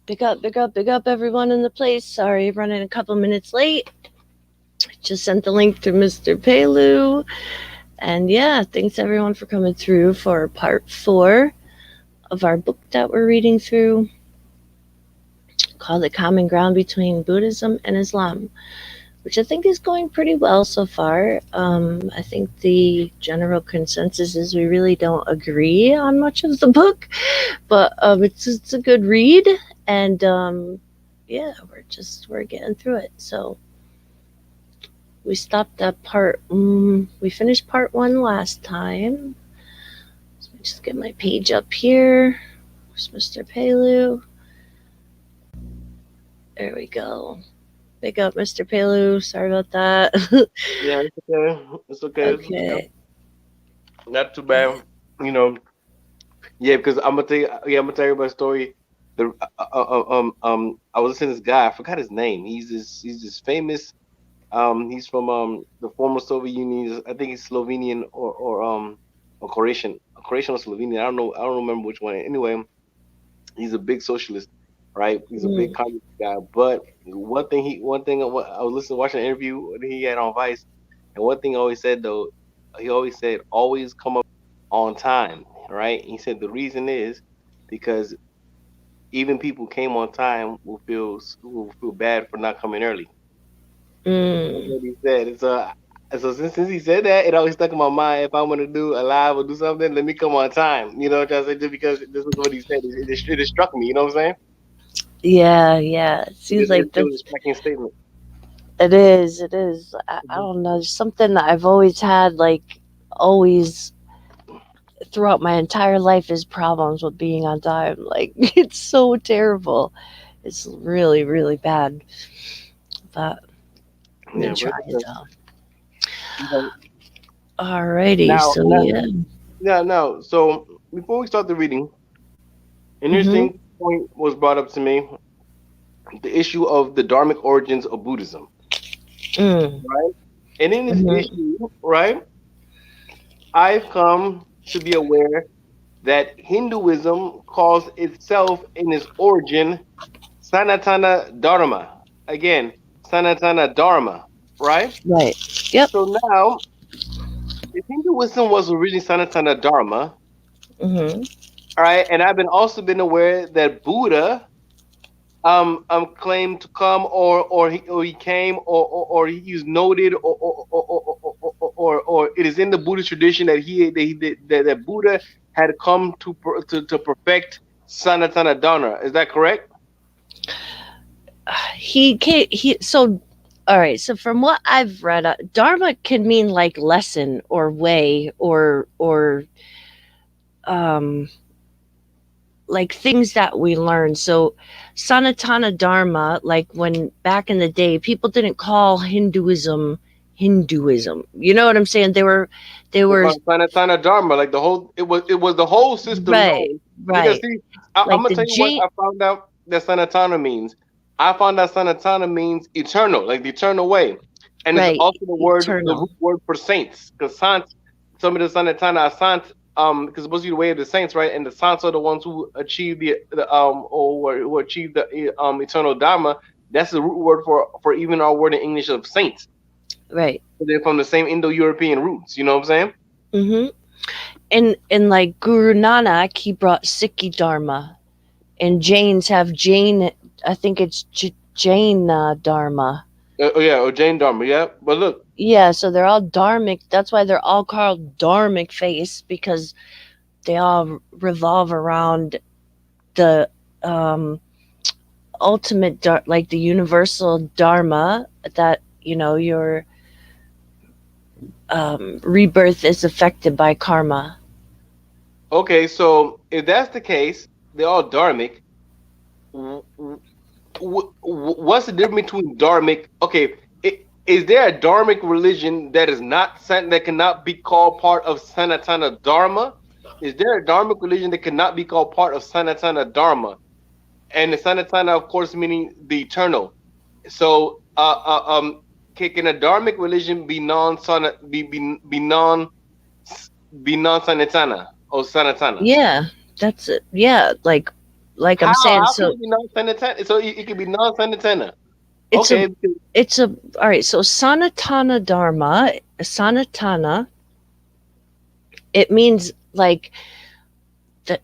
Big up, big up, big up, everyone in the place. Sorry, running a couple minutes late. Just sent the link through Mr. Pelu. And yeah, thanks everyone for coming through for part 4 of our book that we're reading through called The Common Ground Between Buddhism and Islam, which I think is going pretty well so far. I think the general consensus is we really don't agree on much of the book, but it's a good read, and yeah, we're getting through it. So we stopped at we finished part 1 last time. So let me just get my page up here. Where's Mr. Pelu? There we go. Big up, Mr. Pelu. Sorry about that. Yeah, it's okay. It's okay. Okay. Not too bad. You know, yeah, because I'm gonna tell you. Yeah, I'm gonna tell you my story. The I was listening to this guy. I forgot his name. He's this famous. He's from the former Soviet Union. I think he's Slovenian or Croatian or Slovenian. I don't know. I don't remember which one. Anyway, he's a big socialist, right? He's a big Mm. communist guy. But one thing I was listening, watching an interview that he had on Vice, and one thing he always said though, he always said always come up on time, right? He said the reason is because even people who came on time will feel bad for not coming early. That's Mm. what he said. So since he said that, it always stuck in my mind. If I want to do a live or do something, let me come on time. You know what I'm saying? Just because this is what he said, it just struck me. You know what I'm saying? Yeah, yeah. It It, seems just, it, like it was a that's striking statement. it is. It is. I Mhm. don't know. Just something that I've always had, like always throughout my entire life, is problems with being on time. Like it's so terrible. It's really, really bad. But I'm gonna Yeah, but try it's it okay. though. You know, Alrighty. now, So now, yeah. yeah, now. So before we start the reading, an Mhm. interesting point was brought up to me: the issue of the dharmic origins of Buddhism, Mm. right? And in this Mhm. issue, right, I've come to be aware that Hinduism calls itself in its origin Sanatana Dharma. Again, Sanatana Dharma, right? Right. Yep. So now, if Hinduism was originally Sanatana Dharma, Mhm. all right, and I've been also been aware that Buddha claimed to come or he came or he is noted or it is in the Buddhist tradition that that Buddha had come to perfect Sanatana Dharma. Is that correct? He can't. He so. All right. So from what I've read, dharma can mean like lesson or way or um like things that we learn. So Sanatana Dharma, like when back in the day, people didn't call Hinduism. You know what I'm saying? They were Sanatana Dharma, like it was the whole system right, known. Because right. see, I'm Like gonna the tell you what Jain, I found out that Sanatana means. I found out Sanatana means eternal, like the eternal way, and it's right, also the eternal. root word for saints. Because saints, some of the Sanatana are saints, because supposed to be the way of the saints, right? And the saints are the ones who achieve who achieve the eternal Dharma. That's the root word for even our word in English of saints. Right. So they're from the same Indo-European roots. You know what I'm saying? Mm-hmm. And like Guru Nanak, he brought Sikhi Dharma, and Jains have Jain. I think it's Jain Dharma. Oh yeah, or Jane Dharma, yeah. But look, Yeah, so they're all dharmic. That's why they're all called dharmic face, because they all revolve around the um, ultimate, like the universal dharma, that your rebirth is affected by karma. okay, so if that's the case, they're all dharmic. w- w- what's the difference between dharmic? Okay, is there a dharmic religion that is not that cannot be called part of Sanatana Dharma? Is there a dharmic religion that cannot be called part of Sanatana Dharma? And the Sanatana, of course, meaning the eternal. So, can a dharmic religion be non be non Sanatana or Sanatana? Yeah, that's it. Yeah, like like I'm How? saying. How can So it be non-sanitana? So it could be non-sanitana. it's a Okay. it's a all right. So Sanatana Dharma, Sanatana, it means like the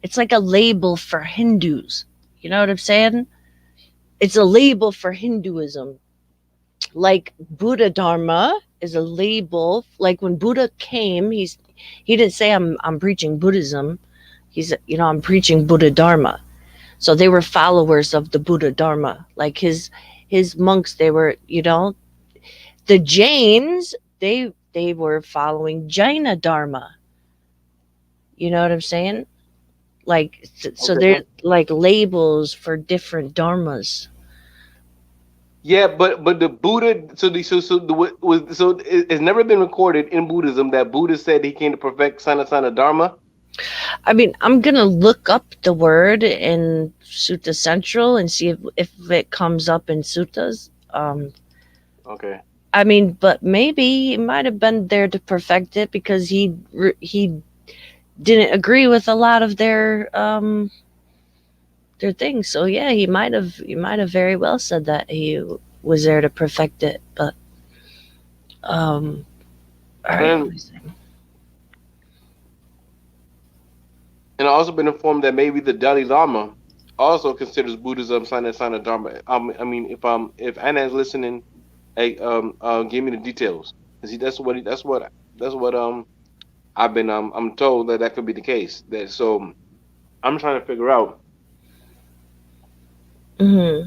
it's like a label for Hindus. You know what I'm saying? It's a label for Hinduism. Like Buddha Dharma is a label. Like when Buddha came, he didn't say I'm preaching Buddhism. He's, I'm preaching Buddha Dharma. So they were followers of the Buddha Dharma. Like his monks, they were, the Jains, they were following Jaina Dharma. You know what I'm saying? Like so Okay. they're like labels for different dharmas. Yeah, but the Buddha, it's never been recorded in Buddhism that Buddha said he came to perfect Sanatana Dharma. I mean, I'm gonna look up the word in Sutta Central and see if it comes up in suttas. Okay. I mean, but maybe he might have been there to perfect it because he didn't agree with a lot of their things. So yeah, he might have very well said that he was there to perfect it. But all right, let And me see. and I've also been informed that maybe the Dalai Lama also considers Buddhism Sanatana Dharma. If Anna is listening, hey, give me the details. 'Cause that's what I've been I'm told that that could be the case. That so I'm trying to figure out Hmm.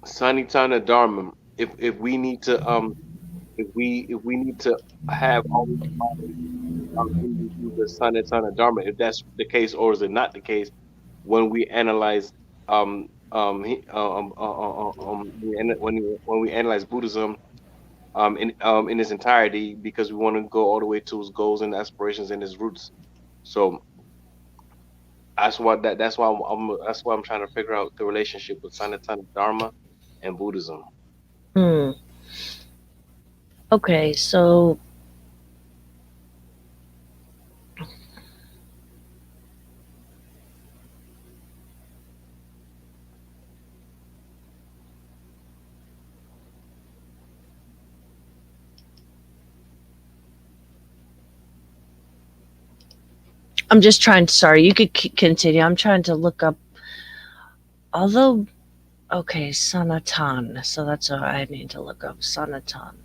Sanatana Dharma. If we need to if we need to have all these Hindus use the Sanatana Dharma, if that's the case, or is it not the case when we analyze when we analyze Buddhism in its entirety, because we want to go all the way to its goals and aspirations and its roots. So that's why I'm trying to figure out the relationship with Sanatana Dharma and Buddhism. Hmm. Okay, so I'm just trying to. Sorry, you could continue. I'm trying to look up. Although, okay, Sanatan. So that's what I need to look up. Sanatan.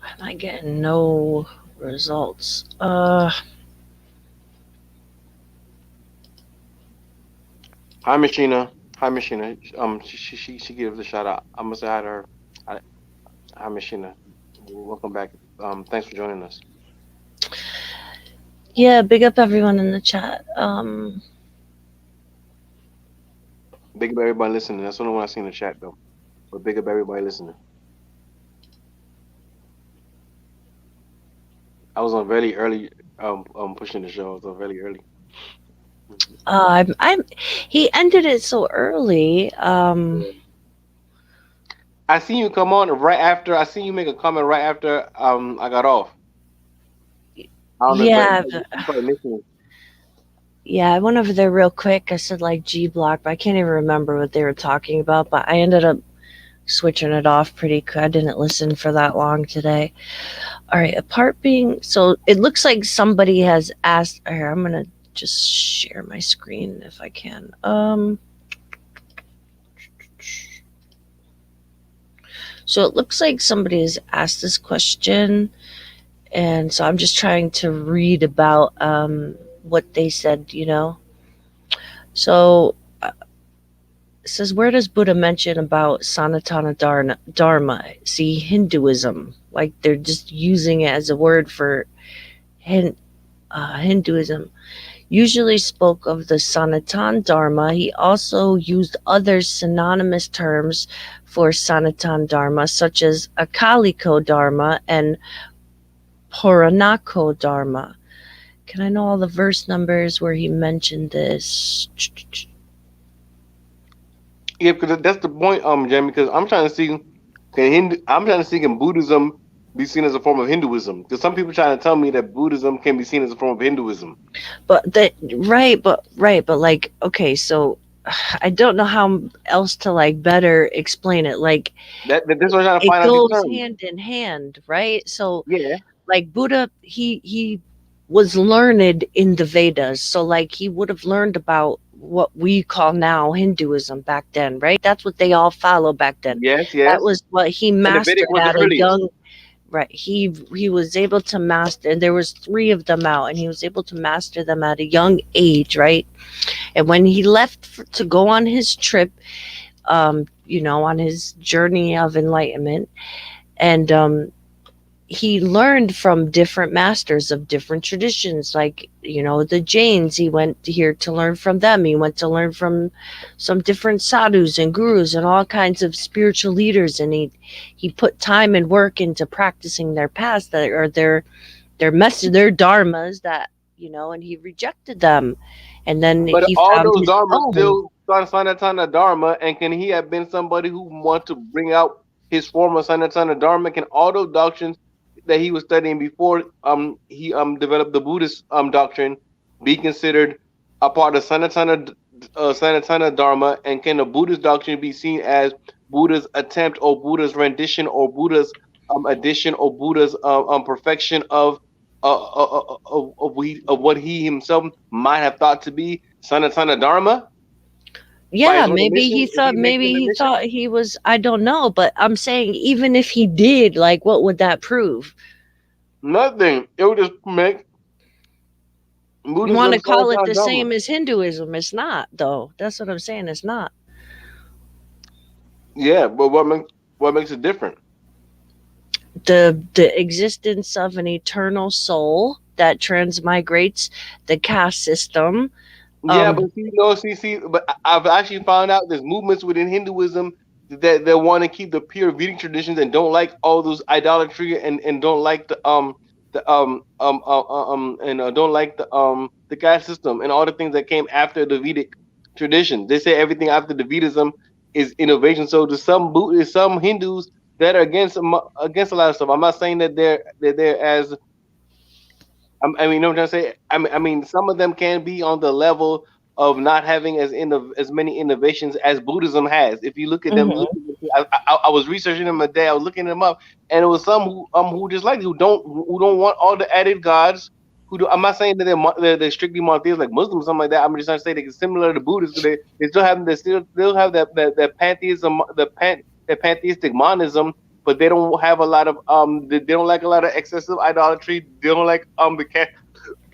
Am I getting no results? Hi, Machina. Hi, Machina. She gives a shout out. I'm gonna say hi to her. Hi, hi, Machina. Welcome back. Thanks for joining us. Yeah, big up everyone in the chat. Big up everybody listening. That's the only one I see in the chat though. But big up everybody listening. I was on very early pushing the show. I was on very early. I'm. He ended it so early. Yeah. I seen you come on right after. I seen you make a comment right after I got off. I don't know, but Yeah, you probably missing it. yeah. I went over there real quick. I said like G block, but I can't even remember what they were talking about. But I ended up switching it off pretty quick. I didn't listen for that long today. All right, apart being so, it looks like somebody has asked. Here, I'm gonna just share my screen if I can. So it looks like somebody has asked this question, and so I'm just trying to read about what they said. So it says, where does Buddha mention about Sanatana Dharma? See, Hinduism, like they're just using it as a word for Hinduism. Usually spoke of the Sanatan Dharma. He also used other synonymous terms for Sanatan Dharma, such as Akaliko Dharma and Puranako Dharma. Can I know all the verse numbers where he mentioned this? Yeah, because that's the point, Jamie. Because I'm trying to see, I'm trying to see can Buddhism be seen as a form of Hinduism? Because some people trying to tell me that Buddhism can be seen as a form of Hinduism. But that right, but like okay, so I don't know how else to like better explain it. Like That's what I'm trying to it find out these goes terms. hand in hand, right? So Yeah, like Buddha, he was learned in the Vedas, so like he would have learned about what we call now Hinduism back then, right? That's what they all follow back then. yes, That yes. was what he And the Vedic mastered was the at a earliest. young. Right. He was able to master, and there was three of them out, and he was able to master them at a young age, right? And when he left to go on his trip, on his journey of enlightenment, and he learned from different masters of different traditions, like the Jains. He went here to learn from them. He went to learn from some different sadhus and gurus and all kinds of spiritual leaders, and he put time and work into practicing their paths that are their message, their dharmas, that and he rejected them, and then But he all found those his dharmas own. still Sanatana Dharma, and can he have been somebody who want to bring out his form of Sanatana Dharma? Can all those doctrines that he was studying before he developed the Buddhist doctrine be considered a part of Sanatana Dharma? And can the Buddhist doctrine be seen as Buddha's attempt or Buddha's rendition or Buddha's addition or Buddha's perfection of what he himself might have thought to be Sanatana Dharma by Yeah, his own admission? Is he making an maybe he admission? thought he was, I don't know, but I'm saying even if he did, like what would that prove? Nothing. It would just make You want Buddhism to call it Sanatana the Dharma. same as Hinduism? It's not, though. That's what I'm saying. It's not. Yeah, but what makes it different? The existence of an eternal soul that transmigrates the caste system. Yeah, Um, but see, no, but I've actually found out there's movements within Hinduism that want to keep the pure Vedic traditions and don't like all those idolatry and don't like the don't like the caste system and all the things that came after the Vedic tradition. They say everything after the Vedism is innovation. So there's some Hindus that are against a lot of stuff. I'm not saying that they're as I mean, you know what I'm trying to say? I mean, some of them can be on the level of not having as many innovations as Buddhism has. If you look at them, mhm. I was researching them a day. I was looking them up, and it was some who just like who don't want all the added gods. I'm not saying that they're strictly monotheistic like Muslims, something like that. I'm just trying to say they're similar to Buddhists. They still have that pantheism, that pantheistic monism, but they don't have a lot of they don't like a lot of excessive idolatry. They don't like the cat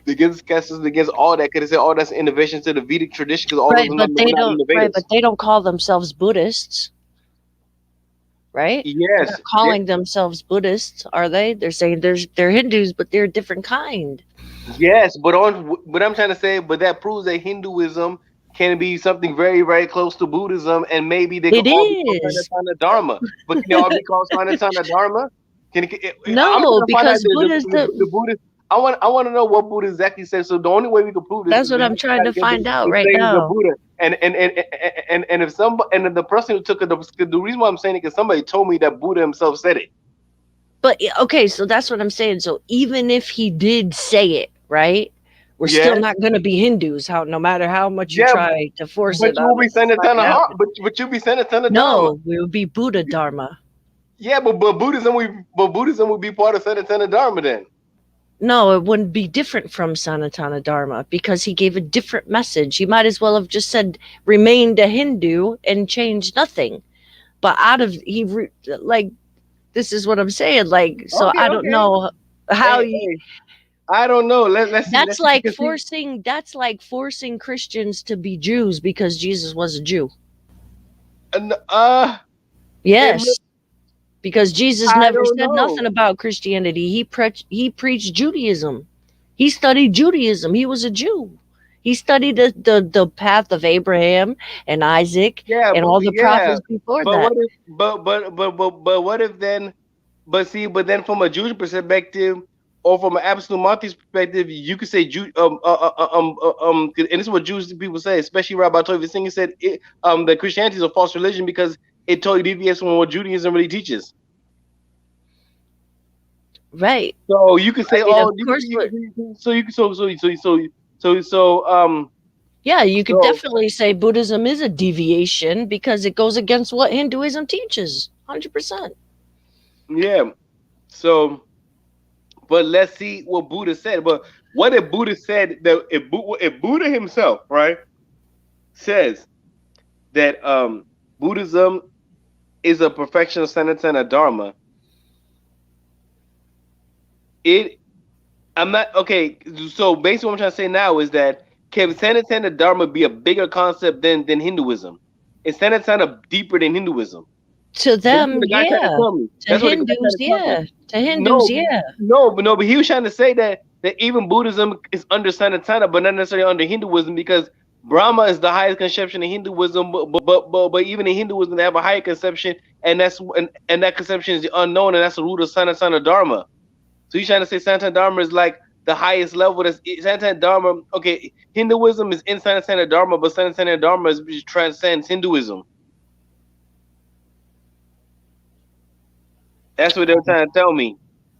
against casts against all that because they say all that's innovation to the Vedic tradition because all those Right, are but they not don't. Right, innovators. but they don't call themselves Buddhists, right? They're Yes, not calling themselves Buddhists, are they? They're saying they're Hindus, but they're a different kind. yes, but I'm trying to say, but that proves that Hinduism can be something very, very close to Buddhism, and maybe they could It all be called is. Sanatana Dharma. But can they all be called Sanatana Dharma? I'm No, trying to find out because Buddha's the Buddhist. I want to know what Buddha exactly said. So the only way we can prove this that's is what we I'm have to trying try to to get find out the right sayings of now. Buddha. And if the person who took it, the reason why I'm saying it is somebody told me that Buddha himself said it. But okay, so that's what I'm saying. So even if he did say it, right, we're still Yeah, not going to be Hindus. How no matter how much you yeah, try to force but it you on will be us, it's sending a not ton going of to heart, happen. but you'll be sending a ton of dharma. No, we would be Buddha Dharma. Yeah, but Buddhism would be part of Sanatana Dharma then. No, it wouldn't be different from Sanatana Dharma because he gave a different message. He might as well have just said remained a Hindu and changed nothing. But out of like this is what I'm saying. Like so, Okay, I don't okay. know how Hey, you. hey. I don't know. Let's see because see. That's like forcing Christians to be Jews because Jesus was a Jew. Uh, it, Yes, because Jesus I never don't said know. nothing about Christianity. He preached Judaism. He studied Judaism. He was a Jew. He studied the path of Abraham and Isaac Yeah, and but all the yeah, prophets before but that. what if but what if then? But see, but then from a Jewish perspective. or from an absolute monotheist perspective, you could say and this is what Jewish people say, especially Rabbi Tovia Singer said that Christianity is a false religion because it totally deviates from what Judaism really teaches. Right. So you could I say, mean, of oh, course, what so you could yeah, you could so definitely say Buddhism is a deviation because it goes against what Hinduism teaches. 100%. yeah, so but let's see what Buddha said. But what if Buddha said that if Buddha himself, right, says that Buddhism is a perfection of Sanatana Dharma, it I'm not okay. So basically, what I'm trying to say now is that can Sanatana Dharma be a bigger concept than Hinduism? Is Sanatana deeper than Hinduism? To That's what them, the guy tried to yeah. tell me. To That's what the guy tried Hindus, to tell me. yeah. To Hindus, No, yeah. but he was trying to say that even Buddhism is under Sanatana, but not necessarily under Hinduism, because Brahma is the highest conception in Hinduism, but even in Hinduism they have a higher conception, and that conception is the unknown, and that's the root of Sanatana Dharma. So he's trying to say Sanatana Dharma is like the highest level. That's Sanatana Dharma. Okay, Hinduism is in Sanatana Dharma, but Sanatana Dharma transcends Hinduism. That's what they were trying to tell me.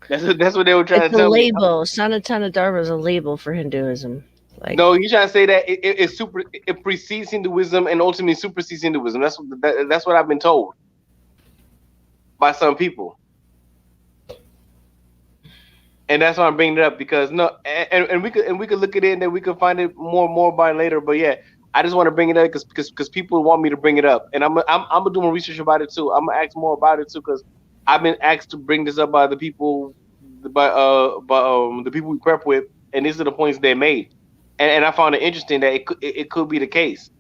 That's what they were trying It's to a tell me. label. Sanatana Dharma is a label for Hinduism. Like, No, he's trying to say that it precedes Hinduism and ultimately supersedes Hinduism. That's what I've been told by some people, and that's why I'm bringing it up because no, and we could look at it and then we could find it more by later. But yeah, I just want to bring it up because people want me to bring it up, and I'm gonna do more research about it too. I'm gonna ask more about it too because I've been asked to bring this up by the people by the people we prep with, and these are the points they made, and I found it interesting that it could be the case.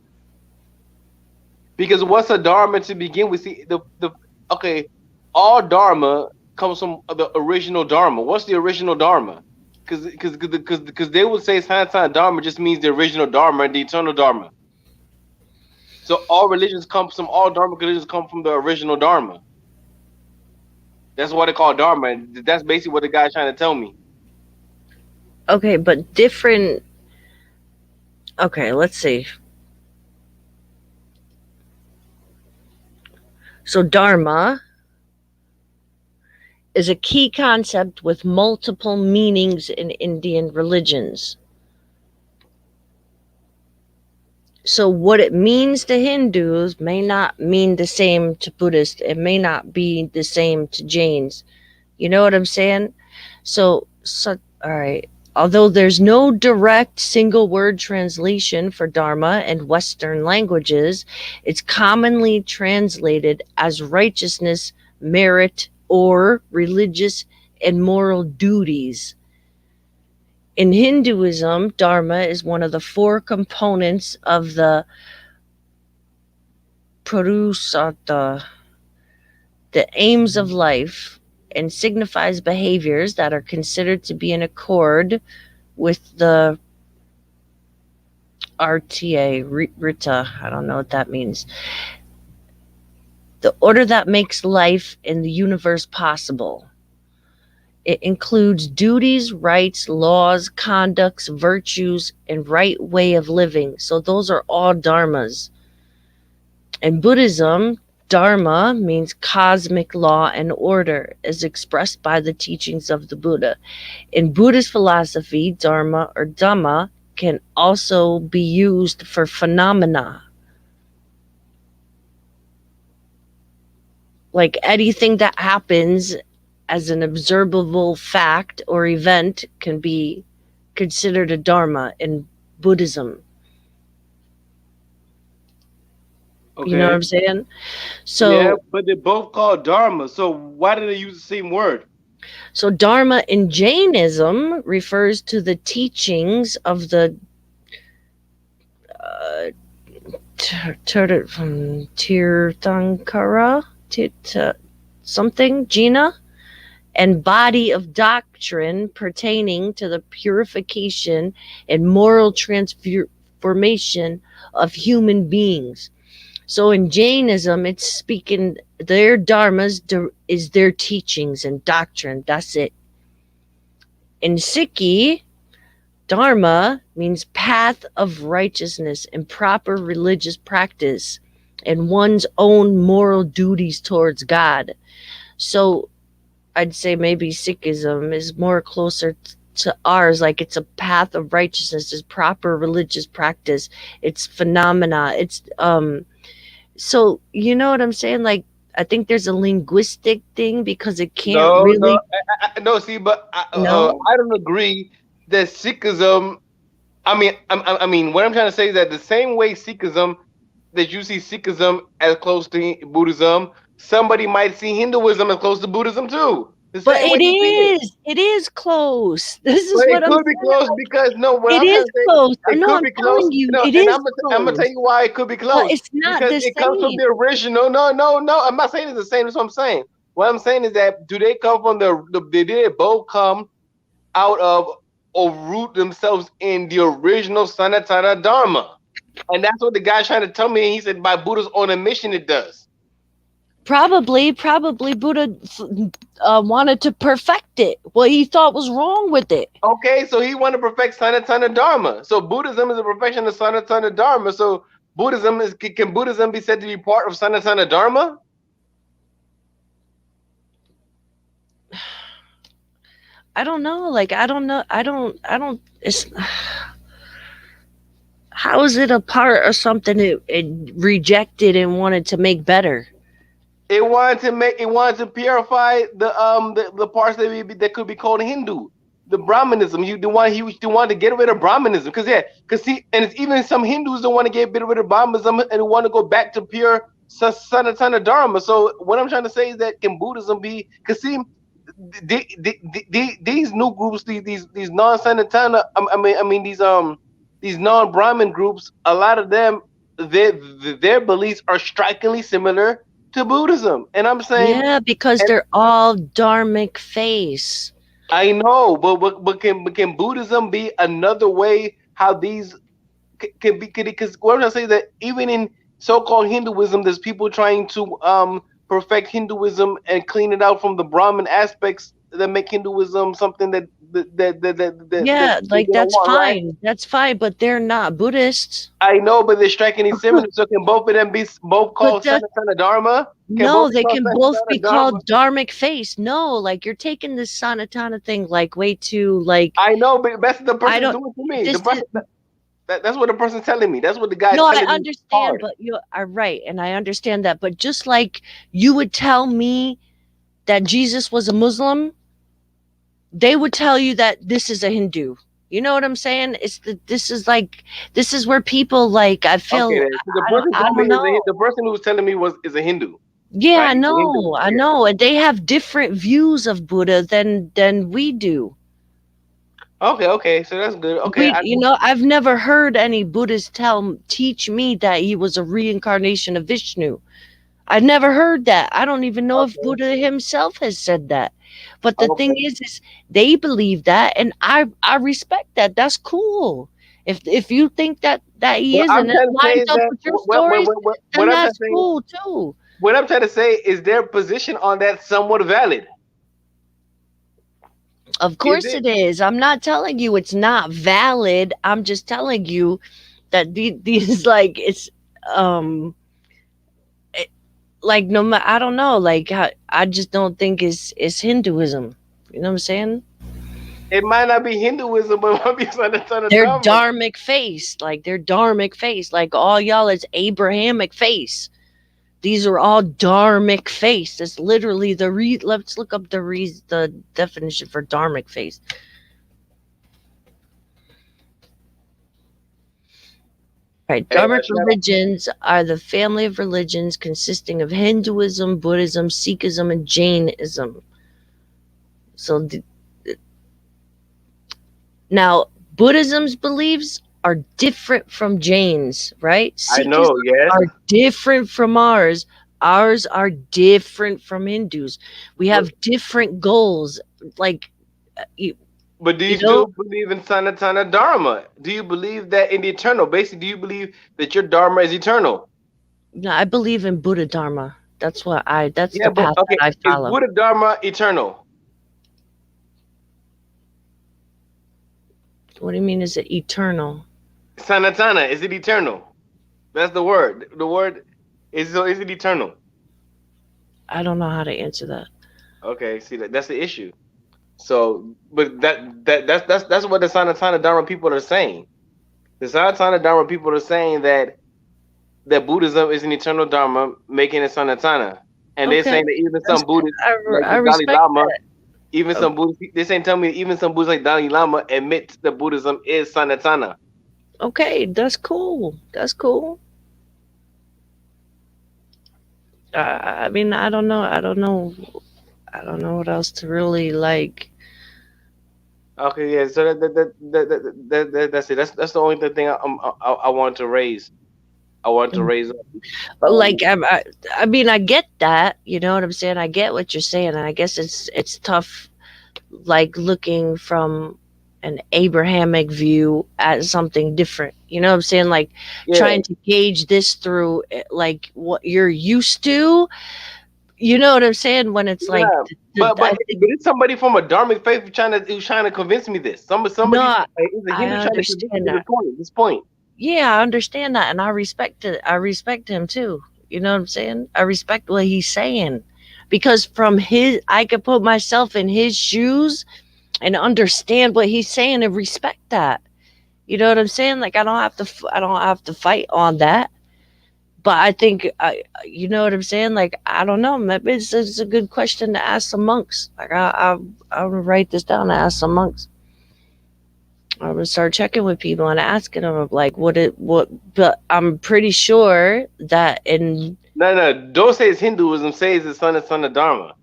Because what's a dharma to begin with? See, the okay, all dharma comes from the original dharma. What's the original dharma? Because they would say Sanatana Dharma just means the original dharma and the eternal dharma. So all dharmic religions come from the original dharma. That's what they call dharma. And that's basically what the guy's trying to tell me. okay, but different. Okay, let's see. So, Dharma is a key concept with multiple meanings in Indian religions. So, what it means to Hindus may not mean the same to Buddhists. It may not be the same to Jains. You know what I'm saying? So all right. Although there's no direct single word translation for Dharma in Western languages, it's commonly translated as righteousness, merit, or religious and moral duties. In Hinduism, Dharma is one of the four components of the Purusartha, the aims of life, and signifies behaviors that are considered to be in accord with the RTA, Rita, I don't know what that means. The order that makes life in the universe possible. It includes duties, rights, laws, conducts, virtues, and right way of living. So those are all dharmas. In Buddhism, Dharma means cosmic law and order as expressed by the teachings of the Buddha. In Buddhist philosophy, Dharma or Dhamma can also be used for phenomena. Like anything that happens as an observable fact or event can be considered a Dharma in Buddhism. You know what Okay. I'm saying? Yeah, So but they're both called dharma. So why do they use the same word? so Dharma in Jainism refers to the teachings of the uh, Tirthankara, something, Jina, and body of doctrine pertaining to the purification and moral transformation of human beings. So in Jainism, it's speaking their dharmas is their teachings and doctrine. That's it. In Sikhi, Dharma means path of righteousness and proper religious practice and one's own moral duties towards God. So I'd say maybe Sikhism is more closer to ours. Like it's a path of righteousness, it's proper religious practice, it's phenomena. It's so you know what I'm saying? Like I think there's a linguistic thing because it can't No, no, really no. See, but no. I don't agree that Sikhism. I mean, what I'm trying to say is that the same way Sikhism, that you see Sikhism as close to Buddhism, somebody might see Hinduism as close to Buddhism too. The But same way you see it. it is close. This But is it what I'm could be saying. close because no, what It I'm trying is to say, close. I it know, could I'm be close. telling you, No, it and is I'm gonna tell close. you why it could be But close it's not because the it comes from same. the original. No, no, no. I'm not saying it's the same. That's what I'm saying. What I'm saying is that do they come from did they both come out of or root themselves in the original Sanatana Dharma? And that's what the guy's trying to tell me. He said by Buddha's own admission, it does. Probably Buddha wanted to perfect it. What he thought was wrong with it. Okay, so he wanted to perfect Sanatana Dharma. So Buddhism is a perfection of Sanatana Dharma. So Buddhism is can Buddhism be said to be part of Sanatana Dharma? I don't know. Like I don't know. I don't. It's how is it a part of something it rejected and wanted to make better? It wanted to purify the parts that could be called Hindu. The Brahmanism, the want to get rid of Brahmanism because see, and it's even some Hindus don't want to get rid of Brahmanism and want to go back to pure Sanatana Dharma. So what I'm trying to say is that can Buddhism be? Because see, these new groups, these non-Sanatana, I mean these non-Brahmin groups, a lot of them, their beliefs are strikingly similar to Buddhism. And I'm saying, Yeah, because and they're all dharmic face. I know, but can Buddhism be another way how these can be? Because what I'm trying to say is that even in so-called Hinduism, there's people trying to perfect Hinduism and clean it out from the Brahmin aspects that make Hinduism something that Yeah, they like don't that's want, right? fine. That's fine, but they're not Buddhists. I know, but they're strikingly similar. So can both of them be both But called that Sanatana Dharma? Can both no, be they called can both be Sanatana Dharma? called dharmic face. No, like you're taking this Sanatana thing like way too like I know, but that's what the I person's don't doing to me. The this is person that's what the person's telling me. That's what the guy's no, I telling me understand, hard. but you are right, and I understand that. But just like you would tell me that Jesus was a Muslim, they would tell you that this is a Hindu. You know what I'm saying? This is like this is where people like I Okay, feel then. So the person I told me don't know. the person who was telling me is a Hindu, Yeah, right? He's a Hindu. I Yeah. know, and they have different views of Buddha than we do. Okay, okay. So that's good. Okay, You know, I've never heard any Buddhist teach me that he was a reincarnation of Vishnu. I've never heard that. I don't even know if okay, Buddha himself has said that. But the thing okay. is they believe that, and I respect that. That's cool. If you think that he What is, I'm and it trying to say lines is up that with your stories, then what I'm trying to that's say cool too. what I'm trying to say is their position on that somewhat valid. Of Is course it? it is. I'm not telling you it's not valid. I'm just telling you that these like it's um it, like no matter I don't know like I just don't think it's Hinduism. You know what I'm saying? It might not be Hinduism, but it might be Sanatana They're Dharma. dharmic face, like they're dharmic face, like all y'all is Abrahamic face. These are all dharmic face. That's literally let's look up the definition for dharmic face. Right. And Dharmic should I, religions are the family of religions consisting of Hinduism, Buddhism, Sikhism, and Jainism. So now Buddhism's beliefs are different from Jain's, right? I Sikhism know, yes. are different from ours. Ours are different from Hindus. We But have different goals. Like, but do you you know, still believe in Sanatana Dharma? Do you believe that in the eternal? Basically, do you believe that your Dharma is eternal? no, I believe in Buddha Dharma. That's Yeah, the but path that okay, I is follow. Buddha Dharma eternal? What do you mean? Is it eternal? Sanatana, is it eternal? That's the word. The word is, so is it eternal? I don't know how to answer that. Okay, see that's the issue. So, but that's what the Sanatana Dharma people are saying. The Sanatana Dharma people are saying that Buddhism is an eternal Dharma, making it Sanatana, and they're Okay, saying that even that's some good. Buddhists like I the Dalai respect Lama, that. even Oh, some Buddhists, they saying tell me even some Buddhists like Dalai Lama admit that Buddhism is Sanatana. okay, that's cool. That's cool. I mean, I don't know. I don't know. I don't know what else to really like. Okay, yeah. So that's it. That's the only thing I want to raise. I want to raise up. But Um, like, I mean, I get that. You know what I'm saying? I get what you're saying, and I guess it's tough, like looking from an Abrahamic view at something different. You know what I'm saying? Like yeah, trying to gauge this through like what you're used to. You know what I'm saying? When it's like, yeah. I But think it's somebody from a dharmic faith who's trying to convince me this. no, Somebody is a I Hindu trying to convince understand me that. this point. Yeah, I understand that, and I respect it. I respect him too. You know what I'm saying? I respect what he's saying because from his, I could put myself in his shoes and understand what he's saying and respect that. You know what I'm saying? Like I don't have to fight on that. But I think, you know what I'm saying? Like I don't know. Maybe it's a good question to ask some monks. Like I would write this down and ask some monks. I would start checking with people and asking them like what. But I'm pretty sure that in No, no, don't say it's Hinduism. Say it's the son of Dharma.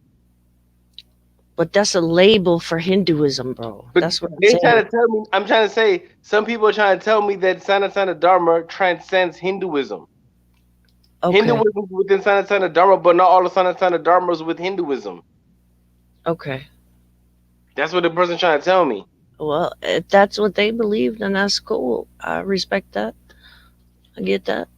but that's a label for Hinduism, bro. But That's what I'm they're saying. trying to tell me. I'm trying to say some people are trying to tell me that Sanatana Dharma transcends Hinduism. Okay, Hinduism is within Sanatana Dharma, but not all of Sanatana Dharma is with Hinduism. okay. That's what the person trying to tell me. Well, if that's what they believe, then that's cool. I respect that. I get that.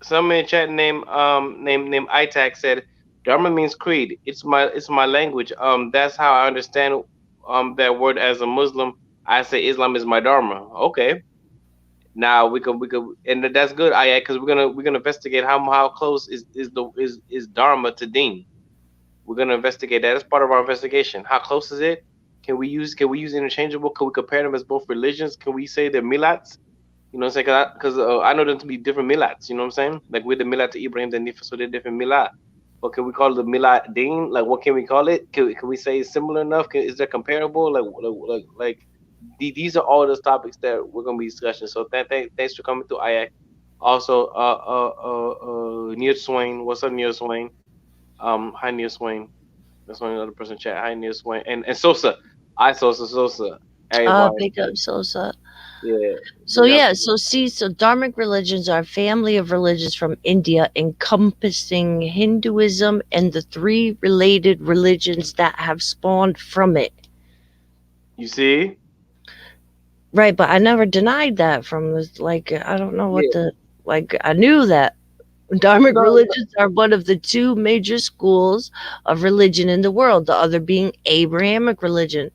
Some in chat named Itak said Dharma means creed. It's my language. That's how I understand that word as a Muslim. I say Islam is my Dharma. Okay. Now we could and that's good. I because we're gonna investigate how close is Dharma to Deen. We're gonna investigate that as part of our investigation. How close is it? Can we use interchangeable? Can we compare them as both religions? Can we say they're milats? You know what I'm saying? Because I know them to be different millats. You know what I'm saying? Like we're the millat to Ibrahim, the Nifa, so they're different millat. But can we call it the millat Deen? Like what can we call it? Can we say it's similar enough? Is there comparable? These are all those topics that we're gonna be discussing. So thanks for coming through, Ayak. Also, Neil Swain. What's up, Neil Swain? Hi, Neil Swain. That's one other person in chat. Hi, Neil Swain and Sosa. Hi, Sosa. Everybody. Big up Sosa. Yeah, So big up. yeah, so see, so dharmic religions are a family of religions from India encompassing Hinduism and the three related religions that have spawned from it. You see? Right, but I never denied that from this, like I don't know what Yeah. the like I knew that dharmic No, no. religions are one of the two major schools of religion in the world, the other being Abrahamic religion.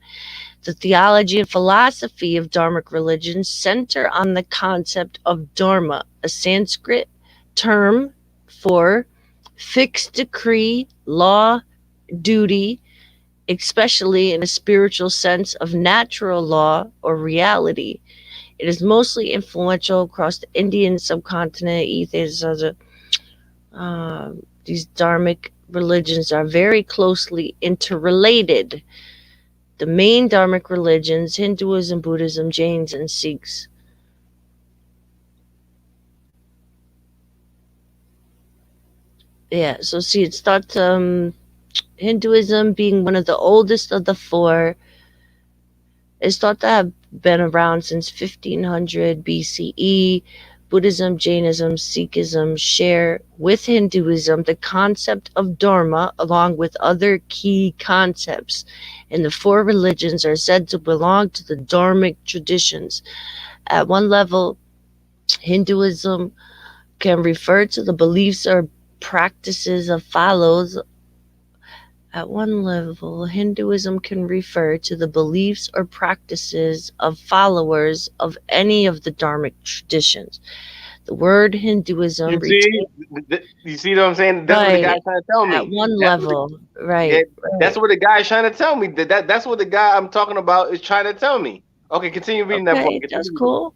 The theology and philosophy of Dharmic religions center on the concept of dharma, a Sanskrit term for fixed decree, law, duty, especially in a spiritual sense of natural law or reality. It is mostly influential across the Indian subcontinent. These dharmic religions are very closely interrelated. The main dharmic religions, Hinduism, Buddhism, Jains, and Sikhs. Yeah, so see, it's thought Hinduism, being one of the oldest of the four, is thought to have been around since 1500 BCE. Buddhism, Jainism, Sikhism share with Hinduism the concept of dharma, along with other key concepts. And the four religions are said to belong to the dharmic traditions. At one level, Hinduism can refer to the beliefs or practices of follows At one level, Hinduism can refer to the beliefs or practices of followers of any of the Dharmic traditions. The word Hinduism You see, retains you see what I'm saying? That's what the guy's right trying to tell at me. one That's what level. yeah, Right, that's right. what the guy's trying to tell me. That's what the guy I'm talking about is trying to tell me. Okay, continue reading that for me. Okay, that's Continue reading. cool.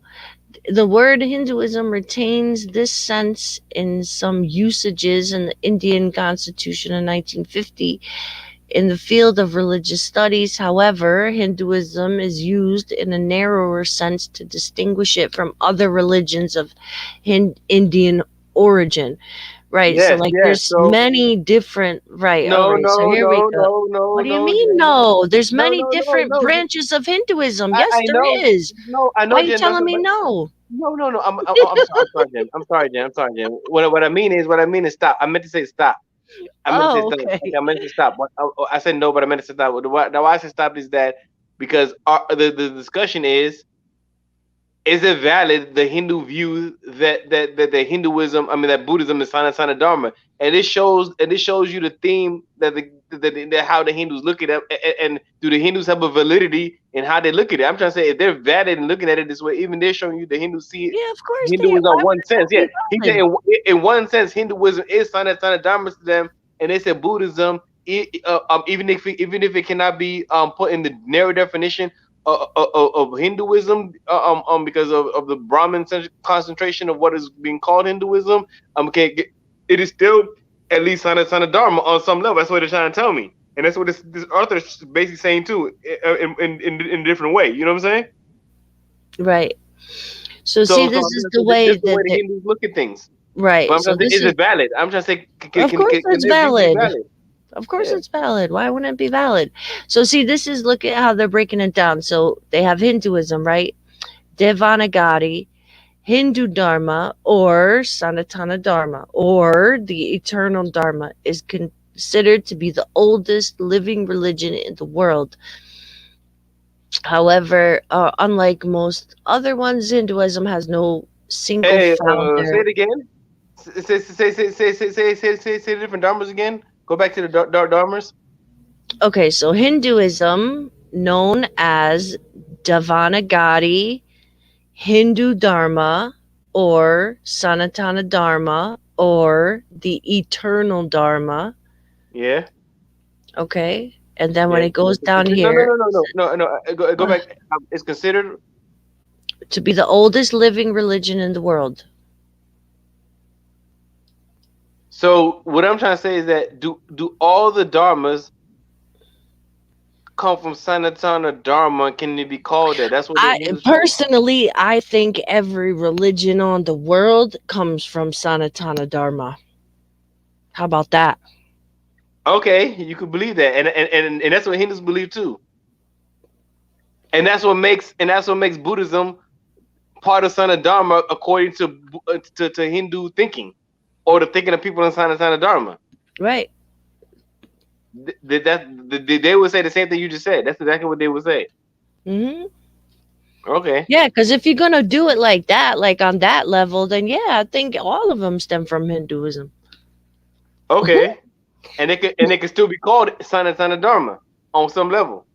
The word Hinduism retains this sense in some usages in the Indian Constitution in 1950. In the field of religious studies, however, Hinduism is used in a narrower sense to distinguish it from other religions of Indian origin. Right. So, Yes, like, yes. there's So many different. Right. All no, right. So no, here we no, go. no, no, What do you no, mean? Jen. No, there's No, many no, no, different no. branches of Hinduism. I, Yes, I there know. is. No, I Why know, are you Jen. That's telling what. me no? No, no, no. I'm sorry. I'm sorry, Jen. I'm sorry, Jen. I'm sorry, Jen. What I mean is stop. I meant to say stop. I meant to say Oh, stop. okay. Okay, I meant to stop. I said no, but I meant to say stop. Now, why I said stop is that because the discussion is it valid the Hindu view that the Hinduism, I mean that Buddhism is Sanatana Dharma, and it shows you the theme that how the Hindus look at it, and do the Hindus have a validity in how they look at it? I'm trying to say if they're valid in looking at it this way, even they're showing you the Hindus see it. Yeah, of course they. Hinduism Why in one wouldn't sense, that yeah. be He said valid? in one sense Hinduism is Sanatana Dharma to them, and they said Buddhism, even if it cannot be put in the narrow definition of Hinduism, because of the Brahmin concentration of what is being called Hinduism, okay, it is still at least Sanatana Dharma on some level. That's what they're trying to tell me, and that's what this author is basically saying too, in a different way. You know what I'm saying? Right. So see, So this I'm is trying to the say that way this is the that way the Hindus look at things. But right. I'm trying So to say, this is is, it valid? I'm trying to say, of course, can it's their view be valid. valid? Of course, Yeah. it's valid. Why wouldn't it be valid? So see, this is look at how they're breaking it down. So they have Hinduism, right? Devanagari, Hindu Dharma, or Sanatana Dharma, or the eternal Dharma, is considered to be the oldest living religion in the world. However, unlike most other ones, Hinduism has no single Hey, say founder. it again. Say the different dharmas again. Go back to the dharmas. Okay, so Hinduism, known as Devanagari, Hindu Dharma, or Sanatana Dharma, or the eternal Dharma. Yeah. Okay, and then when Yeah. it goes down No, no, here, no, no, no, no, no. Go uh, back. It's considered. to be the oldest living religion in the world. So what I'm trying to say is that do all the dharmas come from Sanatana Dharma? Can it be called that? That's what the I Hindus say. personally, I think every religion on the world comes from Sanatana Dharma. How about that? Okay, you could believe that, and that's what Hindus believe too. And that's what makes Buddhism part of Sanatana Dharma according to Hindu thinking, or the thinking of people in Sanatana Dharma. Right. They would say the same thing you just said. That's exactly what they would say. Hmm. Okay, Yeah, because if you're gonna do it like that, like on that level, then yeah, I think all of them stem from Hinduism. okay, and it could still be called Sanatana Dharma on some level.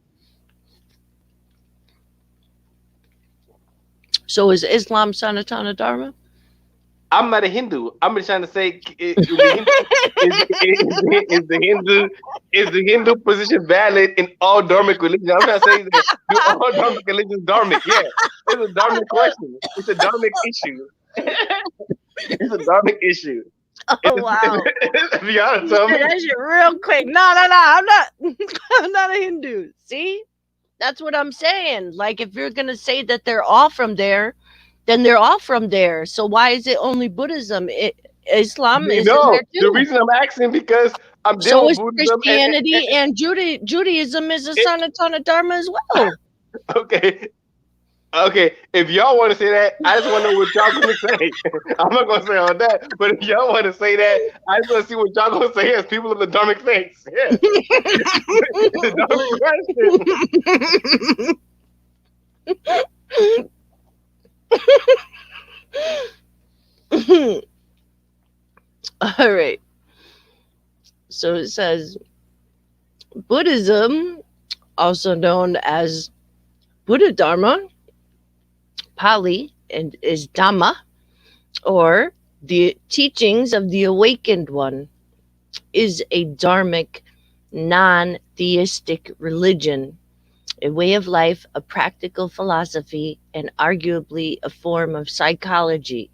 So is Islam Sanatana Dharma? I'm not a Hindu. I'm just trying to say, is the Hindu is the Hindu is the Hindu position valid in all dharmic religions? I'm trying to say that do all dharmic religions dharmic? Yeah, it's a dharmic question. It's a dharmic issue. It's a dharmic issue. Oh wow. If you gotta You tell said me, that shit real quick. No, no, no. I'm not. I'm not a Hindu. See, that's what I'm saying. Like, if you're gonna say that they're all from there, then they're all from there. So why is it only Buddhism? Islam is in no. there The too. reason I'm asking because I'm dealing So with is Buddhism Christianity and Judaism is a and Sanatana Dharma as well. okay. Okay, if y'all want to say that, I just want to know what y'all gonna say. I'm not gonna say all that, but if y'all want to say that, I just want to see what y'all gonna say as people of the dharmic faiths. Yeah, it's a dharmic question. All right. So it says Buddhism, also known as Buddha Dharma, Pali, and is Dhamma, or the teachings of the awakened one, is a dharmic, non theistic religion, a way of life, a practical philosophy, and arguably a form of psychology.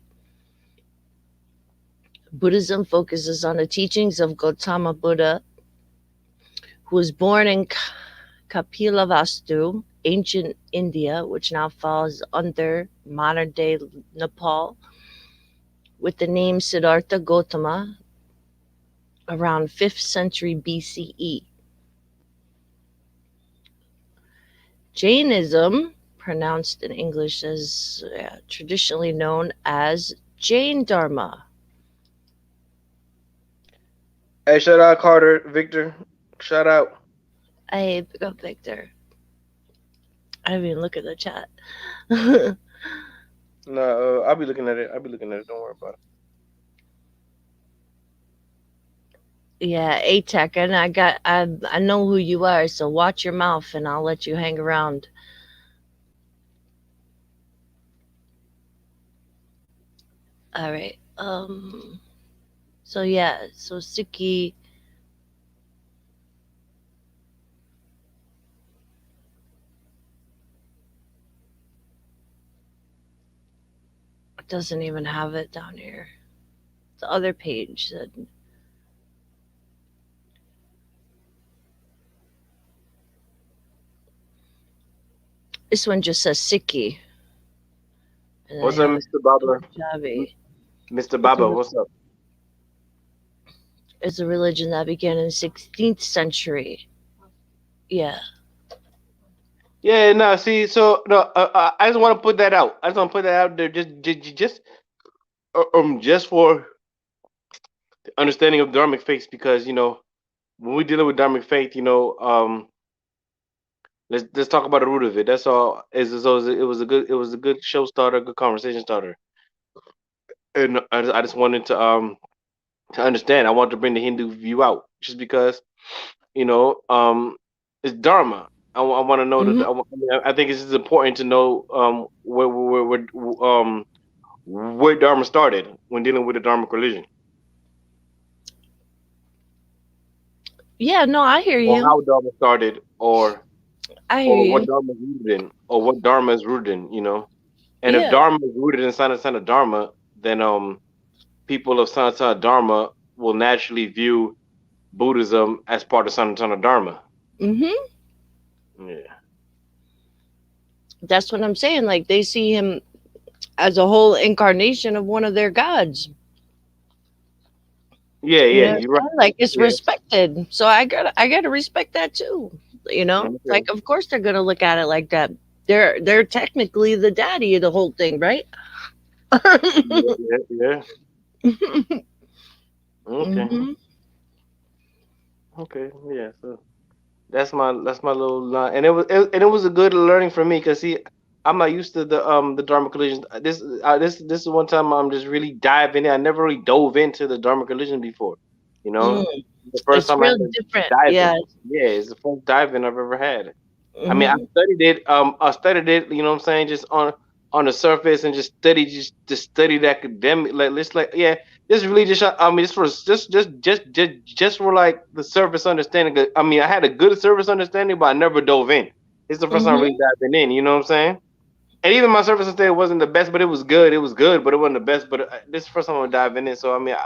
Buddhism focuses on the teachings of Gautama Buddha, who was born in Kapilavastu, ancient India, which now falls under modern day Nepal, with the name Siddhartha Gautama around 5th century BCE. Jainism, pronounced in English as traditionally known as Jain Dharma. Hey, shout out Carter, Victor. Shout out. Hey, pick up Victor. I didn't even look at the chat. No, I'll be looking at it. I'll be looking at it. Don't worry about it. Yeah, ATEC, and I know who you are, so watch your mouth and I'll let you hang around. All right. So yeah, so Sikhi doesn't even have it down here. The other page that this one just says Sikhi, and I What's up, have it Mr. Baba? Punjabi. Mr. It's a, Baba, what's up? it's a religion that began in the 16th century. Yeah. Yeah, no, see, so no, I just want to put that out. I just want to put that out there, just for understanding of dharmic faiths, because when we dealing with dharmic faith, let's talk about the root of it. That's all. It was a good show starter, good conversation starter, and I just wanted to understand. I want to bring the Hindu view out, just because it's dharma. I want to know that. Hmm. I think it's just important to know where dharma started when dealing with the dharmic religion, Yeah. No, I hear or you. how dharma started, or I hear or what you. dharma is rooted in, or what dharma is rooted in. And if Yeah. dharma is rooted in Sanatana Dharma, then people of Sanatana Dharma will naturally view Buddhism as part of Sanatana Dharma. Hmm. Yeah. That's what I'm saying. Like they see him as a whole incarnation of one of their gods. Yeah, You yeah, know, you're right. like it's Yeah. respected. So I gotta respect that too. Okay. Like of course they're gonna look at it like that. They're technically the daddy of the whole thing, right? Yeah, yeah, yeah. Okay. Hmm. Okay. Yeah. So that's my little line, and it was a good learning for me, because see, I'm not used to the Dharma collisions. This is one time I'm just really diving in. I never really dove into the Dharma collision before. You know, Mm. the first It's time I real had different. Yeah. diving. Yeah, it's the first diving I've ever had. I mean, I Hmm. studied it. I studied it. You know what I'm saying? Just on the surface, and just studied academic. Like, let's like, yeah, this really just. I mean, this was just for like the surface understanding. I mean, I had a good surface understanding, but I never dove in. It's the first time I really Hmm. diving in. You know what I'm saying? And even my surface understanding wasn't the best, but it was good. It was good, but it wasn't the best. But this is the first time I'm diving in. So I mean,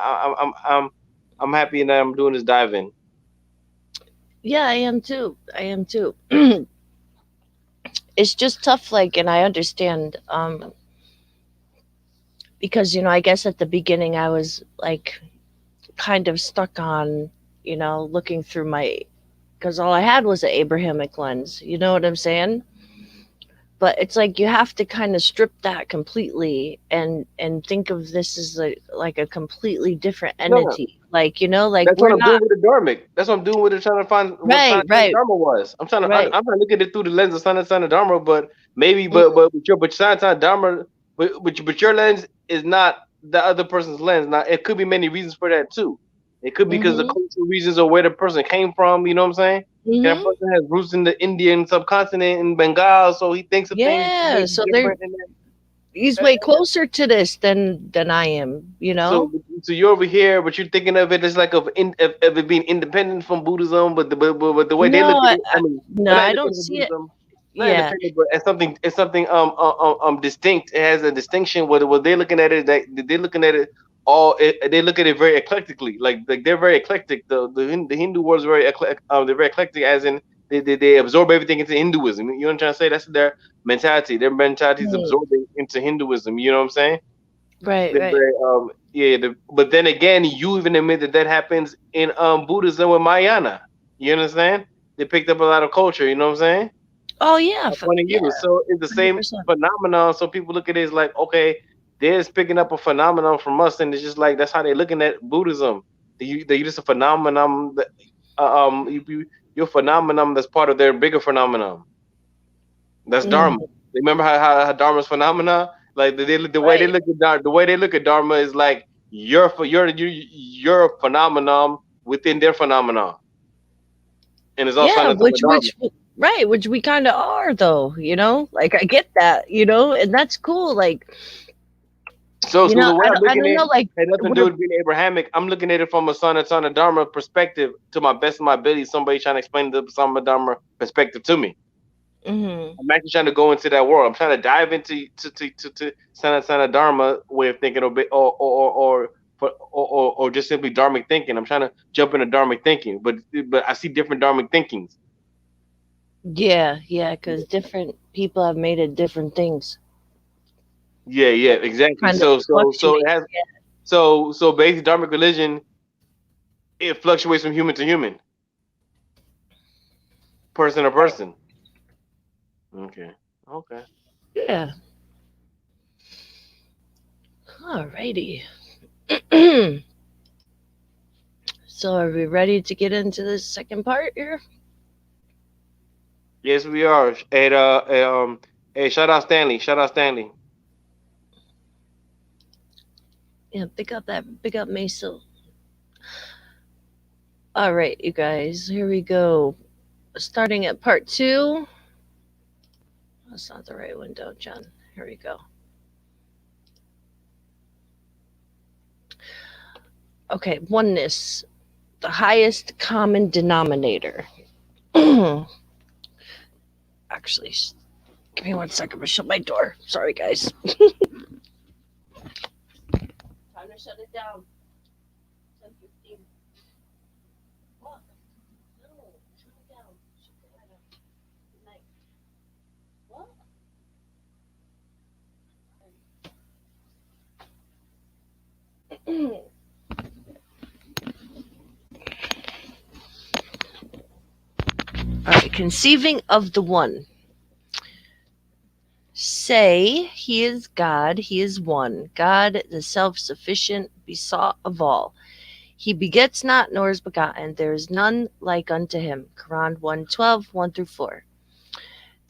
I'm happy that I'm doing this diving. Yeah, I am too. I am too. It's just tough, like, and I understand, because I guess at the beginning I was like kind of stuck on, looking through my, because all I had was an Abrahamic lens. You know what I'm saying? But it's like you have to kind of strip that completely and think of this as like a completely different No, entity. Like like that's what we're I'm not. doing with the Dharmic. That's what I'm doing with it, trying to find what Right, Sanatana right, Dharma was. right. I'm trying to look at it through the lens of Sanatana Dharma, but maybe, Mm, but Sanatana Dharma, but your lens is not the other person's lens. Now, it could be many reasons for that too. It could be because of mm-hmm, cultural reasons, or where the person came from. You know what I'm saying? And that Hmm. person has roots in the Indian subcontinent in Bengal, so he thinks of things Yeah, maybe so they're different. And he's then, way closer to this than I am, you so, know? so you're over here, but you're thinking of it as like of it being independent from Buddhism, but the way they No, look at it, I mean, no, well, not I don't independent from see it. Buddhism, not Yeah. independent, but as something distinct. It has a distinction. What they're looking at it, that they're looking at it they look at it very eclectically. Like they're very eclectic. The Hindu world is very they're very eclectic, as in they absorb everything into Hinduism. You know what I'm trying to say? That's their mentality. Their mentality is Mm, absorbing into Hinduism. You know what I'm saying? right, They're right. very yeah. But then again, you even admit that that happens in Buddhism with Mahayana. You understand? They picked up a lot of culture. You know what I'm saying? Oh yeah, Upon yeah, you. So it's the same 100%. phenomenon. So people look at it as like, okay, they're just picking up a phenomenon from us, and it's just like that's how they're looking at Buddhism. They just a phenomenon that your phenomenon that's part of their bigger phenomenon. That's Dharma. Mhm. Remember how Dharma's phenomena? Like the way they Right. look at the way they look at Dharma is like you're a phenomenon within their phenomenon, and it's all Yeah, signing of Dharma. right, which we kind of are though, you know? Like I get that, you know, and that's cool. Like, you So know, the way I'm I looking don't at it know, like had nothing to do we're with being Abrahamic. I'm looking at it from a son of Dharma perspective to my best of my ability. Somebody trying to explain the son of Dharma perspective to me. mhm. I'm actually trying to go into that world. I'm trying to dive into to Sana Dharma way of thinking, or just simply dharmic thinking. I'm trying to jump into dharmic thinking, but I see different dharmic thinkings. Yeah, yeah, cuz different people have made it different things. Yeah, yeah, exactly. Kind of So it fluctuate. has so basic dharmic religion, it fluctuates from human to human, person to person. Okay, okay. Yeah. Alrighty. So are we ready to get into the second part here? Yes, we are. Hey, shout out Stanley. Shout out Stanley. Yeah, pick up Mesa. All right, you guys, here we go. Starting at part two. That's not the right window, John. Here we go. Okay, oneness, the highest common denominator. Actually, give me 1 second. I'm gonna shut my door. Sorry, guys. Time to shut it down. 10:15. What? No, shut it down. Shut the light off. Good night. What? All right, conceiving of the one. Say, He is God, He is one, God the self sufficient, besought of all. He begets not, nor is begotten. There is none like unto him. Quran 1:12, 1 through 4.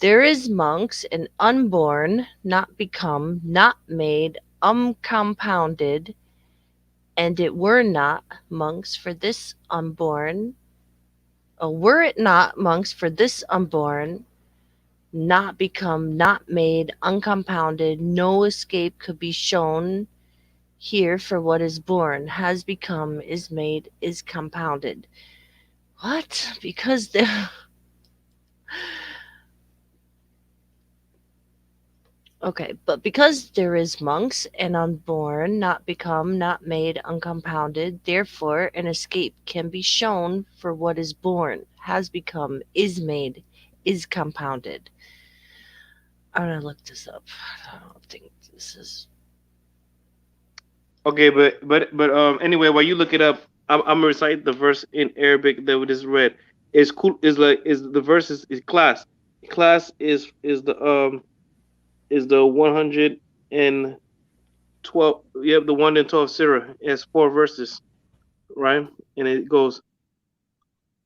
There is monks, an unborn, not become, not made, uncompounded, and it were not monks for this unborn. Were it not monks for this unborn, not become, not made, uncompounded, no escape could be shown here for what is born, has become, is made, is compounded. What? Because there. Okay, but because there is monks and unborn, not become, not made, uncompounded, therefore an escape can be shown for what is born, has become, is made, is compounded. I'm gonna look this up. I don't think this is. Okay, but anyway, while you look it up, I'm gonna recite the verse in Arabic that we just read. Is cool is the verse is class. Class is the 112. You have the 112 surah. It has 4 verses, right? And it goes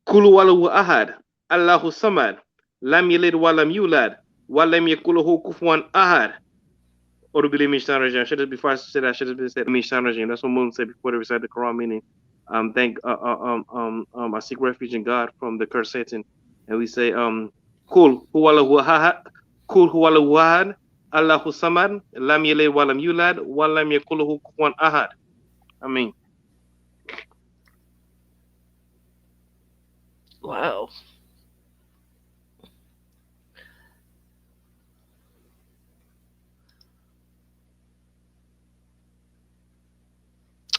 Kulu walahu ahad, Allahu samad, lam yalid walam yulad, walam yakuluhu kufuwan ahad. Or to believe me, Shaitan Rajim. Should have before I said I should have said me Shaitan Rajim. That's what Muslims say before they recite the Quran meaning. thank I seek refuge in God from the curse Satan, and we say Kul huwalahu ahad, Kul huwalahu ahad, Allahu samad, lam yalid walam yulad, walam yakuluhu kufuwan ahad. I mean, Wow.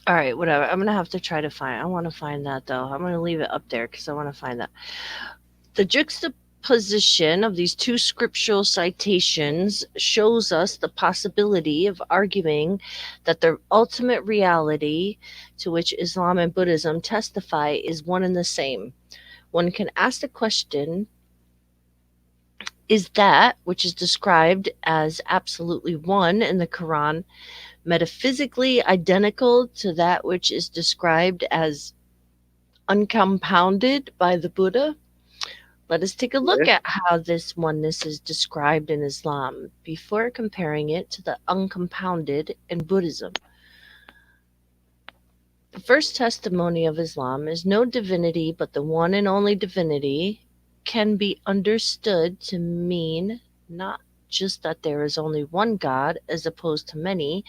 All right, whatever. I'm gonna have to try to find. I want to find that though. I'm gonna leave it up there because I want to find that. The juxtaposition of these two scriptural citations shows us the possibility of arguing that the ultimate reality to which Islam and Buddhism testify is one and the same. One can ask the question, is that which is described as absolutely one in the Quran metaphysically identical to that which is described as uncompounded by the Buddha? Let us take a look yeah, at how this oneness is described in Islam before comparing it to the uncompounded in Buddhism. The first testimony of Islam is no divinity but the one and only divinity can be understood to mean not just that there is only one God as opposed to many,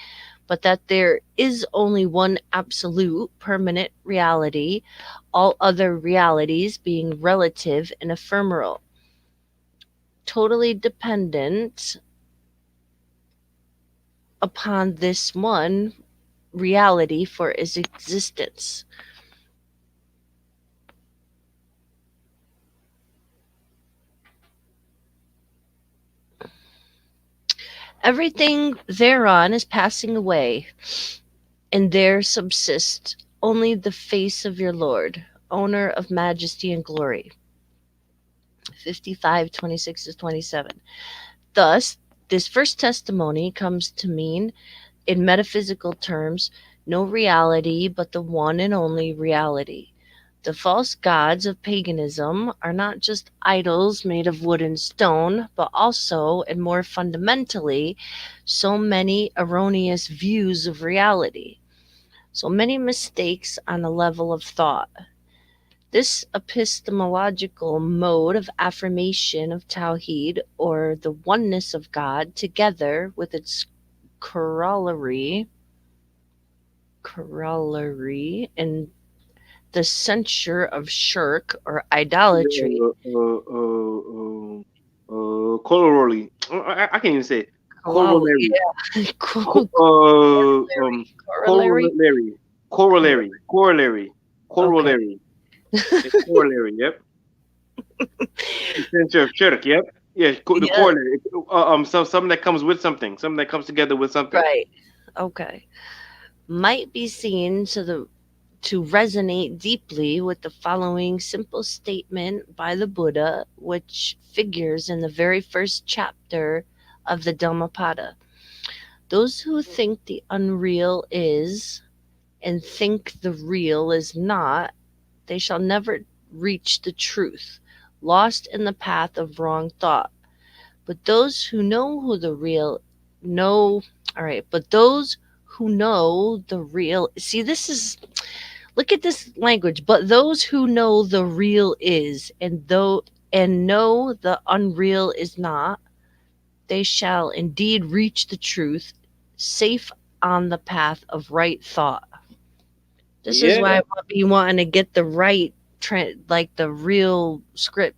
but that there is only one absolute permanent reality, all other realities being relative and ephemeral, totally dependent upon this one reality for its existence. Everything thereon is passing away, and there subsists only the face of your Lord, owner of majesty and glory. 55:26 to 27. Thus, this first testimony comes to mean, in metaphysical terms, no reality but the one and only reality. The false gods of paganism are not just idols made of wood and stone, but also, and more fundamentally, so many erroneous views of reality, so many mistakes on a level of thought. This epistemological mode of affirmation of Tawhid, or the oneness of God, together with its corollary in the censure of shirk or idolatry. corollary. I can't even say it. Corollary. Yeah. Co- Corollary. corollary. Cor- Corollary. Corollary. okay. Corollary. It's corollary. Yep. Censor of shirk. Yep. Yeah. The Yeah. corollary. Something that comes with something. Something that comes together with something. Right. Okay. Might be seen to resonate deeply with the following simple statement by the Buddha, which figures in the very first chapter of the Dhammapada. Those who think the unreal is and think the real is not, they shall never reach the truth, lost in the path of wrong thought. But those who know who the real know, all right, but those who know the real, see, this is, look at this language, but those who know the real is, and know the unreal is not, they shall indeed reach the truth, safe on the path of right thought. This is Yeah. why I want you wanting to get the right, like the real script,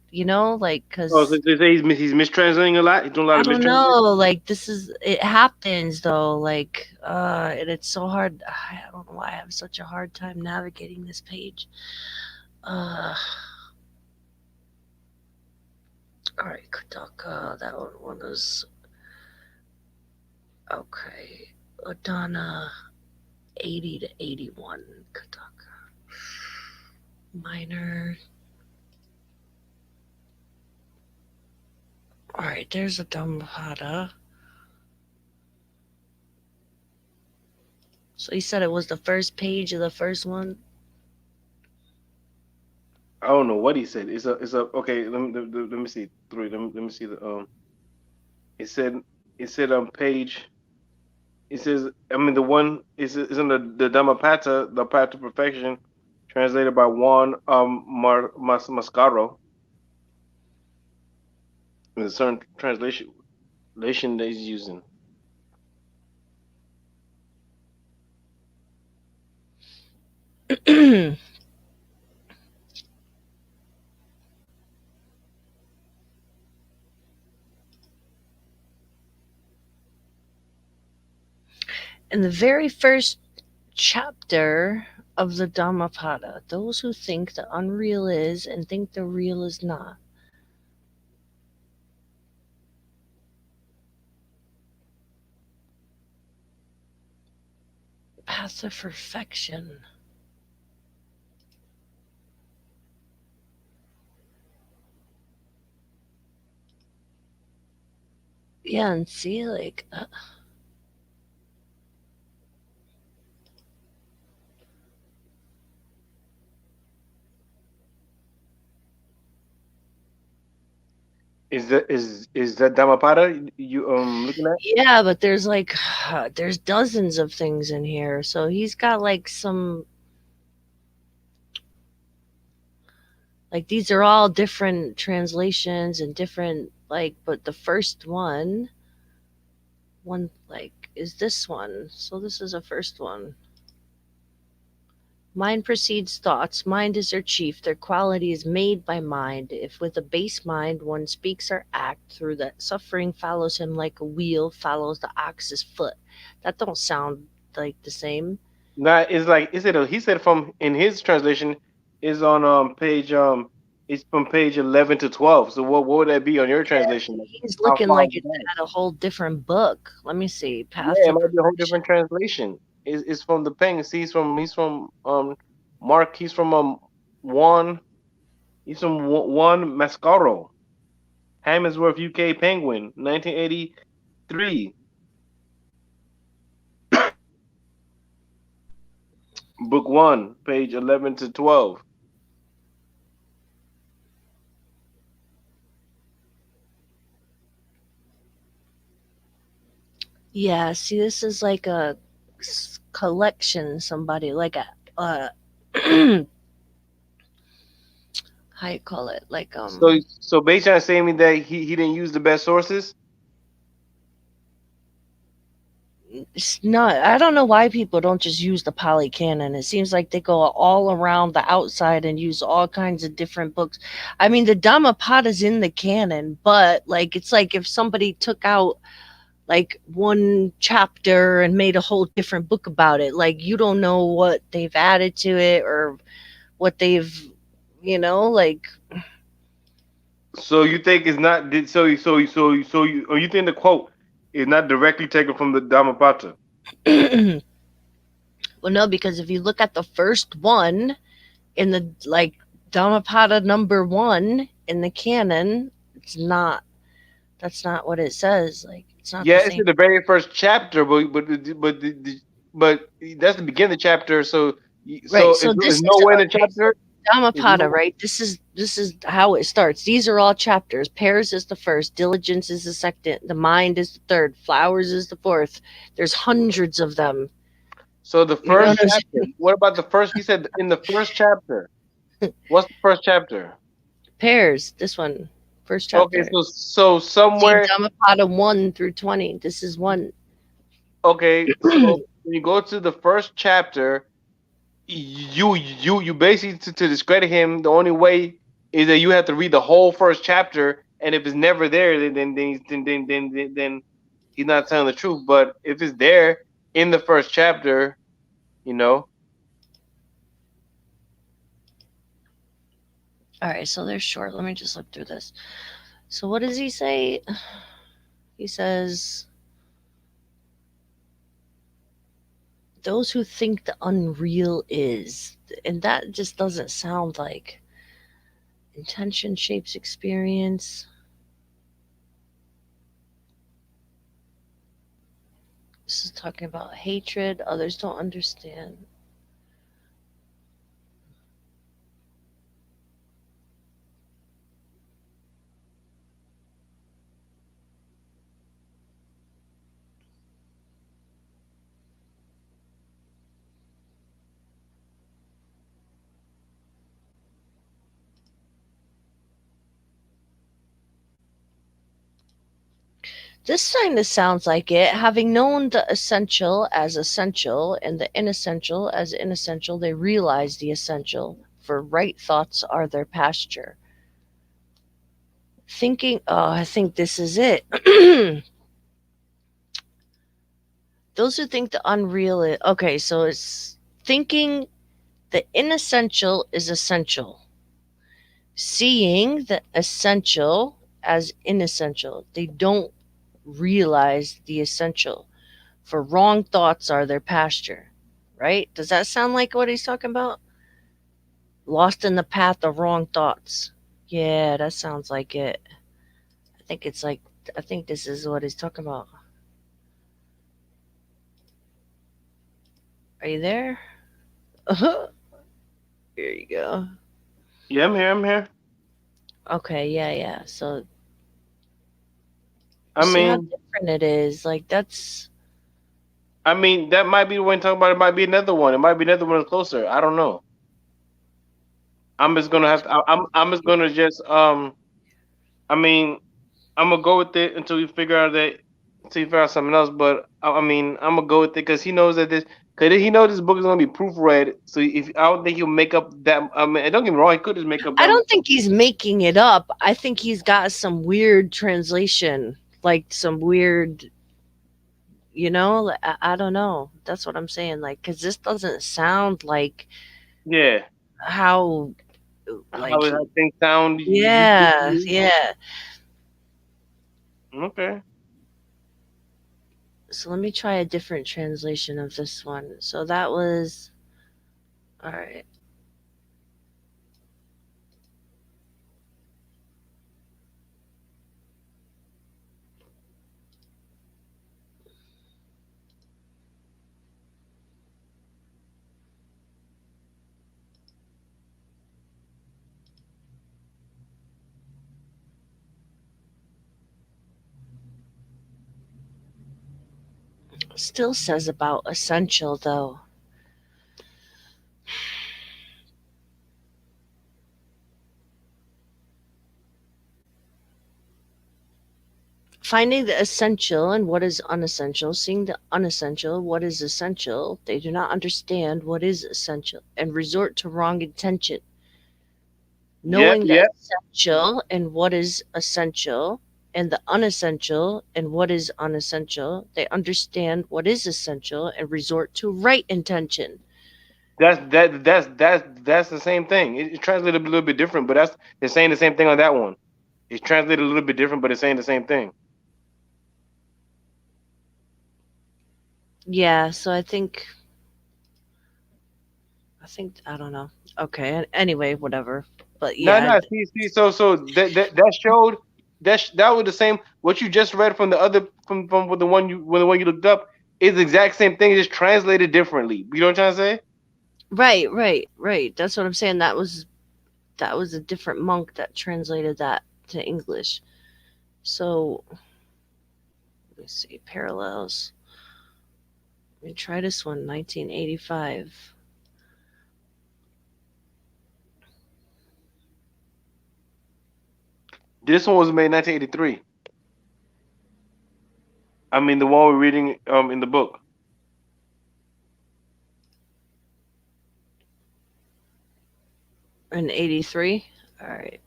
like Oh, so because they say he's mistranslating a lot. He's doing a lot I of don't know, mistranslating. like this is it happens though, like and it's so hard. I don't know why I have such a hard time navigating this page. Uh, all right, Kataka. That one was okay. Adana 80 to 81. Kataka. Minor. All right, there's a Dhammapada. So you said it was the first page of the first one. I don't know what he said. It's a okay. Let me see three. Let me see the It said page. It says, I mean, the one is in the Dhammapada, the path to perfection. translated by Juan Mascaro. There's a certain translation that he's using. In the very first chapter of the Dhammapada, those who think the unreal is and think the real is not. Path of perfection. Yeah, and see, like, Is that Dhammapada you looking at? yeah, but there's like, there's dozens of things in here. So he's got like some, like, these are all different translations and different, like, but the first one, like, is this one. So this is a first one. Mind precedes thoughts. Mind is their chief. Their quality is made by mind. If with a base mind one speaks or act, through that suffering follows him like a wheel follows the ox's foot. That don't sound like the same. Not is like is it? He said from in his translation is on page it's from page 11 to 12. So what would that be on your translation? Like, He's how looking far like is it's that? at a whole different book. Let me see. Path Yeah, it of might be a whole Perfection. different translation. It's from the Peng. See, he's from Mark. He's from Juan. He's from Juan Mascaro. Hammersworth, UK Penguin, 1983. Book one, page 11 to 12. Yeah, see, this is like a collection. Somebody like a how you call it? Like So basically, on saying me that he didn't use the best sources. it's not. I don't know why people don't just use the Pali Canon. It seems like they go all around the outside and use all kinds of different books. I mean, the Dhammapada's in the canon, but like it's like if somebody took out like one chapter and made a whole different book about it. Like you don't know what they've added to it or what they've, like So you think it's not? Or you think the quote is not directly taken from the Dhammapada? well, no, because if you look at the first one in the like Dhammapada number one in the canon, it's not. That's not what it says. Like it's not the Yeah, it's same. in the very first chapter, but that's the beginning of the chapter. So Right. is So this is is nowhere in the okay. So chapter. Is Dhammapada, no. right? This is how it starts. These are all chapters. Pairs is the first. Diligence is the second. The mind is the third. Flowers is the fourth. There's hundreds of them. So the You know first what I'm chapter. saying? What about the first? He said in the first chapter. What's the first chapter? Pairs. This one, first Okay, chapter. so See somewhere. Dhammapada 1 through 20. This is one. Okay, so when you go to the first chapter, you basically to discredit him. The only way is that you have to read the whole first chapter, and if it's never there, then he's not telling the truth. But if it's there in the first chapter, you know. All right. So they're short. Let me just look through this. So what does he say? He says, those who think the unreal is, and that just doesn't sound like intention shapes experience. This is talking about hatred. Others don't understand. This kind of sounds like it. Having known the essential as essential and the inessential as inessential, they realize the essential, for right thoughts are their pasture. Thinking, oh, I think this is it. Those who think the unreal is, okay, so it's thinking the inessential is essential, seeing the essential as inessential. They don't realize the essential, for wrong thoughts are their pasture. Right? Does that sound like what he's talking about? Lost in the path of wrong thoughts. Yeah, that sounds like it. I think it's like, I think this is what he's talking about. Are you there? Here you go. Yeah, I'm here. I'm here. Okay, yeah, yeah. So you I see how mean, different it is. Like that's that might be the one talking about. It might be another one. It might be another one closer. I don't know. I'm just gonna have to. I'm just gonna just I mean, I'm gonna go with it until we figure out that until you figure out something else. But I'm gonna go with it because he knows that this. Cause he knows this book is gonna be proofread. So if I don't think he'll make up that. I mean, don't get me wrong. He could just make up I that. don't think he's making it up. I think he's got some weird translation, like some weird, I don't know. That's what I'm saying. Like, because this doesn't sound like Yeah. how, like, How things sound used to yeah, be. yeah. Okay. So let me try a different translation of this one. So that was, all right. Still says about essential, though. Finding the essential and what is unessential, seeing the unessential, what is essential, they do not understand what is essential and resort to wrong intention. Yep. Knowing the Yep. essential and what is essential and the unessential and what is unessential, they understand what is essential and resort to right intention. That's the same thing. It translated a little bit different, but that's they're saying the same thing on that one. It's translated a little bit different, but it's saying the same thing. Yeah, so I think I don't know. Okay, anyway, whatever. But No, yeah, no. See. So that showed that was the same. What you just read from the other from the one you looked up is the exact same thing, just translated differently. You know what I'm trying to say? right, right, right. That's what I'm saying. That was a different monk that translated that to English. So let me see parallels. Let me try this one. 1985. This one was made in 1983. I mean, the one we're reading in the book. In 83. All right.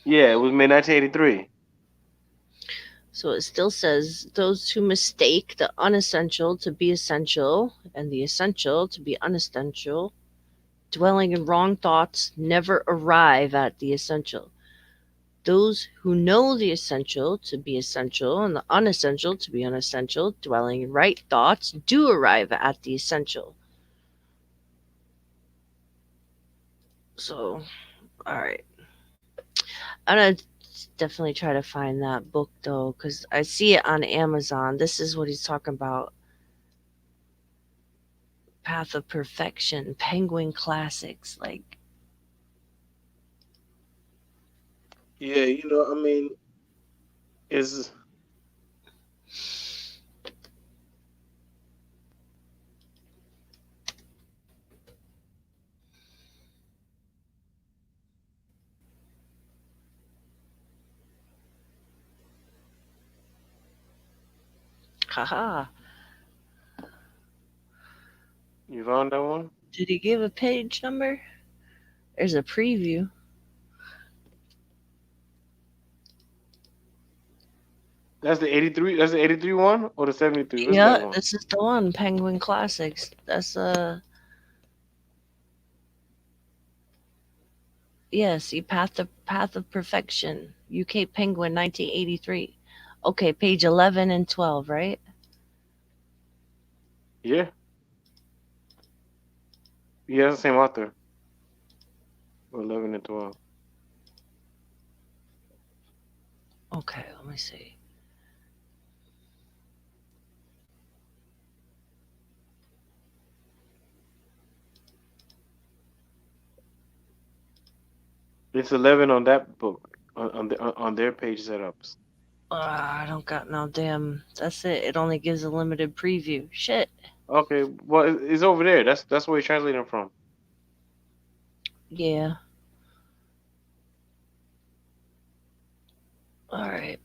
Yeah, it was made in 1983. So it still says those who mistake the unessential to be essential and the essential to be unessential, dwelling in wrong thoughts, never arrive at the essential. Those who know the essential to be essential and the unessential to be unessential, dwelling in right thoughts, do arrive at the essential. So, all right. I'm gonna definitely try to find that book though, because I see it on Amazon. This is what he's talking about. Path of Perfection, Penguin Classics. Like, Yeah, I mean, is Haha. You found that one? Did he give a page number? There's a preview. That's the 83. That's the 83 one or the 73. What's that Yeah, one? this is the one, Penguin Classics. That's yeah, see, Path of Perfection. UK Penguin 1983. Okay, page 11 and 12, right? Yeah, yeah, that's the same author. 11 and 12. Okay, let me see. It's 11 on that book on their page setups. I don't got no damn. That's it. It only gives a limited preview. Shit. Okay, well, it's over there. That's where he's translating from. Yeah. All right.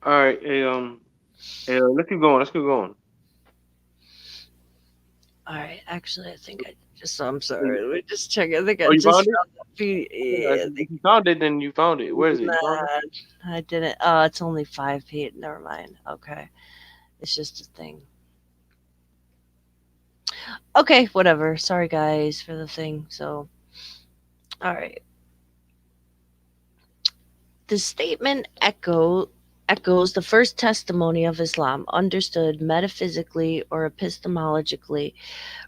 All right, hey, let's keep going. Let's keep going. All right. Actually, I think I just. I'm Hey, sorry. Let me just check. I think I oh, you just found it? found the feed. Yeah, Yeah. if you found it, then you found it. Where is it? You found it? Nah, I didn't. Oh, it's only 5 feet. Never mind. Okay. It's just a thing. Okay. Whatever. Sorry, guys, for the thing. So, all right. The statement echoes the first testimony of Islam, understood metaphysically or epistemologically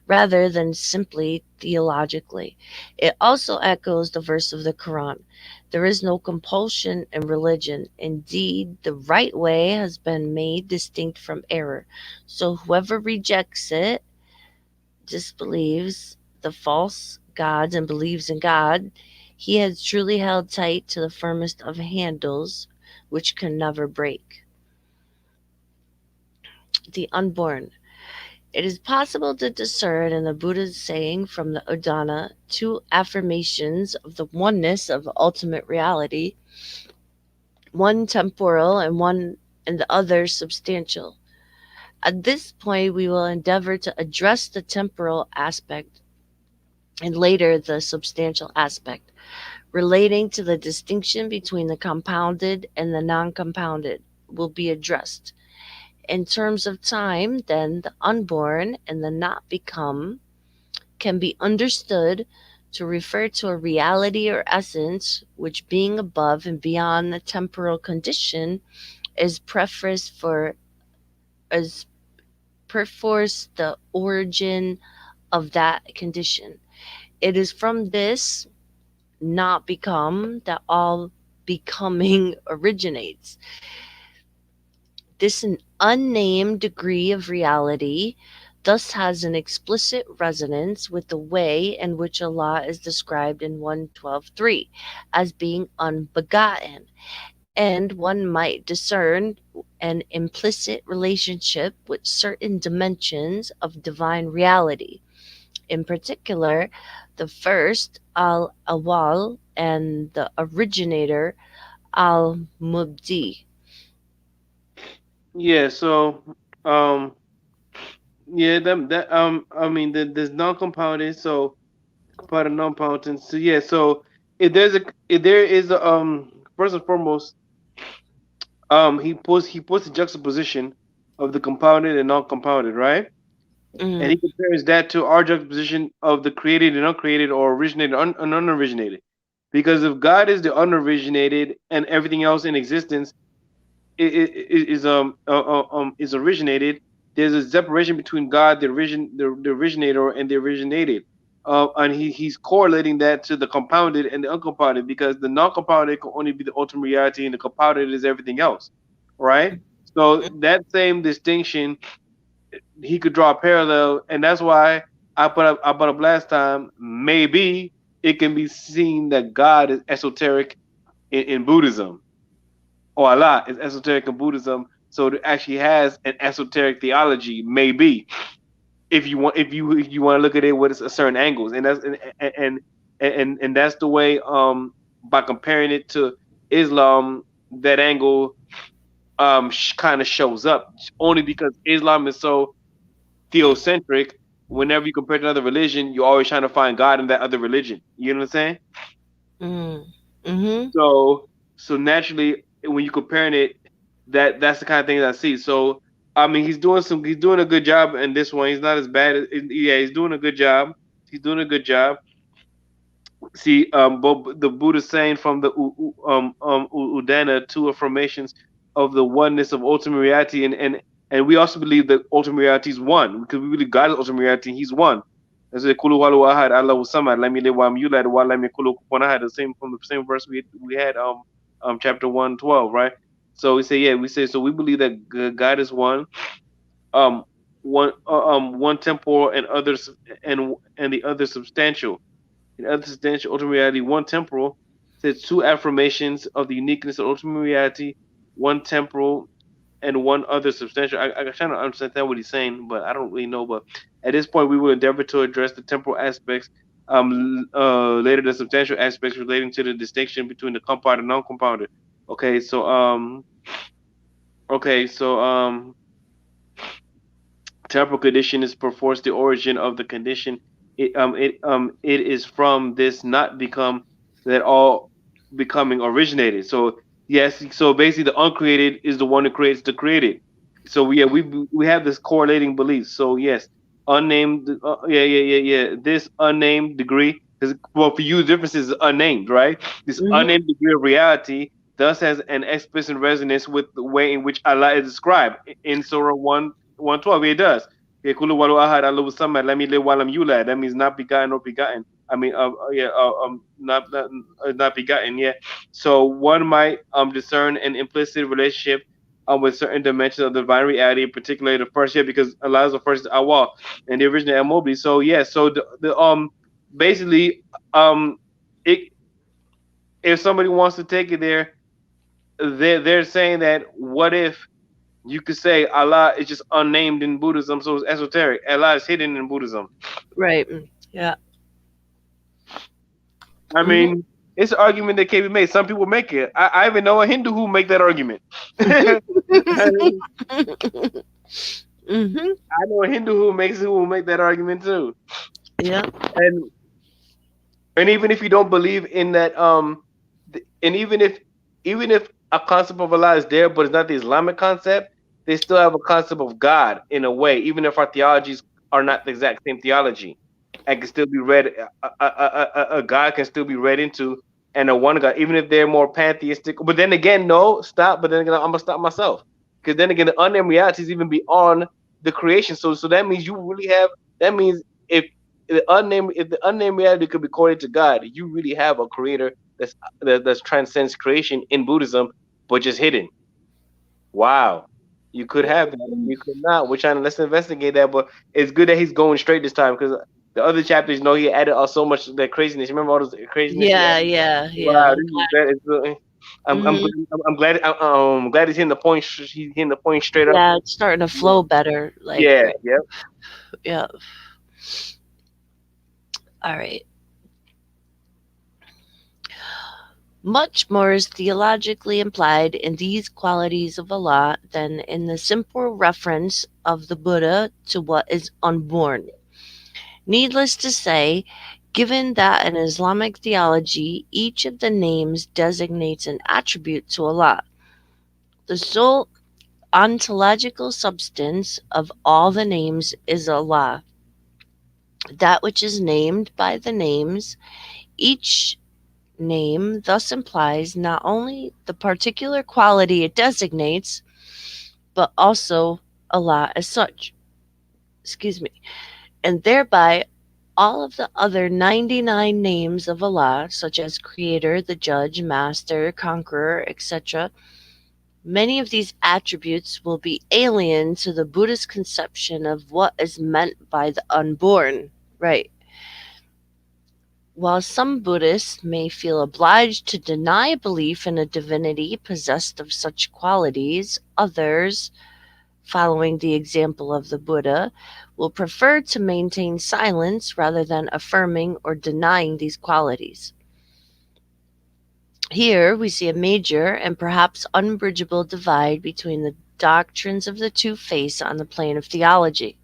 rather than simply theologically. It also echoes the verse of the Quran. There is no compulsion in religion. Indeed, the right way has been made distinct from error. So whoever rejects it, disbelieves the false gods, and believes in God, he has truly held tight to the firmest of handles, which can never break. The unborn. It is possible to discern in the Buddha's saying from the Udana two affirmations of the oneness of ultimate reality, one temporal and the other substantial. At this point, we will endeavor to address the temporal aspect and later the substantial aspect, relating to the distinction between the compounded and the non compounded, will be addressed. In terms of time, then, the unborn and the not become can be understood to refer to a reality or essence which, being above and beyond the temporal condition, is preface for as perforce the origin of that condition. It is from this not become that all becoming originates. This an unnamed degree of reality thus has an explicit resonance with the way in which Allah is described in 112.3 as being unbegotten, and one might discern an implicit relationship with certain dimensions of divine reality. In particular, the first, Al Awal, and the originator, Al Mubdi. Yeah. So, um, yeah, I mean, there's non-compounded. So, compounded, non-compounded. So, yeah. So, if there is a first and foremost, he puts a juxtaposition of the compounded and non-compounded, right? And Mhm. he compares that to our juxtaposition of the created and uncreated, or originated and unoriginated. Because if God is the unoriginated and everything else in existence is originated, there's a separation between God, the originator, and the originated. And he's correlating that to the compounded and the uncompounded, because the non-compounded can only be the ultimate reality, and the compounded is everything else, right? So that same distinction, he could draw a parallel, and that's why I put up last time. Maybe it can be seen that God is esoteric in Buddhism, or Allah is esoteric in Buddhism, so it actually has an esoteric theology, maybe. if you want to look at it with a certain angles, and that's the way, by comparing it to Islam, that angle kind of shows up, only because Islam is so theocentric. Whenever you compare to another religion, you're always trying to find God in that other religion. You know what I'm saying? Mm. Mm-hmm. So naturally, when you're comparing it, that's the kind of things I see. So I mean, he's doing a good job in this one. He's not as bad as, yeah, he's doing a good job. He's doing a good job. See, the Buddha saying from the Udana, two affirmations of the oneness of ultimate reality, and we also believe that ultimate reality is one, because we believe God is ultimate reality. He's one. As a Kulu Walu Ahad, Allah Samad, Lam Yalid Walam Yulad, Wa Lam Yakulu Kufuwan Ahad, the same from the same verse we had, chapter 112, right? So we say, yeah, we say, so we believe that God is one, um one temporal and others, and the other substantial. In other substantial ultimate reality, one temporal. Says two affirmations of the uniqueness of ultimate reality, one temporal and one other substantial. I trying to understand what he's saying, but I don't really know. But at this point, we will endeavor to address the temporal aspects. Later the substantial aspects relating to the distinction between the compounded and non-compounded. Okay, so okay, so temporal condition is perforce the origin of the condition. It is from this not become that all becoming originated. So yes, so basically the uncreated is the one who creates the created. So we have this correlating belief. So yes, unnamed, this unnamed degree, because, well, for you difference is unnamed, right? This Mm-hmm. unnamed degree of reality thus has an explicit resonance with the way in which Allah is described in Surah 112. It does. Okay, Kulu walu ahad, Allahu samad, lam yalid wa lam yulad. That means not begotten or begotten. I mean, not begotten. Yeah. So one might discern an implicit relationship with certain dimensions of the divine reality, particularly the first, yeah, because Allah is the first awal and the original Al-Mubli. So yeah, so the basically, um it, if somebody wants to take it there, they're saying that, what if you could say Allah is just unnamed in Buddhism, so it's esoteric. Allah is hidden in Buddhism. Right. Yeah. I Mm-hmm. mean, it's an argument that can be made. Some people make it. I even know a Hindu who make that argument. I mean, Mm-hmm. I know a Hindu who will make that argument too. Yeah. And even if you don't believe in that, and even if a concept of Allah is there, but it's not the Islamic concept, they still have a concept of God in a way, even if our theologies are not the exact same theology, and can still be read. A God can still be read into, and a one God, even if they're more pantheistic. But then again, no, stop. But then again, I'm gonna stop myself, because then again, the unnamed reality is even beyond the creation. So that means you really have. That means if the unnamed reality could be correlated to God, you really have a creator that's transcends creation in Buddhism, but just hidden. Wow. You could have that. You could not. We're trying to let's investigate that, but it's good that he's going straight this time, because the other chapters, he added so much of that craziness. Remember all those craziness he Yeah. added? Yeah. Wow, Yeah. this is that is Mm-hmm. I'm glad he's hitting the point. He's hitting the point straight up. Yeah. It's starting to flow better. Like, Yeah, yeah. yeah. All right. Much more is theologically implied in these qualities of Allah than in the simple reference of the Buddha to what is unborn. Needless to say, given that in Islamic theology each of the names designates an attribute to Allah, the sole ontological substance of all the names is Allah. That which is named by the names, each name thus implies not only the particular quality it designates, but also Allah as such. Excuse me. And thereby all of the other 99 names of Allah, such as Creator, the Judge, Master, Conqueror, etc., many of these attributes will be alien to the Buddhist conception of what is meant by the unborn. Right. While some Buddhists may feel obliged to deny belief in a divinity possessed of such qualities, others following the example of the Buddha, will prefer to maintain silence rather than affirming or denying these qualities. Here we see a major and perhaps unbridgeable divide between the doctrines of the two faiths on the plane of theology.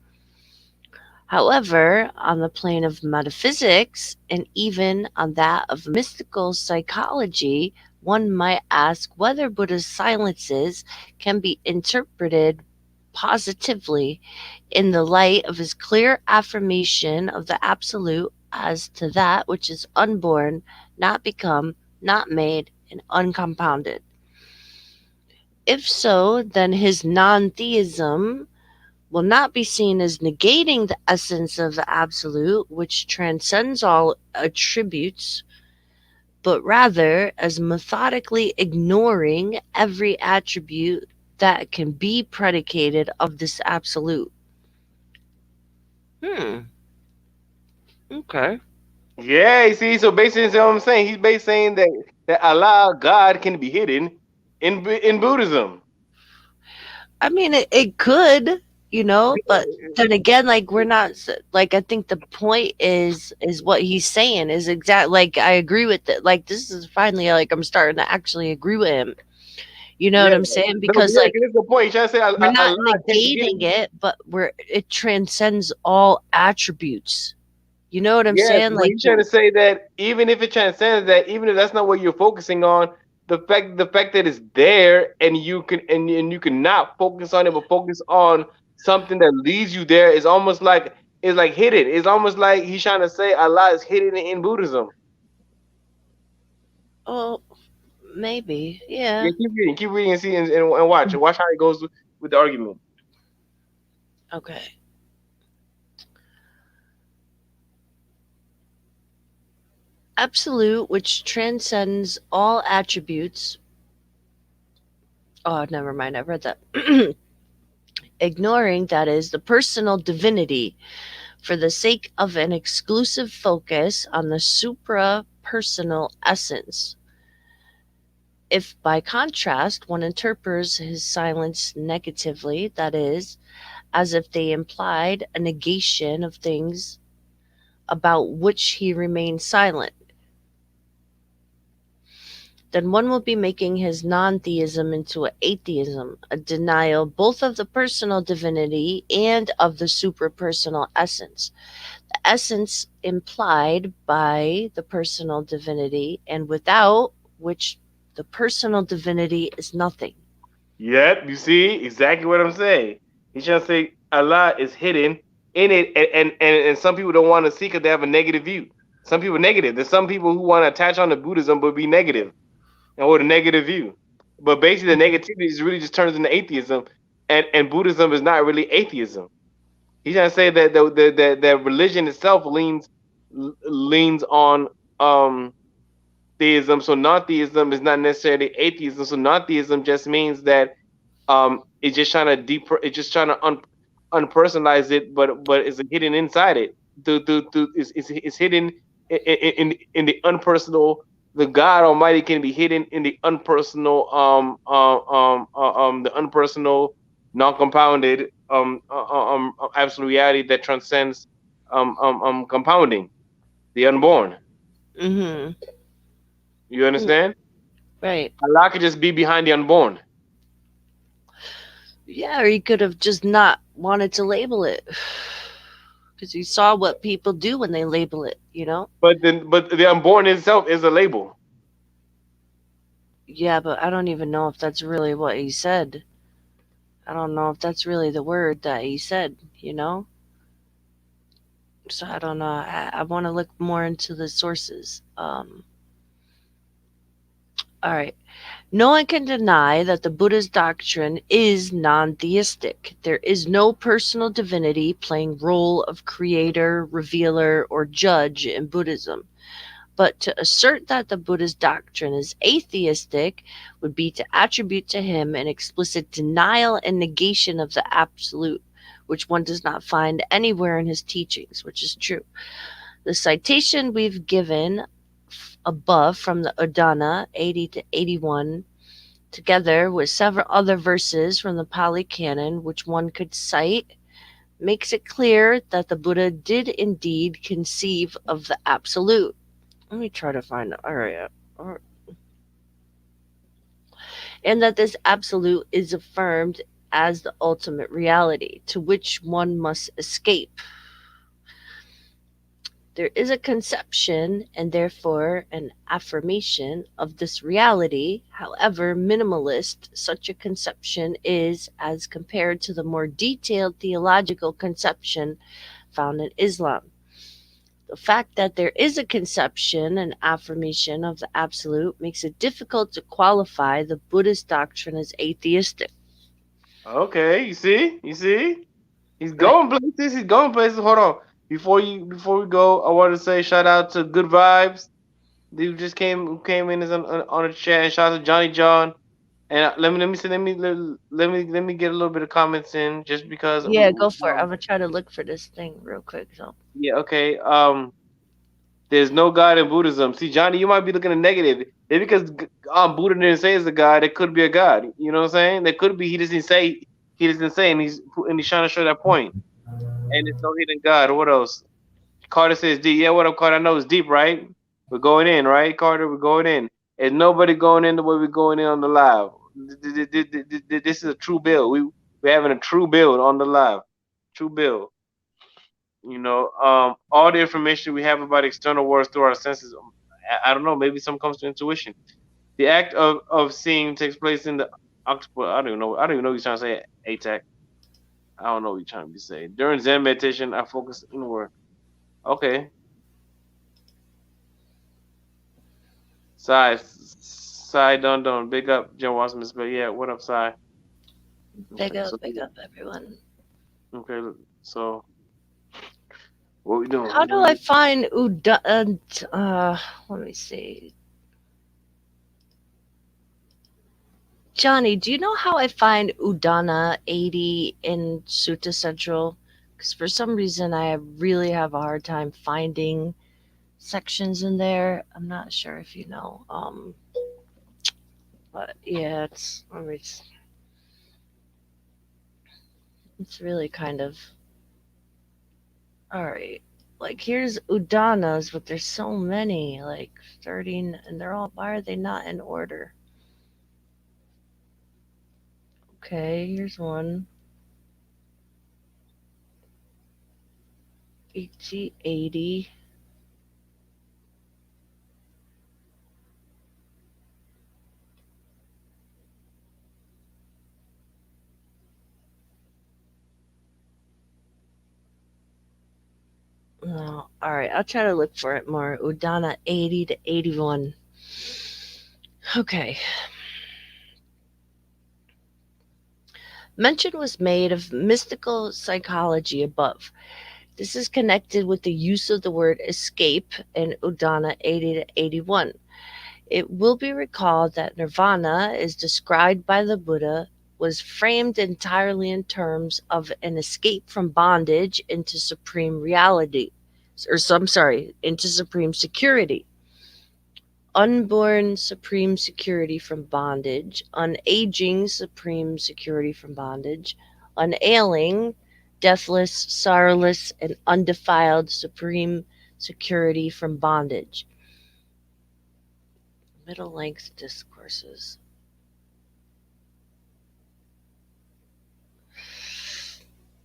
However, on the plane of metaphysics and even on that of mystical psychology, one might ask whether Buddha's silences can be interpreted positively in the light of his clear affirmation of the absolute as to that which is unborn, not become, not made, and uncompounded. If so, then his non theism will not be seen as negating the essence of the absolute, which transcends all attributes, but rather as methodically ignoring every attribute that can be predicated of this absolute. Hmm. Okay. Yeah, you see, so basically, that's what I'm saying. He's basically saying that Allah, God, can be hidden in Buddhism. I mean, it could, but then again, like we're not like I think the point is what he's saying is exact. Like I agree with it. Like this is finally like I'm starting to actually agree with him. You know Yeah, what I'm saying? no, Because yeah, like 'cause that's the point. He's trying to say we're not Allah can be negating hidden. it, but it transcends all attributes. You know what I'm Yes, saying? but Like he's trying to say that even if it transcends that, even if that's not what you're focusing on, the fact that it's there and you can not focus on it, but focus on something that leads you there is almost like is like hidden. It's almost like he's trying to say Allah is hidden in Buddhism. oh, maybe, Yeah, yeah. keep reading, and see, and watch how it goes with the argument. Okay. Absolute, which transcends all attributes. Oh, never mind. I read that. Ignoring, that is, the personal divinity for the sake of an exclusive focus on the supra personal essence. If, by contrast, one interprets his silence negatively, that is, as if they implied a negation of things about which he remains silent, then one will be making his non theism into an atheism, a denial both of the personal divinity and of the suprapersonal essence. The essence implied by the personal divinity, and without which the personal divinity is nothing. Yep, you see exactly what I'm saying. He's trying to say Allah is hidden in it, and some people don't want to see because they have a negative view. Some people negative. There's some people who want to attach on to Buddhism but be negative and with a negative view. But basically, the negativity is really just turns into atheism, and Buddhism is not really atheism. He's trying to say that that religion itself leans on theism. So non-theism is not necessarily atheism. So non-theism just means that it's just trying to it's just trying to unpersonalize it, but it's hidden inside it. It's hidden in the unpersonal. The God Almighty can be hidden in the unpersonal the unpersonal, non-compounded absolute reality that transcends compounding, the unborn. Mm-hmm. You understand? Right. Allah could just be behind the unborn. Yeah, or he could have just not wanted to label it because he saw what people do when they label it. But the unborn itself is a label. Yeah, but I don't even know if that's really what he said. I don't know if that's really the word that he said. So I don't know. I want to look more into the sources. All right. No one can deny that the Buddha's doctrine is non theistic. There is no personal divinity playing role of creator, revealer, or judge in Buddhism. But to assert that the Buddha's doctrine is atheistic would be to attribute to him an explicit denial and negation of the absolute, which one does not find anywhere in his teachings, which is true. The citation we've given above from the Udana 80 to 81 together with several other verses from the Pali Canon, which one could cite, makes it clear that the Buddha did indeed conceive of the Absolute. Let me try to find the area. And that this Absolute is affirmed as the ultimate reality to which one must escape. There is a conception and therefore an affirmation of this reality. However minimalist such a conception is as compared to the more detailed theological conception found in Islam. The fact that there is a conception and affirmation of the absolute makes it difficult to qualify the Buddhist doctrine as atheistic. Okay, you see, he's Right. going places. He's going places. Hold on, before we go, I want to say shout out to Good Vibes. Dude just came in as on the chat, and shout out to Johnny John. And let me get a little bit of comments in just because Yeah, go for it. I'm gonna try to look for this thing real quick. So yeah, okay. There's no God in Buddhism. See, Johnny, you might be looking at negative. It's because Buddha didn't say it's a God. It could be a God. You know what I'm saying? There could be. He doesn't say, and he's trying to show that point. And it's no hidden God. What else? Carter says deep. Yeah, what up, Carter? I know it's deep, right? We're going in, right, Carter? We're going in. There's nobody going in the way we're going in on the live. This is a true build. We're having a true build on the live. True build. All the information we have about external worlds through our senses. I don't know. Maybe some comes to intuition. The act of seeing takes place in the octopus. I don't even know. I don't even know what you're trying to say. ATAC. I don't know what you're trying to be saying. During Zen meditation, I focus inward. Okay. Sai Don. Big up, Joe Watson. But yeah, what up, Sai? Okay, so big up, everyone. okay, so what we doing? How do I find Uda? Let me see. Johnny, do you know how I find Udana 80 in Sutta Central? Because for some reason I really have a hard time finding sections in there. I'm not sure if you know. But yeah, it's really kind of all right. Like here's Udanas, but there's so many, like 13, and they're all. Why are they not in order? Okay, here's one. 80. No, all right. I'll try to look for it more. Udana 80 to 81. Okay. Mention was made of mystical psychology above. This is connected with the use of the word escape in Udana 80 to 81. It will be recalled that nirvana, as described by the Buddha, was framed entirely in terms of an escape from bondage into supreme reality, or some sorry, into supreme security. Unborn supreme security from bondage, unaging supreme security from bondage, unailing, deathless, sorrowless, and undefiled supreme security from bondage. Middle length discourses.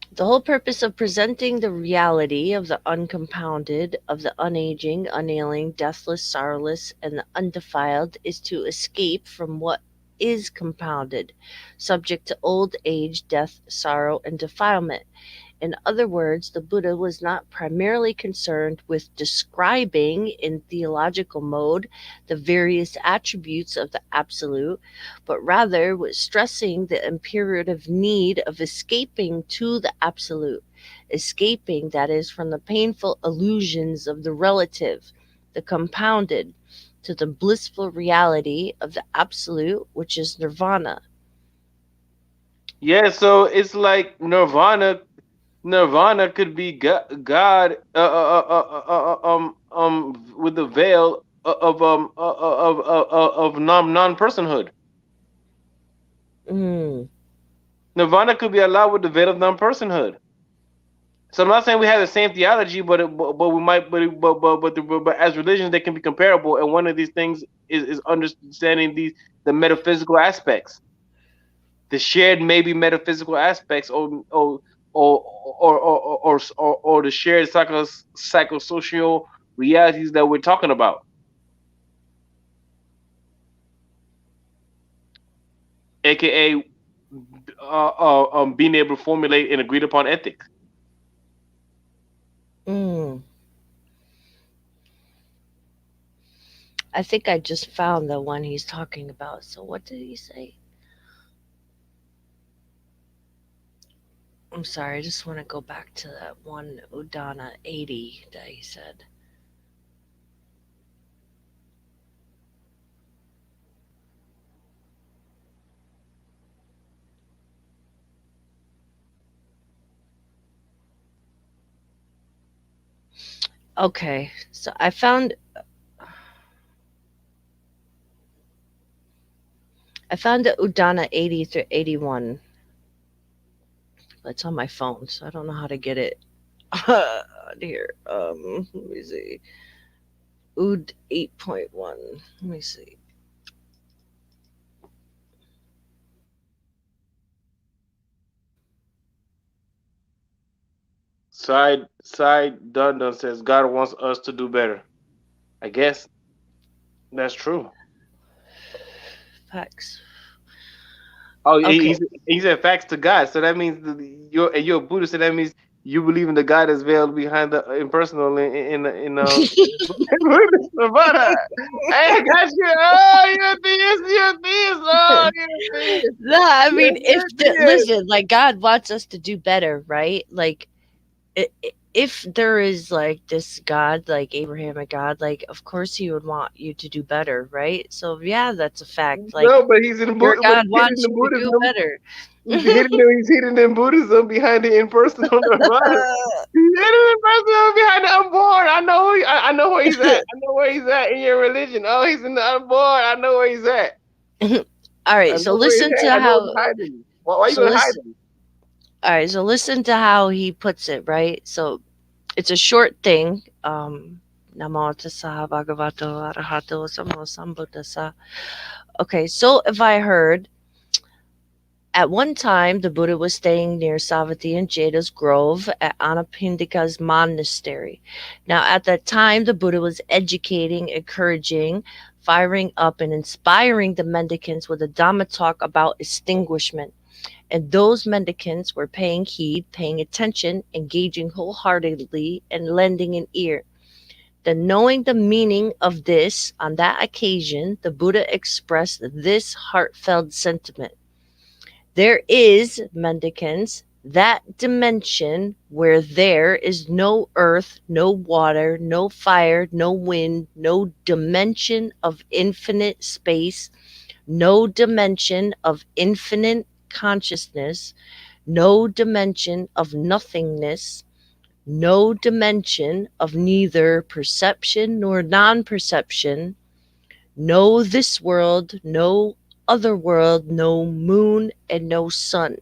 The whole purpose of presenting the reality of the uncompounded, of the unaging, unailing, deathless, sorrowless, and the undefiled is to escape from what is compounded, subject to old age, death, sorrow, and defilement. In other words, the Buddha was not primarily concerned with describing in theological mode the various attributes of the Absolute, but rather was stressing the imperative need of escaping to the Absolute, escaping, that is, from the painful illusions of the relative, the compounded, to the blissful reality of the Absolute, which is nirvana. Yeah, so it's like Nirvana. Nirvana could be God, with the veil of non personhood. Nirvana could be allowed with the veil of non-personhood. So I'm not saying we have the same theology, but we might, but as religions they can be comparable, and one of these things is understanding the metaphysical aspects, the shared maybe metaphysical aspects, or the shared psychosocial realities that we're talking about, aka being able to formulate an agreed upon ethics. Mm. I think I just found the one he's talking about. So what did he say? I'm sorry, I just want to go back to that one Udana 80 that he said. Okay, so I found the Udana 80 through 81. It's on my phone, so I don't know how to get it on here. Let me see. Ud 8.1. Let me see. Side Dundon says God wants us to do better. I guess that's true. Facts. Oh, Okay. he said facts to God. So that means you're a Buddhist. So that means you believe in the God that's veiled behind the impersonal Buddhist. But hey, I got you. Oh, you're a theist. You're a theist. Oh, you're a theist. Nah, I You're, mean, if you're a the, theist. listen, like God wants us to do better, right? Like if there is like this God, like Abrahamic God, like of course he would want you to do better, right? So yeah, that's a fact. Like No, but he's in your Buddha, but God he's hidden wants the you to do Buddhism. better. He's hidden in Buddhism behind the impersonal Nirvana. He's hidden in Buddhism behind the unborn. I know where he's at. I know where he's at in your religion. Oh, he's in the unborn. I know where he's at. All I right, so know where he's listen to at. I know how he's hiding. Why you so gonna hide listen him? all right, so listen to how he puts it, right? So it's a short thing. Namo tassa bhagavato arahato sambuddhassa. Okay, so if I heard at one time the Buddha was staying near Savatthi and Jada's grove at Anapindika's monastery. Now at that time the Buddha was educating, encouraging, firing up and inspiring the mendicants with a Dhamma talk about extinguishment. And those mendicants were paying heed, paying attention, engaging wholeheartedly, and lending an ear. Then, knowing the meaning of this, on that occasion, the Buddha expressed this heartfelt sentiment. There is, mendicants, that dimension where there is no earth, no water, no fire, no wind, no dimension of infinite space, no dimension of infinite consciousness, no dimension of nothingness, no dimension of neither perception nor non perception, no this world, no other world, no moon, and no sun.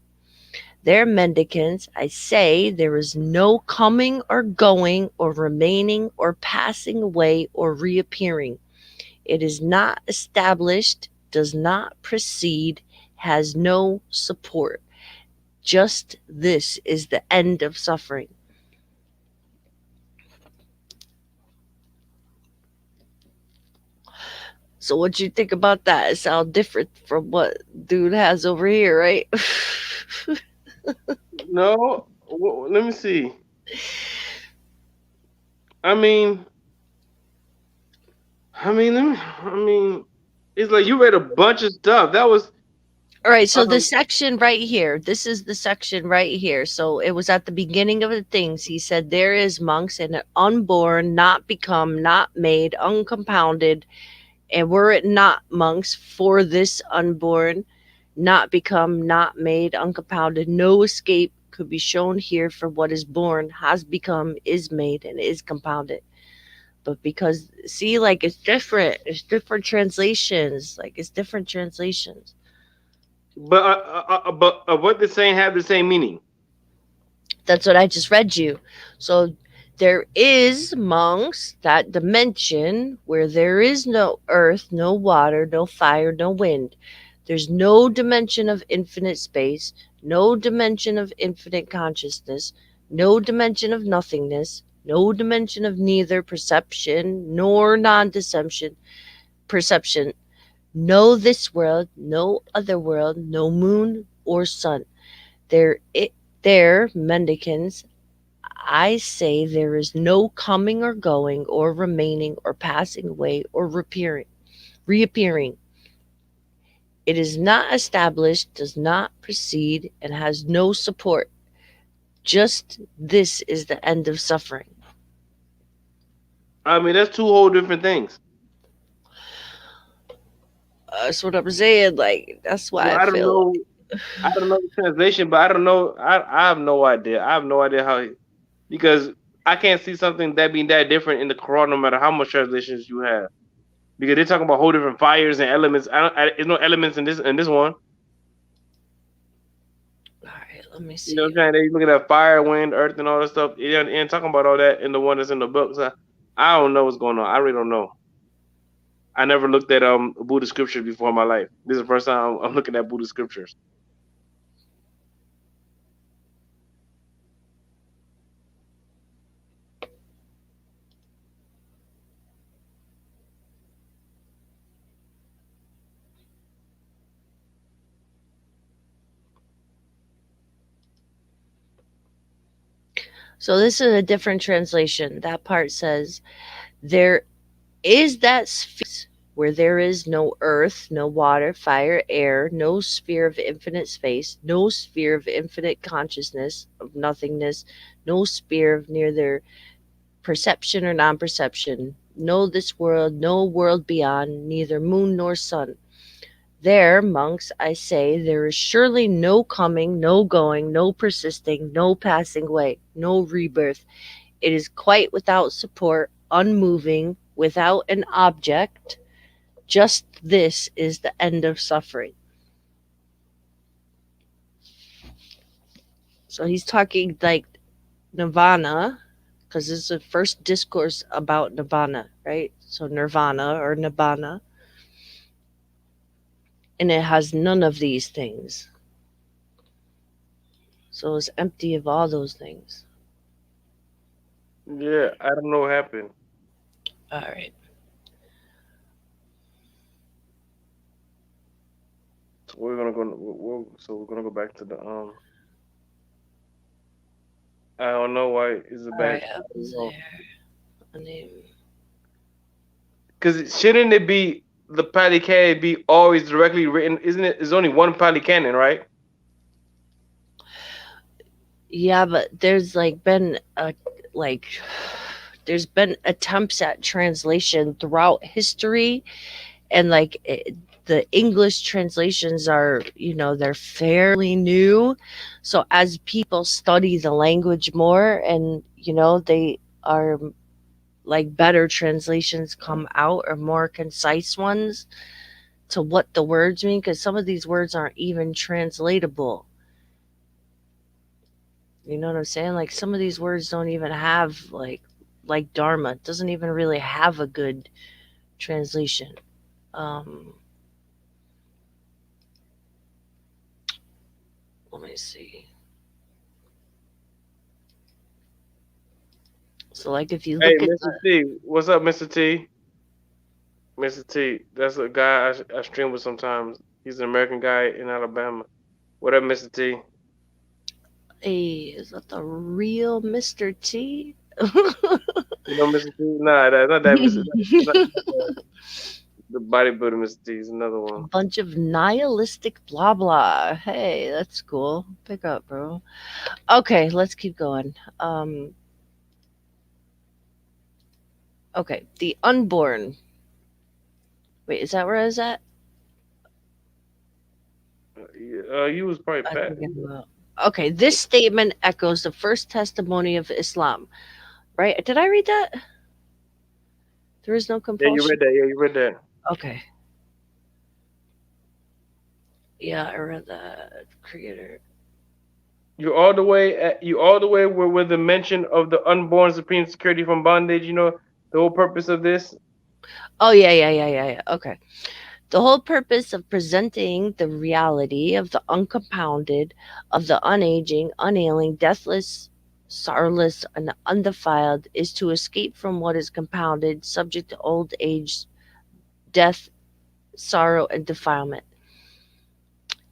There, mendicants, I say there is no coming or going or remaining or passing away or reappearing. It is not established, does not precede, has no support. Just this is the end of suffering. So what you think about that? It sounds different from what dude has over here, right? No, let me see. I mean, I mean, it's like you read a bunch of stuff. That was All right, so the um, section right here, this is the section right here. So it was at the beginning of the things. He said, there is monks and unborn, not become, not made, uncompounded. And were it not monks for this unborn, not become, not made, uncompounded, no escape could be shown here for what is born, has become, is made, and is compounded. But because, see, like it's different translations, like it's different translations. but what they're saying have the same meaning. That's what I just read you. So there is amongst that dimension where there is no earth, no water, no fire, no wind. There's no dimension of infinite space, no dimension of infinite consciousness, no dimension of nothingness, no dimension of neither perception nor non deception, perception, no this world, no other world, no moon or sun. There, there, mendicants, I say there is no coming or going or remaining or passing away or reappearing. It is not established, does not proceed, and has no support. Just this is the end of suffering. I mean, that's two whole different things. That's what I'm saying. Like, that's why Well, I feel like, I don't know the translation, but I don't know. I have no idea. I have no idea how because I can't see something that being that different in the Quran, no matter how much translations you have. Because they're talking about whole different fires and elements. There's no elements in this one. all right, let me You know see. what I'm saying? They looking at fire, wind, earth, and all that stuff. It ain't talking about all that in the one that's in the book. So I don't know what's going on. I really don't know. I never looked at Buddhist scriptures before in my life. This is the first time I'm looking at Buddhist scriptures. So this is a different translation. That part says, there is that sphere where there is no earth, no water, fire, air, no sphere of infinite space, no sphere of infinite consciousness, of nothingness, no sphere of neither perception or non perception, no this world, no world beyond, neither moon nor sun. There, monks, I say, there is surely no coming, no going, no persisting, no passing away, no rebirth. It is quite without support, unmoving, without an object. Just this is the end of suffering. So he's talking like nirvana, because this is the first discourse about nirvana, right? So nirvana or nibbana, and it has none of these things. So it's empty of all those things. Yeah, I don't know what happened. All right. So we're gonna go back to the I don't know why it's a All bad. right. I was there. I name. Because shouldn't it be the Pali Canon be always directly written? Isn't it? There's only one Pali Canon, right? Yeah, but there's like been a like there's been attempts at translation throughout history, and the English translations are, they're fairly new. So as people study the language more, and they are like better translations come out, or more concise ones to what the words mean, because some of these words aren't even translatable. You know what I'm saying? Like some of these words don't even have like dharma doesn't even really have a good translation. Um Let me see. So like if you Hey, look at Mr. T, what's up, Mr. T? Mr. T, that's a guy I stream with sometimes. He's an American guy in Alabama. What up, Mr. T? is that the real Mr. T? You know Mr. T? Nah, that's not that Mr. Not the bodybuilder Mr. T. Is another A one. bunch of nihilistic blah blah. Hey, that's cool. Pick up, bro. Okay, let's keep going. Okay, the unborn. Wait, is that where I was at? You was probably I Pat. think okay, this statement echoes the first testimony of Islam. Right? Did I read that? There is no Yeah, you compulsion. read that. Yeah, you read that. Okay. Yeah, I read that. Creator. You all the way where the mention of the unborn supreme security from bondage. You know the whole purpose of this. Oh, yeah, yeah, yeah, yeah, yeah. Okay. The whole purpose of presenting the reality of the uncompounded, of the unaging, unailing, deathless, sorrowless, and undefiled is to escape from what is compounded, subject to old age, death, sorrow, and defilement.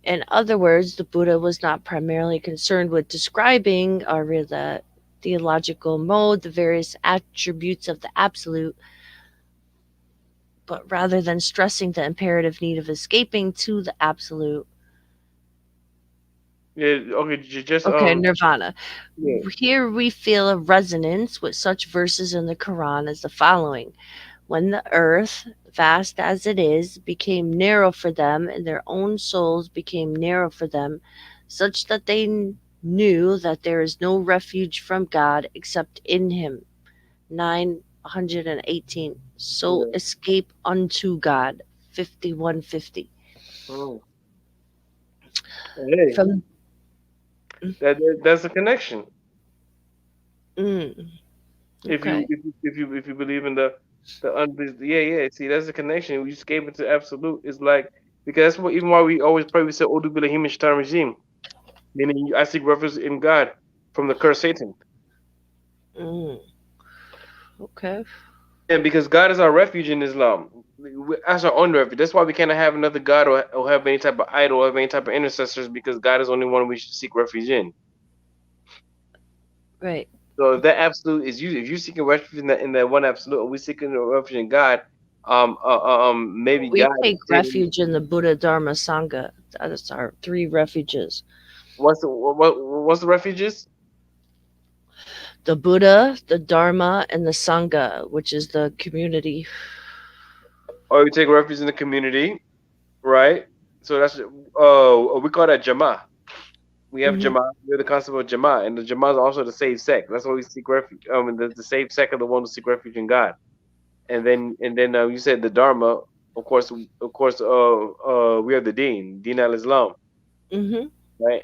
In other words, the Buddha was not primarily concerned with describing or the theological mode, the various attributes of the absolute, but rather than stressing the imperative need of escaping to the absolute. Yeah. Okay. Just Okay, nirvana. Yeah. Here we feel a resonance with such verses in the Quran as the following: when the earth, vast as it is, became narrow for them, and their own souls became narrow for them, such that they knew that there is no refuge from God except in Him. 918. So Yeah. escape unto God. 5150. Oh. Hey, From that's a connection. mm, If you okay. if you if you if you believe in yeah, yeah. See, that's a connection. You escape into absolute. It's like because that's what even why we always pray. We say Odu Bilahim Shaitan regime, meaning I seek refuge in God from the curse Satan. Mm, okay. Yeah, because God is our refuge in Islam. As our own refuge. That's why we cannot have another God or have any type of idol or have any type of intercessors because God is only one we should seek refuge in. Right. So if that absolute is you, if you seeking refuge in that one absolute, or we seeking refuge in God, maybe We God take is saying, refuge in the Buddha Dharma Sangha. That's our three refuges: what's the refuges? the Buddha, the Dharma, and the Sangha, which is the community. Or we take refuge in the community, right? So that's we call that Jama. We have Hmm. Jama. We have the concept of Jama, and the Jama is also the saved sect. That's why we seek refuge. And the saved sect are the ones who seek refuge in God. And then you said the Dharma. Of course, we have the Deen al Islam, Hmm. right?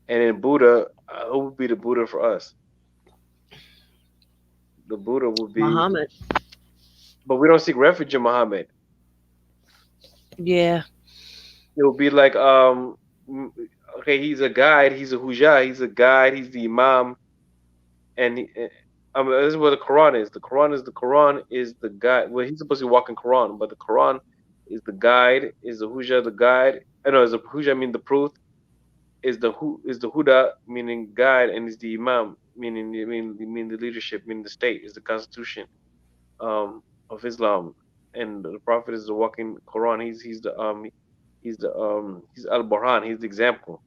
And then Buddha, who would be the Buddha for us? The Buddha would be, Muhammad. but we don't seek refuge in Muhammad. Yeah. It would be like, mm, okay, he's a guide, he's a huja, he's a guide, he's the imam, and this is what the Quran is. The Quran is the guide. Well, he's supposed to be walking Quran, but the Quran is the guide, is the huja, the guide. I know, is the huja mean the proof, is the huda meaning guide, and is the imam mean the leadership, meaning the state, is the constitution of Islam, and the Prophet is the walking Quran. He's Al Burhan. He's the example.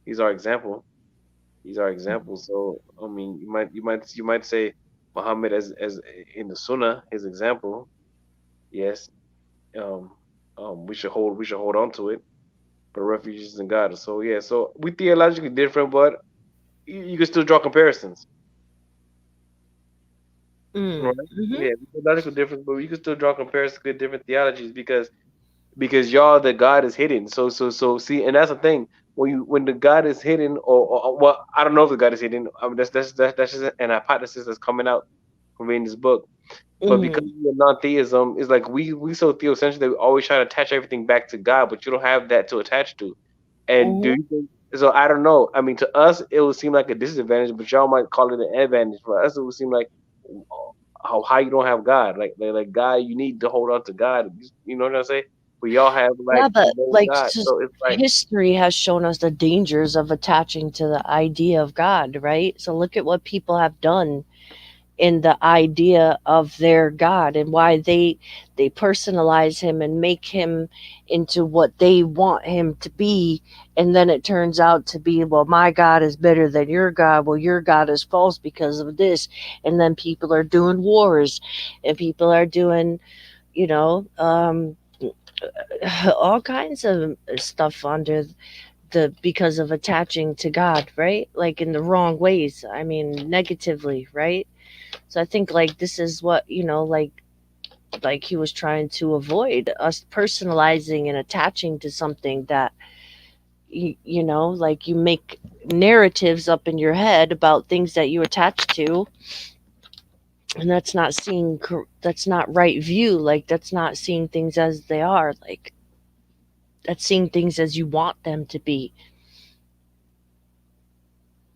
He's our example. He's our example. So I mean, you might say Muhammad as in the Sunnah, his example. Yes. Um, we should hold on to it. But refugees in God. So yeah. So we theologically different, but you can still draw comparisons. Right? Mm-hmm. Yeah, theological difference, but you can still draw comparisons to different theologies because y'all the God is hidden. So see, and that's the thing. When the God is hidden, or well, I don't know if the God is hidden. I mean, that's just an hypothesis that's coming out from reading this book. But because Mm-hmm. of non-theism, it's like we so theocentric that we always try to attach everything back to God, but you don't have that to attach to. And do Hmm. you think so? I don't know. I mean, to us, it would seem like a disadvantage, but y'all might call it an advantage. For us, it would seem like how you don't have God. Like God, you need to hold on to God. You know what I'm saying? But y'all have Yeah, like but no like God, just so it's like history has shown us the dangers of attaching to the idea of God, right? So look at what people have done in the idea of their God and why they personalize him and make him into what they want him to be, and then it turns out to be, well, my God is better than your God, well, your God is false because of this, and then people are doing wars, and people are doing, you know, all kinds of stuff under the because of attaching to God, right? Like in the wrong ways, I mean negatively, right? So I think like this is what, like he was trying to avoid us personalizing and attaching to something that like you make narratives up in your head about things that you attach to, and that's not right view. Like that's not seeing things as they are. Like that's seeing things as you want them to be.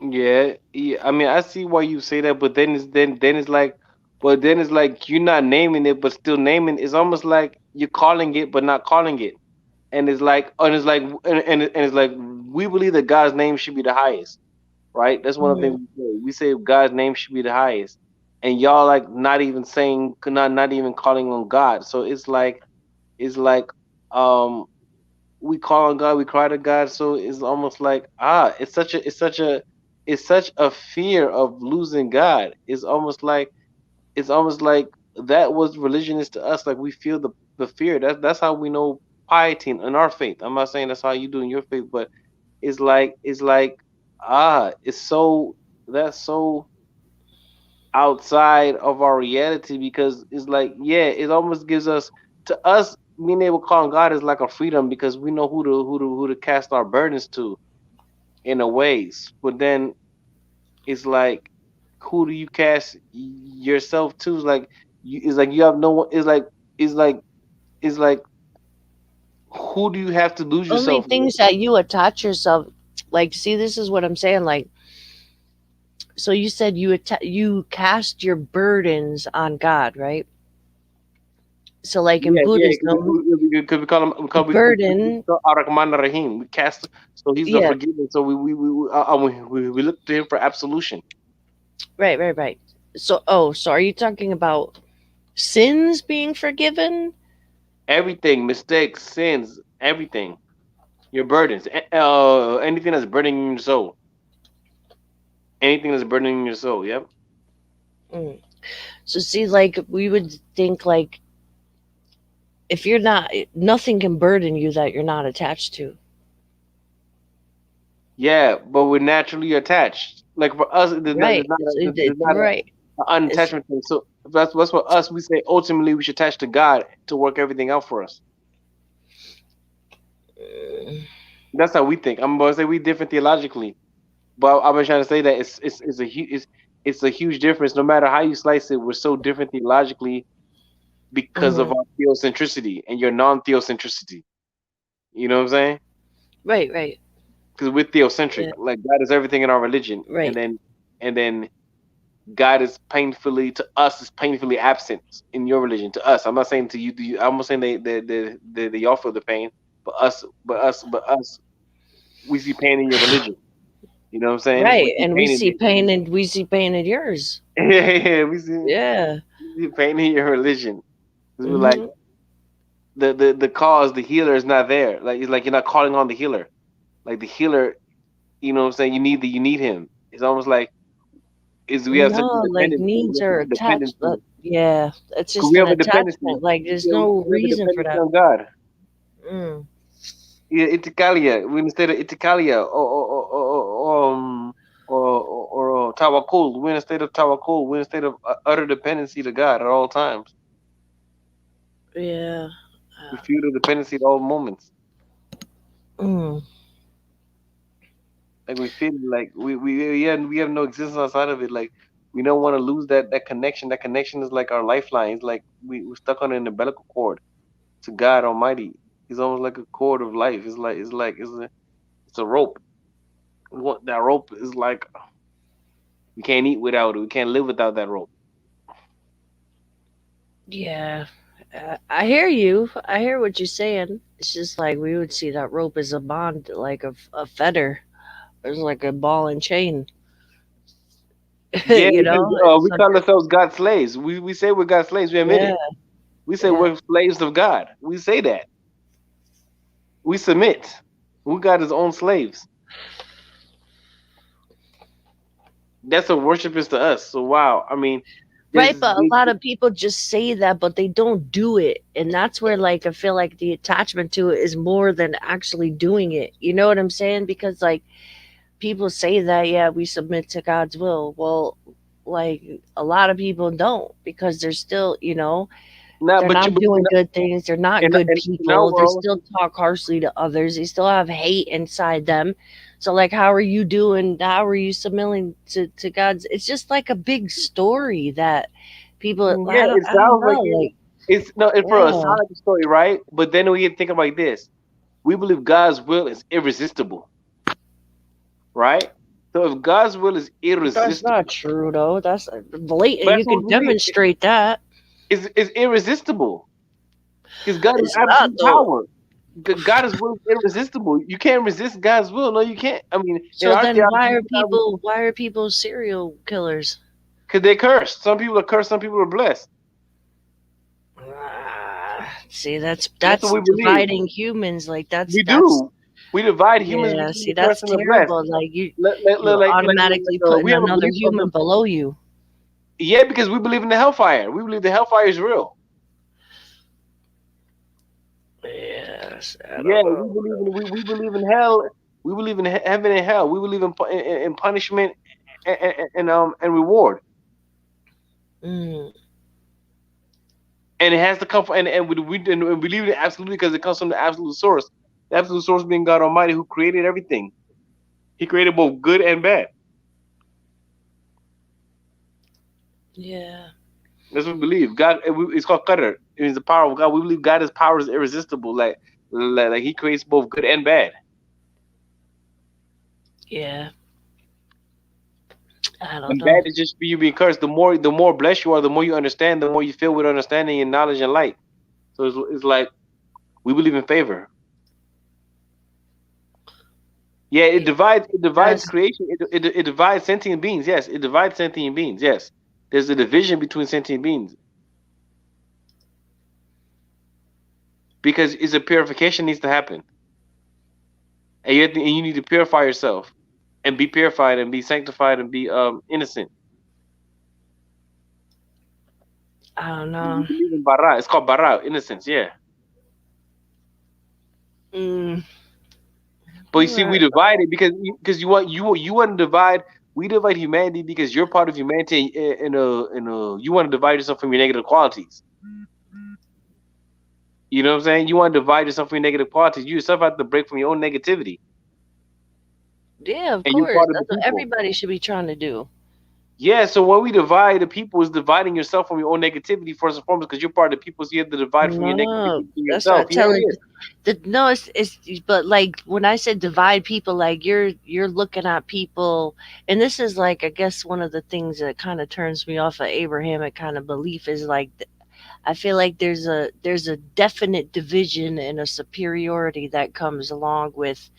Yeah, yeah. I mean, I see why you say that, but then it's like, but then it's like you're not naming it, but still naming. It's almost like you're calling it, but not calling it. And it's like we believe that God's name should be the highest, right? That's one of the Mhm. things we say. We say God's name should be the highest, and y'all like not even saying, not even calling on God. So it's like um we call on God, we cry to God. So it's almost like it's such a fear of losing God. It's almost like that was religion is to us. Like we feel the fear. That's how we know piety in our faith. I'm not saying that's how you do in your faith, but it's like it's so that's so outside of our reality because it's like yeah, it almost gives us to us being able to call on God is like a freedom because we know who to cast our burdens to in a ways. But then it's like who do you cast yourself to? It's like you have no one. It's like it's like who do you have to lose Only yourself? things that you attach yourself, like, see, this is what I'm saying. Like, so you said you cast your burdens on God, right? So, like in Yeah, Buddhism, because we call him the because we burden, call Ar-Rahman Rahim. We cast, so he's the yeah, forgiver. So we look to him for absolution. right, right, right. So, oh, so are you talking about sins being forgiven? Everything, mistakes, sins, everything, your burdens, anything that's burdening your soul, anything that's burdening your soul. Yep. Mm. So, see, like we would think, like if you're not, nothing can burden you that you're not attached to, Yeah, but we're naturally attached. Like for us, right? there's not Right. an It's unattachment thing. So that's for us. We say ultimately we should attach to God to work everything out for us. mm, That's how we think. I'm gonna say we different theologically, but I'm trying to say that it's a huge difference. No matter how you slice it, we're so different theologically because of mhm. our theocentricity and your non-theocentricity. You know what I'm saying? Right, right, Because we're theocentric. yeah, Like God is everything in our religion, right. and then God is painfully absent in your religion. To us, I'm not saying to you. I'm not saying they all feel the pain, but us, we see pain in your religion. You know what I'm saying? We Right, see and pain in it. we see pain in yours. Yeah, Yeah. we see pain in your religion. 'Cause we're like Mhm. the cause, the healer is not there. Like it's like you're not calling on the healer. Like the healer, you know what I'm saying? You need him. It's almost like is we have such a No, like dependency. We needs have are such a attached, but dependency. yeah, it's 'Cause just we an have a dependency. attachment. Like there's Yeah, no we have a reason for dependency that. on God. Mm. Yeah, Itikalia. We instead of Itikalia or Tawakul. We're in a state of Tawakul. We're in a state of utter dependency to God at all times. Yeah. We feel the dependency at all moments. Mm. Like we feel like we have no existence outside of it. Like we don't want to lose that connection. That connection is like our lifeline. It's like we're stuck on an umbilical cord to God Almighty. It's almost like a cord of life. It's a rope. That rope is like we can't eat without it. We can't live without that rope. Yeah. I hear you. I hear what you're saying. It's just like we would see that rope as a bond, like a fetter. It's like a ball and chain. Yeah, because It's we like call ourselves God's slaves. We say we're God's slaves. We admit yeah, it. We say yeah. we're slaves of God. We say that. We submit. We got His own slaves. That's what worship is to us. So wow. I mean, Right, there's but a lot of people just say that, but they don't do it. And that's where, like, I feel like the attachment to it is more than actually doing it. You know what I'm saying? Because, like, people say that, yeah, we submit to God's will. Well, like, a lot of people don't because they're still, Now, They're but not doing good things. They're not good in our people. They world, still talk harshly to others. They still have hate inside them. So, like, how are you doing? How are you submitting to God's? It's just like a big story that people. yeah, it I don't sounds like know. Like, it's no, it for us yeah, sounds like a story, right? But then we get to think about like this: we believe God's will is irresistible, right? So if God's will is that's irresistible, not true though. That's blatant. but You that's what could we believe demonstrate that. is irresistible because God is It's not absolute though. power. God's will is irresistible. You can't resist God's will. No, you can't. I mean, in So our then, theology, why are people serial killers? because they're cursed. Some people are cursed. Some people are blessed. See, That's what that's we believe. dividing humans. Like We that's do. We divide humans yeah. between See, the cursed that's and the blessed. terrible. Like you Like automatically putting we have a another belief of the human below you. yeah, because we believe in the hellfire. We believe the hellfire is real. Yes, I Yeah, don't know. we believe in hell. We believe in heaven and hell. We believe in in punishment and reward. Mm, And it has to come from and we believe in it absolutely because it comes from the absolute source. The absolute source being God Almighty, who created everything. He created both good and bad. yeah, That's what we believe. God, it's called Qadr. It means the power of God. We believe God's power is irresistible. Like He creates both good and bad. yeah. I don't And know. bad is just you being cursed. The more blessed you are, the more you understand, the more you fill with understanding and knowledge and light. So it's like we believe in favor. Yeah, it divides That's creation. It divides sentient beings. Yes, it divides sentient beings. Yes, there's a division between sentient beings because it's a purification needs to happen, and you need to purify yourself and be purified and be sanctified and be innocent. I don't We know. believe in bara. It's called bara, innocence. Yeah, Mm, but you see, we right. divide it because you want to divide. We divide humanity because you're part of humanity, and you want to divide yourself from your negative qualities. You know what I'm saying? You want to divide yourself from your negative qualities. You yourself have to break from your own negativity, Yeah, of and you're course. part of the That's what people. everybody should be trying to do. Yeah, so when we divide the people, is dividing yourself from your own negativity first and foremost, because you're part of the people, so you have to divide from your No, negativity to that's what yourself. I'm Yeah, telling it is. no, it's but like when I said divide people, like you're looking at people, and this is like I guess one of the things that kind of turns me off of Abrahamic kind of belief is like I feel like there's a definite division and a superiority that comes along with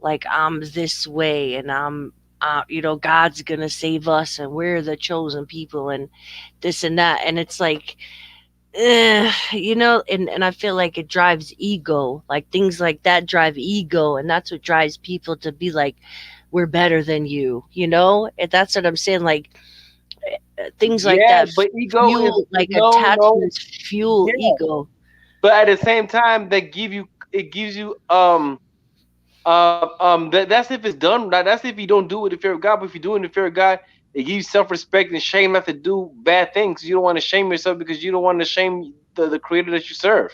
like I'm this way and I'm God's gonna save us and we're the chosen people and this and that and it's like and I feel like it drives ego. Like things like that drive ego, and that's what drives people to be like, "We're better than you," And that's what I'm saying. Like things like Yeah, that but ego is fuel, like no. attachments fuel Yeah, ego. but at the same time, it gives you that's if it's done. That's if you don't do it in fear of God. But if you do it in the fear of God, it gives you self respect and shame not to do bad things. You don't want to shame yourself because you don't want to shame the Creator that you serve.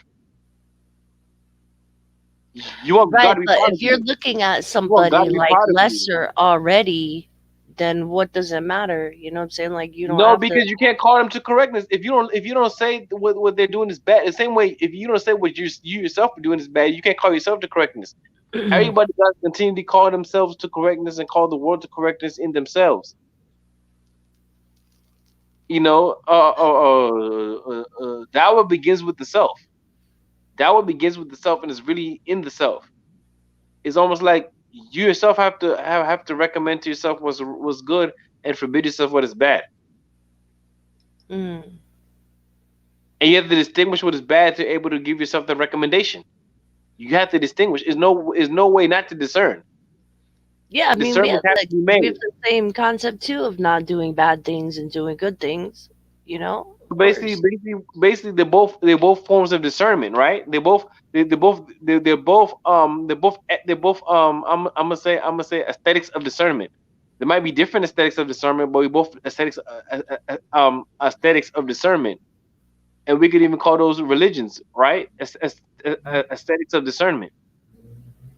You want God Right, to be but proud of if you're you. looking at You want God somebody to be like proud of you. lesser already, then what does it matter? You know what I'm saying? Like you don't No, have to. because you can't call them to correctness. If you don't say what they're doing is bad. The same way, if you don't say what you yourself are doing is bad, you can't call yourself to correctness. Everybody got to continue to call themselves to correctness and call the world to correctness in themselves. That what begins with the self. That what begins with the self, and is really in the self. It's almost like you yourself have to recommend to yourself what's good and forbid yourself what is bad. Mm. And you have to distinguish what is bad to able to give yourself the recommendation. You have to distinguish. Is no way not to discern. Yeah, I mean, Discernment has to be we have made. the same concept too of not doing bad things and doing good things. Of Basically, course. basically, basically, they're both forms of discernment, right? They're both I'm gonna say aesthetics of discernment. There might be different aesthetics of discernment, but we both aesthetics of discernment. and we could even call those religions, right? Aesthetics of discernment.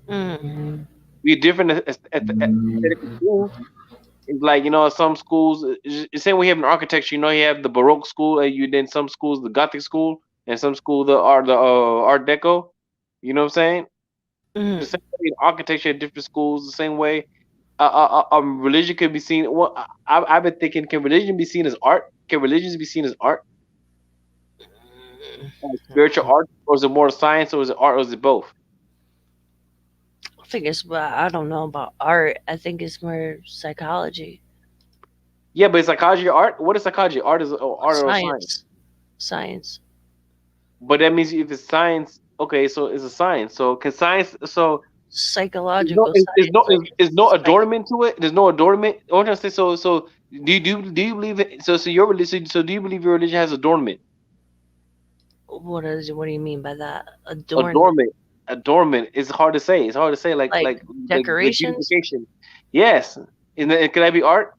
Mm. We different aesthetic schools. It's like, some schools. It's same way you have in architecture. You have the Baroque school, and you then some schools the Gothic school, and some school the Art Deco. You know what I'm saying? The Mm. same way in architecture, at different schools. The same way, religion could be seen. Well, I've been thinking, can religion be seen as art? Can religions be seen as art, like spiritual art, or is it more science, or is it art, or is it both? I think it's, well, I don't know about art. I think it's more psychology, Yeah, but is psychology art? What is psychology? Art is art or science? science, science, But that means if it's science, okay, so it's a science. So can science? So there's no psychological is no science. Like is no psych. adornment to it. There's no adornment. I want to say so. Do you believe it? So your religion. So do you believe your religion has adornment? What do you mean by that? Adornment, Adornment. Adornment. It's hard to say. It's hard to say. Like like like like decorations. beautification. Yes. Can that be art?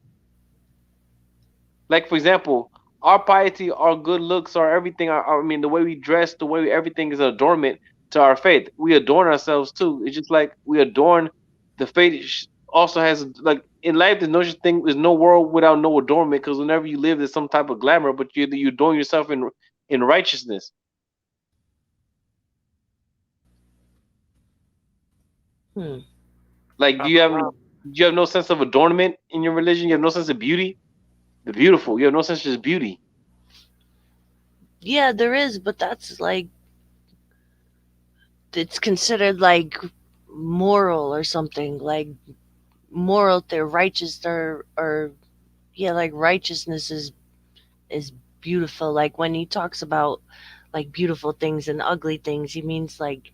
Like for example, our piety, our good looks, our everything. I mean, the way we dress, the way everything is an adornment to our faith. We adorn ourselves too. It's just like we adorn the faith. Also has like in life. There's no such thing. There's no world without no adornment. Because whenever you live, there's some type of glamour, but you adorn yourself in righteousness. Hmm. Like, do you have no sense of adornment in your religion? You have no sense of beauty. The beautiful. You have no sense of just beauty. Yeah, there is, but that's like it's considered like moral or something. Like moral, they're righteous, or yeah, like righteousness is beautiful. Like when he talks about like beautiful things and ugly things, he means like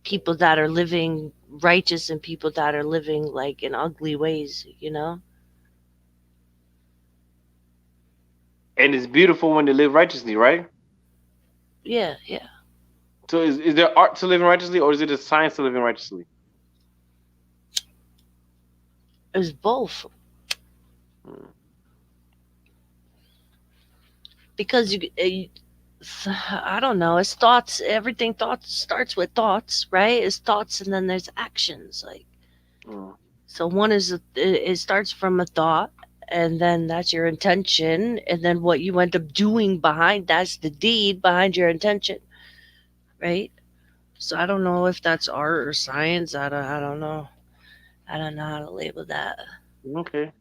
people that are living righteous and people that are living like in ugly ways, you know? And it's beautiful when they live righteously, right? Yeah, yeah. So is there art to living righteously, or is it a science to living righteously? It's both. Hmm. Because I don't know, it's thoughts, everything thoughts starts with thoughts, right? It's thoughts and then there's actions. Like, Hmm. so one is it starts from a thought, and then that's your intention, and then what you end up doing behind that's the deed behind your intention, right? So I don't know if that's art or science. I don't know. I don't know how to label that. Okay,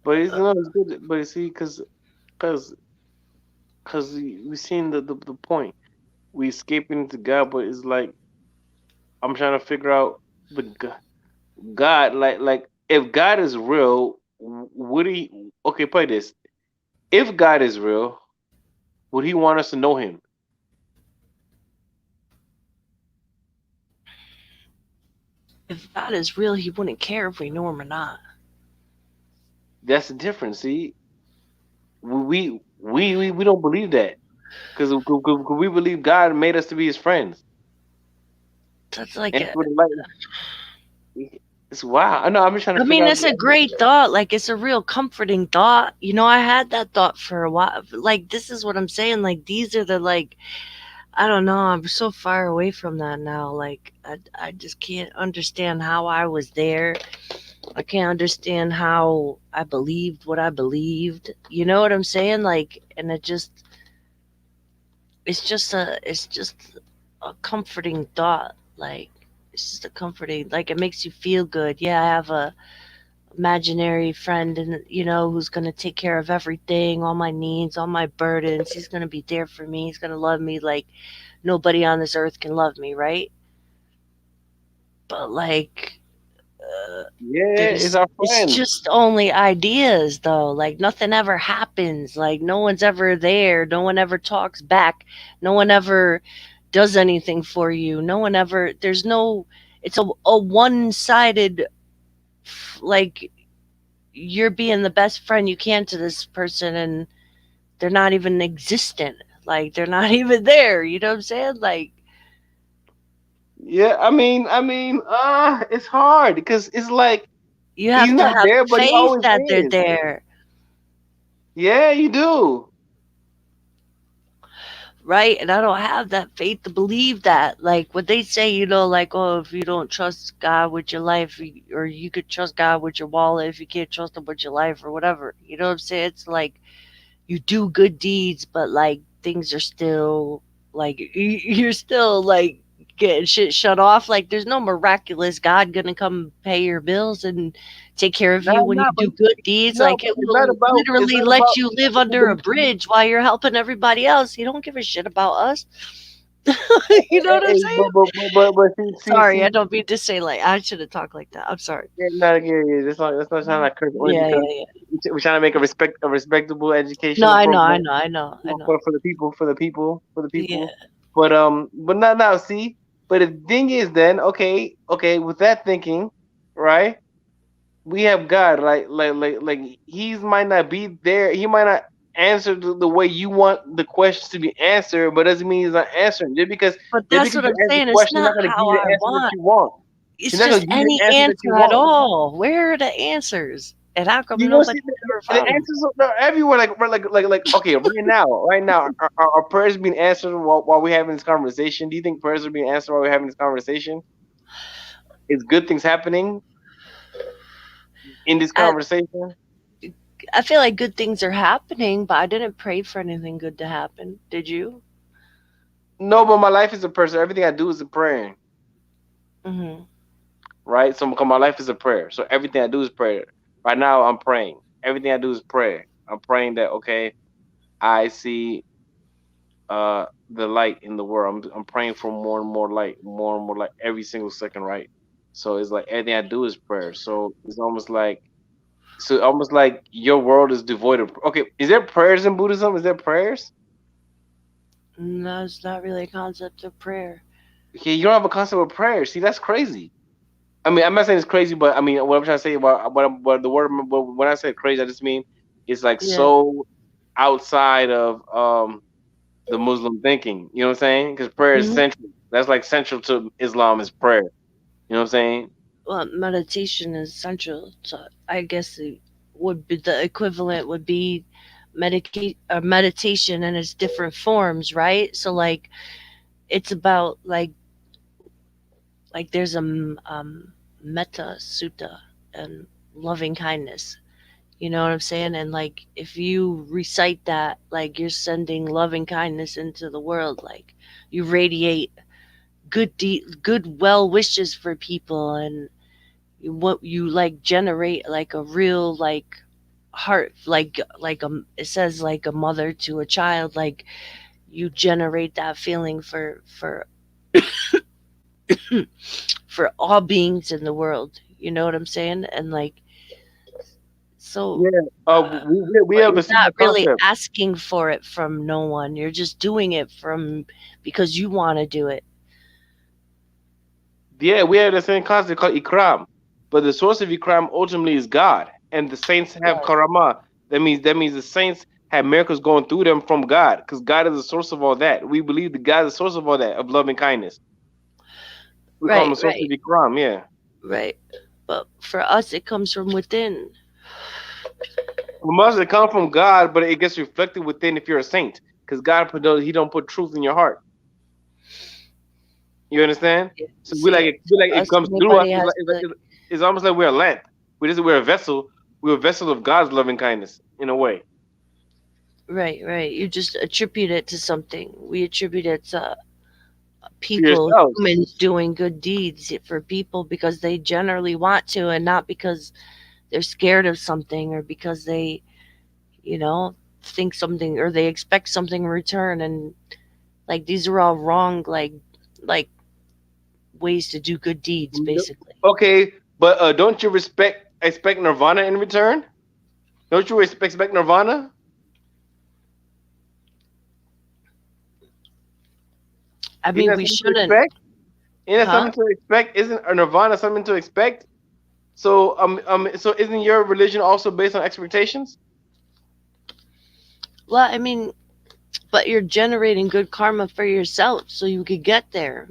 but it's no, it's good. But you see, cause, cause we seen the point. We escaping into God, but it's like I'm trying to figure out the God. Like if God is real, would he? Okay, play this. If God is real, would he want us to know him? If God is real, he wouldn't care if we know him or not. That's the difference. See, we don't believe that because we believe God made us to be His friends, That's like and for the like, it's wow. I know. I'm just trying to I figure mean, out. it's a great thought. Like, it's a real comforting thought. You know, I had that thought for a while. Like, this is what I'm saying. Like, these are the, like, I don't know. I'm so far away from that now. Like, I just can't understand how I was there. I can't understand how I believed what I believed. You know what I'm saying? Like, and it's just a comforting thought. Like, it's just a comforting, like, it makes you feel good. Yeah, I have a imaginary friend, and who's going to take care of everything, all my needs, all my burdens. He's going to be there for me. He's going to love me like nobody on this earth can love me, right? But like, Yeah, it's there's our it's friend. just only ideas though. Like nothing ever happens. Like no one's ever there. No one ever talks back. No one ever does anything for you. No one ever, there's no, it's a one-sided, like, you're being the best friend you can to this person, and they're not even existent. Like they're not even there. You know what I'm saying? Like Yeah, it's hard because it's like you he's have to not have there, but he faith always that they're is. there. Yeah, you do. right? And I don't have that faith to believe that. Like what they say, like, oh, if you don't trust God with your life, or you could trust God with your wallet if you can't trust Him with your life or whatever. You know what I'm saying? It's like you do good deeds, but like things are still like you're still like getting shit shut off. Like there's no miraculous God gonna come pay your bills and take care of you Nah, when you nah, but do good deeds. no, Like but it will it's literally not let about you live under a bridge while you're helping everybody else. You don't give a shit about us. You know what I'm saying? but Sorry, I see, don't mean to say like I should have talked like that. I'm sorry. yeah, no, yeah, yeah, that's not sound like curse only Yeah, because yeah, yeah. we're trying to make a respectable No, educational I know, I program know, I know, I know. for the people, for the people. Yeah. But not now. See, but the thing is, then okay, with that thinking, right? We have God, like He's might not be there. He might not answer the way you want the questions to be answered, but doesn't mean He's not answering. But Just that's because what you I'm ask the saying. It's question, He's not not going to give how you I the answer that want. you want. He's It's not going just to give you any the answer that you answer at want. all. Where are the answers? And how come You know, nobody see, ever the found them? answers are everywhere. Okay, right now, are prayers being answered while we're having this conversation? Do you think prayers are being answered while we're having this conversation? Is good things happening in this I, conversation? I feel like good things are happening, but I didn't pray for anything good to happen. Did you? No, but my life is a prayer. So everything I do is a prayer, Hmm. right? So my life is a prayer. So everything I do is prayer. Right now, I'm praying. Everything I do is prayer. I'm praying that okay, I see the light in the world. I'm praying for more and more light every single second, right? So it's like everything I do is prayer. So it's almost like your world is devoid of. Okay, is there prayers in Buddhism? Is there prayers? No, it's not really a concept of prayer. Okay, you don't have a concept of prayer. See, that's crazy. I mean, I'm not saying it's crazy, but I mean, what I'm trying to say, what the word, when I say crazy, I just mean it's like Yeah. so outside of the Muslim thinking. You know what I'm saying? Because prayer is Hmm. central. That's like central to Islam is prayer. You know what I'm saying? Well, meditation is essential. So I guess it would be the equivalent would be meditation in its different forms, right? So like it's about like there's a metta sutta and loving kindness. You know what I'm saying? And like if you recite that, like you're sending loving kindness into the world, like you radiate good well wishes for people, and what you like generate like a real like heart, like it says like a mother to a child, like you generate that feeling for all beings in the world. You know what I'm saying? And like so Yeah. We but have a you're not similar really concept. asking for it from no one. You're just doing it from because you want to do it. Yeah, we have the same concept called ikram, but the source of ikram ultimately is God, and the saints have Right. karama. That means the saints have miracles going through them from God, because God is the source of all that. We believe that God is the source of all that of love and kindness. We call him Right, the source of right, ikram. Yeah. right. But for us, it comes from within. It must have come from God, but it gets reflected within if you're a saint, because He don't put truth in your heart. You understand? So See, we for like it us, comes through us. anybody has to. It's almost like we're a lamp. We're a vessel. We're a vessel of God's loving kindness in a way. Right, right. You just attribute it to something. We attribute it to To people, yourselves. humans doing good deeds for people because they generally want to, and not because they're scared of something or because they, you know, think something or they expect something in return. And like these are all wrong, like ways to do good deeds, No- basically. Okay, but don't you expect Nirvana in return? Don't you expect Nirvana? I Isn't mean, that we something to shouldn't, expect? Isn't that huh? something to expect? Isn't a Nirvana something to expect? So isn't your religion also based on expectations? Well, I mean, but you're generating good karma for yourself so you could get there.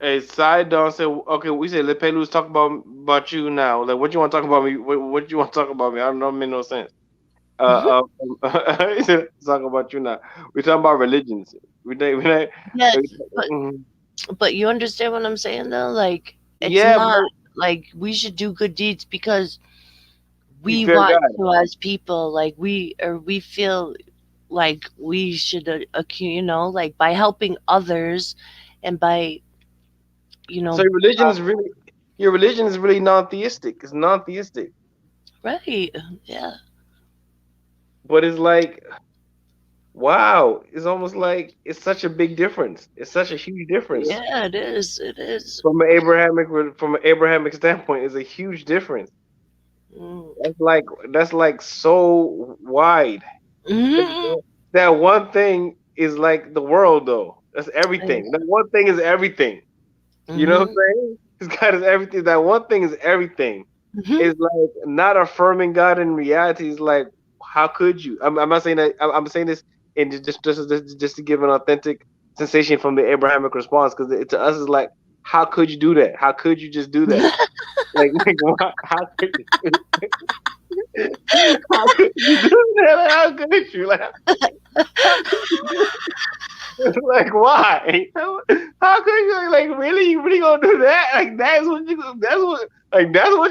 A side dog said, "Okay, we said let Pelu's talk about you now. Like, what you want to talk about me? What you want to talk about me? I don't know. It make no sense. He said, let's talk about you now. We're talking about religions. We Yeah, but mhm. but you understand what I'm saying though? Like it's Yeah, not but like we should do good deeds because we we fear want God. to as people, like we feel like we should like by helping others and by you So know your religion is really non-theistic. It's non-theistic, right, yeah, but it's like wow. It's almost like it's such a big difference. It's such a huge difference yeah, it is. from an Abrahamic standpoint. It's a huge difference. Mm. That's like so wide. Hmm. That one thing is like the world, though. That's everything. That one thing is everything. You know what Hmm. I'm saying? This God is everything. That one thing is everything. Hmm. It's like not affirming God in reality is like, how could you? I'm not saying that. I'm saying this in just to give an authentic sensation from the Abrahamic response, because to us is like, how could you do that? How could you just do that? Like how could you? How could you do that? Like, how could you? Like, how could you do like why? How could you like really you really gonna do that? Like that's what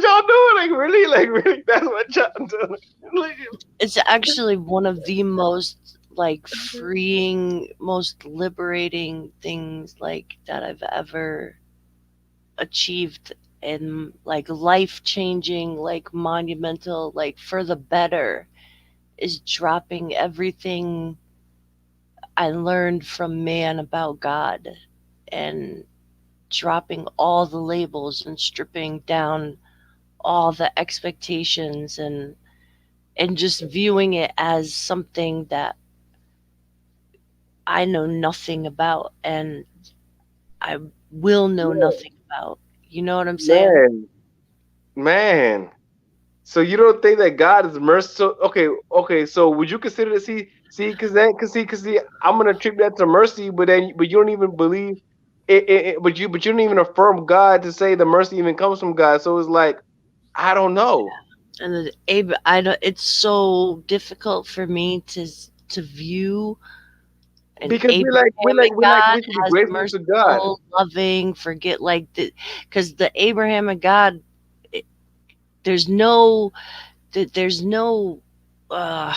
y'all doing? Like really that's what y'all doing? Like, It's actually one of the most like freeing, most liberating things like that I've ever achieved, and like life changing, like monumental, like for the better, is dropping everything I learned from man about God and dropping all the labels and stripping down all the expectations and just viewing it as something that I know nothing about and I will know yeah, nothing about. You know what I'm saying? man, man. So you don't think that God is merciful? Okay. So would you consider that? Cause see, I'm gonna attribute that to mercy, but you don't even believe but you don't even affirm God to say the mercy even comes from God. So it's like I don't know. And I don't, it's so difficult for me to view an Because Abrahamic God we should be as grateful to God. merciful, loving, forget like the because the Abrahamic God, it, there's no there's no uh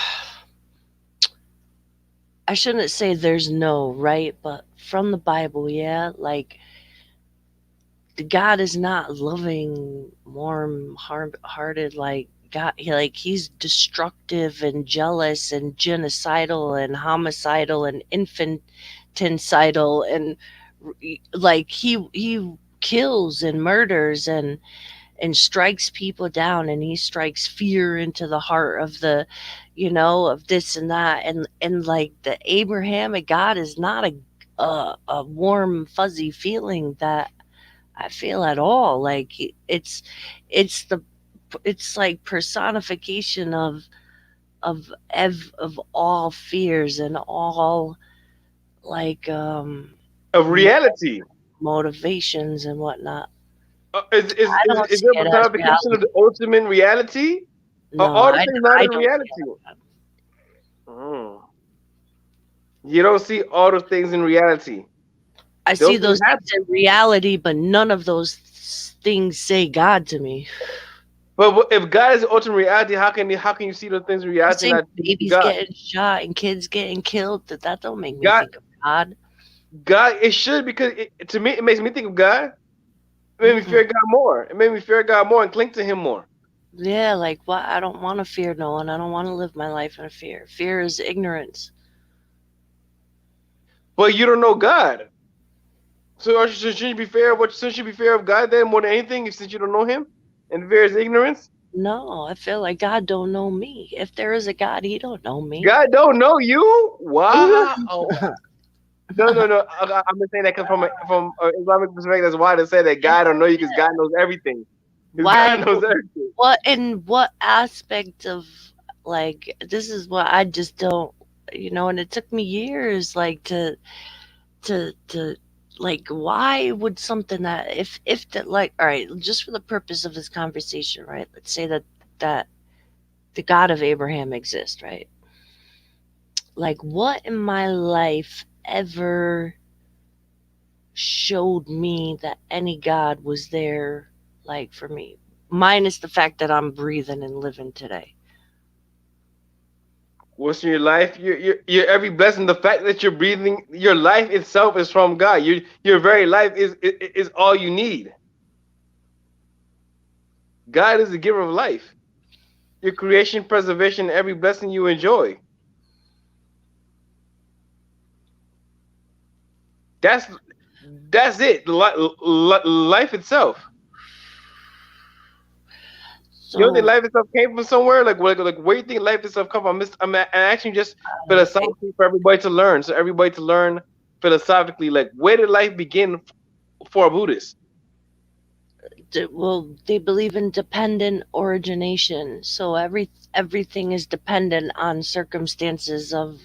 I shouldn't say there's no right, but from the Bible, yeah, like God is not loving, warm, hearted like God. He's destructive and jealous and genocidal and homicidal and infanticidal and like he kills and murders and strikes people down and he strikes fear into the heart of the of this and that and like the Abrahamic God is not a warm fuzzy feeling that I feel at all. Like it's the it's like personification of all fears and all like Of mo- reality. motivations and whatnot. I don't Is see there a it as personification of reality. the ultimate reality? Are No, all the things not I in don't see reality? it. Mm. You don't see all those things in reality. I Those see things those things happen. in reality, but none of those things say God to me. But if God is the ultimate reality, how can you see those things in I reality and see not see babies God? getting shot and kids getting killed. That don't make me God, think of God. it should because to me it makes me think of God. It made me Mm-mm. fear God more. It made me fear God more and cling to Him more. Yeah, like what? I don't want to fear no one. I don't want to live my life in fear. Fear is ignorance. But you don't know God, so shouldn't you be fair? What shouldn't you be fair of God then more than anything? Since you don't know Him, and fear is ignorance. No, I feel like God don't know me. If there is a God, He don't know me. God don't know you. Wow. No. I'm just saying that 'cause from an Islamic perspective, that's why they say that God don't know you because God knows everything. Because Why? God knows everything. What in what aspect of like this is what I just don't, and it took me years like to like why would something that if that like all right, just for the purpose of this conversation, right? Let's say that the God of Abraham exists, right? Like what in my life ever showed me that any God was there like for me? Minus the fact that I'm breathing and living today. What's in your life? Your every blessing. The fact that you're breathing, your life itself is from God. Your very life is all you need. God is the giver of life. Your creation, preservation, every blessing you enjoy. That's that's it. Life itself. You don't think So life itself came from somewhere? Like where you think life itself come from? I'm asking just okay, philosophically for everybody to learn. So everybody to learn philosophically, like where did life begin for a Buddhist? well, they believe in dependent origination. So everything is dependent on circumstances of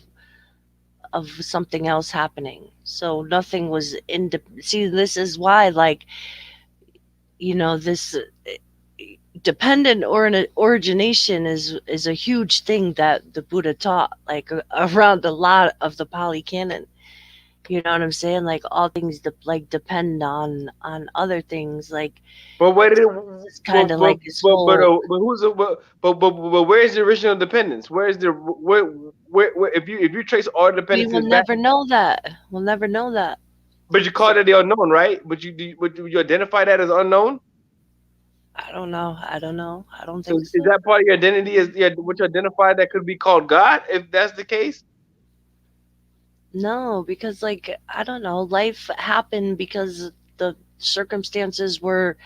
something else happening. So nothing was in. See, this is why, like, this dependent origination is a huge thing that the Buddha taught, like around a lot of the Pali Canon. You know what I'm saying? Like all things like depend on other things. Like But where did it? it's kind of like this whole. But who's the, but where's the original dependence? Where's the where if you trace all We will dependencies back, never know that. We'll never know that. but you call So that the unknown, right? But you identify that as unknown. I don't know. I don't know. I don't So think is so. that part of your identity? Is what you identify that could be called God? If that's the case, No, because like I don't know, life happened because the circumstances were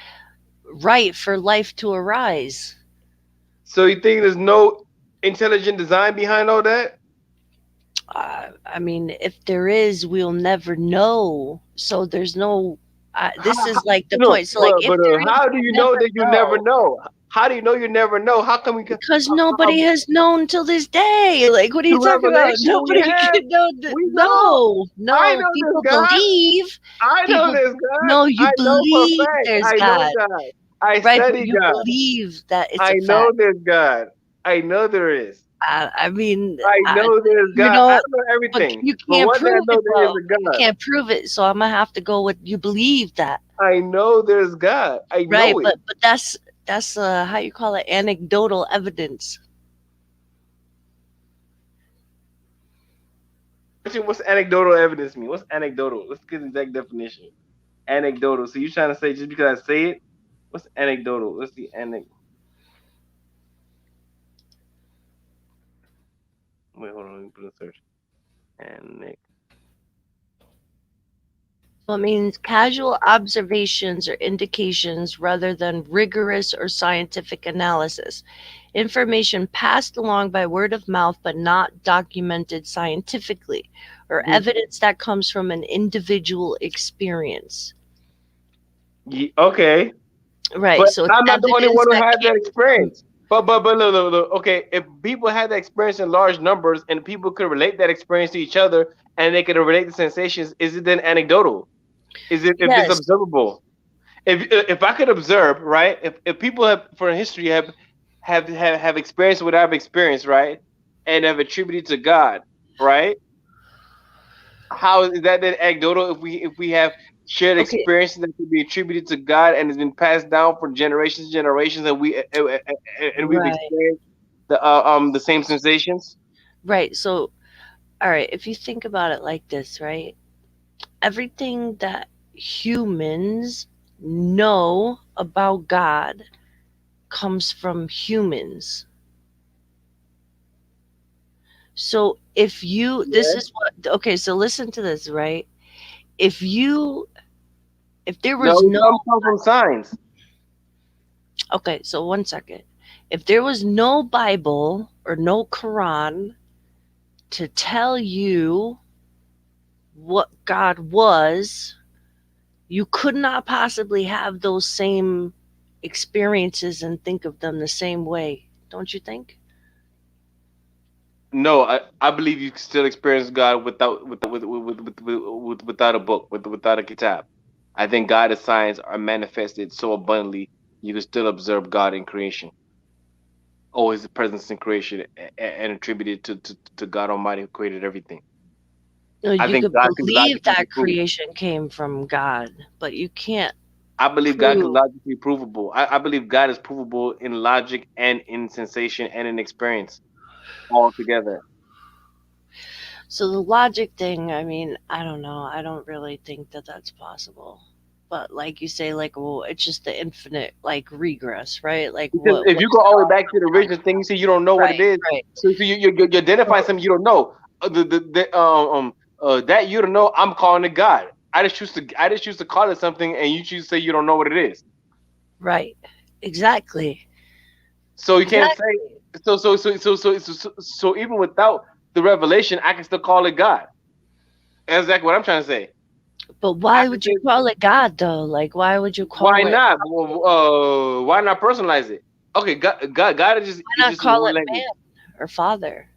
right for life to arise. so you think there's no intelligent design behind all that? I mean, if there is, we'll never know. So there's no. This How, is like the no, point. So like, if there is, how do you we'll know never that you never know know? How do you know you never know? How come we can? because nobody has known till this day. Like, what are you Through talking about? revelation we Nobody have, can know. we know. No, I no. know this People God. believe. I know People. this God. No, you I know for a believe fact. there's I know God, God. I right? But study you God. believe that it's I a know fact. there's God. I know there is. I mean, I know there's you God. I know, don't know but everything. you But can't one thing I prove know it there is though. a You God. can't prove it, so I'm gonna have to go with you believe that, I know there's God. I right? know it. But that's how you call it, anecdotal evidence. Actually, what's anecdotal evidence mean? What's anecdotal? Let's get the exact definition. Anecdotal. So you trying to say just because I say it? What's anecdotal? Let's see. Wait, hold on. Let me put a search. Anec. Well, it means casual observations or indications rather than rigorous or scientific analysis. Information passed along by word of mouth but not documented scientifically, or evidence that comes from an individual experience. Okay. Right. But So it's I'm not the only evidence one who that has that came from. experience. But look. Okay, if people had that experience in large numbers and people could relate that experience to each other and they could relate the sensations, is it then anecdotal? Is it if it's Yes. observable? If I could observe, right? If people have for history have experienced what I've experienced, right, and have attributed to God, right? How is that then anecdotal if we have shared Okay. experiences that could be attributed to God and has been passed down for generations and we've Right. experienced the same sensations? Right. So, all right. If you think about it like this, right? Everything that humans know about God comes from humans. So this Yes. is what, okay, so listen to this, right? If you, if there No, was it no, comes from signs. okay, so one second. If there was no Bible or no Quran to tell you what God was, you could not possibly have those same experiences and think of them the same way, don't you think? No, I believe you can still experience God without a book, without a kitab. I think God and science are manifested so abundantly you can still observe God in creation. Oh, His presence in creation and attribute it to God Almighty who created everything. No, I you think could God can believe logically be that proved. creation came from God, but you can't I believe God can prove. logically provable. I believe God is provable in logic and in sensation and in experience all together. So the logic thing, I mean, I don't know. I don't really think that that's possible. But like you say, like, well, it's just the infinite like regress, right? Like, Because if what you is go it all the way all back to the from? original thing, you say you don't know what it Right, is. right. So you're identifying So something you don't know. That you don't know, I'm calling it God. I just choose to call it something, and you choose to say you don't know what it is. right, exactly, So you can't say exactly. so even without the revelation, I can still call it God. That's exactly what I'm trying to say. But I why can would you say call it God though? Like, why would you why call it? not? Why not personalize it? Okay, God is just Why is not just a call one it language. man or father?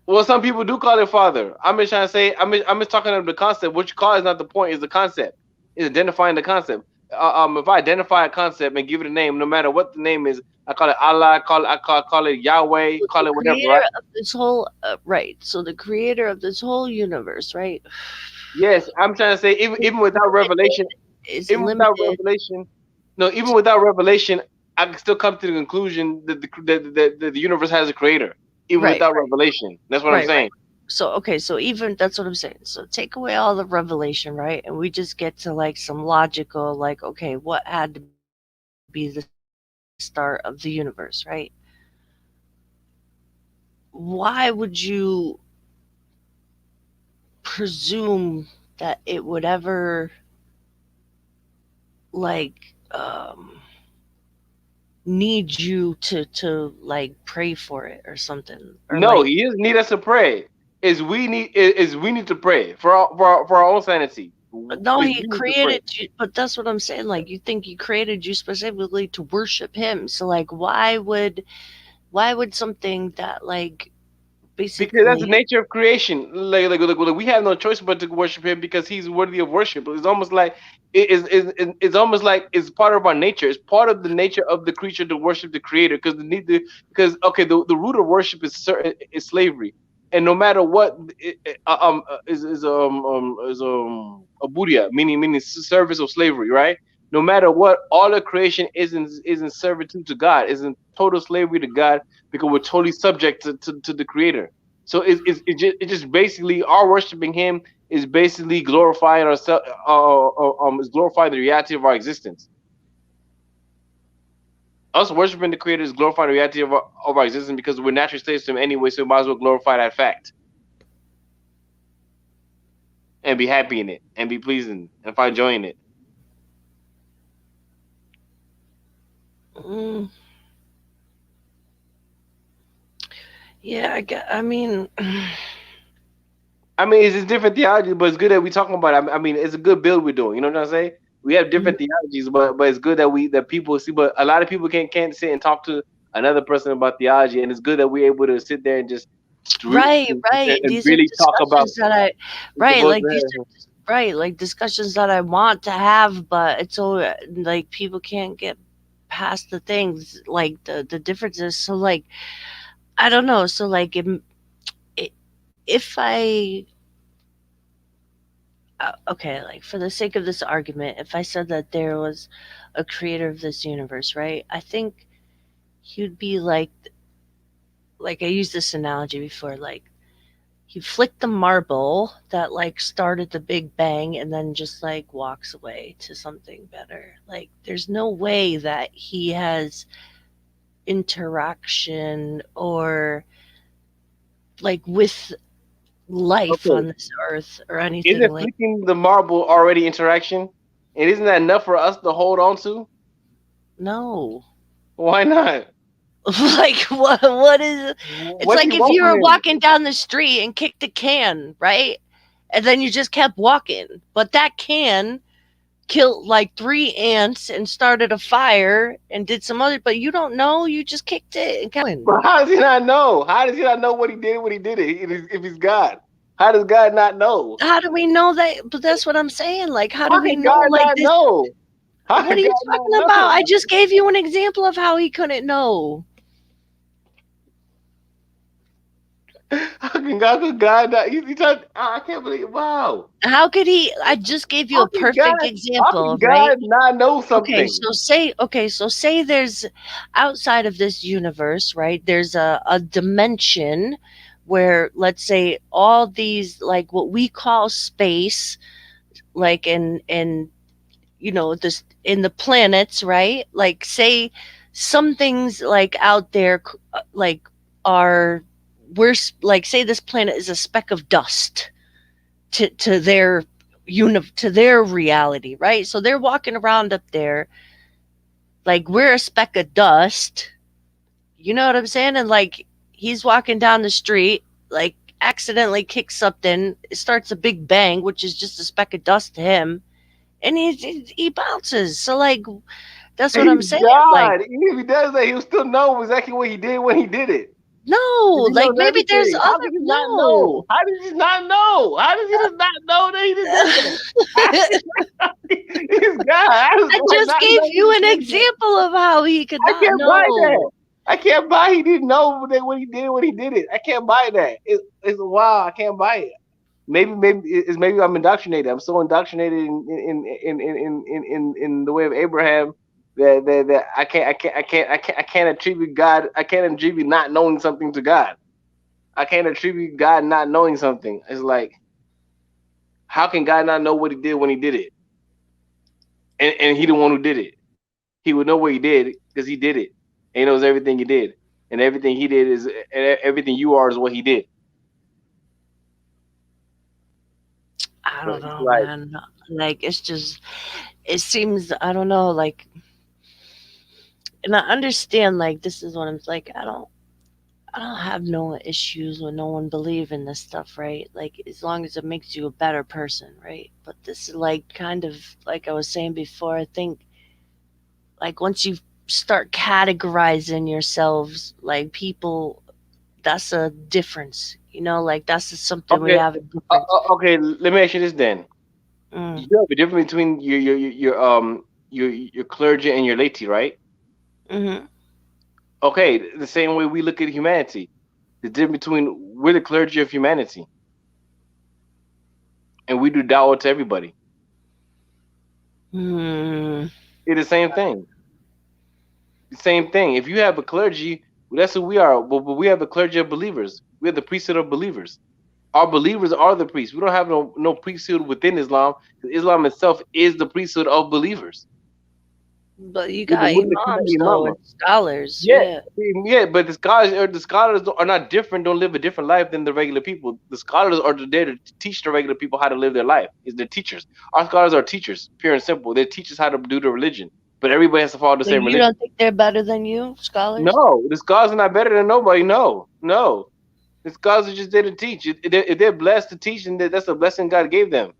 Well, some people do call it father. I'm just trying to say. I'm just talking about the concept. What you call is not the point. Is the concept. Is identifying the concept. If I identify a concept and give it a name, no matter what the name is, I call it Allah. I call it Yahweh. Well, Call the it whatever. creator Right? of this whole right. So the creator of this whole universe, right? Yes. I'm trying to say Is even without limited. revelation, Is even without limited. revelation. No, even without revelation, I can still come to the conclusion that the universe has a creator. Even Right, without revelation. That's what I'm right, right. saying. So okay, so even that's what I'm saying. So take away all the revelation, right? And we just get to like some logical, like, okay, what had to be the start of the universe, right? Why would you presume that it would ever like need you to like pray for it or something or No, like he doesn't need us to pray. Is we need to pray for our own sanity. no, Is he we need to pray created you, but that's what I'm saying, like you think he created you specifically to worship him, so like why would something that like because that's the basically nature of creation. Like, we have no choice but to worship him because he's worthy of worship. It's almost like it's almost like it's part of our nature. It's part of the nature of the creature to worship the creator because because okay the root of worship is slavery, and no matter what is a buddha meaning service of slavery, right? No matter what, all of creation is in servitude to God, is in total slavery to God because we're totally subject to the creator. So it just basically our worshiping him is basically glorifying ourselves. Is glorifying the reality of our existence. Us worshiping the Creator is glorifying the reality of our existence because we're naturally slaves to him anyway. So we might as well glorify that fact and be happy in it and be pleasing and find joy in it. mm, yeah, I mean I mean, it's just different theology, but it's good that we talking about it. I mean, it's a good build we're doing. You know what I'm saying? We have different theologies, but it's good that people see. But a lot of people can't sit and talk to another person about theology, and it's good that we're able to sit there and just right, right. and These are really talk about discussions that I, the right, most. like these are right, like discussions that I want to have, but it's so like people can't get past the things, like the differences. So like I don't know. So like I- if I okay, like for the sake of this argument, if I said that there was a creator of this universe, right? I think he'd be like I used this analogy before, like he flicked the marble that like started the big bang and then just like walks away to something better. Like there's no way that he has interaction or like with life Okay, on this earth or anything isn't like flicking the marble already interaction? And isn't that enough for us to hold on to? no. Why not? Like what is it's What's he like if you walking were in? walking down the street and kicked a can, right? And then you just kept walking. But that can killed like 3 ants and started a fire and did some other, but you don't know. You just kicked it and kept going. But how does he not know? How does he not know what he did when he did it? If he's God, how does God not know? How do we know that? But that's what I'm saying. Like, how do How we can know? God Like not this. know? How What can are you God not talking about? know? I just gave you an example of how he couldn't know. How can God not? I can't believe. Wow. How could he? I just gave you How a can perfect God? How example, can right? God not know something? So say there's outside of this universe, right? There's a dimension where, let's say, all these, like what we call space, like in this in the planets, right? Like, say some things like out there, like are like, say this planet is a speck of dust to their to their reality, right? So they're walking around up there like we're a speck of dust. You know what I'm saying? And like he's walking down the street, like accidentally kicks something, it starts a big bang, which is just a speck of dust to him, and he bounces. So like that's what I'm He's saying. Like, God. Even if he does that, he'll still know exactly what he did when he did it. If no, he like knows maybe there's everything, how other can he not know? no. How does he not know? How does he just not know that he just did that? He's God. I was I like, just not gave know you he an did that. example of how he could I not can't buy that. know. I can't buy he didn't know that when he did when he did it. I can't buy that. It's wow. I can't buy it. Maybe I'm indoctrinated. I'm so indoctrinated in the way of Abraham that I can't attribute God. I can't attribute not knowing something to God. I can't attribute God not knowing something. It's like, how can God not know what he did when he did it? And he the one who did it. He would know what he did because he did it. And he knows everything he did. And everything he did is everything you are is what he did. I So don't it's know, like, man. Like it's just it seems, I don't know, like, and I understand, like, this is what I'm like, I don't have no issues with no one believing this stuff, right? Like, as long as it makes you a better person, right? But this is like kind of like I was saying before, I think like once you start categorizing yourselves like people, that's a difference, like that's just something we okay, have a difference. okay. Let me ask you this then. Mm, You have a difference between your clergy and your laity, right? hmm. Okay, the same way we look at humanity. The difference between we're the clergy of humanity, and we do dawah to everybody. Hmm. It's the same thing. The same thing. If you have a clergy, well, that's who we are. But we have the clergy of believers. We have the priesthood of believers. Our believers are the priests. We don't have no priesthood within Islam. Islam itself is the priesthood of believers. But you We're got the imams though imam. and scholars, Yeah, yeah. yeah, but the scholars are not different. Don't live a different life than the regular people. The scholars are there to teach the regular people how to live their life. Is the teachers. Our scholars are teachers, pure and simple. They teach us how to do the religion. But everybody has to follow the So same you religion. don't think they're better than you, scholars? No, the scholars are not better than nobody. No, no. The scholars are just there to teach. If they're blessed to teach, and that's a blessing God gave them.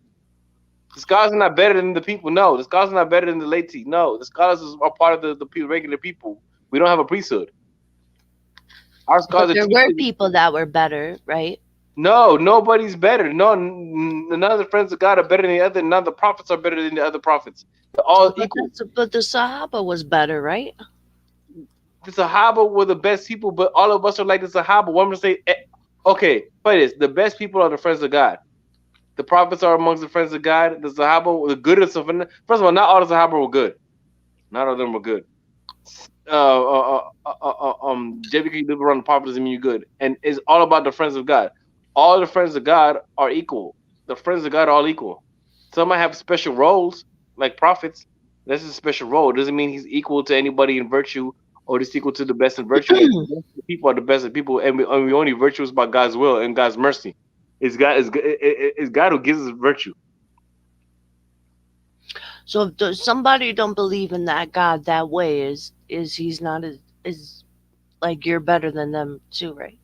The scholars are not better than the people. No, the scholars are not better than the laity. No, the scholars are part of the regular people. We don't have a priesthood. Our scholars But are there were teachers. people that were better, right? No, nobody's better. No, none of the friends of God are better than the other. None of the prophets are better than the other prophets. They're all equal. But the Sahaba was better, right? The Sahaba were the best people, but all of us are like the Sahaba. One would say, okay, play this. The best people are the friends of God. The prophets are amongst the friends of God. The Sahaba, the goodest of them. First of all, not all the Sahaba were good. Not all of them were good. Just because you live around the prophets doesn't mean you're good. And it's all about the friends of God. All the friends of God are equal. The friends of God are all equal. Some might have special roles, like prophets. That's a special role. It doesn't mean he's equal to anybody in virtue or just equal to the best in virtue. But the best of people are the best of people, and we only virtuous by God's will and God's mercy. It's God who gives us virtue. So if somebody don't believe in that God that way, is he's not is like you're better than them too, right?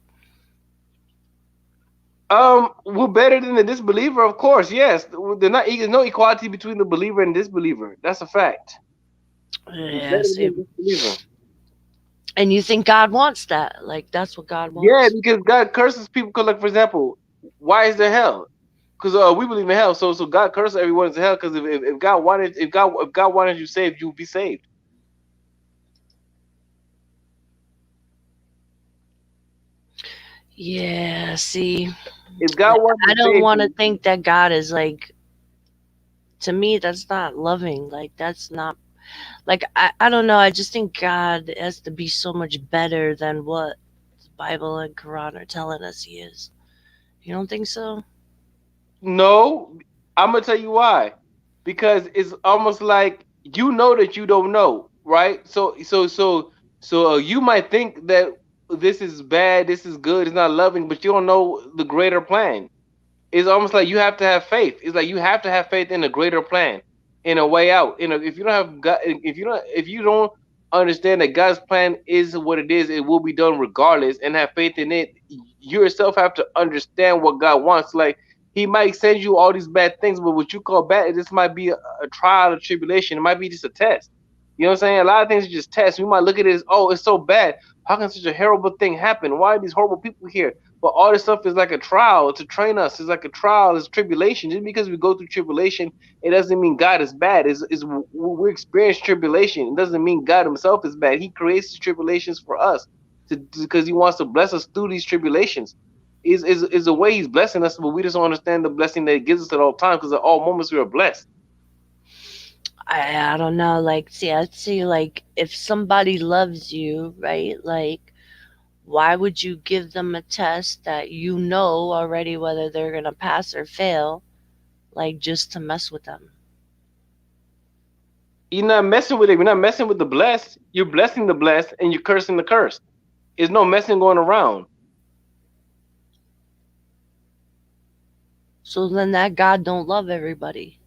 We're better than the disbeliever, of course. Yes, there's no equality between the believer and disbeliever. That's a fact. We're better Yes. than the disbeliever. And you think God wants that? Like that's what God Yeah, wants? because God curses people. Cause, like, for example, why is there hell? Because we believe in hell, so God curses everyone into hell. Because if God wanted, if God wanted you saved, you would be saved. Yeah, see, If God wanted I to don't save want to you, think that God is like, to me, that's not loving. Like, that's not, like, I don't know. I just think God has to be so much better than what the Bible and Quran are telling us he is. You don't think so? no, I'm gonna tell you why. Because it's almost like you know that you don't know, right? So you might think that this is bad, this is good, it's not loving, but you don't know the greater plan. It's almost like you have to have faith. It's like you have to have faith in a greater plan, in a way out. If you don't have God, if you don't understand that God's plan is what it is, it will be done regardless, and have faith in it. You yourself have to understand what God wants. Like He might send you all these bad things, but what you call bad, this might be a trial or tribulation. It might be just a test. You know what I'm saying? A lot of things are just tests. We might look at it as, oh, it's so bad. How can such a horrible thing happen? Why are these horrible people here? But all this stuff is like a trial to train us. It's like a trial. It's tribulation. Just because we go through tribulation, it doesn't mean God is bad. We experience tribulation. It doesn't mean God Himself is bad. He creates the tribulations for us because He wants to bless us through these tribulations. Is the way He's blessing us, but we just don't understand the blessing that He gives us at all times because at all moments we are blessed. I don't know. Like, see, I see, like, if somebody loves you, right? Like, why would you give them a test that you know already whether they're going to pass or fail, like, just to mess with them? You're not messing with it. You're not messing with the blessed. You're blessing the blessed and you're cursing the cursed. There's no messing going around. So then that God don't love everybody.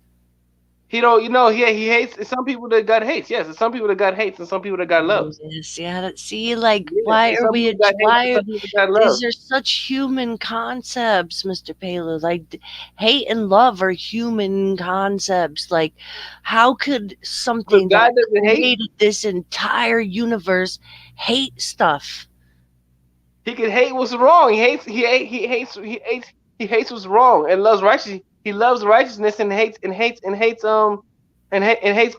He don't, he hates. It's some people that God hates. Yes, it's some people that God hates and some people that God loves. Yes, yeah. See, like, Yes, why it's are some people we? that God hates and Why some people that God these loves. are such human concepts, Mr. Pelu? Like, hate and love are human concepts. Like, how could But something that God doesn't hate. created this entire universe hate stuff? He can hate what's wrong. He hates what's wrong and loves righteousness. He loves righteousness and hates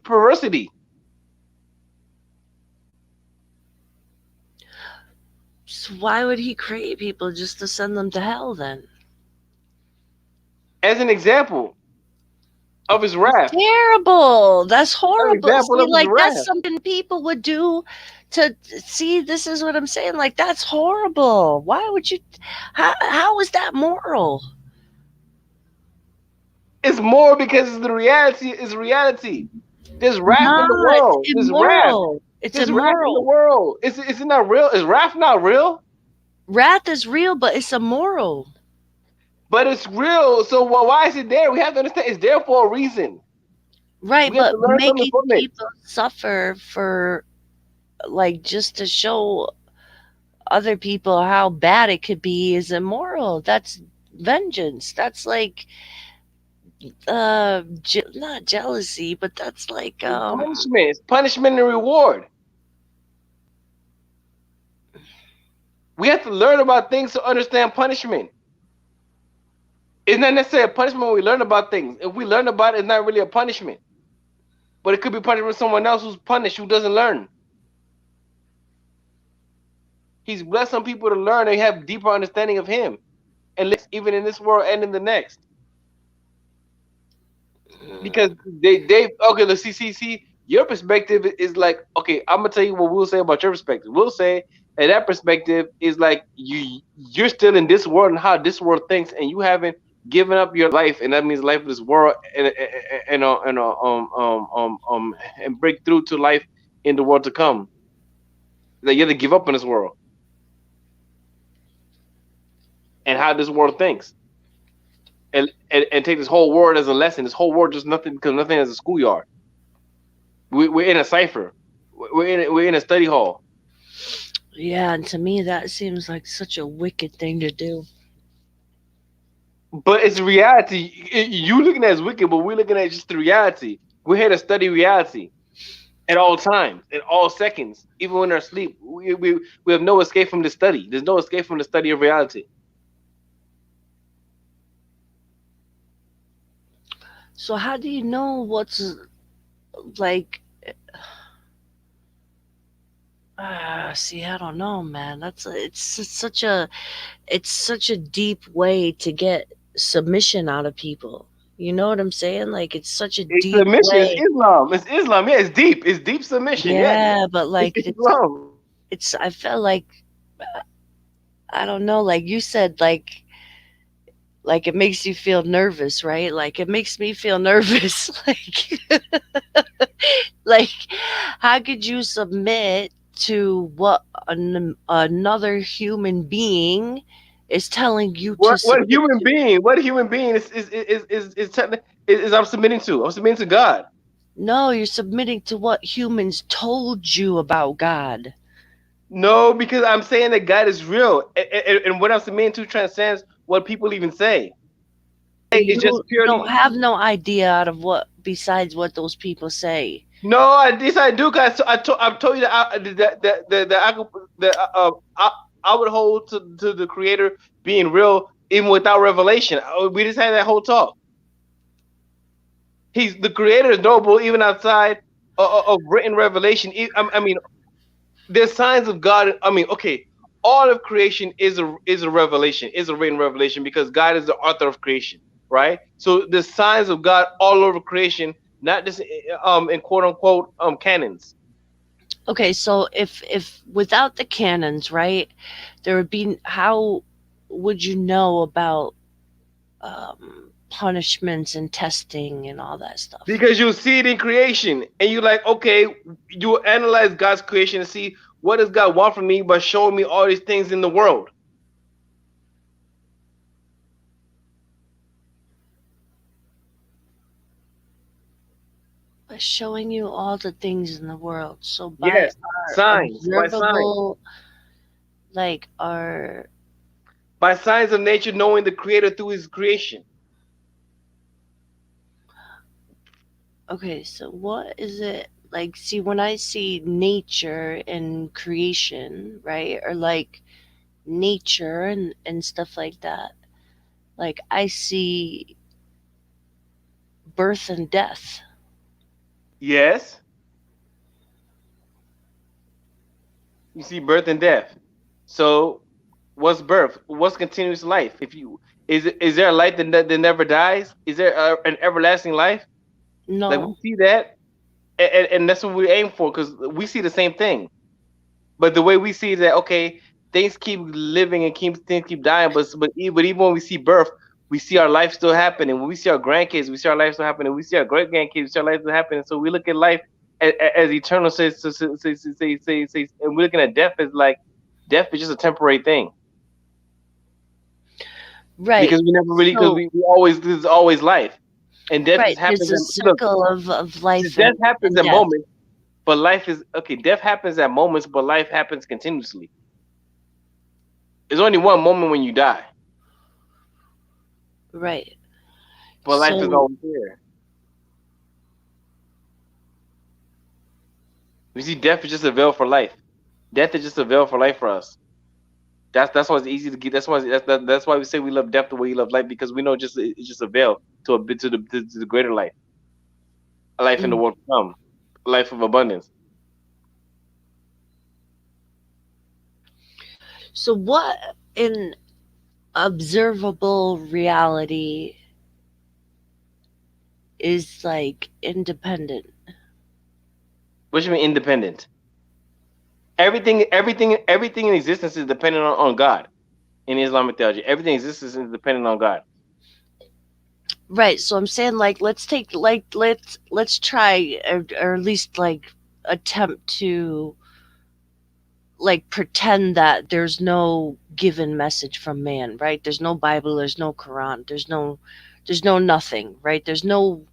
perversity. So why would he create people just to send them to hell then? As an example of His That's wrath. terrible. That's An horrible. example See, of His like that's wrath. something people would do to see. This is what I'm saying. Like that's horrible. Why would you? How is that moral? It's more because it's the reality. It's reality. There's wrath in the Nah, it's world. There's wrath. immoral. It's There's wrath in the immoral. world. Is it not real? Is wrath not real? Wrath is real, but it's immoral. But it's real. So why is it there? We have to understand it's there for a reason. Right, We have but to learn something making from it. people suffer for like just to show other people how bad it could be is immoral. That's vengeance. That's like not jealousy, but that's like It's punishment. It's punishment and reward. We have to learn about things to understand punishment. It's not necessarily a punishment when we learn about things. If we learn about it, it's not really a punishment. But it could be punishment for someone else who's punished, who doesn't learn. He's blessed some people to learn and have deeper understanding of Him, and even in this world and in the next. Because they okay, let's see. Your perspective is like, okay, I'm gonna tell you what we'll say about your perspective. We'll say that perspective is like you're still in this world and how this world thinks, and you haven't given up your life, and that means life of this world, and break through to life in the world to come. That you have to give up on this world and how this world thinks, and take this whole world as a lesson. This whole world just nothing because nothing is a schoolyard. We're in a cipher. We're in a study hall. yeah, and to me that seems like such a wicked thing to do. but it's reality. You looking at it as wicked, but we're looking at just the reality. We're here to study reality at all times, at all seconds, even when we're asleep. We have no escape from the study. There's no escape from the study of reality. So how do you know what's like? See, I don't know, man. It's such a deep way to get submission out of people. You know what I'm saying? Like it's such a It's deep submission. It's way. Islam. It's Islam. Yeah, it's deep. It's deep submission. Yes, Yeah, but it's like Islam. it's I felt like I don't know, like you said, like it makes you feel nervous, right? Like it makes me feel nervous. Like how could you submit to what another human being is telling you to What submit human to? being? What human being is I'm submitting to? I'm submitting to God. No, you're submitting to what humans told you about God. No, because I'm saying that God is real, and what I'm submitting to transcends what people even say. It's just You don't purely have no idea out of what besides what those people say. no. This I do, guys. I've told you that I would hold to the Creator being real even without revelation. We just had that whole talk. He's the Creator is knowable even outside of written revelation. I mean, there's signs of God. I mean, okay, all of creation is a revelation, is a written revelation because God is the author of creation, right? So the signs of God all over creation, not just in quote unquote canons. Okay, so if without the canons, right, there would be how would you know about punishments and testing and all that stuff? Because you see it in creation and you like, okay, you analyze God's creation and see what does God want from me by showing me all these things in the world. By showing you all the things in the world. So by Yes, our signs, by signs. observable, like our By signs of nature knowing the creator through his creation. okay, so what is it like? See, when I see nature and creation, right, or like nature and stuff like that, like I see birth and death. Yes, you see birth and death. So what's birth? What's continuous life? If you is there a life that never dies? Is there an everlasting life? Like we No, see that, and that's what we aim for because we see the same thing. But the way we see is that okay, things keep living and things keep dying, but even when we see birth, we see our life still happening. When we see our grandkids, we see our life still happening. We see our great grandkids, we see our life still happening. So we look at life as eternal. And we're looking at death as like death is just a temporary thing because right. we never really because So we always there's always life and death just right, there's happens. a And look, cycle of life death happens and at death. moments, but life is okay. Death happens at moments, but life happens continuously. There's only one moment when you die, Right. but life is So always there. We see death is just a veil for life. Death is just a veil for life for us. That's why it's easy to get. That's why we say we love death the way you love life because we know just it's just a veil to a bit to the greater life, a life in the mm. world to come, a life of abundance. So what in observable reality is like independent? What do you mean independent? Everything in existence is dependent on God in Islamic theology. Everything in existence is dependent on God. Right. So I'm saying like let's take like let's try or at least like attempt to like pretend that there's no given message from man, right? There's no Bible, there's no Quran, there's no nothing, right? There's no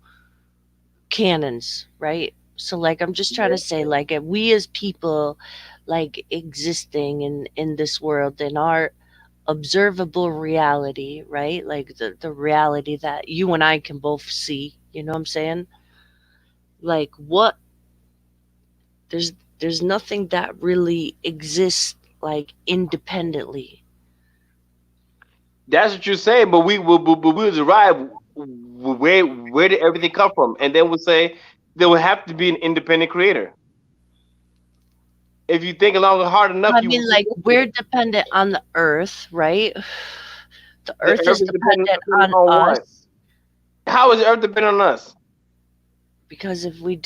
canons, right? So like I'm just trying to Yeah. say like if we as people like existing in this world in our observable reality, right? Like the reality that you and I can both see, you know what I'm saying? Like what there's there's nothing that really exists like independently. That's what you're saying, but we will derive where did everything come from, and then we'll say there will have to be an independent creator. If you think along hard enough, I you mean, will like get we're there. dependent on the earth, right? The The earth earth is is dependent, dependent dependent on on what? us How is the earth dependent on us? because if we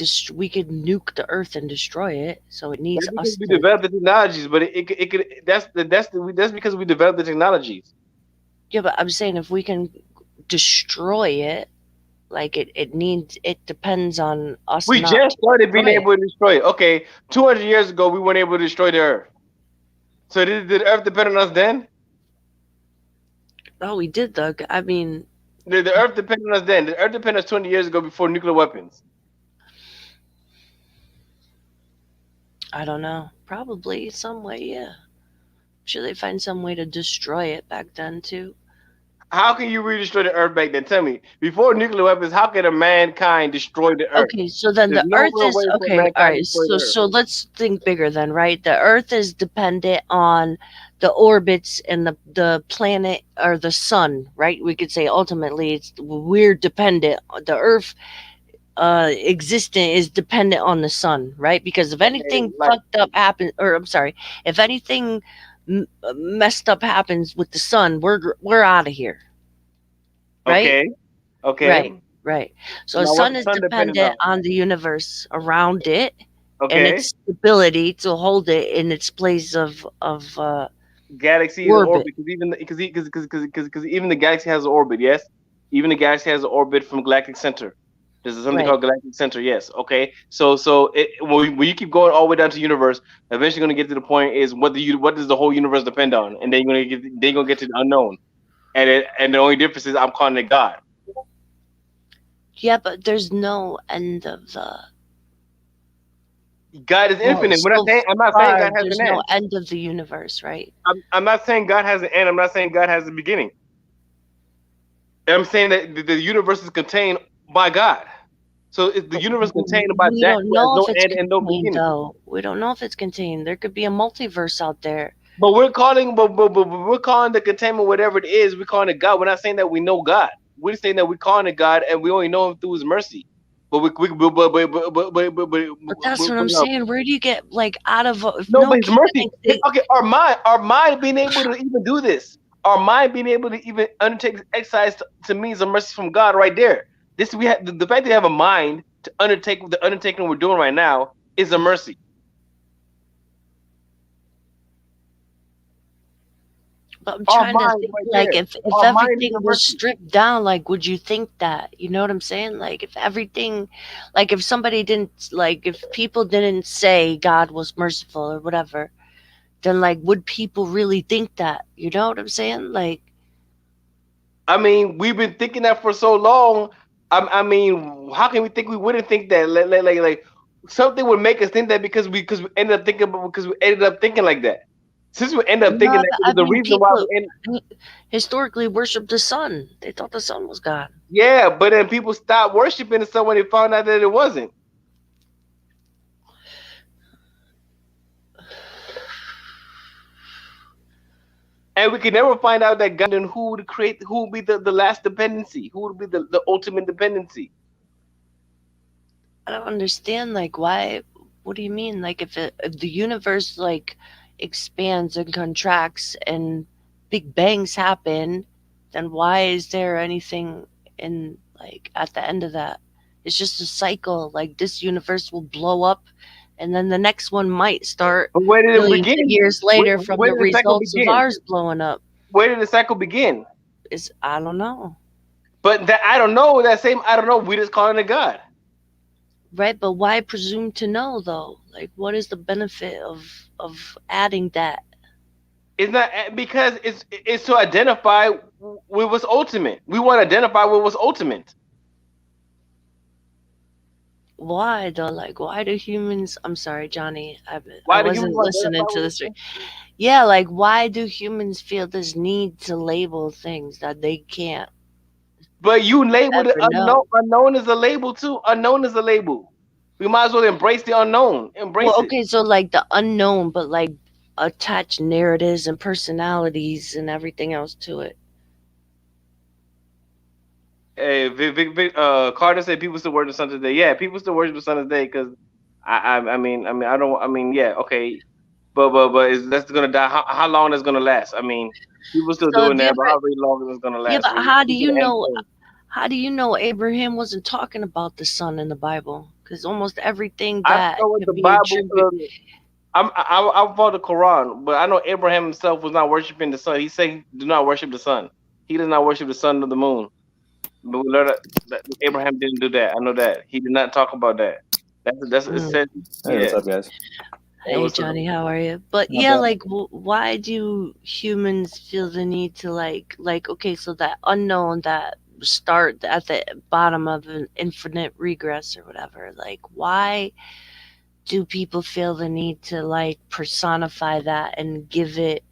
could nuke the earth and destroy it, so it needs That's because us we to. developed the technologies, but it could that's because we developed the technologies. Yeah, but I'm saying if we can destroy it, like it depends on us We not just to started being destroy it. able to destroy it. Okay, 200 years ago, we weren't able to destroy the earth. So did the earth depend on us then? Oh, we did, though. I mean, The earth depended on us then. The earth depended on us 20 years ago before nuclear weapons. I don't know. Probably some way, yeah. Sure, they find some way to destroy it back then too. How can you really destroy the earth back then? Tell me. Before nuclear weapons, how can a mankind destroy the earth? Okay, so then There's the no Earth real is way for okay. All mankind to right, destroy the earth. so let's think bigger then, right? The Earth is dependent on the orbits and the planet or the sun, right? We could say ultimately it's we're dependent. The Earth existent is dependent on the sun, right? Because if Okay, anything like fucked up happens, or I'm sorry, if anything messed up happens with the sun, we're out of here, right? okay, okay. Right, right. So the Now what's sun the is sun dependent dependent on? on the universe around it and Okay, its ability to hold it in its place of galaxy is an orbit. orbit because even the galaxy has an orbit. Yes, even the galaxy has an orbit from galactic center. There's something Right. called galactic center. Yes. Okay. When you keep going all the way down to the universe, eventually going to get to the point is what does the whole universe depend on, and then you're gonna get to the unknown, and the only difference is I'm calling it God. Yeah, but there's no end of the God is well, infinite. so I'm not saying far God has there's an no end. end of the universe, right? I'm not saying God has an end. I'm not saying God has a beginning. I'm saying that the universe is contained by God. So is the But universe contained by we that don't who has know no if it's end and no contained beginning? though. We don't know if it's contained. There could be a multiverse out there. But we're calling the containment whatever it is. We're calling it God. We're not saying that we know God. We're saying that we're calling it God, and we only know Him through His mercy. But we But that's what but I'm saying. Where do you get like out of if no, no but His mercy. can exist? Okay, our mind being able to even do this, our mind being able to even undertake this exercise to me is a mercy from God right there. This we have the fact that we have a mind to undertake the undertaking we're doing right now is a mercy. But I'm Our trying to mind think right like there. if Our mind is everything a was mercy. stripped down, like would you think that? You know what I'm saying? Like if everything like if somebody didn't like if people didn't say God was merciful or whatever, then like would people really think that? You know what I'm saying? Like I mean, we've been thinking that for so long. I mean, how can we think we wouldn't think that? Like something would make us think that because we ended up thinking like that. Since we ended up thinking no, that, but because I the mean reason why people we end, historically worshiped the sun. They thought the sun was God. yeah, but then people stopped worshiping the sun when they found out that it wasn't, and we could never find out that God. Then who would be the last dependency? Who would be the ultimate dependency? I don't understand like why what do you mean like if the universe like expands and contracts and big bangs happen, then why is there anything in like at the end of that? It's just a cycle. Like this universe will blow up and then the next one might start But where did it billions of begin? years Where, later from where the did the cycle results of begin? ours blowing up. Where did the cycle begin? Is I don't know. But that I don't know. That same I don't know. We just calling it God. Right, but why presume to know though? Like what is the benefit of adding that? It's not because it's to identify with what's ultimate. We want to identify with what's ultimate. why though? Like, why do humans? I'm sorry, Johnny. I Why do humans wasn't want to identify listening to with this. it? Yeah, like, why do humans feel this need to label things that they can't But you labeled it ever unknown. know? Unknown is a label too. Unknown is a label. We might as well embrace the unknown. Well, Embrace it. okay, so like the unknown, but like attach narratives and personalities and everything else to it. Hey, Carter said people still worship the sun today. Yeah, people still worship the sun today because I don't. I mean, yeah, okay, but is that's gonna die? How long that's gonna last? I mean, people still So doing if you that, but ever, how really long is it gonna yeah, last? but We we get an end soon. how do you know Abraham wasn't talking about the sun in the Bible? Because almost everything I don't that know what can the be Bible. attributed. I follow the Quran, but I know Abraham himself was not worshiping the sun. He said, he "Do not worship the sun." He does not worship the sun or the moon. But we learned that Abraham didn't do that. I know that he did not talk about that. That's it Mm. said. Hey, what's Yeah. up, guys? Hey, Hey what's up? Johnny, how are you? But Not yeah, bad. like, why do humans feel the need to okay, so that unknown that start at the bottom of an infinite regress or whatever, like, why do people feel the need to like personify that and give it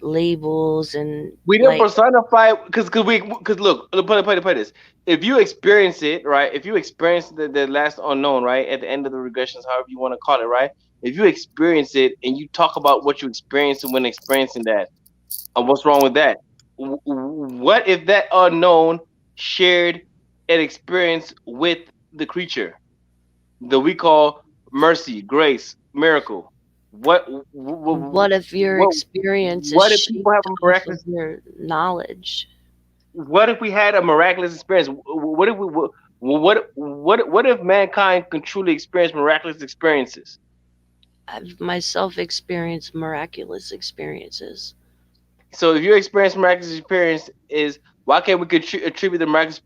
labels and We didn't like, personify because look, put it this. If you experience it, right? If you experience the last unknown, right, at the end of the regressions, however you want to call it, right? If you experience it and you talk about what you experienced when experiencing that, what's wrong with that? What if that unknown shared an experience with the creature that we call mercy, grace, miracle? What what if your what experience is what if people have shaped a off of miraculous? your knowledge? What if we had a miraculous experience? What if what if mankind can truly experience miraculous experiences? I've myself experienced miraculous experiences So if your experience miraculous experience is why can't we attribute the miraculous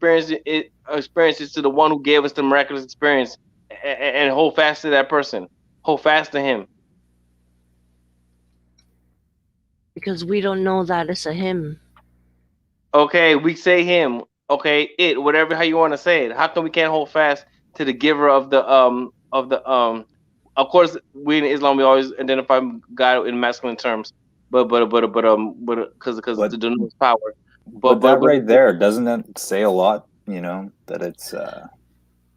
experiences to the one who gave us the miraculous experience and hold fast to that person, hold fast to him? because we don't know that it's a him. Okay, we say him. Okay, it whatever how you want to say it. How come we can't hold fast to the giver of the. Of course, we in Islam we always identify God in masculine terms, but because But to denote his power. But but that but right there, doesn't that say a lot? You know, that it's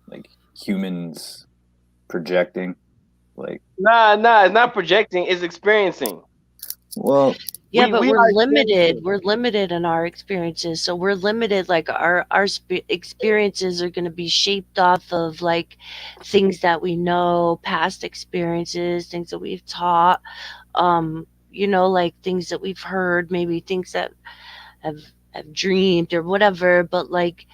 like humans projecting. Like, nah, it's not projecting. It's experiencing. well, Yeah, but We we're are limited. experiencing. We're limited in our experiences. So we're limited. Like our experiences are going to be shaped off of like things that we know, past experiences, things that we've taught, like things that we've heard, maybe things that have have dreamed or whatever, but like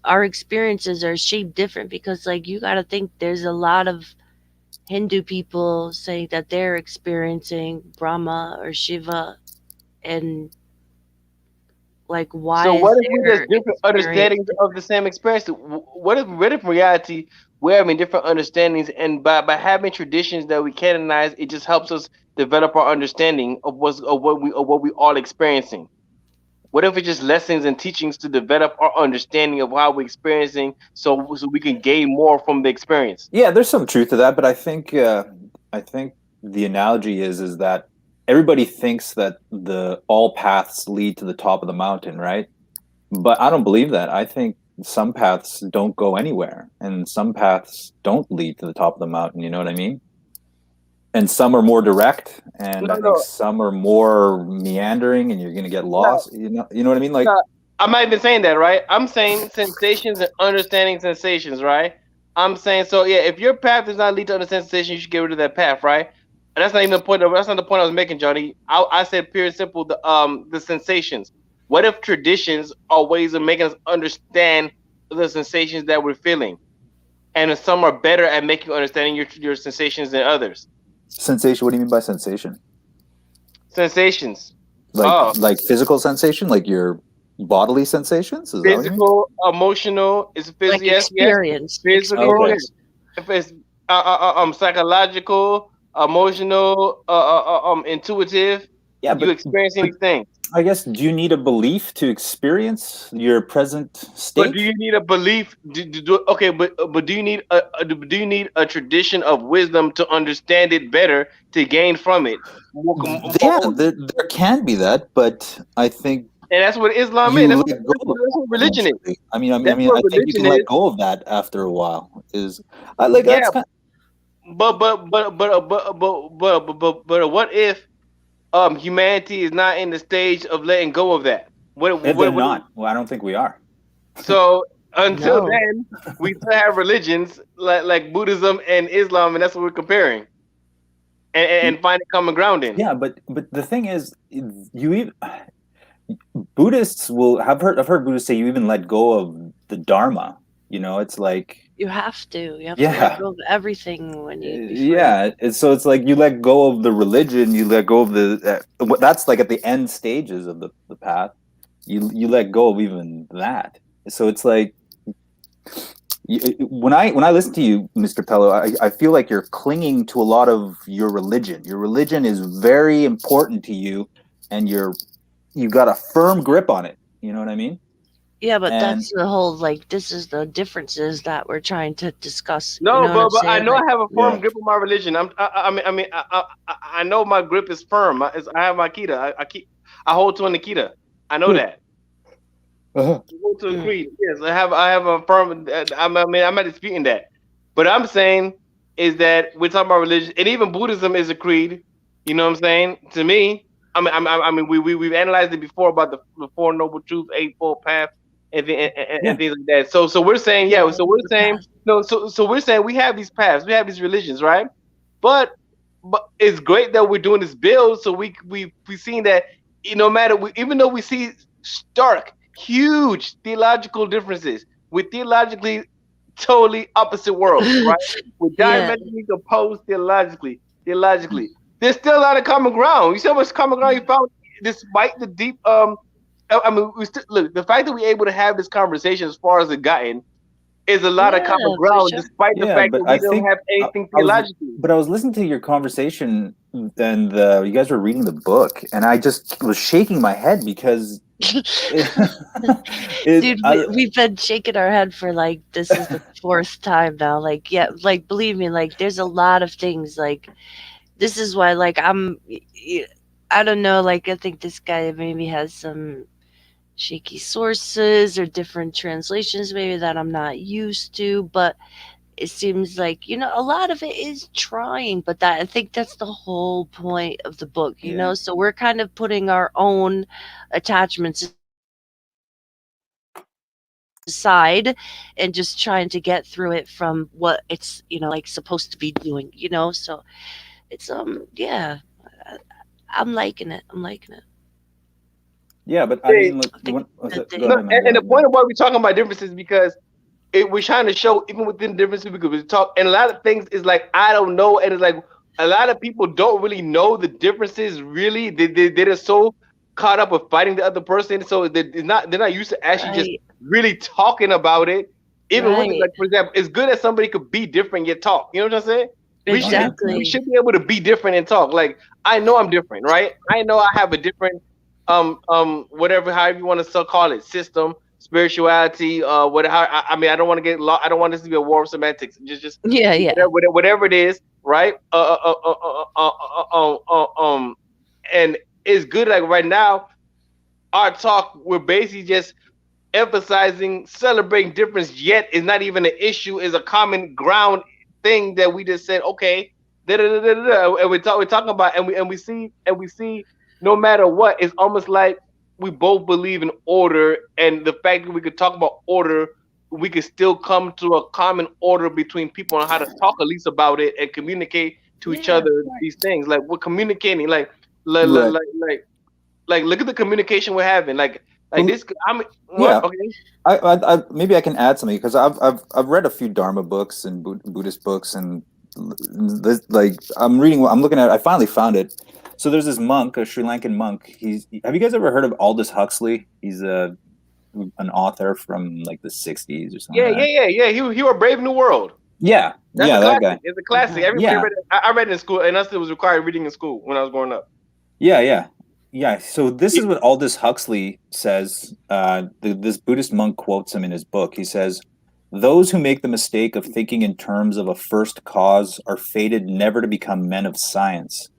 our experiences are shaped different because like you got to think there's a lot of Hindu people saying that they're experiencing Brahma or Shiva, and like why So is what if we their just different experience understandings of different? the same experience? What if in reality we're having different understandings, and by having traditions that we canonize, it just helps us develop our understanding of what we all experiencing. What if it's just lessons and teachings to develop our understanding of how we're experiencing, so we can gain more from the experience? yeah, there's some truth to that. But I think the analogy is that everybody thinks that the all paths lead to the top of the mountain, right? But I don't believe that. I think some paths don't go anywhere, and some paths don't lead to the top of the mountain. You know what I mean? And some are more direct, and No, I think no, some are more meandering, and you're going to get no. lost. You know what I mean? Like, No, I'm not even saying that, right? I'm saying sensations and understanding sensations, right? I'm saying so. Yeah, if your path does not lead to understanding sensation, you should get rid of that path, right? And that's not even the point. That's not the point I was making, Johnny. I said pure and simple the sensations. What if traditions are ways of making us understand the sensations that we're feeling, and some are better at making you understanding your sensations than others? sensation. What do you mean by sensation? Sensations. Like Oh, like physical sensation, like your bodily sensations? Is that what you mean? physical, emotional, is Like physical. Yes, yes. experience, Physical, Okay. yes. experience. If it's psychological, emotional, intuitive, Yeah, you but experiencing but these things. I guess, do you need a belief to experience your present But do state? you need a belief? Okay, but do you need a tradition of wisdom to understand it better to gain from it? Yeah, there can be that, but I think And that's what Islam is. you That's let go of what that religion is. eventually. That's what I think you can religion let is. go of that after a while. Is I like Yeah, that's kind but what if humanity is not in the stage of letting go of that? if they're not. Well, I don't think we are. So until No. then, we still have religions like Buddhism and Islam, and that's what we're comparing and finding common ground in. Yeah, but the thing is, you even Buddhists will have heard. I've heard Buddhists say you even let go of the Dharma. You know, it's like You have to. You have to let yeah, go of everything when you before you. yeah. So it's like you let go of the religion, you let go of the. That's like at the end stages of the path. You let go of even that. So it's like when I listen to you, Mr. Pello, I feel like you're clinging to a lot of your religion. Your religion is very important to you, and you got a firm grip on it. You know what I mean? Yeah, but And that's the whole like this is the differences that we're trying to discuss. You No, know what I'm but I saying? know Like I have a yeah, firm grip on my religion. I know my grip is firm. I have my kita. I hold to an akita. I know that. uh-huh. I hold to a mm, creed. Yes, I have a firm. I'm not disputing that. But I'm saying is that we're talking about religion, and even Buddhism is a creed. You know what I'm saying? To me, we've analyzed it before about the four noble truths, eightfold path, and Yeah, things like that. So we're saying yeah, yeah. So we're the saying past. no. So we're saying we have these paths, we have these religions, right? But it's great that we're doing this build. So we seen that no matter even though we see stark, huge theological differences with theologically totally opposite worlds, right? We're Yeah. diametrically opposed theologically. There's still a lot of common ground. You see how much common ground you found despite the deep we still look the fact that we're able to have this conversation as far as it gotten is a lot of common Yeah, for ground sure. despite the yeah. fact that But we I don't think have anything I was, theologically. but I was listening to your conversation, and you guys were reading the book, and I just was shaking my head because it, Dude, we've been shaking our head for like this is the fourth time now. Like, yeah, like believe me, like there's a lot of things. Like, this is why, like, I don't know. Like, I think this guy maybe has some shaky sources or different translations, maybe that I'm not used to. But it seems like a lot of it is trying. But that I think that's the whole point of the book. yeah, So we're kind of putting our own attachments aside and just trying to get through it from what it's like supposed to be doing. So it's yeah, I- I'm liking it. yeah. But I They, mean, look, I think that go no, they ahead, man. Go and the ahead, go point ahead. of why we're talking about differences is because we're trying to show even within the differences because we talk and a lot of things is like I don't know and it's like a lot of people don't really know the differences really they're so caught up with fighting the other person so they're not used to actually just right, really talking about it even with it right, like for example it's good that somebody could be different yet talk you know what I'm saying Oh yeah, yeah, we exactly, should be able to be different and talk like I know I'm different right I know I have a different whatever however you want to so call it system spirituality, I mean, I don't want to get lost. I don't want this to be a war of semantics. Just yeah, yeah, whatever it is, right? And it's good. Like right now, our talk, we're basically just emphasizing, celebrating difference. Yet, is not even an issue. Is a common ground thing that we just said, okay, and we're talking about, and we see, no matter what, it's almost like we both believe in order, and the fact that we could talk about order, we could still come to a common order between people on how to talk at least about it and communicate to each yeah, of other course. these things. Like we're communicating, like, like, right. like, like look at the communication we're having. Like Well, this. I mean, what? yeah. Okay. Maybe I can add something because I've read a few Dharma books and Buddhist books and this, like I'm reading. I'm looking at. I finally found it. So there's this monk, a Sri Lankan monk. Have you guys ever heard of Aldous Huxley? He's an author from like the '60s or something Yeah, like yeah, that. yeah, yeah. He was Brave New World. Yeah, That's a yeah, that classic. guy. It's a classic. Uh-huh. Everybody Yeah, read it. I read it in school, and us it was required reading in school when I was growing up. yeah, yeah. Yeah, so this is what Aldous Huxley says. This Buddhist monk quotes him in his book. He says, "Those who make the mistake of thinking in terms of a first cause are fated never to become men of science.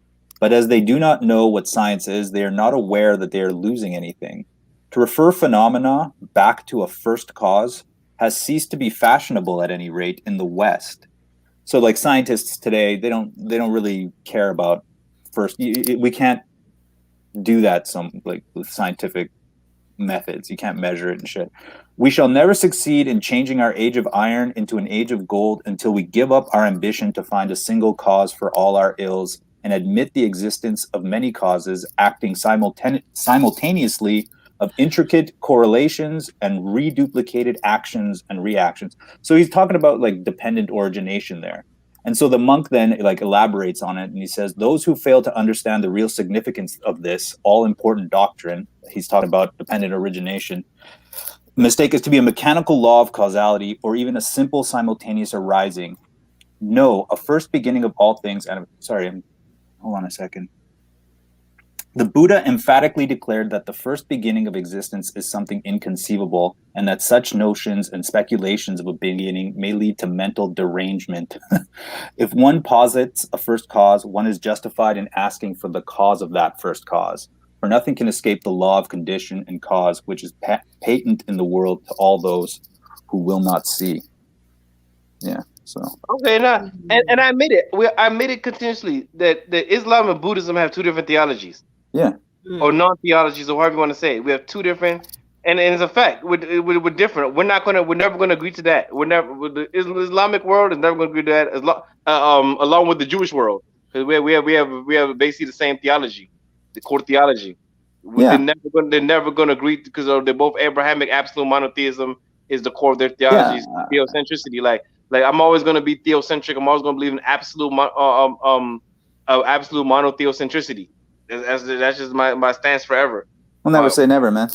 But as they do not know what science is, they are not aware that they are losing anything. To refer phenomena back to a first cause has ceased to be fashionable at any rate in the West." So, like scientists today, they don't really care about first. We can't do that with scientific methods. You can't measure it and shit. "We shall never succeed in changing our age of iron into an age of gold until we give up our ambition to find a single cause for all our ills and admit the existence of many causes acting simultaneously of intricate correlations and reduplicated actions and reactions." So he's talking about like dependent origination there. And so the monk then like elaborates on it and he says, "Those who fail to understand the real significance of this all important doctrine," he's talking about dependent origination, "mistake is to be a mechanical law of causality or even a simple simultaneous arising. No, a first beginning of all things." And hold on a second. "The Buddha emphatically declared that the first beginning of existence is something inconceivable, and that such notions and speculations of a beginning may lead to mental derangement. If one posits a first cause, one is justified in asking for the cause of that first cause. For nothing can escape the law of condition and cause, which is patent in the world to all those who will not see." Yeah. So Okay, now and I admit it. I admit it continuously that Islam and Buddhism have two different theologies. yeah. Or non-theologies, or however you want to say it. We have two different, and it's a fact. We're different. We're never gonna agree to that. We're never with the Islamic world is never gonna agree to that. Along with the Jewish world, because we have basically the same theology, the core theology. Yeah. They're never gonna agree because they're both Abrahamic. Absolute monotheism is the core of their theology. Yeah. Theocentricity, like I'm always gonna be theocentric. I'm always gonna believe in absolute monotheocentricity. That's just my stance forever. We'll never say never, man.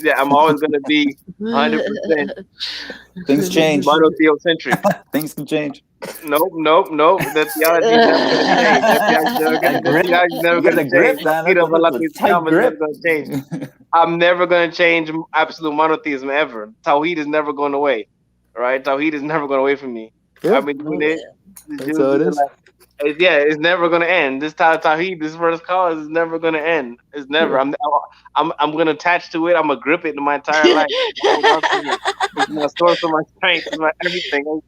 Yeah, I'm always gonna be 100% Things change. monotheocentric. Things can change. Nope. The theology is never gonna change. That theology is never gonna change. Tight grip. Never gonna change. I'm never gonna change absolute monotheism ever. Tawhid is never going away. Right? Tawhid is never going away from me. Yeah. I've been doing it. That's how it is. It's never gonna end. This Tawhid, this first cause is never gonna end. It's never. Yeah. I'm gonna attach to it. I'm gonna grip it in my entire life. It's my source of my strength. It's my everything.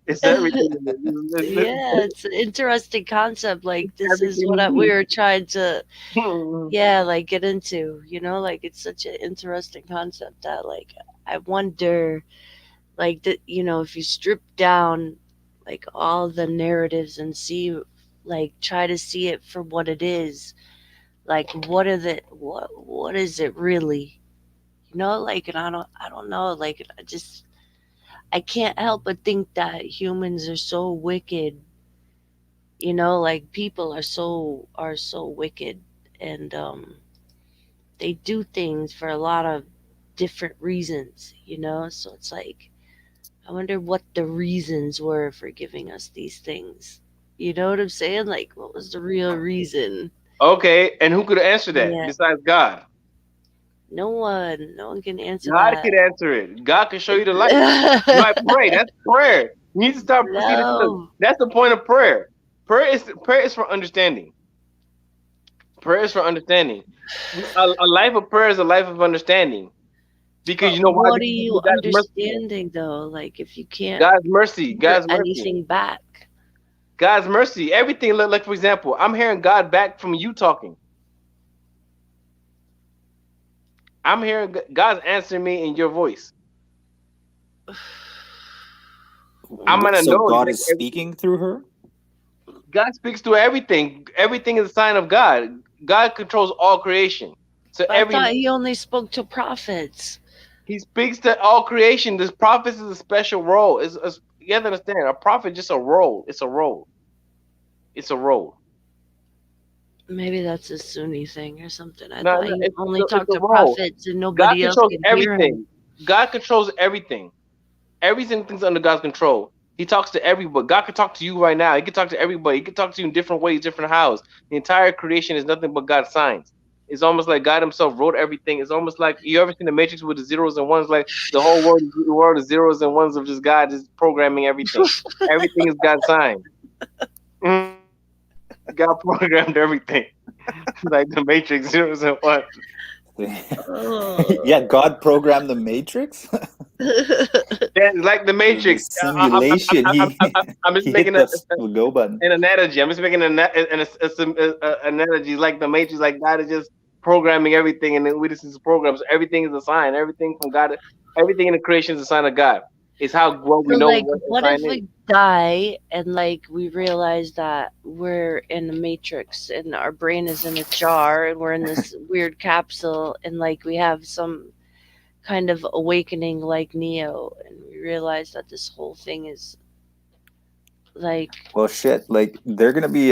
It's everything. Yeah, it's an interesting concept. Like this is what we were trying to, like get into. You know, like it's such an interesting concept that, like, I wonder, like that. You know, if you strip down like all the narratives and see, like, try to see it for what it is, like what is it really, you know, like, and I don't know, like, I can't help but think that humans are so wicked, you know, like people are so wicked, and they do things for a lot of different reasons, you know, so it's like I wonder what the reasons were for giving us these things. You know what I'm saying? Like, what was the real reason? Okay, and who could answer that besides God? No one can answer God that. can answer it. God can show you the light. You might pray. That's prayer. You need to start proceeding. That's the point of prayer. Prayer is for understanding. Prayer is for understanding. A life of prayer is a life of understanding. Because you know why? What are you understanding though? Like, if you can't God's mercy, anything back. God's mercy, everything. Like for example, I'm hearing God back from you talking. I'm hearing God's answering me in your voice. I'm gonna know. God is speaking through her. God speaks through everything. Everything is a sign of God. God controls all creation. So I thought He only spoke to prophets. He speaks to all creation. This prophet is a special role. You have to understand, a prophet is just a role. It's a role. It's a role. Maybe that's a Sunni thing or something. I thought He only talked to role. prophets and nobody else can hear Him. God controls everything. Everything's under God's control. He talks to everybody. God can talk to you right now. He can talk to everybody. He can talk to you in different ways, different hows. The entire creation is nothing but God's signs. It's almost like God Himself wrote everything. It's almost like you ever seen the Matrix with the zeros and ones? Like the world is zeros and ones of just God is programming everything. Everything is God's sign. Mhm. God programmed everything, like the Matrix, zeros and ones. Yeah, God programmed the Matrix. Yeah, like the The Matrix. simulation. I'm just He hit making the go button. an analogy. I'm just making an analogy, like the Matrix, like God is just programming everything, and then we just is programs. Everything is a sign. Everything from God, everything in the creation is a sign of God. It's how well we So, know like, what the what if sign is. we die and, like, we realize that we're in a matrix and our brain is in a jar and we're in this weird capsule and, like, we have some kind of awakening like Neo and we realize that this whole thing is, like, Well, shit. Like there's gonna Eh, be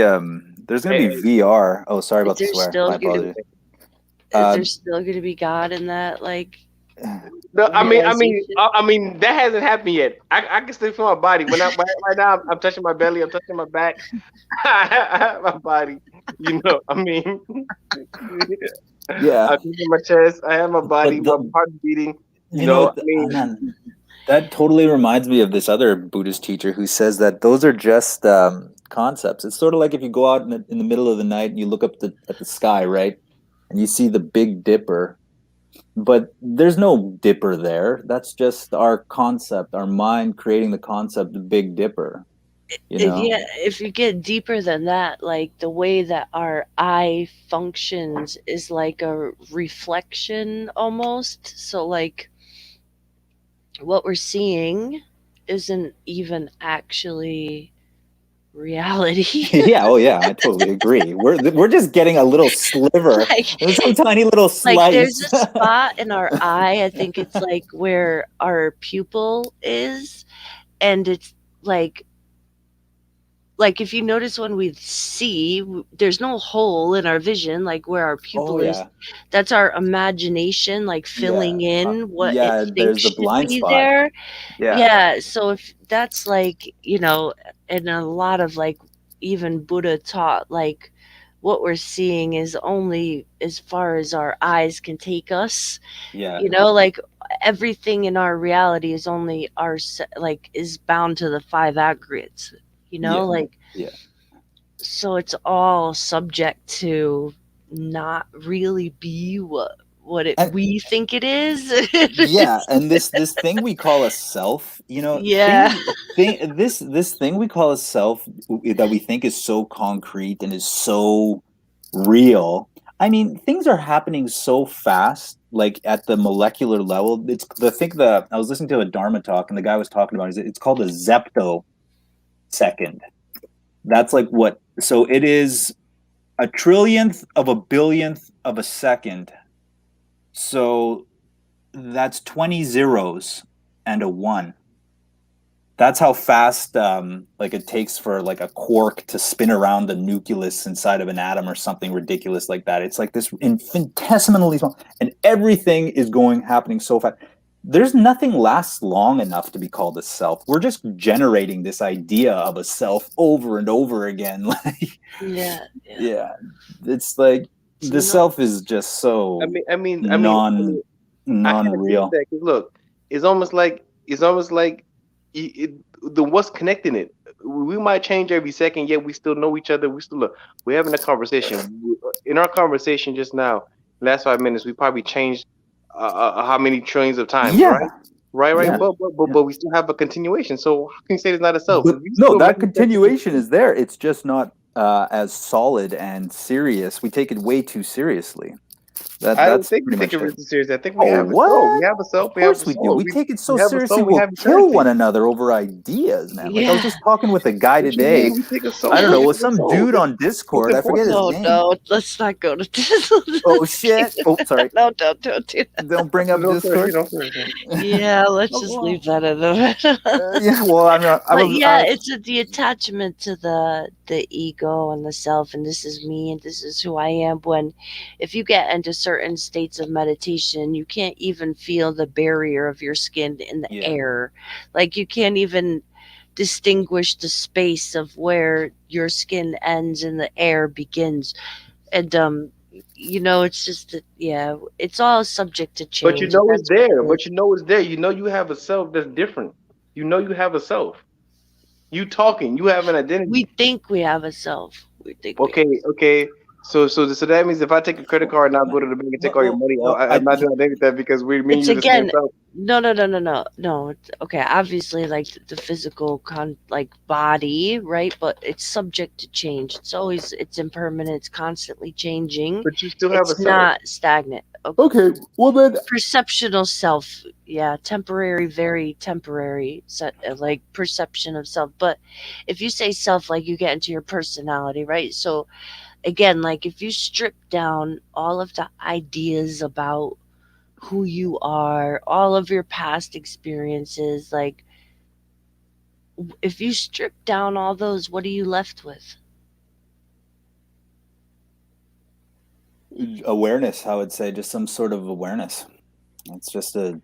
VR. Oh, sorry is about the there swear. still My gonna apologies. is Uh, there still gonna be God in that, like, No, realization? I mean that hasn't happened yet. I can still feel my body when right now I'm touching my belly, I'm touching my back, I have my body. You know, I mean, yeah, I'm touching my chest. I have my body, but my heart beating. You you know, know, I mean, man, that totally reminds me of this other Buddhist teacher who says that those are just concepts. It's sort of like if you go out in the middle of the night and you look up at the sky, right, and you see the Big Dipper, but there's no dipper there. That's just our concept, our mind creating the concept of Big Dipper. You know? Yeah, if you get deeper than that, like the way that our eye functions is like a reflection almost. So, like, what we're seeing isn't even actually reality. Yeah. Oh, yeah. I totally agree. We're just getting a little sliver, like, some tiny little there's slice. a spot in our eye. I think it's like where our pupil is, and it's like if you notice when we see, there's no hole in our vision, like where our Oh, pupil is. yeah. That's our imagination, like Yeah. filling in what it Yeah. There's thinks the should blind be spot. there. Yeah. Yeah. So if that's like, and a lot of, like, even Buddha taught, like, what we're seeing is only as far as our eyes can take us. Yeah. Like, everything in our reality is only like, is bound to the five aggregates. Yeah. Like, Yeah. so it's all subject to not really be And we think it is. yeah, and this thing we call a self, Yeah. this thing we call a self that we think is so concrete and is so real. I mean, things are happening so fast, like at the molecular level. It's the think the I was listening to a Dharma talk, and the guy was talking about it's called a zeptosecond. That's like what, so it is a trillionth of a billionth of a second. So that's 20 zeros and a one. That's how fast like it takes for like a quark to spin around the nucleus inside of an atom or something ridiculous like that. It's like this infinitesimally small, and everything is happening so fast. There's nothing lasts long enough to be called a self. We're just generating this idea of a self over and over again. Like, Yeah. yeah, it's like the self is just I so mean, I mean, I mean, I mean, I had to agree with non-real. that. 'Cause look, it's almost like the what's connecting it. We might change every second, yet we still know each other. We still look. We're having a conversation. In our conversation just now, last 5 minutes, we probably changed how many trillions of times, right? Yeah, Right, right. yeah. But we still have a continuation. So how can you say there's not a self? But We no, still that manifest. continuation is there. It's just not as solid and serious. We take it way too seriously. I don't That's think we pretty take much it it. really seriously. I think we Oh, have a soul. We what? have a Of self. We have a course we do. soul. We take it so We have a seriously soul. We we'll have kill eternity. one another over ideas, man. Like I was Yeah. just talking with a guy What you today. mean? We take a soul. I don't know, We with take a some soul. dude on It's Discord. I forget important. his No, name. no, let's not go to this. Oh shit. Oh, sorry. No, don't do that. Don't bring up No sir. Discord. No sir. Yeah, let's Oh, just well, leave that in the. yeah. Well, But yeah, it's the attachment to the ego and the self, and this is me, and this is who I am. When, if you get into certain states of meditation, you can't even feel the barrier of your skin in the yeah. air. Like, you can't even distinguish the space of where your skin ends and the air begins. And it's just that, yeah, it's all subject to But you change, and know it's that's what there. it But is. you know it's there. You know you have a self that's different. You know you have a self. You talking. You have an We identity. think we have a self. We think we Okay, have a self. okay. So that means if I take a credit card and I go to the bank and take all your money, Well, I'm not doing anything with that because me and It's you the same again, self. no. It's, okay, obviously, like the physical like body, right? But it's subject to change. It's impermanent. It's constantly changing. But you still have a It's self. not stagnant. okay. Well, then Perceptional self, yeah, temporary, very temporary, like perception of self. But if you say self, like you get into your personality, right? So again, like if you strip down all of the ideas about who you are, all of your past experiences, like if you strip down all those, what are you left with? awareness, I would say, just some sort of awareness. It's just a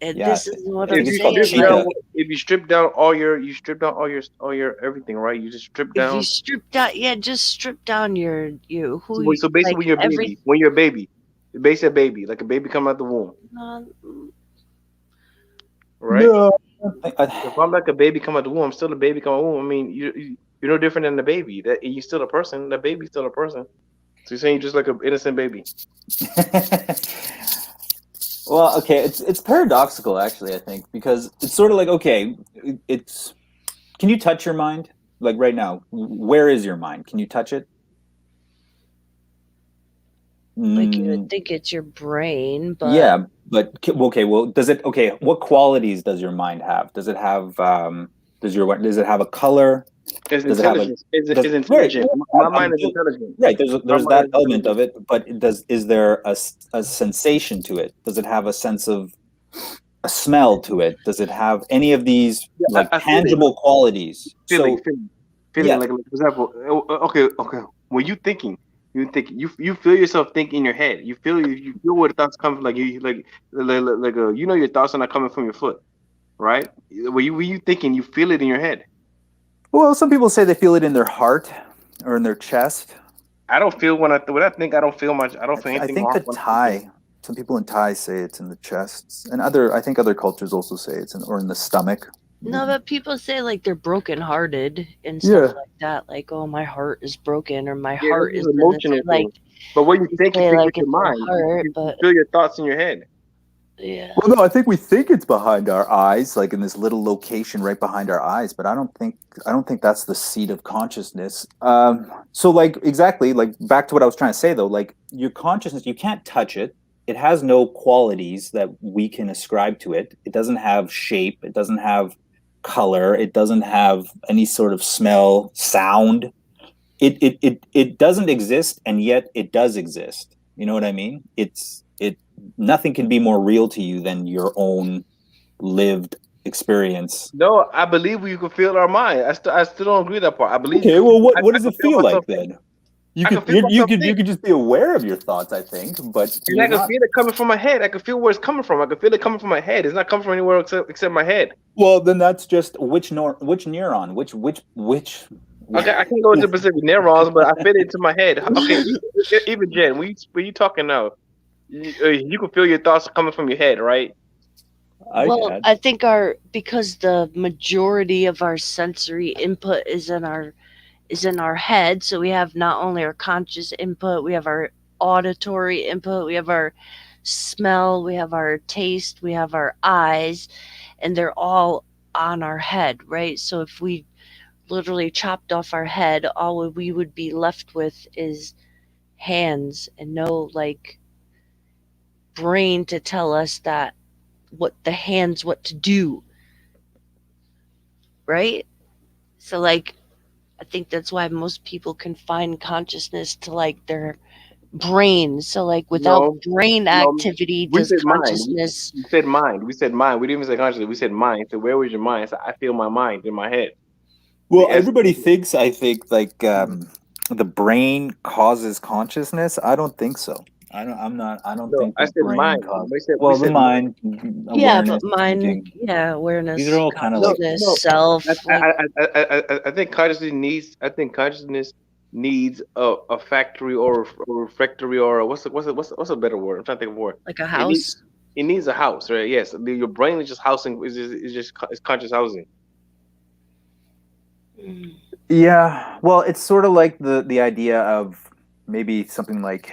And yeah. this is what I think I'm If it's you called strip saying. down, Like chitta. if you strip down all your, you strip down all your everything, right? You just strip if you down. strip down, yeah, just strip down your you So, who you, so basically, like every. when you're a baby, you're basically a baby, like a baby coming out the womb, Uh, right? No. If I'm like a baby coming out the womb, I'm still a baby coming out the womb. I mean, you're no different than the baby. That you're still a person. The baby's still a person. So you're saying you're just like an innocent baby. Well, okay, it's paradoxical actually, I think, because it's sort of like okay, it's can you touch your mind? Like right now, where is your mind? Can you touch it? like you would Mm, think it's your brain, but yeah, but okay, well, does it okay, what qualities does your mind have? Does it have does it have a color? It's Does it have a intelligence. does Is right? intelligent. My mind is I'm- intelligent. right, My there's mind that is element intelligent. of it, but is there a sensation to it? Does it have a sense of a smell to it? Does it have any of these Yeah, like I feel it. tangible qualities? Feeling, So feeling, feeling. yeah, Like for example, okay. When you feel yourself think in your head. You feel where the thoughts come from. Like you know your thoughts are not coming from your foot, right? When you thinking, you feel it in your head. well, some people say they feel it in their heart or in their chest. I don't feel when I think I don't feel much. I don't feel I anything think the wrong when I'm thinking. Thai. Some people in Thai say it's in the chest, and I think other cultures also say it's in or in the stomach. no, but people say like they're brokenhearted and stuff Yeah. like that. Like, oh, my heart is broken, or my Yeah, heart this is is an in this. emotional Like, thing. But when you you say think with like your it's your mind. heart, You but feel your thoughts in your head. yeah. Well, no, I think we think it's behind our eyes, like in this little location right behind our eyes, but I don't think that's the seat of consciousness. So like exactly, like back to what I was trying to say though, like your consciousness, you can't touch it. It has no qualities that we can ascribe to it. It doesn't have shape, it doesn't have color, it doesn't have any sort of smell, sound. It doesn't exist and yet it does exist. You know what I mean? It nothing can be more real to you than your own lived experience. No, I believe we can feel our mind. I still don't agree with that part. I believe Okay, well what I does can it feel feel myself like think. then? You I can could feel myself you think. could just be aware of your thoughts, I think, but And I you're can not. feel it coming from my head. I can feel where it's coming from. I can feel it coming from my head. It's not coming from anywhere except my head. Well, then that's just which neuron, which Okay, I can't go into specific neurons, but I feel it into my head. Okay, even Jen, when you talking now, you can feel your thoughts coming from your head, right? I Well, can. I think our because the majority of our sensory input is in our head, so we have not only our conscious input, we have our auditory input, we have our smell, we have our taste, we have our eyes, and they're all on our head, right? So if we literally chopped off our head, all we would be left with is hands and no like brain to tell us that what the hands what to do, right? So like I think that's why most people confine consciousness to like their brain. So like without No, brain no. activity We does said mind. consciousness. We said mind. We said mind. We didn't even say consciously. We said mind. So where was your mind? So I feel my mind in my head. Well, The essence. everybody thinks I think like the brain causes consciousness. I don't think so. I don't No, think I the said brain mind. causes. We Well, the said mind. mind, Yeah, but awareness, mind, thinking. yeah, These are awareness, all kind of No, like consciousness, no. self, like I think consciousness needs. I think consciousness. needs a factory or refectory or what's a better word? I'm trying to think of a word. Like a It needs house. it needs a house, right? Yes, your brain is just housing is conscious housing. Mm. Yeah, well, it's sort of like the idea of maybe something like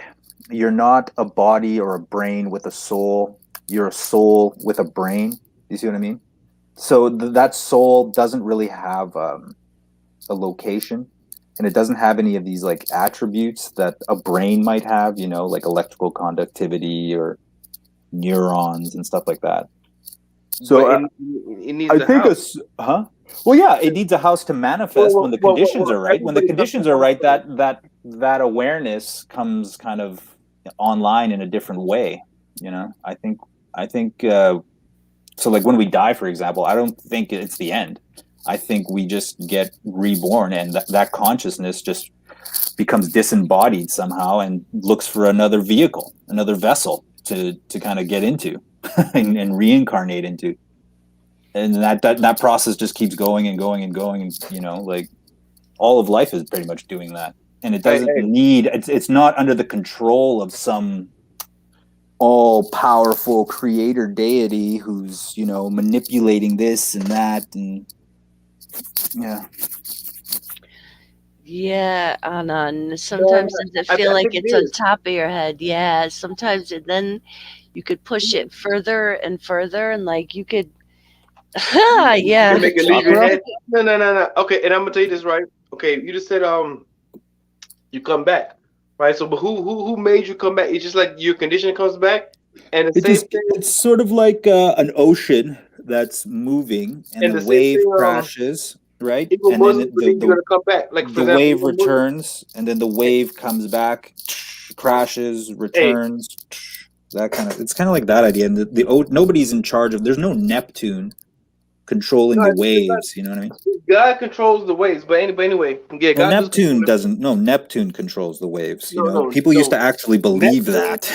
you're not a body or a brain with a soul. You're a soul with a brain. You see what I mean? So that soul doesn't really have a location, and it doesn't have any of these like attributes that a brain might have. You know, like electrical conductivity or neurons and stuff like that. So But it needs I a think house. huh? Well, yeah, it needs a house to manifest when the conditions are right. When the Everybody comes conditions from are one right, place. that awareness comes kind of online in a different way. You know, I think so. Like when we die, for example, I don't think it's the end. I think we just get reborn, and that consciousness just becomes disembodied somehow and looks for another vehicle, another vessel to kind of get into and reincarnate into, and that process just keeps going and going and going, and like all of life is pretty much doing that, and it Hey, doesn't hey, need it's not under the control of some all powerful creator deity who's manipulating this and that, and yeah. Yeah, and man, sometimes does it feel I like think it it's on is. top of your head? Yeah, sometimes, and then you could push it further and further, and like you could, You yeah, can make it leave your Chakra. head. No, no, no, no. Okay, and I'm gonna tell you this right. Okay, you just said you come back, right? So, but who made you come back? It's just like your condition comes back, and the It same just thing, it's sort of like an ocean that's moving, and and the the same wave thing. crashes, right? People And then Muslims the believe you're the gonna come back. Like for the example, wave you're a Muslim. returns, and then the wave comes back, crashes, Hey, returns. That kind of, it's kind of like that idea. And nobody's in charge of. There's no Neptune controlling no, the it's not. waves. You know what I mean? God controls the waves, but anyway, yeah, Well, God does control Neptune it. doesn't. No, Neptune controls the waves. No, no, People used to no. actually believe Neptune, that.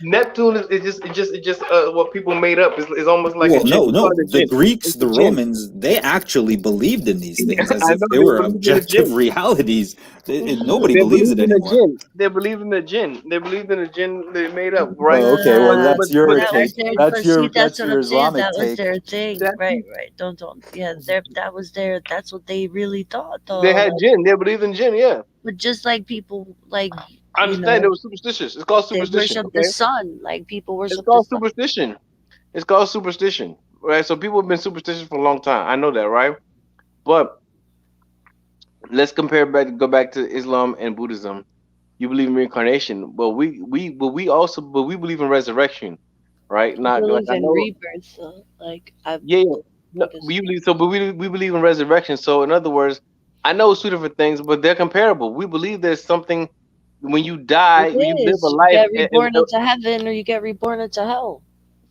Neptune is just what people made up. It's almost like a Well, jinn. no, We call no. it a The jinn. Greeks, It's a the jinn. Romans, they actually believed in these things as I if know they they were believe in a objective jinn. realities. Nobody They believes it believed in a anymore. jinn. They believed in a jinn. They believed in a jinn they made up, right? Oh, okay. Well, uh, that's your that was take. their. That's But see, your that's that's what your I'm saying. Islamic That was take. their thing, Exactly. right? Right. Don't. Yeah, that was their. That's what they really thought, They though. had Like, jinn. They believed in jinn. Yeah, but just like people, like I you understand. They know, were superstitious. It's called they superstition. worship the Okay, sun. Like people it's worship the called sun. superstition. It's called superstition, right? So people have been superstitious for a long time. I know that, right? But let's compare back, go back to Islam and Buddhism. You believe in reincarnation, but we believe in resurrection, right? I Not like believe I in know, rebirth, so like I yeah, yeah. No, because we believe so, but we believe in resurrection. So in other words, I know it's two different things, but they're comparable. We believe there's something when you die, it when you live a is. You life, get reborn into heaven, or you get reborn into hell.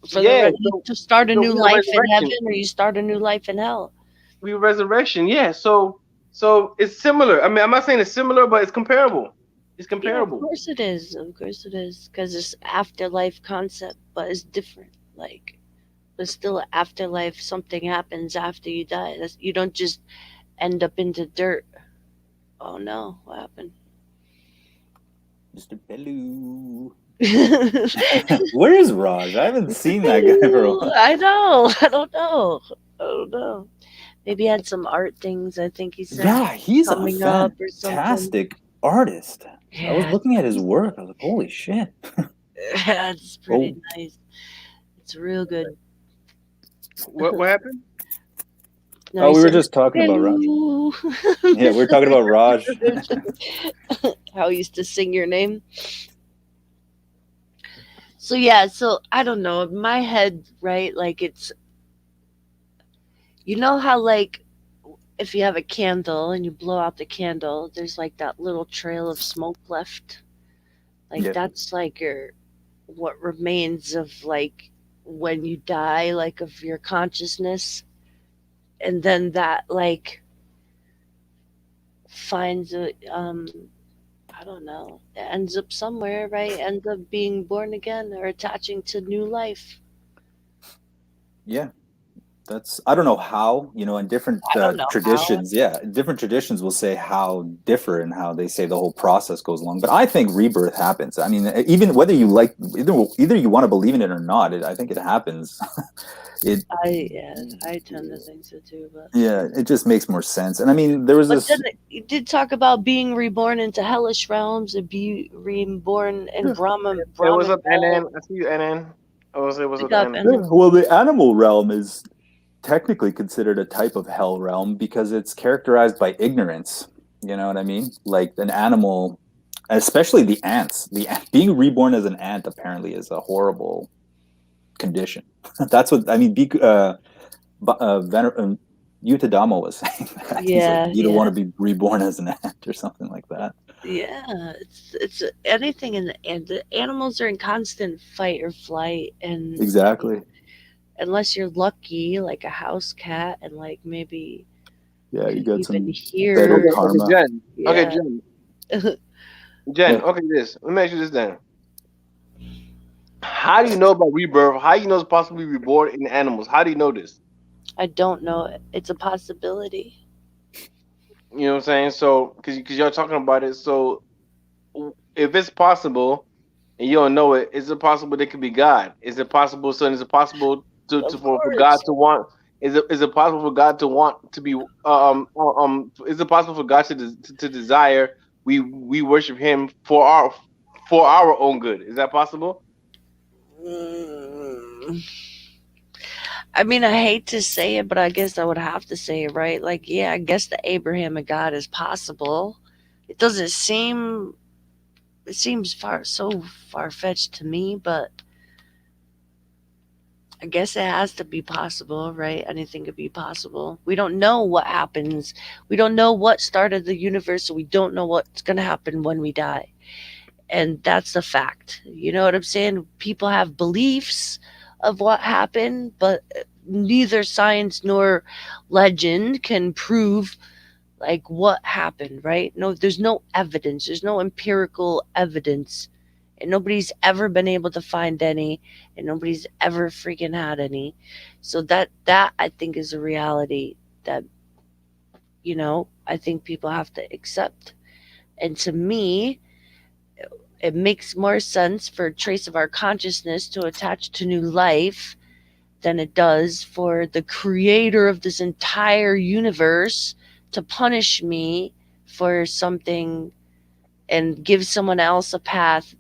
For the yeah. you to start a So new we have life in resurrection. heaven, or you start a new life in hell. We have resurrection, yeah. So it's similar. I mean, I'm not saying it's similar, but it's comparable. It's Yeah, of comparable. course it is. Of course it is, because it's afterlife concept, but it's different. Like, but still, afterlife. Something happens after you die. That's, you don't just end up in the dirt. Oh no, what happened? Mr. Pelu. I Where's Raj? I haven't seen that guy for a while. know. I don't know. I don't know. Maybe he had some art things. I think he said Yeah, he's a coming up or something. fantastic artist. I was Yeah, looking at his work. I was like, holy shit. it's pretty Oh, nice. It's real good. What happened? No, oh, he we were said, just talking about Raj. "Hello." Yeah, we were talking about Raj. How he used to sing your name. So yeah, so I don't know. In my head, right? Like it's, you know how like if you have a candle and you blow out the candle, there's like that little trail of smoke left. Like Yeah. that's like your what remains of like when you die, like of your consciousness, and then that like finds a I don't know, it ends up somewhere, right? Ends up being born again or attaching to new life. Yeah. That's I don't know how, in different I don't know how. traditions. Yeah, different traditions will say how differ and how they say the whole process goes along. But I think rebirth happens. I mean, even whether you like either you want to believe in it or not, I think it happens. it I tend to think so too. But Yeah, it just makes more sense. And I mean, there was then this. you did talk about being reborn into hellish realms and be reborn in Hey, what's Brahman up, NN? realm. I see you, NN. Oh, say what's up, Pick up NN. and Well, the animal realm is technically considered a type of hell realm because it's characterized by ignorance. You know what I mean? Like an animal, especially the ants. Being reborn as an ant apparently is a horrible condition. That's what I mean. Utadamo was saying that. He's like, yeah, you don't yeah. want to be reborn as an ant or something like that. Yeah, it's anything in the animals are in constant fight or flight, and Exactly. unless you're lucky, like a house cat, and like maybe Yeah, you can got even some better hear. Okay, karma. Jen. Okay, Yeah, Jen. Yeah. Okay, this. Let me ask you this then. How do you know about rebirth? How do you know it's possibly reborn in animals? How do you know this? I don't know. It's a possibility. You know what I'm saying? So, because y'all talking about it, so if it's possible and you don't know it, is it possible there could be God? Is it possible, son? Is it possible Of for God course. to want? Is it possible for God to want to be is it possible for God to desire we worship Him for our own good? Is that possible? Mm. I mean, I hate to say it, but I guess I would have to say it, right? Like, yeah, I guess the Abraham and God is possible. It doesn't seem. It seems so far fetched to me, but I guess it has to be possible, right? Anything could be possible. We don't know what happens. We don't know what started the universe, so we don't know what's going to happen when we die. And that's the fact. You know what I'm saying? People have beliefs of what happened, but neither science nor legend can prove like what happened, right? No, there's no evidence. There's no empirical evidence. And nobody's ever been able to find any, and nobody's ever freaking had any. So that I think is a reality that I think people have to accept. And to me, it makes more sense for a trace of our consciousness to attach to new life than it does for the creator of this entire universe to punish me for something and give someone else a pass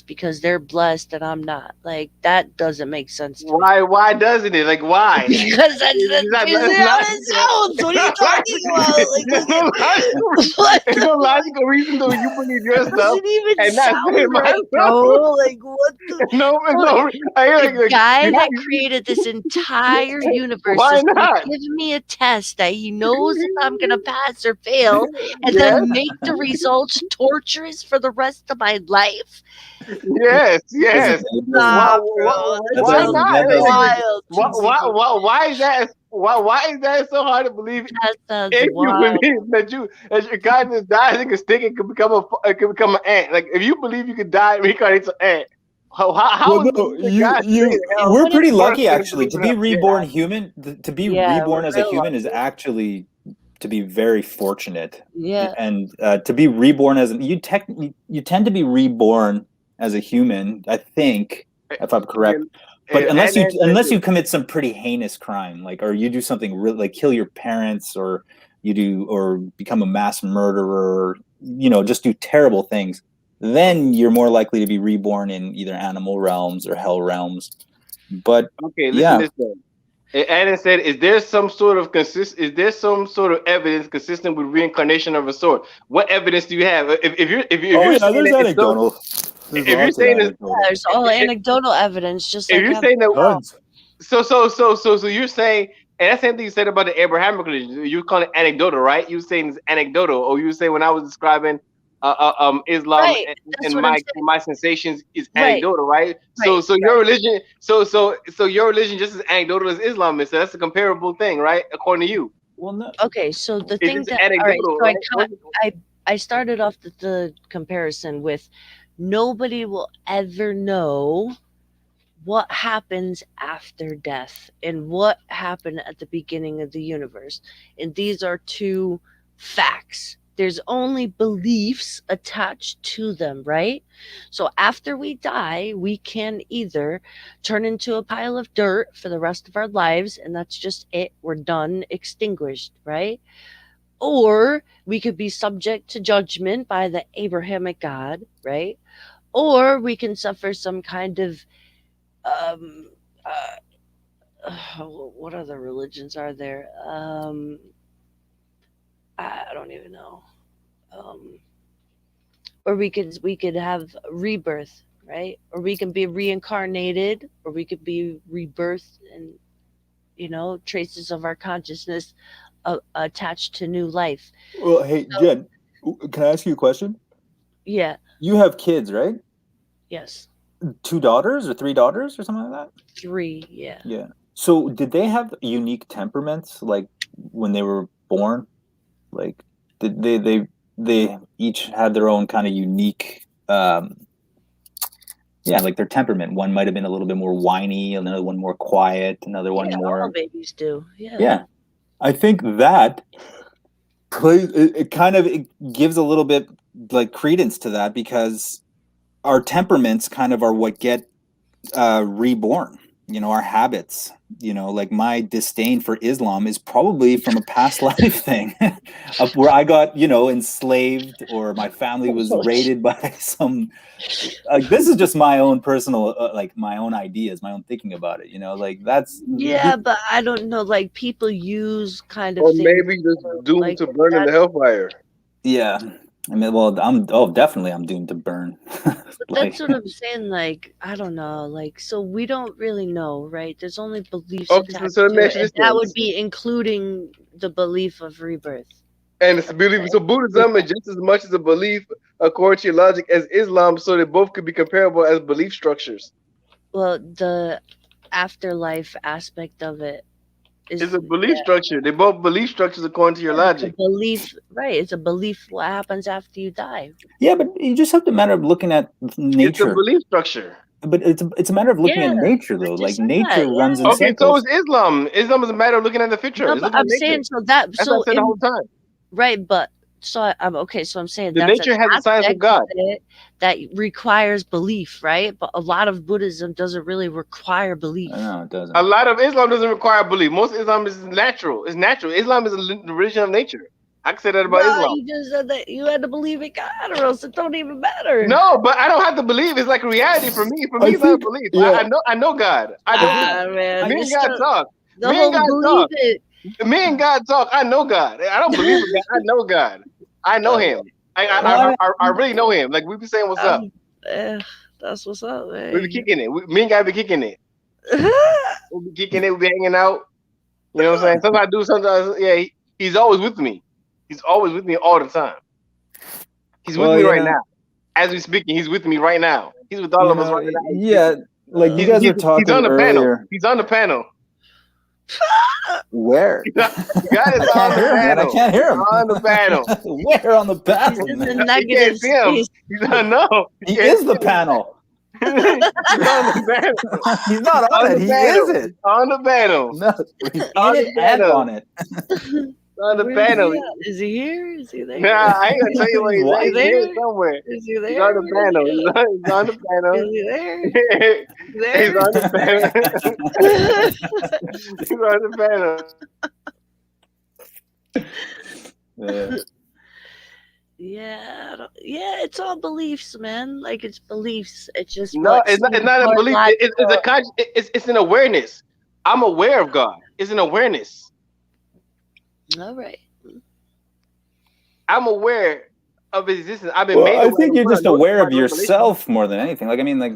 because they're blessed and I'm not. Like that doesn't make sense to me. Why doesn't it? Like why? Because that's It's how not, it sounds. What are you talking about? there's no logical, Like what there's the no fuck? logical reason though you believe your stuff Doesn't even and not say sound my right, stuff. bro. Like what the No, bro, no. I hear the like guy you that created this entire universe why is going to not? give me a test that he knows if I'm going to pass or fail and Yes, then make the results torturous for the rest of my life. yes, Doesn't yes. it doesn't Nah, bro, that that Why sounds doesn't not? that doesn't wild to me. Why is that? Why is that so hard to believe? That sounds If you wild. believe that your kindness dies and can stick, it can become an ant. Like if you believe you could die and reincarnate an ant, how Well, is no, believing God straight to hell we're What if, pretty worse lucky than actually to believing be I'm scared? reborn human. To be yeah, we're reborn as a real human is lucky. actually to be very fortunate, Yeah, and to be reborn as you tend to be reborn as a human. I think, if I'm correct, And, but and then said unless this. you commit some pretty heinous crime, like or you do something really like kill your parents, or you do or become a mass murderer, just do terrible things, then you're more likely to be reborn in either animal realms or hell realms. But Okay, listen yeah, to this then. And it said, is there some sort of Is there some sort of evidence consistent with reincarnation of a sort? What evidence do you have? If oh you're yeah, saying there's that it's so, anecdotal. There's if you're lots of saying that, anecdotal. there's all anecdotal evidence, just if like you're everything saying that, else. Tons. so you're saying, and that's the same thing you said about the Abrahamic religion. You call it anecdotal, right? You saying it's anecdotal, or you say when I was describing Islam Right, that's and what I'm saying. my sensations is Right, anecdotal, right? right, So your right. religion, so your religion just as anecdotal as Islam is. So that's a comparable thing, right? According to you, Well, no. Okay, so the it's thing just that all right, anecdotal, so right? I I started off the comparison with nobody will ever know what happens after death and what happened at the beginning of the universe. And these are two facts. There's only beliefs attached to them, right? So after we die, we can either turn into a pile of dirt for the rest of our lives, and that's just it. We're done, extinguished, right? Or we could be subject to judgment by the Abrahamic God, right? Or we can suffer some kind of um what other religions are there? I don't even know. Um, or we could have rebirth, right? Or we can be reincarnated, or we could be rebirthed, and traces of our consciousness attached to new life. Well, hey, So Jen, can I ask you a question? yeah, You have kids, right? yes, 2 daughters or 3 daughters or something like that? three, yeah. Yeah. So did they have unique temperaments like when they were born? Like did they each had their own kind of unique yeah, like their temperament. One might have been a little bit more whiny, another one more quiet, another one Yeah, all more babies do. Yeah. yeah. I think that plays it kind of it gives a little bit like credence to that because our temperaments kind of are what get reborn. Our habits. Like my disdain for Islam is probably from a past life thing, of where I got enslaved or my family was raided by some. This is just my own personal, like my own ideas, my own thinking about it. Like that's Yeah, but I don't know. Like people use kind of Or things maybe just doomed like to burn in the that. hellfire. yeah. I mean, well, definitely I'm doomed to burn. But that's Like what I'm saying. Like I don't know. Like so we don't really know, right? There's only beliefs Okay, so attached let me to ask it, you and this that then. would be including the belief of rebirth. And it's a belief. So Buddhism is just as much as a belief according to your logic as Islam, so they both could be comparable as belief structures. Well, the afterlife aspect of it It's is, a belief yeah, structure. They both belief structures according to your yeah, it's a logic. belief, right? It's a belief what happens after you die. yeah, but you just have to matter of looking at It's a nature. belief structure. But it's a matter of looking Yeah, at nature I though. Like just said that. nature runs in Yeah. Okay, so is cycles. Islam. Islam is a matter of looking at the future. No, It's but looking at I'm nature. saying so that That's what I so said the in whole time. right, but so I'm okay. So I'm saying The that's an nature has the science of aspect of God. it that requires belief, right? But a lot of Buddhism doesn't really require belief. No, it A doesn't. lot of Islam doesn't require belief. Most Islam is natural. It's natural. Islam is the religion of nature. I can say that about Well, Islam. you just said that you had to believe in God, or else it don't even matter. No, but I don't have to believe. It's like reality for me. For I me, it's not a think belief. yeah. I know God. I know I think God. Nah, man, I Me you and God still talk. the Me and whole God believe talk. it. Me and God talk. I know God. I don't believe in God. I know God. I know Him. well, I really know Him. Like we be saying, "What's up?" Um, eh, that's what's up, We be man. kicking it. Me and God be kicking it. We be kicking it. We be hanging out. You know what I'm saying? Sometimes I do. Sometimes, yeah. He's always with me. He's always with me all the time. He's with well, me right now. As we speaking, He's with me right now. He's with all of us right now. As we yeah, speaking. like you guys were He's talking on the panel. earlier. He's on the panel. Where? God is I on can't the hear him, man. I panel. can't hear He's him. on the panel. Where on the He's panel, in the man? You can't negative see him. space. He's on no. You He can't is see the him. panel. He's on the panel. He's not on On it. the He is panel. it. He's on the panel. No, he's in On it the and panel. on it. On the Where's panel. he at? Is he here? Is he there? Nah, I ain't gonna tell you where He's he's at. Is he He's watching. here there? somewhere. Is he He's on there? the Where is panel. he at? He's on the panel. Is he there? He's There? on the panel. He's on the panel. Yeah. Yeah, it's all beliefs, man. Like it's beliefs. It's just No, what it's seems not a more belief. It's a logical. it's an awareness. I'm aware of God. It's an awareness. All right. I'm aware of His existence. I've been Well, made I aware. think you're just aware By of revelation. yourself more than anything. Like, I mean, like,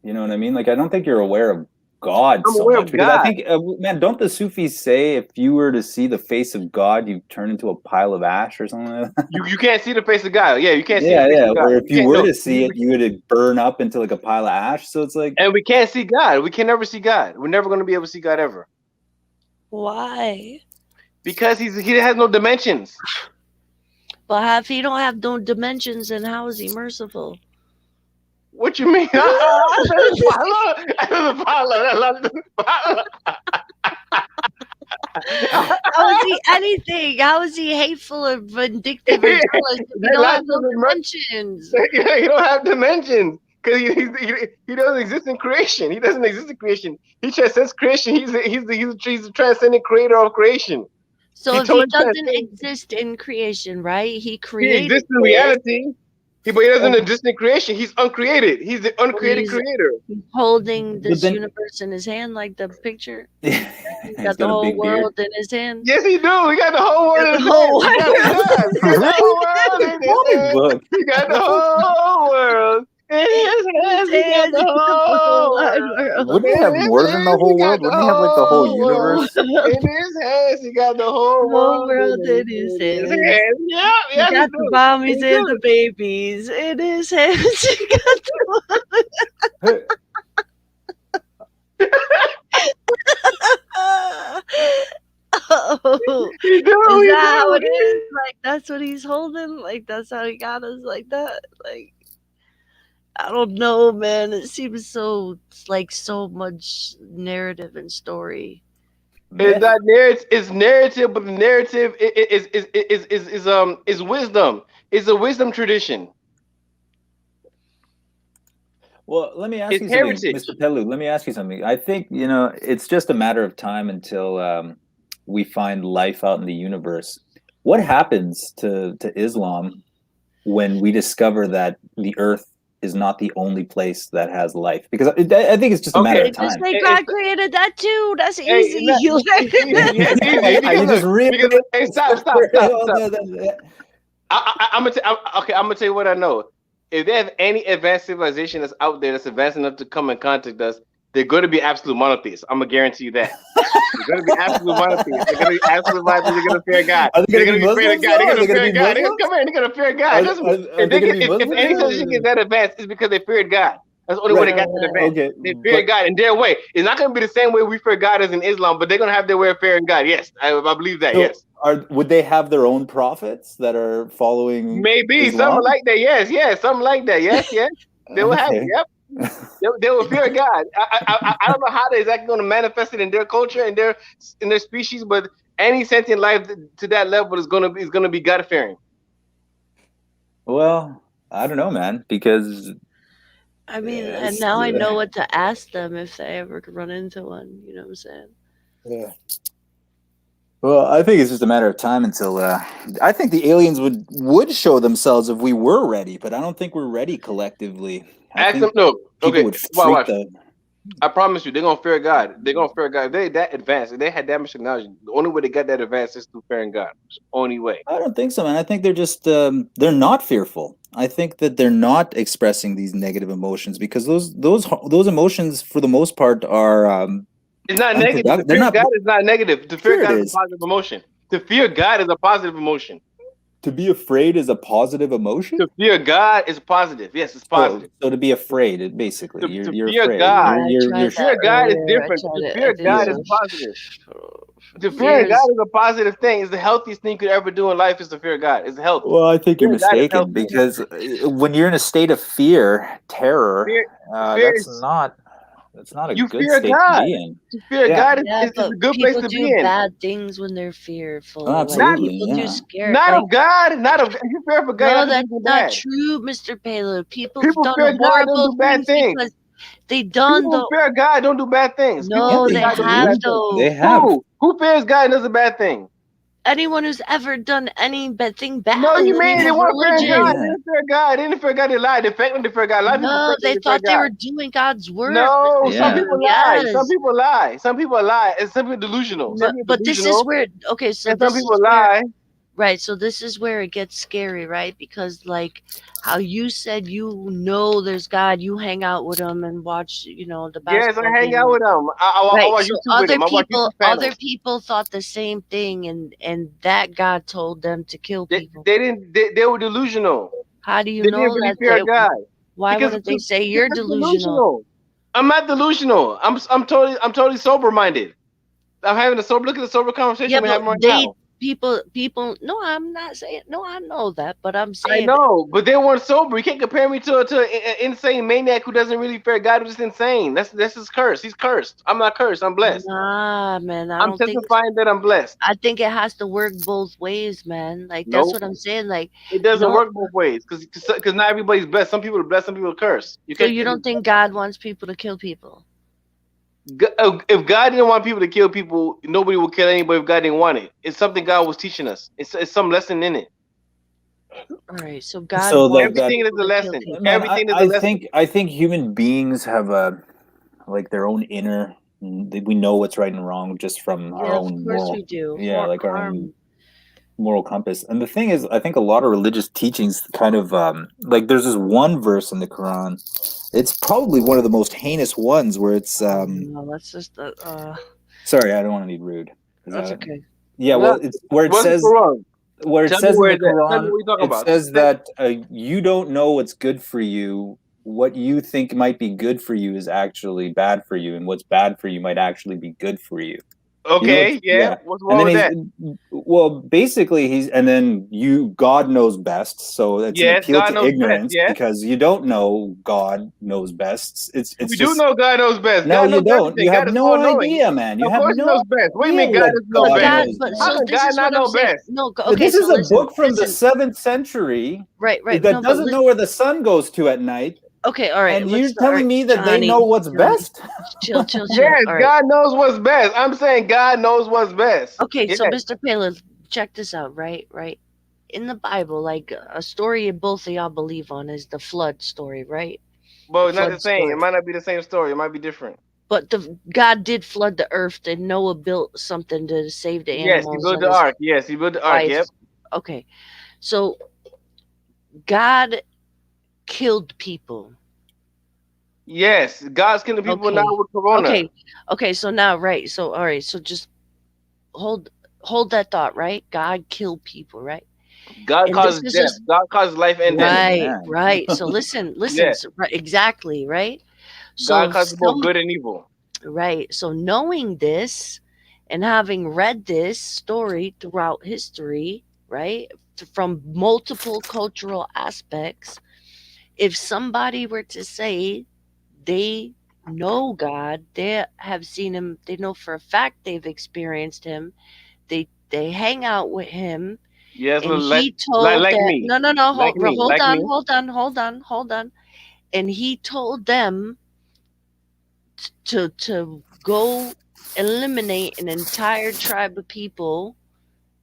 you know what I mean? Like, I don't think you're aware of God I'm so aware much of because I God. think, man, don't the Sufis say if you were to see the face of God, you turn into a pile of ash or something like that? You can't see the face of God. Yeah, you can't see the Yeah, face yeah. of God. Or if You you can't were no. to see it, you would burn up into like a pile of ash. So it's like, And we can't see God. We can never see God. We're never going to be able to see God ever Why? because He has no dimensions. But if he don't have no dimensions, then how is he merciful? What you mean? I don't follow. How is he anything? How is he hateful or vindictive or jealous if you don't have no dimensions? You don't have dimensions because he doesn't exist in creation. He doesn't exist in creation. He transcends creation. He's the transcendent creator of creation. So if he doesn't exist in creation, right? He created. He exists in reality. But he doesn't exist in creation. He's uncreated. He's the uncreated creator. He's holding this universe in his hand, like the picture. He's got the whole world in his hand. Yes, he do. He got the whole world in his hand. He got the whole world in his hand. He got the whole world in his hands. He got the whole world. Wouldn't he have more than the whole world? Wouldn't he have like the whole universe? In his hands, he got the whole world in his hands. Yeah, he got the mommies and the babies in his hands. He got the oh, is that how it is? Like that's what he's holding? Like that's how he got us like that? Like I don't know, man. It seems so like so much narrative and story. It's not narrative. It's narrative, but the narrative is wisdom. It's a wisdom tradition. Well, let me ask you something, Mr. Pelu. Let me ask you something. I think it's just a matter of time until we find life out in the universe. What happens to Islam when we discover that the Earth is not the only place that has life? Because I think it's just a matter of time. Just say God created that too. That's easy. Stop. I'm gonna tell you what I know. If they have any advanced civilization that's out there that's advanced enough to come and contact us, they're going to be absolute monotheists. I'm gonna guarantee you that. They're going to be absolute monotheists. They're going to be absolute monotheists. They're going to fear God. They're going to be afraid of God. They're going to fear God. They're going to come here and they're going to fear God. If any civilization gets that advanced, it's because they feared God. That's the only way they got to the advance. Okay, they fear God in their way. It's not going to be the same way we fear God as in Islam, but they're going to have their way of fearing God. Yes, I believe that. So yes. Would they have their own prophets that are following? Maybe Islam? Something like that. Yes, something like that. Yes. They will have it. Yep. They will fear God. I don't know how they're exactly going to manifest it in their culture and in their species, but any sentient life to that level is going to be God fearing. Well, I don't know, man, because I mean, and now I know what to ask them if they ever run into one. You know what I'm saying? Yeah. Well, I think it's just a matter of time until I think the aliens would show themselves if we were ready, but I don't think we're ready collectively. Ask them. No, okay. Watch. I promise you, they're gonna fear God. They're gonna fear God. If they that advanced. If they had that much technology, the only way they got that advanced is through fearing God. It's the only way. I don't think so, man. I think they're just they're not fearful. I think that they're not expressing these negative emotions because those emotions, for the most part, are. It's not negative. To fear God is not negative. To fear God is a positive emotion. To fear God is a positive emotion. To be afraid is a positive emotion? To fear God is positive. Yes, it's positive. So to be afraid, basically, you're fear afraid. God. To fear God is different. To fear God is positive. To fear God is a positive thing. It's the healthiest thing you could ever do in life is to fear God. It's healthy. Well, I think you're mistaken because when you're in a state of fear, terror, that's not a good state to be in. To fear God is a good place to be in. People do bad things when they're fearful. Absolutely. People do scary. Not of God. Not of you fear for God. No, that's not true, Mr. Pelu. People fear God don't do bad things because they done people fear God don't do bad things. No, they have though. They have. Who fears God and does a bad thing? Anyone who's ever done anything bad. No, you mean they weren't fearing God. They didn't fear God. They didn't fear God. They lied. They faked. They fear God. No, they thought they were doing God's work. No, some people lie. Some people lie. Some people lie. It's simply delusional. No, but this is where some people lie. Right, so this is where it gets scary, right? Because like how you said there's God, you hang out with him and watch, the basketball. Yes, I hang out with him. I watch YouTube with him. Other people thought the same thing, and that God told them to kill people. They didn't. They were delusional. How do you know didn't really fear God? Why wouldn't they say you're delusional? I'm not delusional. I'm totally sober minded. I'm having look at the sober conversation we're having right now. people. No, I'm not saying. No, I know that, but I'm I saying, know, but they weren't sober. You can't compare me to an insane maniac who doesn't really fear God, who's just insane. That's his curse. He's cursed. I'm not cursed. I'm blessed. nah, man. I I'm don't think. testifying that I'm blessed. I think it has to work both ways, man. Like that's No, what I'm saying. Like, it doesn't no. work both ways because not everybody's blessed. Some people are blessed. Some people are cursed. You So can't. you don't think God wants people to kill people? If God didn't want people to kill people, nobody would kill anybody. If God didn't want it, it's something God was teaching us. It's some lesson in it. All right. So God So like wants that, Everything is people a to kill lesson. people. man. Everything is a I lesson. think human beings have a like their own inner. We know what's right and wrong just from our Yeah, of own course we moral, do. yeah, like our own Harm. moral compass. And the thing is, I think a lot of religious teachings kind of like there's this one verse in the Quran. It's probably one of the most heinous ones where it's No, that's just sorry, I don't want to be rude. Is that's that okay. yeah, No, well, it's where it what's says wrong? Tell me in where the it's at. Tell me Quran, what you're talking it about. says that you don't know what's good for you. What you think might be good for you is actually bad for you, and what's bad for you might actually be good for you. You know, Okay, yeah. yeah. What's And wrong then with he's that? well, basically and then God knows best. So it's an Yes, appeal God to knows best. ignorance Yes, because you don't know God knows best. It's we do just know God knows best. no, God you knows don't. everything. You have God is no all knowing. idea, man. You Of have course, He no knows best. What do you idea mean God what doesn't know But God best? God, knows but How so best. can this God is not what I'm know saying. best? No, okay. This So is a listen, book from the listen. 7th century Right, right. that No, but doesn't listen. know where the sun goes to at night, Okay, all right. and you're Let's. All telling right, me that they Johnny. know what's Johnny, best? chill, chill, chill. Yes, All right. God knows what's best. I'm saying God knows what's best. Okay, Yes, so Mr. Palin, check this out. Right, right. In the Bible, like a story both of y'all believe on is the flood story, right? The but it's not the flood same. It story. might not be the same story. It might be different. But the God did flood the earth, and Noah built something to save the Yes, He animals built and the his ark. Yes, He built the ark. wife. Yep. Okay, so God killed people. Yes, God's killing people now Okay, with Corona. okay, okay. So now, right? So all right. So just hold hold that thought, right? God killed people, right? God And this causes is death. just God causes life and death. right, Amen. right. So listen, listen. Yes, So, right, exactly, right. God So causes both some good and evil. right. So knowing this and having read this story throughout history, right, from multiple cultural aspects, if somebody were to say they know God, they have seen him, they know for a fact they've experienced him, they hang out with him, Yes, and like he told like that me, no, no, no, like me, hold like on, me. hold on, and he told them to go eliminate an entire tribe of people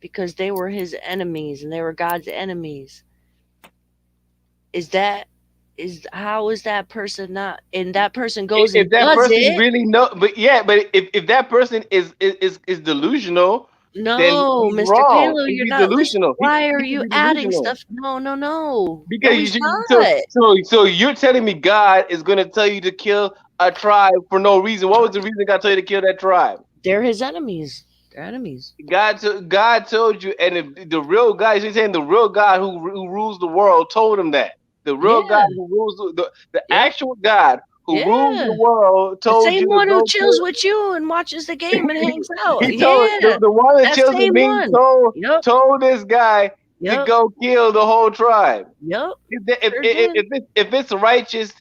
because they were his enemies and they were God's enemies. Is that is how is that person not? And that person goes If and that does person it. really know, but yeah, but if that person is delusional, then No, he's Mr. wrong. Pelu, If you're he's not listening. delusional, Why are he could you be adding delusional. stuff? No, no, no. No, Because he's so not. you're telling me God is gonna tell you to kill a tribe for no reason. What was the reason God told you to kill that tribe? They're his enemies. They're enemies. God told you, and if the real God, he's saying the real God who rules the world told him that. The real God Yeah, who rules the yep, actual God who rules yeah. the world The told same you to one who go chills kill. with you and watches the game and hangs out. He told Yeah, the one that that chills with same me one. Yep, told this guy to yep, go kill the whole tribe. yep. Sure If did. if it's righteous,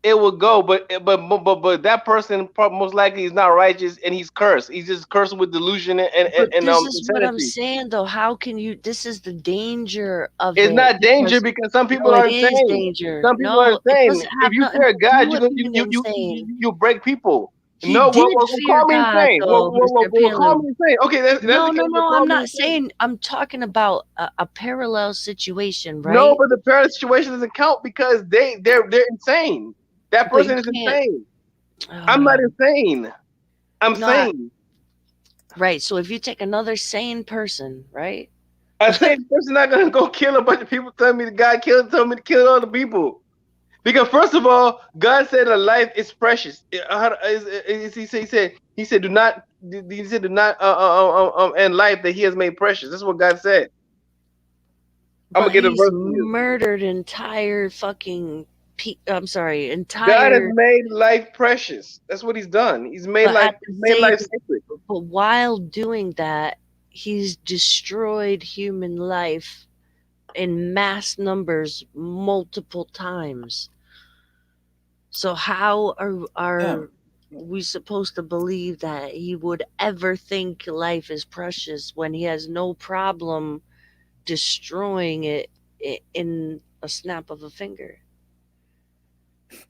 it will go. But that person most likely is not righteous and he's cursed. He's just cursed with delusion But and this is what I'm insanity. saying, though. How can you? This is the danger of It's it not danger because because some no, people it are is insane. danger. Some people are No, it insane. doesn't If have you nothing fear to do God, with being insane. you break people. He No, did fear call me God, insane. though, Mr. Call Pelu. me insane. Okay, that's No, the case. no, But no. call I'm me not insane. saying. I'm talking about a parallel situation, No, right? but the parent situation doesn't count because they're insane. That But you person is can't. insane. I'm not insane. I'm Not sane. right. So if you take another sane person, right? A sane person not gonna go kill a bunch of people. Tell me the God killed. Tell me to kill other people. Because first of all, God said a life is precious. He said do not end life that He has made precious. That's what God said. I'm gonna But get a he's verse for you. murdered entire fucking. I'm sorry, God has entire. made life precious. That's what He's done. But at He's the made same, life sacred. but while doing that, he's destroyed human life in mass numbers multiple times. So how Yeah. are we supposed to believe that he would ever think life is precious when he has no problem destroying it in a snap of a finger?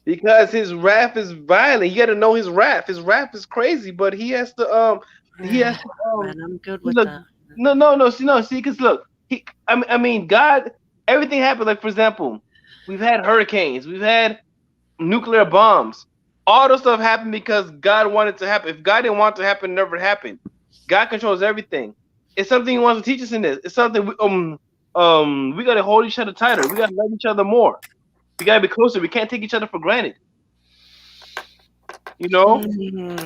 Because his wrath is violent. You got to know his wrath. His wrath is crazy, but he has to Man, I'm good with look. that. See, because look, I mean, God, everything happened. Like for example, we've had hurricanes, we've had nuclear bombs. All those stuff happened because God wanted it to happen. If God didn't want it to happen, it never happened. God controls everything. It's something He wants to teach us in this. It's something we gotta hold each other tighter. We gotta love each other more. We gotta be closer. We can't take each other for granted. You know,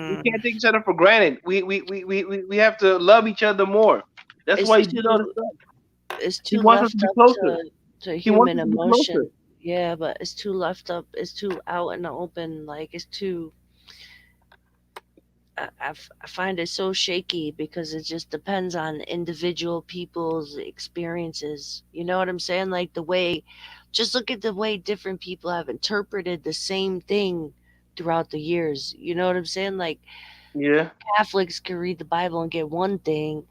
we Hmm. can't take each other for granted. We have to love each other more. That's It's why He did all the too stuff. it's He too wants us to left be up closer. to He wants human us to be closer. emotion. Yeah, but it's too left up. It's too out in the open. Like it's too. I find it so shaky because it just depends on individual people's experiences. You know what I'm saying? Like the way, just look at the way different people have interpreted the same thing throughout the years. You know what I'm saying? Like Yeah. Catholics can read the Bible and get one thing.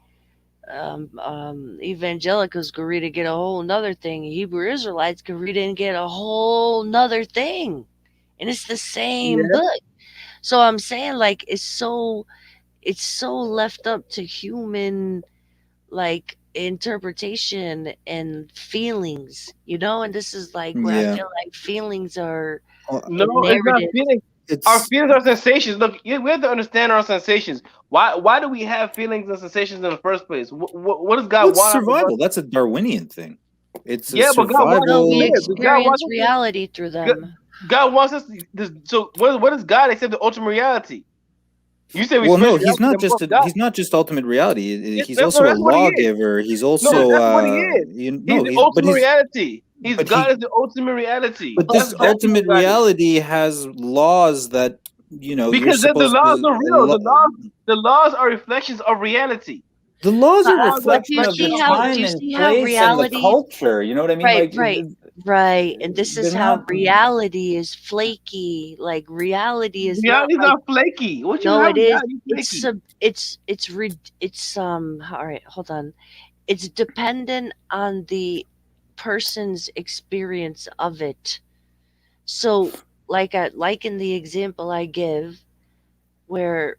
Evangelicals could read it and get a whole nother thing. Hebrew Israelites could read it and get a whole nother thing. And it's the same Yeah. book. So I'm saying like it's so left up to human like interpretation and feelings, and this is like where I Yeah. feel like feelings are No, in it's not narrative. feelings. Our It's feelings are sensations. Look, we have to understand our sensations. Why do we have feelings and sensations in the first place? What does God what's want out of us? survival? That's a Darwinian thing. It's a Yeah, but God wants us No, to we survival. live. God experience wants us to. reality through God them. God wants us to. So what is God except the ultimate reality? You say we Well, no, experience reality, then what's God? he's not just ultimate reality. Yeah, He's also no, a that's what He is. lawgiver. He's No, Yeah, also that's what He is. He's the ultimate he's reality. but God he is the ultimate reality. but That's this but exactly ultimate what God is. reality has laws that you're Because the supposed laws to are real. The laws are reflections of reality. the laws are a Laws are but do reflection you of the see reflections of how time do you and see how place and the reality culture. You know what I mean? right Like right right and this they're is how not. reality is flaky. Like reality is not Reality's like not flaky. What you no, have it is. reality It's flaky? sub. It's all right. Hold on. It's dependent on the person's experience of it. So, like in the example I give, where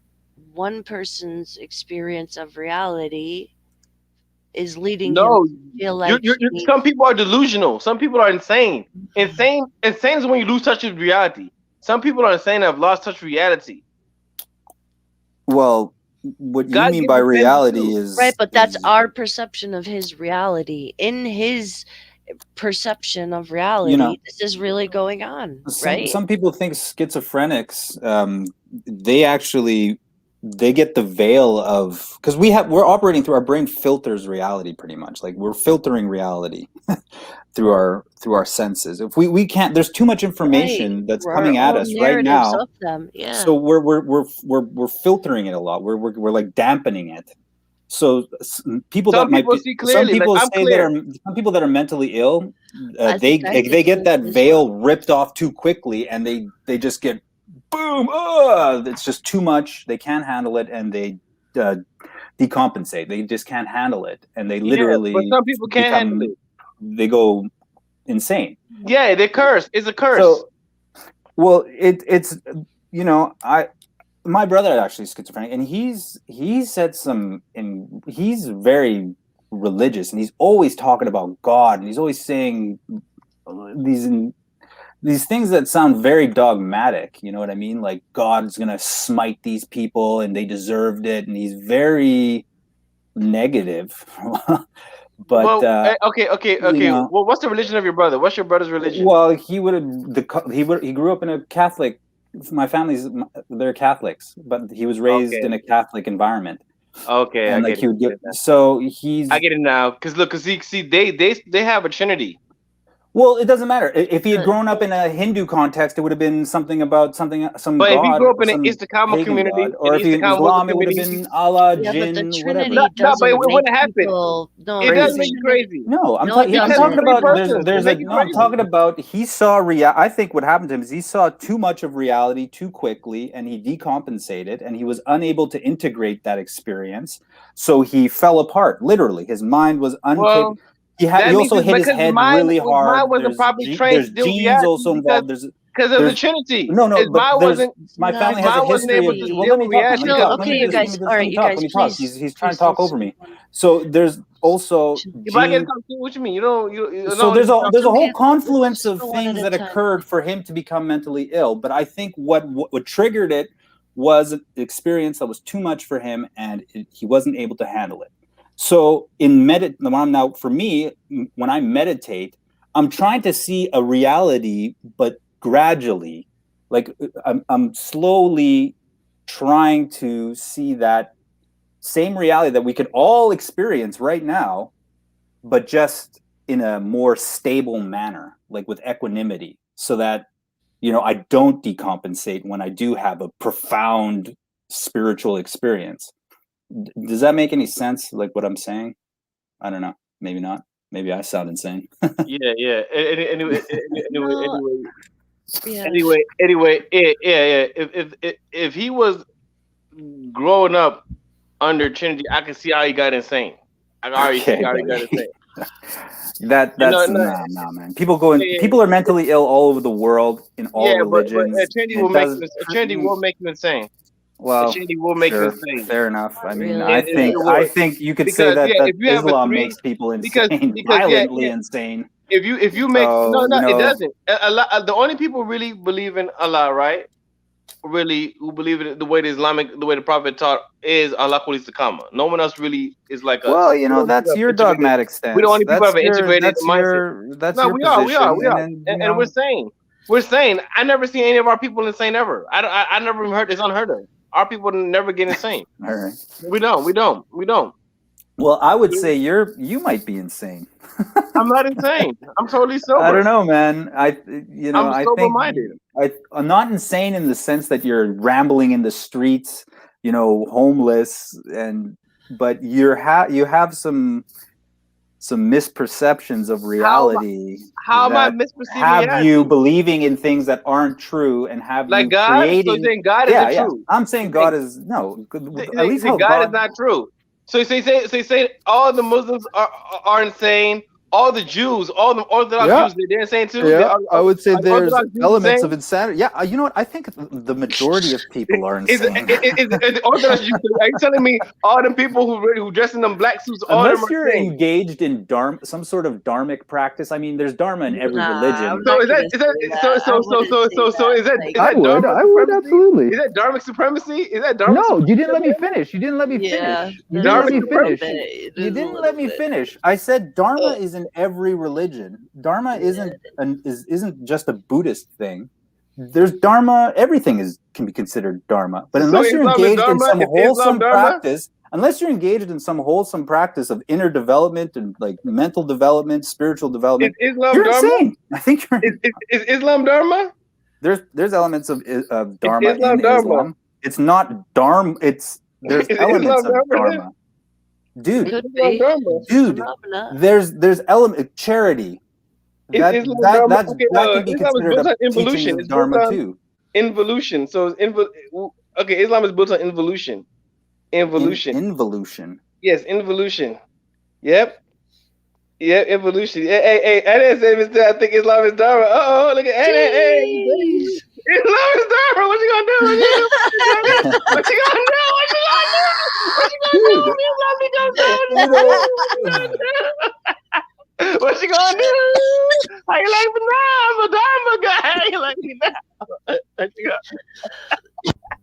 one person's experience of reality is leading him No, to feel like he some needs. people are delusional. Some people are insane. Insane is when you lose touch with reality. Some people are insane and have lost touch with reality. Well, what you God mean gives by the sanity reality too. Right, but that's is our perception of his reality. In his perception of you know reality, this is really going on, right? some people think schizophrenics they actually they get the veil of because we're operating through our brain filters reality pretty much like we're filtering reality through our senses if we can't there's too much Right. information that's We're our coming at own us right narratives now of them. Yeah. so we're filtering it a lot we're like dampening it so people Some that might people be see clearly. Like I'm clear. some people that are mentally ill I think I see they get clearly that as well. veil ripped off too quickly and they just get boom it's just too much they can't handle it and they uh, decompensate they just can't handle it and they Yeah, but literally some people can't handle become it. they go insane Yeah, they curse. It's a curse. so well it's I my brother actually is schizophrenic and he said some and he's very religious and he's always talking about God and he's always saying these these things that sound very dogmatic you know what I mean like God's gonna smite these people and they deserved it and he's very negative but Well, you okay. know Well, what's the religion of your brother? What's your brother's religion? well he grew up in a Catholic my family's they're Catholics but he was raised Okay, in a Catholic environment okay, I and like get it. he would I get get it now. so I he's get it now. Cause look, cause see, they have a trinity. Well, it doesn't matter. If he had grown up in a Hindu context, it would have been something about some But if you god, grew up in an some Istakama pagan community, god. and Or if he in Istakama was a Islam, it would have community, been Allah, Yeah, but the Jinn, whatever. Trinity no, but it doesn't make wouldn't happen. people. No, It doesn't the make you Trinity. crazy. No, I'm No, it Because talking it's three about persons. They make you I'm crazy. talking about he saw I think what happened to him is he saw too much of reality too quickly, and he decompensated, and he was unable to integrate that experience, so he fell apart. Literally, his mind was incapable. Well, He that means also hit his because head mine, really hard. mine wasn't properly trained There's to deal with genes reality also involved. because of the There's Trinity. no, but Mine wasn't. my Not family has a Mine wasn't history able of. to Well, deal let me with talk. reality. No, okay, you Let guys. me All right, you talk. guys, Let me talk. please. He's trying to please talk let's over me. move on. So there's also If I get gene. something, what you mean? You don't. You So no. there's a Okay, whole let's confluence just of go one at things a that time. occurred for him to become mentally ill. But I think what triggered it was an experience that was too much for him, and he wasn't able to handle it. So now for me, when I meditate, I'm trying to see a reality, but gradually, like I'm slowly trying to see that same reality that we could all experience right now, but just in a more stable manner, like with equanimity, so that I don't decompensate when I do have a profound spiritual experience. Does that make any sense? Like what I'm saying? I don't know. Maybe not. Maybe I sound insane. Yeah. Anyway, No, yeah. anyway. Yeah. If he was growing up under Trinity, I can see how he got insane. I can already see how he got insane. That's No, nah, man. People are mentally ill all over the world in all religions. But Trinity will make you insane. Well, Trinity will make you sure, insane. fair enough. I mean, Really. I think you could say that if you have a Islam three, makes people insane, because violently insane. if you make So, it doesn't. The only people really believe in Allah, right? Really, who believe in it the way the Prophet taught is Allah Qul Istiqama. No one else really is like us. Well, that's your dogmatic stance. We the only people have an integrated mindset. That's no, your we position. are, and we're saying. I never seen any of our people insane ever. I never even heard it's unheard of. Our people never get insane. All right. We don't. Well, I would say you might be insane. I'm not insane. I'm totally sober. I don't know, man. I'm sober-minded. I'm not insane in the sense that you're rambling in the streets, homeless, but you have some misperceptions of reality. How am I misperceiving have reality? you believing in things that aren't true, and have like you God? creating? So you're saying God isn't true? I'm saying God is no. At least how God is not true. So you say all the Muslims are insane. All the Jews, all the Orthodox Jews, they're insane too. Yeah, I would say there's elements of insanity. Yeah, you know what? I think the majority of people are insane. Is Orthodox Jews? Are you telling me all the people who dress in them black suits, all unless them you're insane? engaged in dharma, some sort of dharmic practice? I mean, there's dharma in every religion. So is that I would absolutely. Is that dharmic supremacy? Is that dharmic? No, you didn't let me finish. You didn't let me finish. You didn't let me finish. You didn't let me finish. I said dharma is in every religion. Dharma isn't just a Buddhist thing. There's dharma. Everything can be considered dharma. But unless you're engaged in some wholesome practice, of inner development and like mental development, spiritual development, you're insane. I think is Islam dharma? There's elements of dharma in Islam. It's not dharma. There's elements of dharma. Dude, there's element charity. That can be considered a teaching of dharma too. Involution. So Islam is built on involution. Involution. Yes, involution. Yep, involution. Hey, I didn't say Mr. I think Islam is dharma. Look at hey. Islam is dharma. What you gonna do? What you gonna do? What you gonna do? How you like me now? I'm a dharma guy. You like me now? What you got?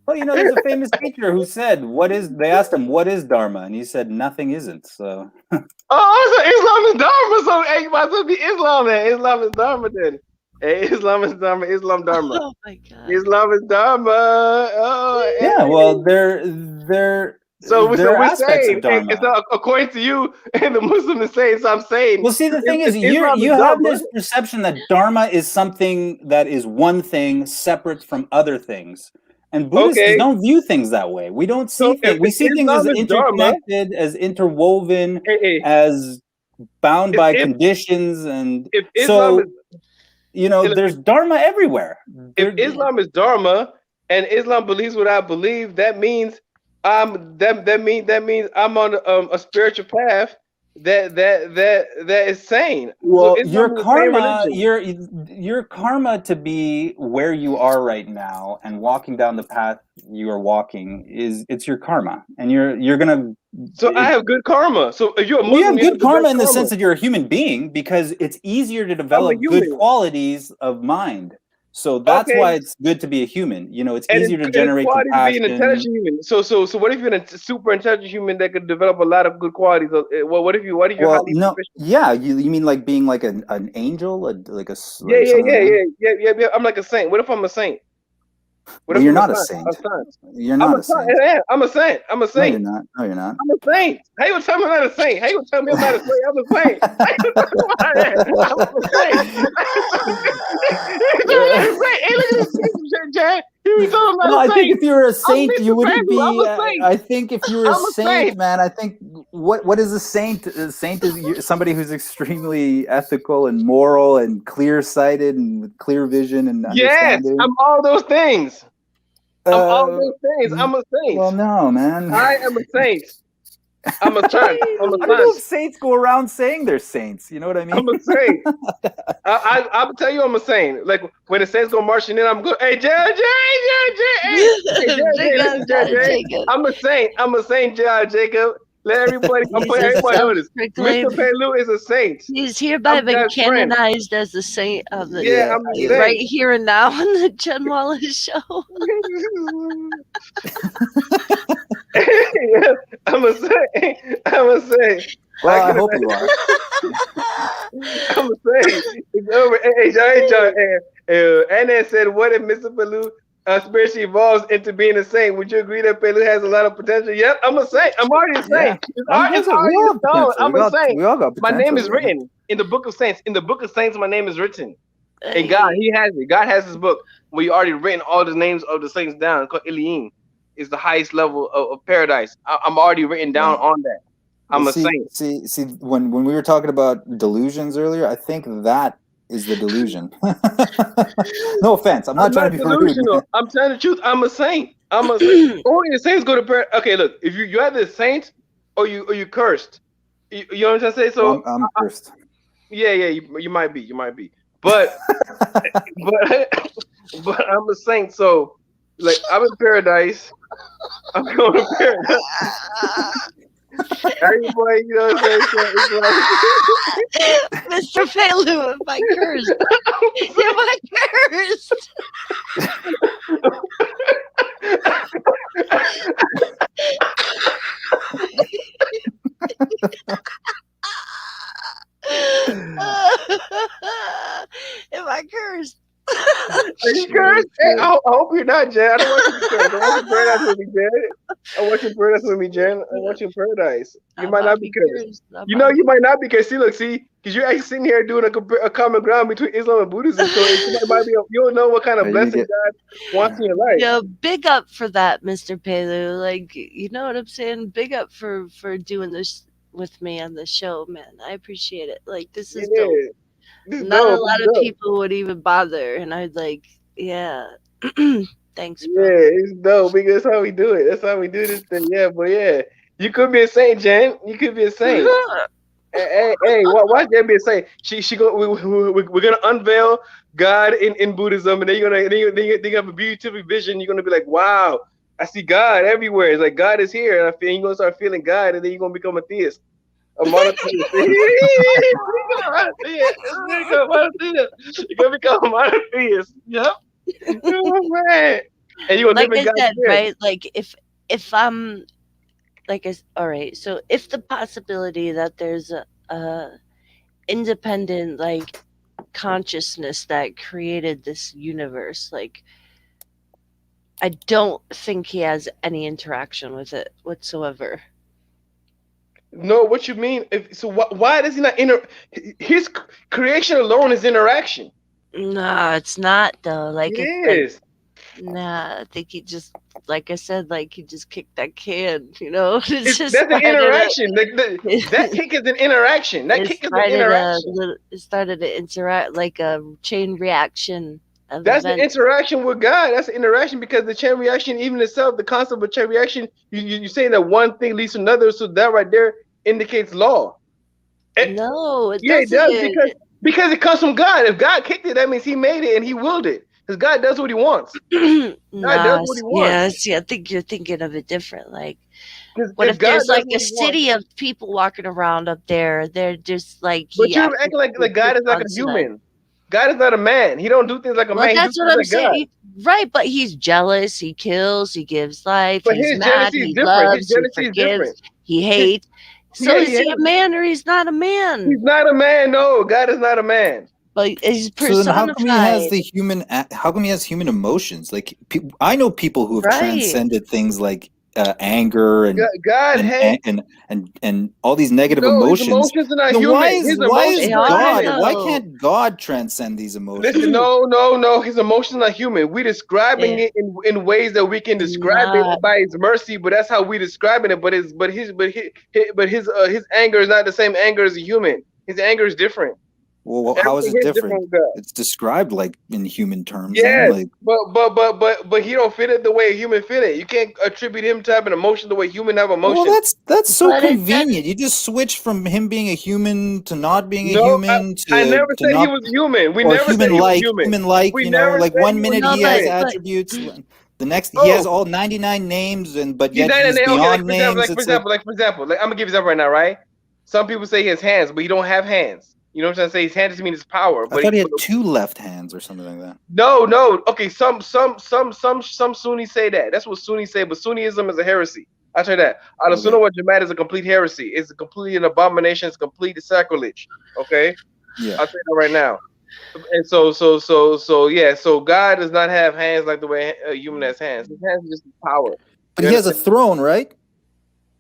Well, there's a famous teacher who said, they asked him, what is dharma? And he said, nothing isn't. So. So Islam is dharma. So hey, you might as well be Islam then. Islam is dharma then. Hey, Islam is dharma. Islam dharma. Oh my God. Islam is dharma. Oh. Yeah, well, they're So There are we're aspects saying of Dharma. it's not according to you and the Muslim is saying. So I'm saying. Well, see, the thing is, Islam you is have Dharma. this perception that Dharma is something that is one thing separate from other things. And Buddhists Okay, don't view things that way. We don't see so things. We see things as Islam is Dharma, interconnected, as interwoven, hey, as bound if by if, conditions. And if Islam is so, there's Dharma everywhere. if Islam is Dharma and Islam believes what I believe, that means that means I'm on a spiritual path that is sane. So Well, Islam is the same religion. your karma to be where you are right now and walking down the path you are walking it's your karma, and you're gonna. So I have good karma. So if you're a Well, you Muslim, have you have good the best karma in the karma. sense that you're a human being, because it's easier to I'm a develop good human. qualities of mind. So that's Okay. why it's good to be a human. It's And easier to it's generate quality to be an compassion. intelligent human. So what if you're a super intelligent human that could develop a lot of good qualities? Well, what if you're Well, highly no, proficient? yeah, you mean like being like an angel, Yeah, like yeah, something yeah, like that? yeah. I'm like a saint. What if I'm a saint? What Well, if you're I'm a not a saint? A saint. saint. You're I'm not a a saint. saint. Yeah, I'm a saint. I'm a No, you're saint. not. No, you're not. I'm a saint. How you gonna tell me I'm not a saint? How you gonna tell me I'm not a saint? I'm a saint. How you gonna tell me about that? I'm a saint. How you tell me I'm not a saint? Hey, look at this piece, Jack. You be telling me I'm No, not I a think saint. if you were a I'm saint, you Mr. wouldn't Pelu. I'm be. a saint. I think if you were a I'm a saint, saint. man, I think what is a saint? A saint is somebody who's extremely ethical and moral and clear-sighted and with clear vision and Yes, understanding. I'm all those things. I'm all Uh, those things. I'm a saint. well, no, man. I am a saint. I'm a saint. I'm a I don't know if saint. saints go around saying they're saints. You know what I mean? I'm a saint. I'll tell you I'm a saint. Like when the saints go marching in, I'm good. Hey, Big up, listen, Jay. Jacob. I'm a saint. I'm a saint, Jacob. Let everybody. I'm He's putting a everybody on this. Mr. self-proclaimed. Pelu is a saint. He's hereby I'm been God's friend. canonized as the saint of the Yeah, Yeah, I'm a yeah. right saint. here and now on the Jen Wallace show. Yeah, I'm a saint. I'm a saint. Well, I can hope you are. I'm saying it's over. Hey, John. And then said, "What if Mr. Pelu spiritually evolves into being a saint? Would you agree that Pelu has a lot of potential?" Yep, I'm a saint. I'm already a Yeah. saint. It's, Well, it's we already all have known. potential. I'm a saint. We all got My name potential. is written in the book of saints. In the book of saints, my name is written. And Hey, God, He has it. God has His book where you already written all the names of the saints down. It's called Eliim. It's the highest level of paradise. I'm already written down Yeah. on that. I'm a saint. See. When we were talking about delusions earlier, I think that is the delusion. No offense. I'm not I'm trying not to be rude. delusional. Man. I'm telling the truth. I'm a saint. I'm a saint. Only the saints go to prayer. Okay, look. If you either a saint or you cursed. You know what I'm trying to say? So Well, I'm cursed. yeah, you might be. But but I'm a saint. So like I'm in paradise. I'm going to paradise. Everybody, you know what I'm saying? So it's Mr. Pelu, if I cursed. If I cursed. If I cursed. Are you cursed? Hey, I hope you're not, Jen. I don't want you to curse. I want you in paradise with me, Jen. I want you in paradise with me, Jen. I want you in paradise. You might not be cursed. You know, you might not be cursed. See, look, because you're actually sitting here doing a common ground between Islam and Buddhism. So it might be you don't know what kind of blessing God wants in your life. Yeah, big up for that, Mr. Pelu. Like, you know what I'm saying? Big up for doing this with me on the show, man. I appreciate it. Like, this is dope. This is Not dope. a lot of people would even bother, and I'd like, yeah. Thanks, bro. Yeah, it's dope because that's how we do it. That's how we do this thing. Yeah, but yeah, you could be a saint, Jen. You could be a saint. Hey, watch Jen be a saint. She go. We're gonna unveil God in Buddhism, and then you're gonna have a beautiful vision. You're gonna be like, wow, I see God everywhere. It's like God is here, and you're gonna start feeling God, and then you're gonna become a theist. A monotheist. You're gonna become a monotheist. Yep. Oh, man. And you like I said, spirit. right? Like if I'm like all right, so if the possibility that there's a independent like consciousness that created this universe, like I don't think he has any interaction with it whatsoever. No, what you mean? Why does he not his creation alone is interaction. Nah, it's not though. Like It it's like is. nah. I think he just, like I said, like he just kicked that can. You know, That's an interaction. That kick is an interaction. That kick is an interaction. It started to interact like a chain reaction of That's the events. interaction with God. That's the interaction because the chain reaction, even itself, the concept of chain reaction, you saying that one thing leads to another, so that right there indicates law. No, it Yeah, it doesn't. does because it comes from God. If God kicked it, that means He made it and He willed it. Because God does what He wants. God does what He wants. Yeah, see, I think you're thinking of it different. Like, what If if God there's does like what a He wants. city of people walking around up there? They're just like But he you're acted acting like God is like a human. God is not a man. He don't do things like a Well, man. He do that's what things I'm like God. saying. Right, but he's jealous. He kills. He gives life. But He's his mad. jealousy is He different. His loves. He jealousy is forgives. different. He hates. So Yeah, is he a man or he's not a man? He's not a man. No, God is not a man. But he's So then, how come he has personified. the human? How come he has human emotions? Like I know people who have Right. transcended things like anger and God has and all these negative no. His emotions. emotions are not Then human. why His is emotions are God? human. Why can't God transcend these emotions? Listen, no. His emotions are human. We describing it in ways that we can describe it by His mercy, but that's how we describing it. But his anger is not the same anger as a human. His anger is different. Well, how is it Everything is different? with God. It's described like in human terms. Yes, Then, like, but he don't fit it the way a human fit it. You can't attribute him to have an emotion the way human have emotion. well, that's so But it convenient. You just switch from him being a human to not being a No, human I never to said he not was human. We or never said he was human. human-like. We You know, never like said one he was minute No, he has human. attributes, the next he has Oh, all 99 names, but he's yet not in he's there. Okay, beyond names. It's like, for example, like I'm gonna give you example right now, right? Some people say he has hands, but he don't have hands. You know what I'm trying to say? His hands doesn't mean his power. I thought he had two left hands or something like that. No. Okay, some Sunnis say that. That's what Sunnis say, but Sunnism is a heresy. I tell you that. Al Sunnah wal Jama'at is a complete heresy. It's completely an abomination. It's complete sacrilege. Okay, Yeah. I'll tell you that right now. And yeah. So God does not have hands like the way a human has hands. His hands are just his power. But he has a throne, right?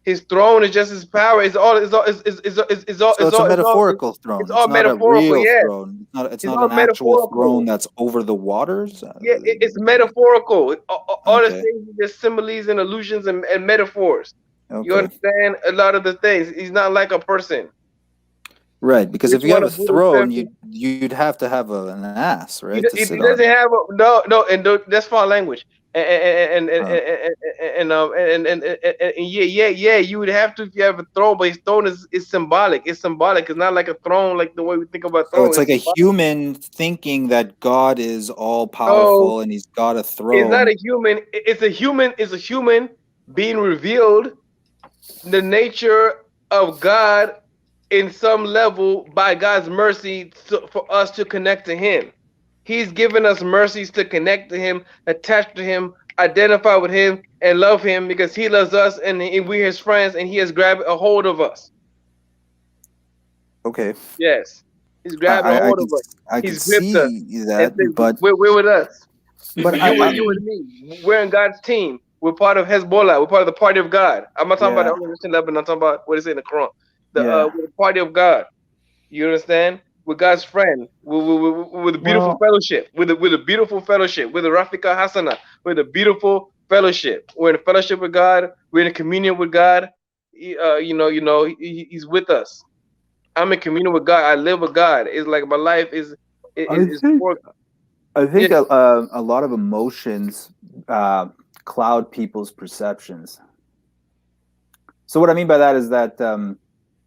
His throne is just his power. It's all So it's a metaphorical throne. It's all not metaphorical. a real Yeah, throne. It's not all an actual metaphorical. throne that's over the waters. Yeah, it's metaphorical. All the Okay. things are just similes and allusions and metaphors. Okay. You understand a lot of the things. He's not like a person. Right, because Which if you have one a of Buddha's throne, temples? you'd have to have an ass, right? He doesn't have a no, and that's foul language. And yeah, you would have to if you have a throne, but his throne is symbolic. It's symbolic. It's not like a throne like the way we think about So throne. it's like a human thinking that God is all powerful and he's got a throne. It's not a human. It's a human. It's a human being revealed the nature of God in some level by God's mercy for us to connect to Him. He's given us mercies to connect to Him, attach to Him, identify with Him, and love Him because He loves us and we're His friends and He has grabbed a hold of us. Okay. Yes. He's grabbed a hold of us. I can He's gripped see us. that, but we're with us. But you and me. We're in God's team. We're part of Hezbollah. We're part of the party of God. I'm not talking about the organization in Lebanon. I'm talking about what is in the Quran. We're the party of God. You understand? We're God's friend. We're the beautiful fellowship. We're the beautiful fellowship. We're the Rafika Hasana. We're the beautiful fellowship. We're in a fellowship with God. We're in a communion with God. He's with us. I'm in communion with God. I live with God. It's like my life is for God. I think a lot of emotions cloud people's perceptions. So what I mean by that is that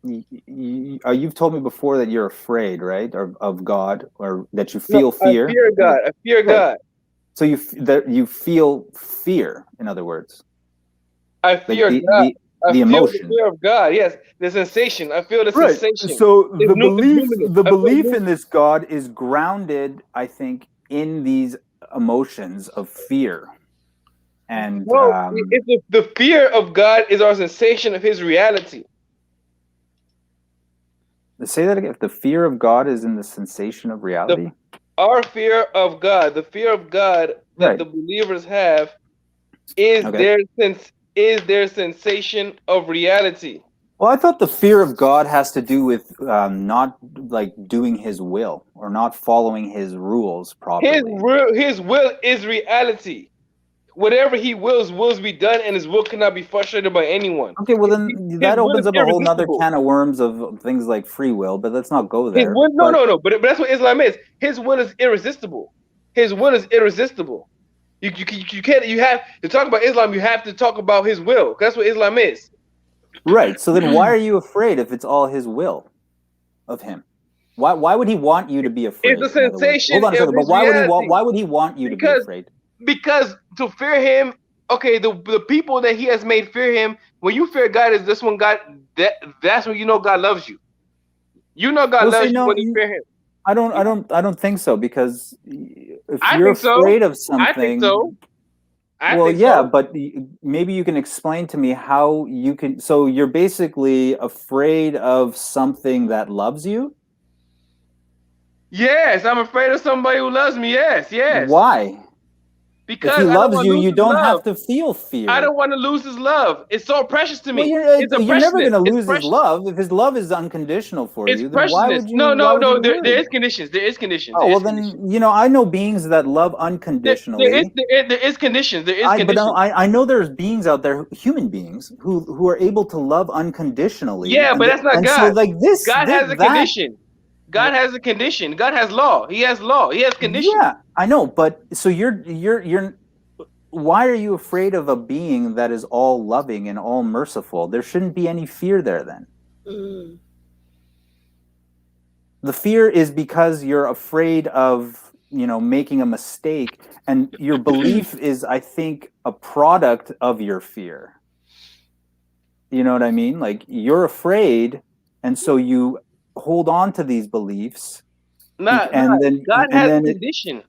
you've told me before that you're afraid, right, of God, or that you feel fear. I fear God. I fear God. So you feel fear, in other words. I fear God. I feel emotion. the fear of God. Yes, the sensation. I feel the sensation. So the belief in this God is grounded, I think, in these emotions of fear. And the fear of God is our sensation of His reality. Say that again. If the fear of God is in the sensation of reality, our fear of God, the fear of God that the believers have, Is Okay. there sensation of reality? Well, I thought the fear of God has to do with not like doing His will or not following His rules properly. His will is reality. Whatever he wills be done, and his will cannot be frustrated by anyone. Okay, well His then that will is opens up a whole nother irresistible. can of worms of things like free will, but let's not go His there. will, no. But that's what Islam is. His will is irresistible. His will is irresistible. You can't. You have to talk about Islam. You have to talk about his will. That's what Islam is. Right. So then why are you afraid if it's all His will of Him? Why would He want you to be afraid? It's a in other words? sensation Hold on a of second, but his why reality. would He want you to be afraid? Because to fear him, okay, the people that he has made fear him. When you fear God, is this one God? That's when you know God loves you. You know God loves you when you fear him. I don't think so, because if I you're think so. afraid of I think something, so. well, yeah, but maybe you can explain to me how you can. So you're basically afraid of something that loves you? Yes, I'm afraid of somebody who loves me. Yes. Why? Because If He I don't loves want you, to lose you his don't love. have to feel fear. I don't want to lose his love. It's so precious to Well, me. It's a you're never going to preciousness. lose His love. If His love is unconditional for It's you, then why preciousness. would you? No. Why would you be There worried? is conditions. There is conditions. Oh, There well is conditions. then, I know beings that love unconditionally. There is conditions. There is But conditions. I know there's beings out there, human beings, who are able to love unconditionally. Yeah, but that's not So God. like this, God has a that. condition. God has a condition. God has law. He has law. He has conditions. Yeah, I know, but so you're. Why are you afraid of a being that is all loving and all merciful? There shouldn't be any fear there then. Mm. The fear is because you're afraid of, making a mistake, and your belief is, I think, a product of your fear. You know what I mean? Like, you're afraid, and so you hold on to these beliefs. God has a condition.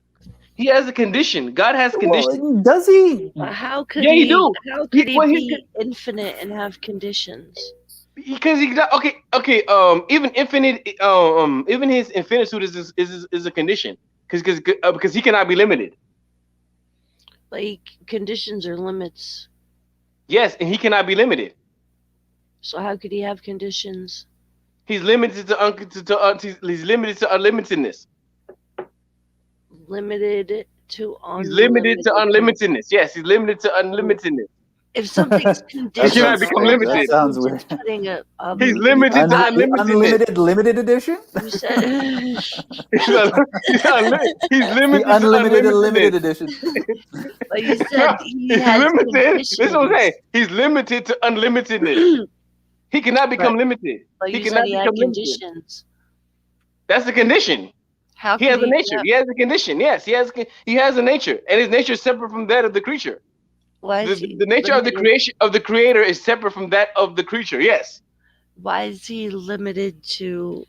He has a condition. God has conditions. Well, does He? How could Yeah, he? he do. How could he Well, be infinite and have conditions? Because he got okay. Even infinite. Even his infinitude is a condition. Because he cannot be limited. Like, conditions are limits. Yes, and he cannot be limited. So how could he have conditions? He's limited he's limited to unlimitedness. Limited to unlimited. He's limited to unlimitedness. Yes, he's limited to unlimitedness. If something's conditional, He cannot become limited. That sounds weird. He's limited to unlimitedness. Unlimited limited edition? You said he's limited The unlimited to limited edition. but you said he he's has limited. conditions. This is what I'm saying. He's limited to unlimitedness. He cannot become limited. But He you cannot said he had become limited. conditions. That's the condition. How He has a could nature. He has a condition. Yes, he has a nature, and his nature is separate from that of the creature. Why is he The nature of the limited- creation of the creator is separate from that of the creature. Yes. Why is he limited to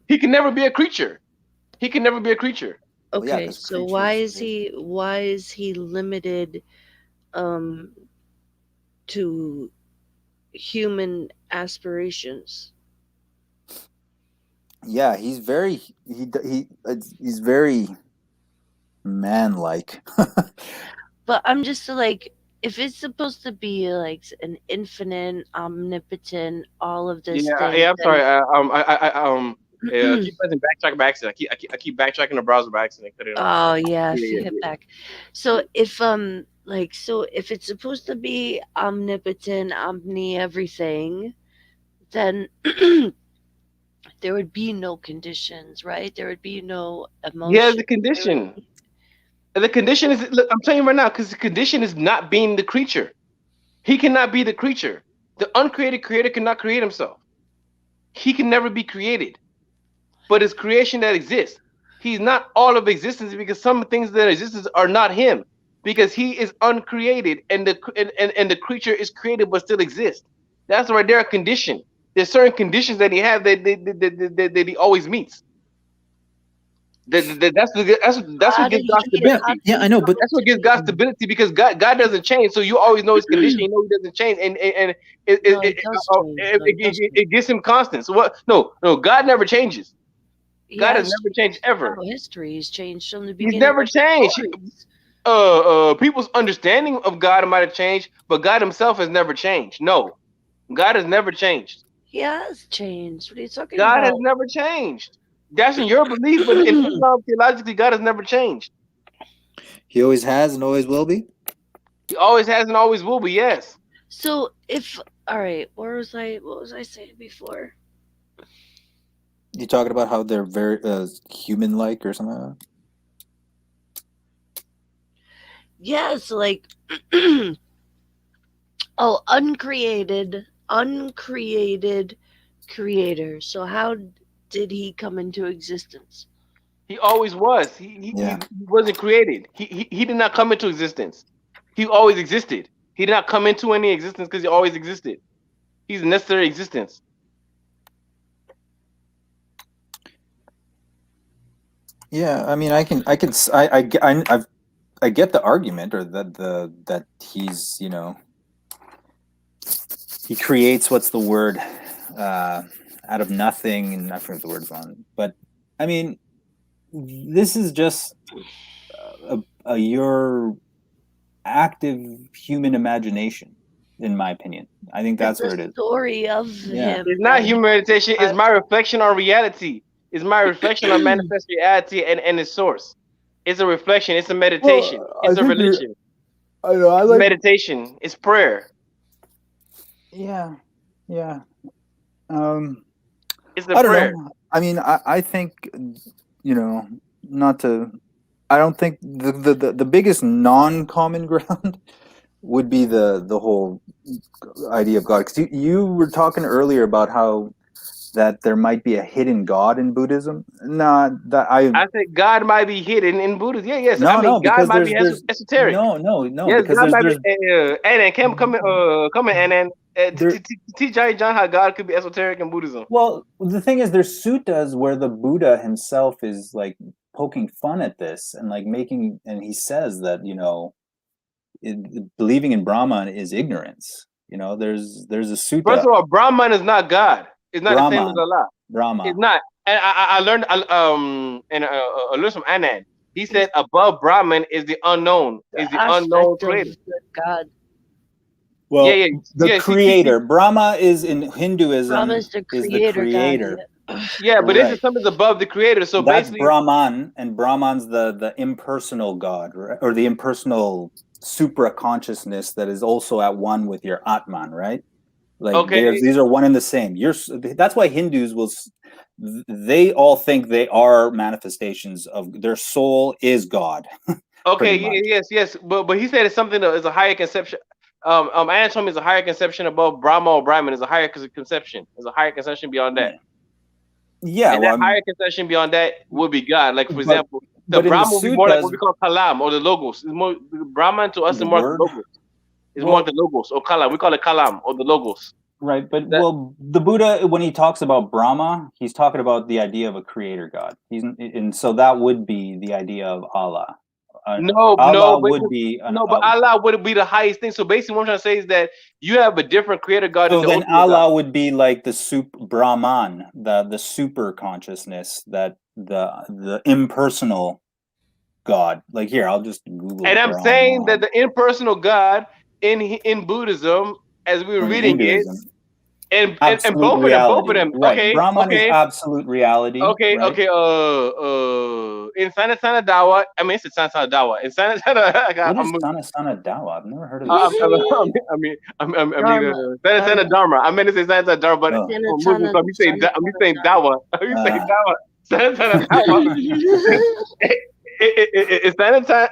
He can never be a creature. He can never be a creature. Well, yeah, okay, 'cause so why creatures- is he limited to human aspirations? Yeah, he's very he's very man-like. But I'm just like, if it's supposed to be like an infinite, omnipotent, all of this thing, I'm then- sorry. I keep pressing backtrack by accident. I keep backtracking the browser by accident. Oh yeah, if Yeah, you yeah, hit yeah. back. So if if it's supposed to be omnipotent, omni everything, then there would be no conditions, right? There would be no emotion. He has a condition. The condition is, look, I'm telling you right now, because the condition is not being the creature. He cannot be the creature. The uncreated creator cannot create himself. He can never be created. But it's creation that exists. He's not all of existence, because some things that exist are not him. Because he is uncreated, and the creature is created but still exists. That's right there a condition. There's certain conditions that he has that he always meets. That's what gives God stability. Yeah, I know, but That's what gives God stability, because God doesn't change. So you always know his condition. You know he doesn't change, and it gives him constance. So what? No, God never changes. God has never changed ever. History has changed from the beginning. He's never changed. people's understanding of God might have changed, but God Himself has never changed. No, God has never changed. He has changed. What are you talking God about? has never changed. That's in your belief, but in Islam, theologically, God has never changed. He always has and always will be. He always has and always will be. Yes. So if all right, where was I? What was I saying before? You talking about how they're very human-like or something like that? Yes, like oh, uncreated creator. So how did he come into existence? He always was. Yeah. He wasn't created. He did not come into existence. He always existed. He did not come into any existence because he always existed. He's a necessary existence. Yeah, I mean, I get the argument, or that he's, he creates, what's the word, out of nothing, and I forget the word's on. But I mean, this is just your active human imagination, in my opinion. I think that's It's what a it is. story of Yeah. him. It's not and- human meditation. It's my reflection on reality. It's my reflection on manifest reality and its source. It's a reflection. It's a meditation. Well, it's I a think you're- religion. I know. I It's like. meditation. It's prayer. Yeah. Yeah. It's a I don't prayer. know. I mean, I think, not to. I don't think the biggest non-common ground would be the whole idea of God. Because you were talking earlier about how that there might be a hidden God in Buddhism. Nah, that I think God might be hidden in Buddhism. Yeah, yes. No, I mean, no, God because might be there's esoteric. no, Yes, because God might there's be. And then come in, and then There- teach John how God could be esoteric in Buddhism. Well, the thing is, there's suttas where the Buddha himself is like poking fun at this and like making, and he says that believing in Brahman is ignorance. There's a sutta. First of all, Brahman is not God. It's not the same as Brahman. Allah. Brahma. It's not. And I learned I learned from Anand. He said above Brahman is the unknown, is the unknown aspect creator. of God. Well, Yeah, the yeah, creator. Brahma is in Hinduism. Brahma is the creator. God. Yeah, but this Right. is something above the creator. So That's basically, Brahman, and Brahman's the impersonal God, right? Or the impersonal supra consciousness that is also at one with your Atman, right? Like okay, these are one and the same. That's why Hindus they all think they are manifestations of their soul is God. okay, pretty much. yes, but he said it's something that is a higher conception. Anand told me it's a higher conception above Brahma or Brahman. Is a higher conception. Is a higher conception beyond that. Yeah, And well, that higher conception beyond that would be God. Like for example, the but in the Brahma would be more like what suttas- we call kalam or the logos. It's more Brahman to us The is more word? the logos. It's Well- more the logos or kalam. We call it kalam or the logos. right, but That- the Buddha, when he talks about Brahma, he's talking about the idea of a creator God. And so that would be the idea of Allah. No, Allah but would be Allah would be the highest thing. So basically, what I'm trying to say is that you have a different creator God So than the then ultimate Allah God. would be like the Brahman, the super consciousness, that the impersonal God. Like here, I'll just Google. And I'm Brahman. saying that the impersonal God in Buddhism, as we were Or in reading it, Hinduism. and Absolute both reality. of them. Right. Okay, Brahman okay. is absolute reality. Okay, right? okay. In Sanatana Dawa, I mean, it's Sanatana Dawa. In Sanatana, What is Sana Dawa? I've never heard of I this. mean, Dharma. Sanatana Dharma. I meant to say Sanatana Dharma, but Oh. for Muslims, so you say Dawa. You say Ah. Dawa. Sanatana Dawa.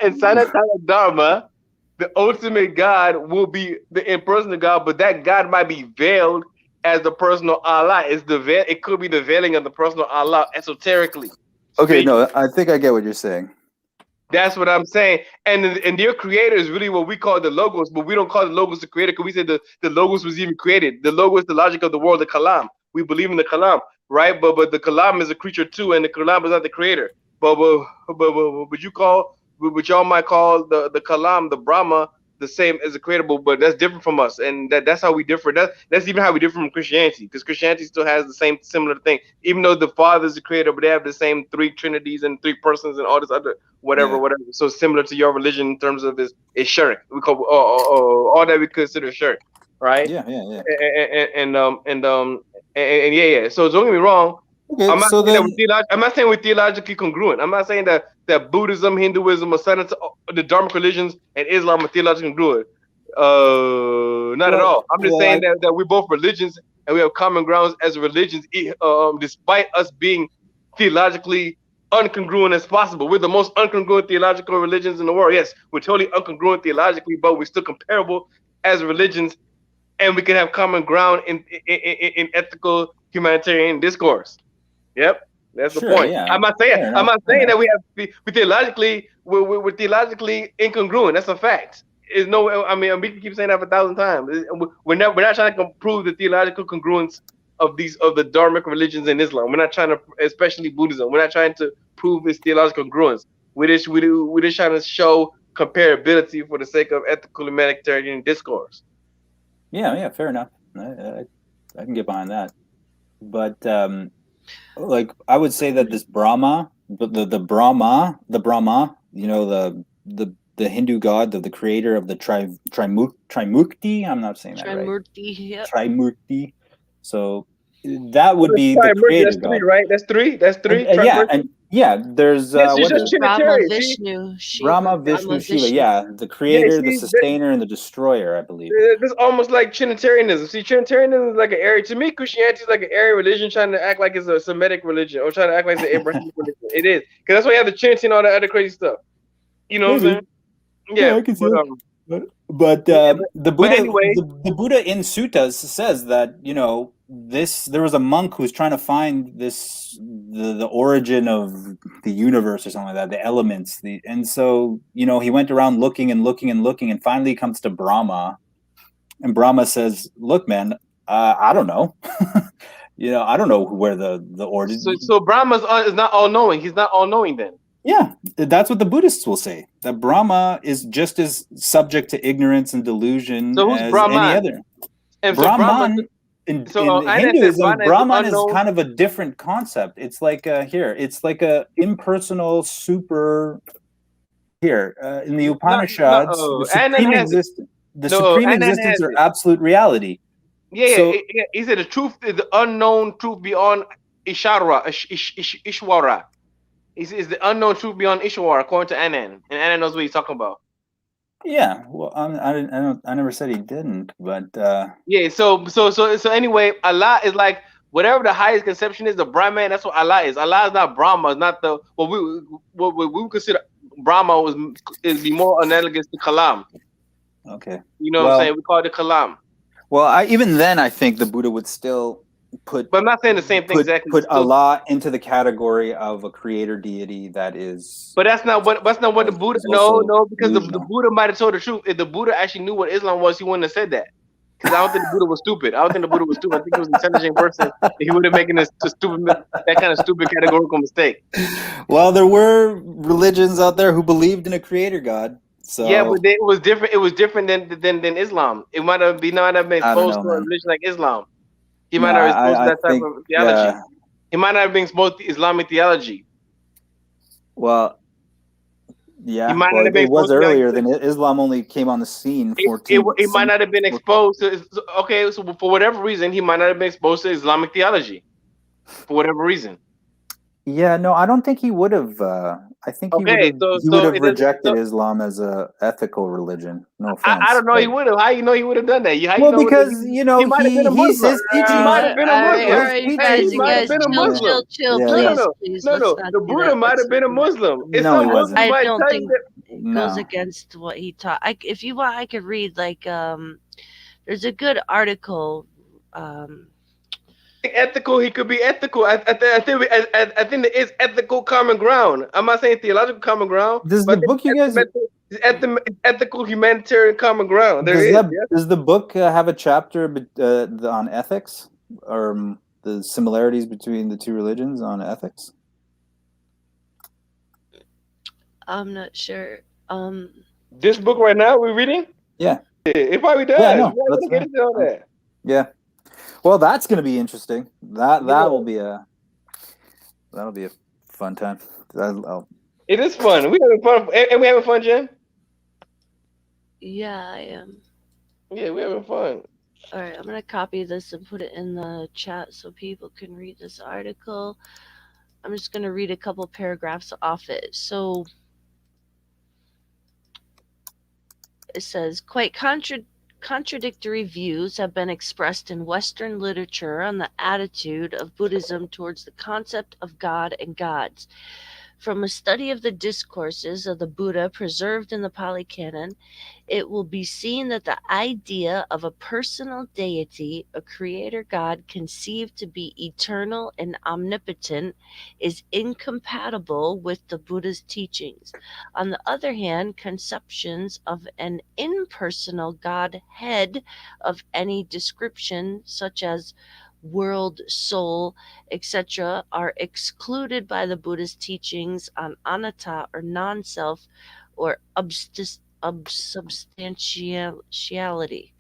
In Sanatana Dharma, the ultimate God will be the impersonal God, but that God might be veiled as the personal Allah. It's the veil. It could be the veiling of the personal Allah esoterically. Okay, speaking. no, I think I get what you're saying. That's what I'm saying. And their creator is really what we call the logos, but we don't call the logos the creator because we said the logos was even created. The logos, the logic of the world, the kalam. We believe in the kalam, right? But the kalam is a creature too, and the kalam is not the creator. But you call, what y'all might call the kalam, the Brahma, the same as the creator, but that's different from us, and that's how we differ. That's even how we differ from Christianity, because Christianity still has the same similar thing, even though the Father is the creator, but they have the same three trinities and three persons and all this other whatever. So similar to your religion in terms of is shirk. We call all that we consider shirk, right? Yeah. And yeah. So don't get me wrong. Okay, I'm not so saying then I'm not saying we're theologically congruent. I'm not saying that Buddhism, Hinduism, or the Dharmic religions and Islam are theologically congruent. Not at all. I'm just saying that we're both religions and we have common grounds as religions, despite us being theologically uncongruent as possible. We're the most uncongruent theological religions in the world. Yes, we're totally uncongruent theologically, but we're still comparable as religions, and we can have common ground in ethical humanitarian discourse. Yep, that's the point. Yeah. I'm not saying that we're theologically incongruent. That's a fact. Is no, I mean, we can keep saying that 1,000 times. We're not trying to prove the theological congruence of the Dharmic religions in Islam. We're not trying to, especially Buddhism. We're not trying to prove its theological congruence. We're just trying to show comparability for the sake of ethical humanitarian discourse. Yeah, fair enough. I can get behind that. But like I would say that this Brahma, the Brahma, you know, the Hindu god, the creator of the Trimurti. I'm not saying that right. Trimurti, yep. Trimurti. So that would be the creator. That's three, right? That's three. There's Brahma, Vishnu, Shiva. Brahma, Vishnu, Shiva. Yeah, the creator, the sustainer, and the destroyer, I believe. It's almost like Trinitarianism. See, Trinitarianism is like an area. To me, Christianity is like an area religion trying to act like it's a Semitic religion or trying to act like it's an Abrahamic religion. It is, because that's why you have the Trinity and all that other crazy stuff. You know what I'm saying? Yeah, I can see it. But the Buddha in suttas says that, you know, there was a monk who was trying to find the origin of the universe or something like that, the elements, and so, you know, he went around looking and finally comes to Brahma, and Brahma says, "Look, man, I don't know." You know, I don't know where the origin. So Brahma is not all knowing. He's not all knowing then. Yeah, that's what the Buddhists will say. That Brahma is just as subject to ignorance and delusion as Brahman? Any other. And Brahman, in Hinduism, Brahman is kind of a different concept. It's like it's like a impersonal super. In the Upanishads, the supreme existence or absolute reality. Yeah, he said the truth is the unknown truth beyond Ishwara. Is the unknown truth beyond Ishwar, according to Anand, and Anand knows what he's talking about. Yeah, well, I never said he didn't, but yeah. So anyway, Allah is like whatever the highest conception is, the Brahman. That's what Allah is. Allah is not Brahma. It's not what we consider Brahma is be more analogous to Kalam. Okay. You know what I'm saying? We call it the Kalam. Well, even then, I think the Buddha would still but I'm not saying the same thing exactly. Put Allah into the category of a creator deity that is. But that's not what the Buddha. No, because the Buddha might have told the truth. If the Buddha actually knew what Islam was, he wouldn't have said that. Because I don't think the Buddha was stupid. I think he was an intelligent person. He would have making that kind of stupid categorical mistake. Well, there were religions out there who believed in a creator god. So yeah, but it was different. It was different than Islam. It might have been exposed to a religion like Islam. He might not have exposed to that type of theology. Yeah. He might not have been exposed to Islamic theology. Well, yeah, it was earlier than Islam only came on the scene. He might not have been exposed to. Okay, so for whatever reason, he might not have been exposed to Islamic theology. For whatever reason. Yeah, no, I don't think he would have. I think he would have rejected Islam as a ethical religion. No offense. I don't know. He would have. How you know he would have done that? Because he might have been a Muslim. He might have been a Muslim. You guys, chill, please. No. The Buddha might have been a Muslim. No, he wasn't. I don't think it goes against what he taught. If you want, I could read there's a good article. Ethical, he could be ethical. I think there is ethical common ground. I'm not saying theological common ground. Does the book you guys ethical humanitarian common ground? Does the book have a chapter on ethics or the similarities between the two religions on ethics? I'm not sure. This book right now we're reading? Yeah. It probably does. Yeah, no, You gotta get into all that. Yeah. Well, that's going to be interesting. That'll be a fun time. It is fun. We having fun, and we having fun, Jen. Yeah, I am. Yeah, we having fun. All right, I'm gonna copy this and put it in the chat so people can read this article. I'm just gonna read a couple paragraphs off it. So it says, quite contradictory views have been expressed in Western literature on the attitude of Buddhism towards the concept of God and gods. From a study of the discourses of the Buddha preserved in the Pali Canon, it will be seen that the idea of a personal deity, a creator God conceived to be eternal and omnipotent, is incompatible with the Buddha's teachings. On the other hand, conceptions of an impersonal Godhead of any description, such as world, soul, etc., are excluded by the Buddha's teachings on anatta or non self or substantiality.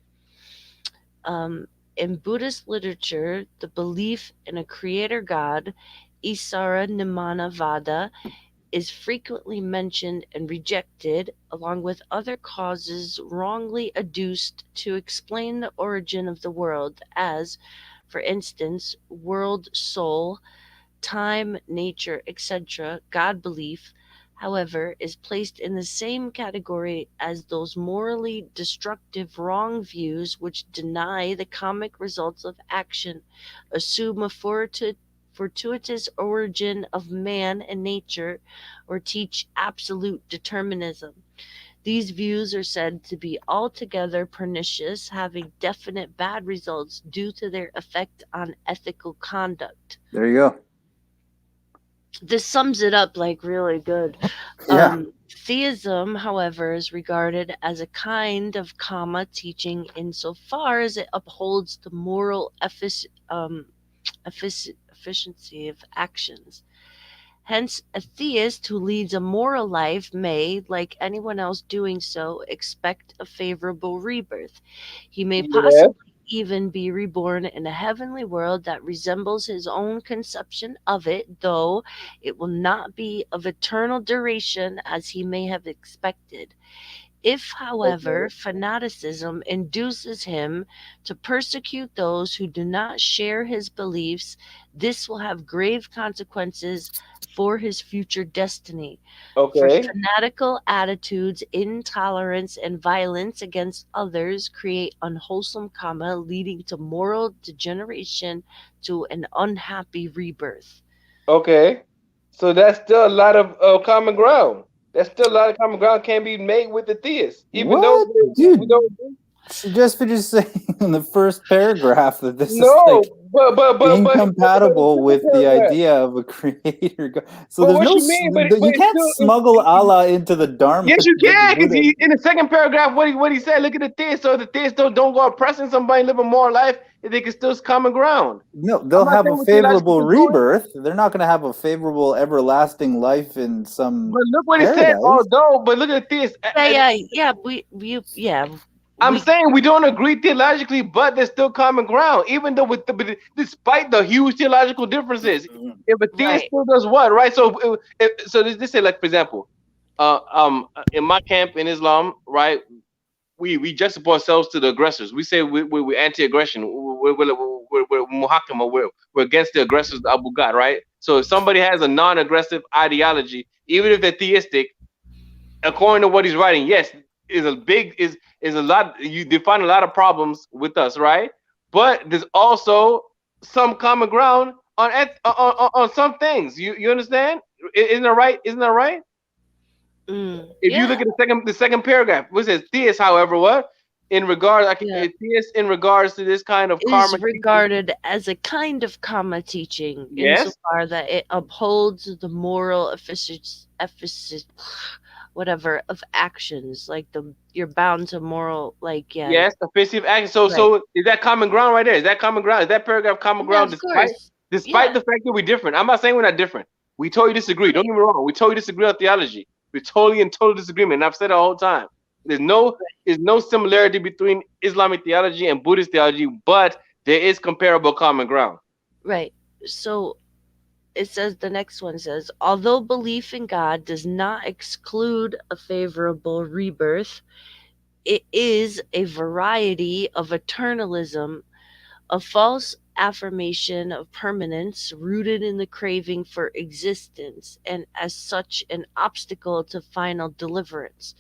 In Buddhist literature, the belief in a creator God, Isara Nimana Vada, is frequently mentioned and rejected, along with other causes wrongly adduced to explain the origin of the world, as, for instance, world, soul, time, nature, etc. God belief, however, is placed in the same category as those morally destructive wrong views which deny the karmic results of action, assume a fortuitous origin of man and nature, or teach absolute determinism. These views are said to be altogether pernicious, having definite bad results due to their effect on ethical conduct. There you go. This sums it up like really good. Yeah. Theism, however, is regarded as a kind of Kama teaching insofar as it upholds the moral efficiency of actions. Hence, a theist who leads a moral life may, like anyone else doing so, expect a favorable rebirth. He may possibly even be reborn in a heavenly world that resembles his own conception of it, though it will not be of eternal duration as he may have expected. If, however, fanaticism induces him to persecute those who do not share his beliefs, this will have grave consequences for his future destiny. For fanatical attitudes, intolerance, and violence against others create unwholesome karma, leading to moral degeneration to an unhappy rebirth. Okay. So that's still a lot of common ground. That's still a lot of common ground can be made with the theists. Even What? though Dude, she just finished saying in the first paragraph that this is like incompatible with the idea of a creator. So there's no, you can't smuggle Allah into the Dharma. Yes, you can, because in the second paragraph, what he said, look at the theists. So the theists don't go oppressing somebody, live a moral life, they can still common ground. No, they'll have a favorable rebirth. They're not going to have a favorable everlasting life in some. But look what he said. But look at this. I'm saying we don't agree theologically, but there's still common ground, even though despite the huge theological differences. If a theist still does what, right? So this say, like, for example, in my camp in Islam, right, we juxtapose ourselves to the aggressors. We say we're anti-aggression. We're muhakama. We're against the aggressors, the Abu Ghad, right? So if somebody has a non-aggressive ideology, even if they're theistic, according to what he's writing, yes, is a lot. You define a lot of problems with us, right? But there's also some common ground on some things. You understand? Isn't that right? Isn't that right? If you look at the second paragraph, which says theists, however, what in regards theists in regards to this kind of karma is regarded teaching as a kind of karma teaching, insofar that it upholds the moral efficiency whatever of actions, like you're bound to moral, like offensive action. So is that common ground right there? Is that common ground? Is that paragraph common ground? Despite the fact that we're different. I'm not saying we're not different. We totally disagree. Don't get me wrong. We totally disagree on theology. We're totally in total disagreement. And I've said it the whole time. There's no similarity between Islamic theology and Buddhist theology, but there is comparable common ground. Right. So it says, the next one says, although belief in God does not exclude a favorable rebirth, it is a variety of eternalism, a false affirmation of permanence rooted in the craving for existence, and as such, an obstacle to final deliverance.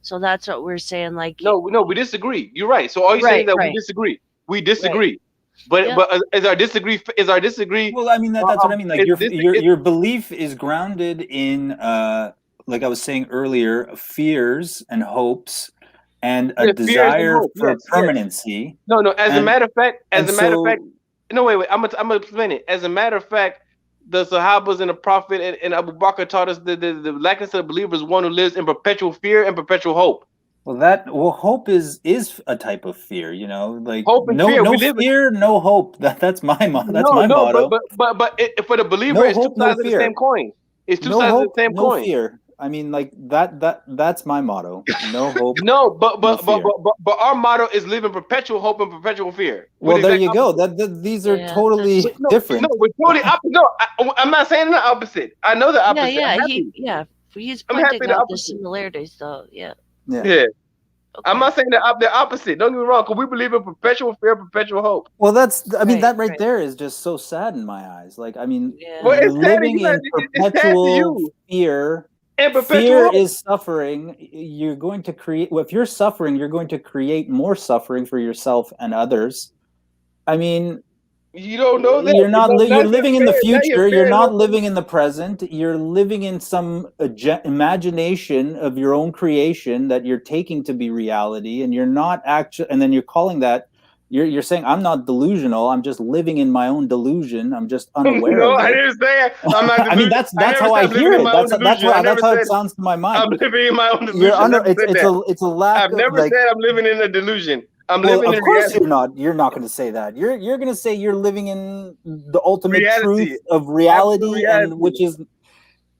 So that's what we're saying. Like, No, we disagree. You're right. So all you're saying is that we disagree. We disagree. But Yep. but is our disagree? Well, I mean that's what I mean. Like is your belief is grounded in like I was saying earlier, fears and hopes and a fears and desire hope. for Yes, yes. permanency. No. As a And- matter of fact, so- no, wait. I'm gonna explain it. As a matter of fact, the Sahabas and the Prophet and Abu Bakr taught us the likeness of the believer is one who lives in perpetual fear and perpetual hope. Well, hope is a type of fear, you know, like Hope and fear. No We live fear, no hope. That's my motto. But for the believer, No it's hope, two sides no of the fear. same coin. It's two No sides hope, of the same no coin. fear. I mean, like that's my motto. No hope. No, but fear. our motto is live in perpetual hope and perpetual fear. Well, there you go. These are totally different. No, we're totally opposite. No, I'm not saying the opposite. I know the opposite. He's I'm happy pointing the out the opposite. similarities, though. Yeah. Yeah. Okay. I'm not saying the opposite. Don't get me wrong, because we believe in perpetual fear, perpetual hope. Well, that right there is just so sad in my eyes. Like, I mean, Well, you're it's sad living to you. in It's sad to perpetual you. fear. And perpetual Fear hope. is suffering. You're going to create. Well, if you're suffering, you're going to create more suffering for yourself and others. I mean, you don't know that. You're not. You're living in the Now future. you're You're not living in the present. You're living in some imagination of your own creation that you're taking to be reality, and you're not actually. And then you're calling that. You're saying I'm not delusional. I'm just living in my own delusion. I'm just unaware No, of it. I didn't say I'm not. I mean, that's how I hear it. That's how it sounds to my mind. I'm living in my own delusion. It's a lack. I've never said I'm living in a delusion. I'm living in of course reality. you're not going to say that. You're going to say you're living in the ultimate Reality. truth of reality, and which is,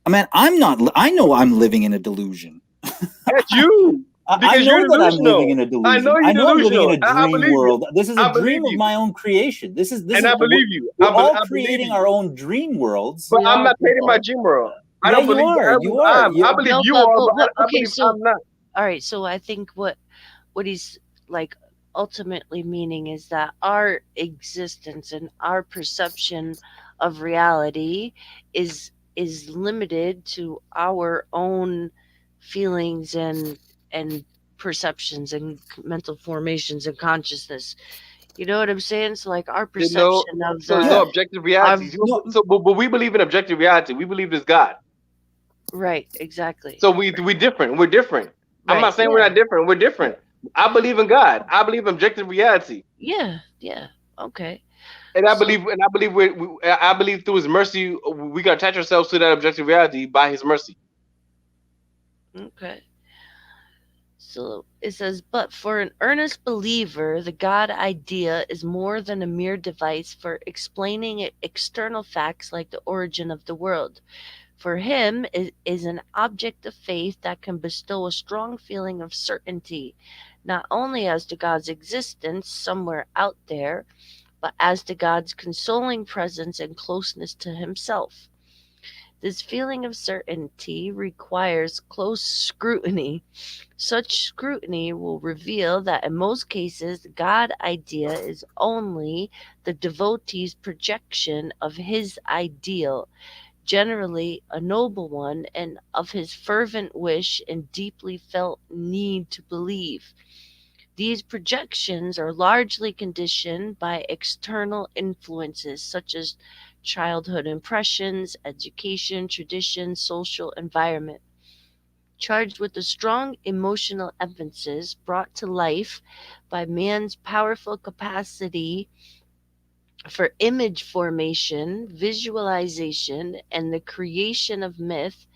I mean, I'm not. I know I'm living in a delusion. That's you. I know that I'm living in a delusion. I know I'm living in a dream world. You. This is a dream of my own creation. This and is, I believe you. We're all creating our own dream worlds. But I'm not creating my dream world. I don't believe you are. I believe you are, but I believe I'm not. All right, so I think what he's like ultimately meaning is that our existence and our perception of reality is limited to our own feelings and perceptions and mental formations and consciousness. You know what I'm saying? So like our perception of no objective reality. But we believe in objective reality. We believe there's God. Right, exactly. So we're different. We're different. Right. I'm not saying we're not different. We're different. I believe in God. I believe in objective reality. Yeah. Okay. And I believe through His mercy, we gotta attach ourselves to that objective reality by His mercy. Okay. So it says, but for an earnest believer, the God idea is more than a mere device for explaining external facts like the origin of the world. For him, it is an object of faith that can bestow a strong feeling of certainty, not only as to God's existence somewhere out there, but as to God's consoling presence and closeness to himself. This feeling of certainty requires close scrutiny. Such scrutiny will reveal that in most cases, the God idea is only the devotee's projection of his ideal, generally a noble one, and of his fervent wish and deeply felt need to believe. These projections are largely conditioned by external influences such as childhood impressions, education, tradition, social environment. Charged with a strong emotional emphasis brought to life by man's powerful capacity for image formation, visualization, and the creation of myth,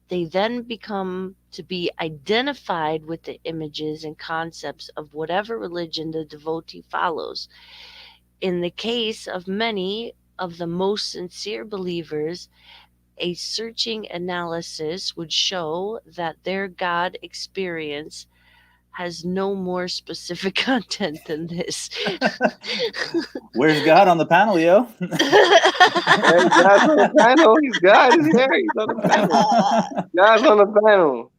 they then become to be identified with the images and concepts of whatever religion the devotee follows. In the case of many of the most sincere believers, a searching analysis would show that their God experience has no more specific content than this. Where's God on the panel, yo? Hey, God's on the panel. He's God. He's here. He's on the panel. God's on the panel.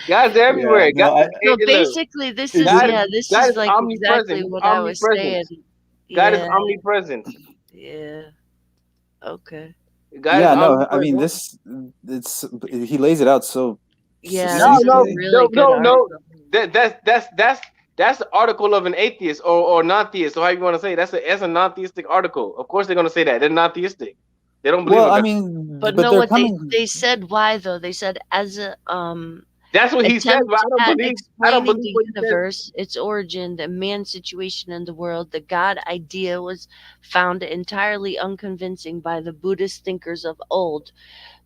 God's everywhere. Yeah, no, God, So look, basically, this is God, this God is is like omnipresent. exactly He's what I was saying. omnipresent. God is Yeah, omnipresent. yeah. Okay. God is Yeah, no, I mean omnipresent. he lays it out so Yeah, No, this is a no, succinctly. really no, good no, no. article. That's the article of an atheist or non-theist, or how you want to say it. That's a non-theistic article. Of course, they're gonna say that they're non-theistic. They don't believe Well, in I God. mean, But but no, they're what coming. they said why though? They said as a That's what he says, but attempt at I don't explaining believe the what he says. universe, its origin, the man's situation in the world, the God idea was found entirely unconvincing by the Buddhist thinkers of old.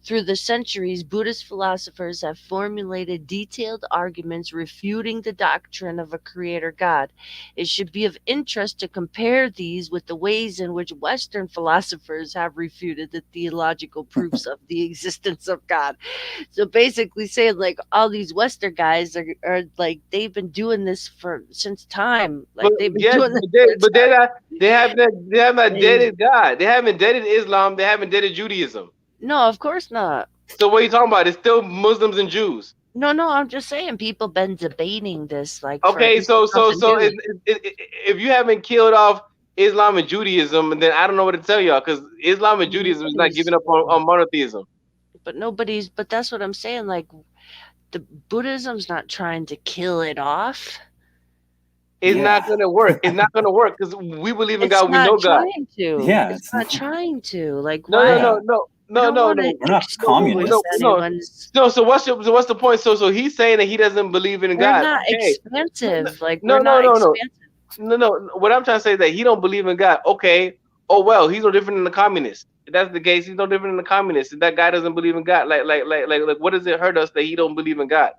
Through the centuries, Buddhist philosophers have formulated detailed arguments refuting the doctrine of a creator God. It should be of interest to compare these with the ways in which Western philosophers have refuted the theological proofs of the existence of God. So basically saying like all these Western guys are like they've been doing this for since time. But Like they've been yes, doing this but they're not. They have not they, deaded God. They haven't deaded Islam. They haven't deaded Judaism. no, of course not. So what are you talking about? It's still Muslims and Jews. No, I'm just saying people been debating this like for Okay, this is nothing new. if you haven't killed off Islam and Judaism, then I don't know what to tell y'all because Islam and Judaism is not giving up on monotheism. But that's what I'm saying. Like the Buddhism's not trying to kill it off. It's not gonna work. It's not gonna work because we believe in It's God. We not know God. trying to. Yeah, It's not trying to. Like No, why? no, no, no, I no, don't no, want no. We're not to communists. expose No. anyone's. No, so what's the point? So he's saying that he doesn't believe in We're God. not Okay. expansive. Like No, we're no, not no, no. expansive. No. What I'm trying to say is that he don't believe in God. Okay. Oh well, he's no different than the communist. If that's the case, he's no different than the communist. If that guy doesn't believe in God, like what does it hurt us that he don't believe in God?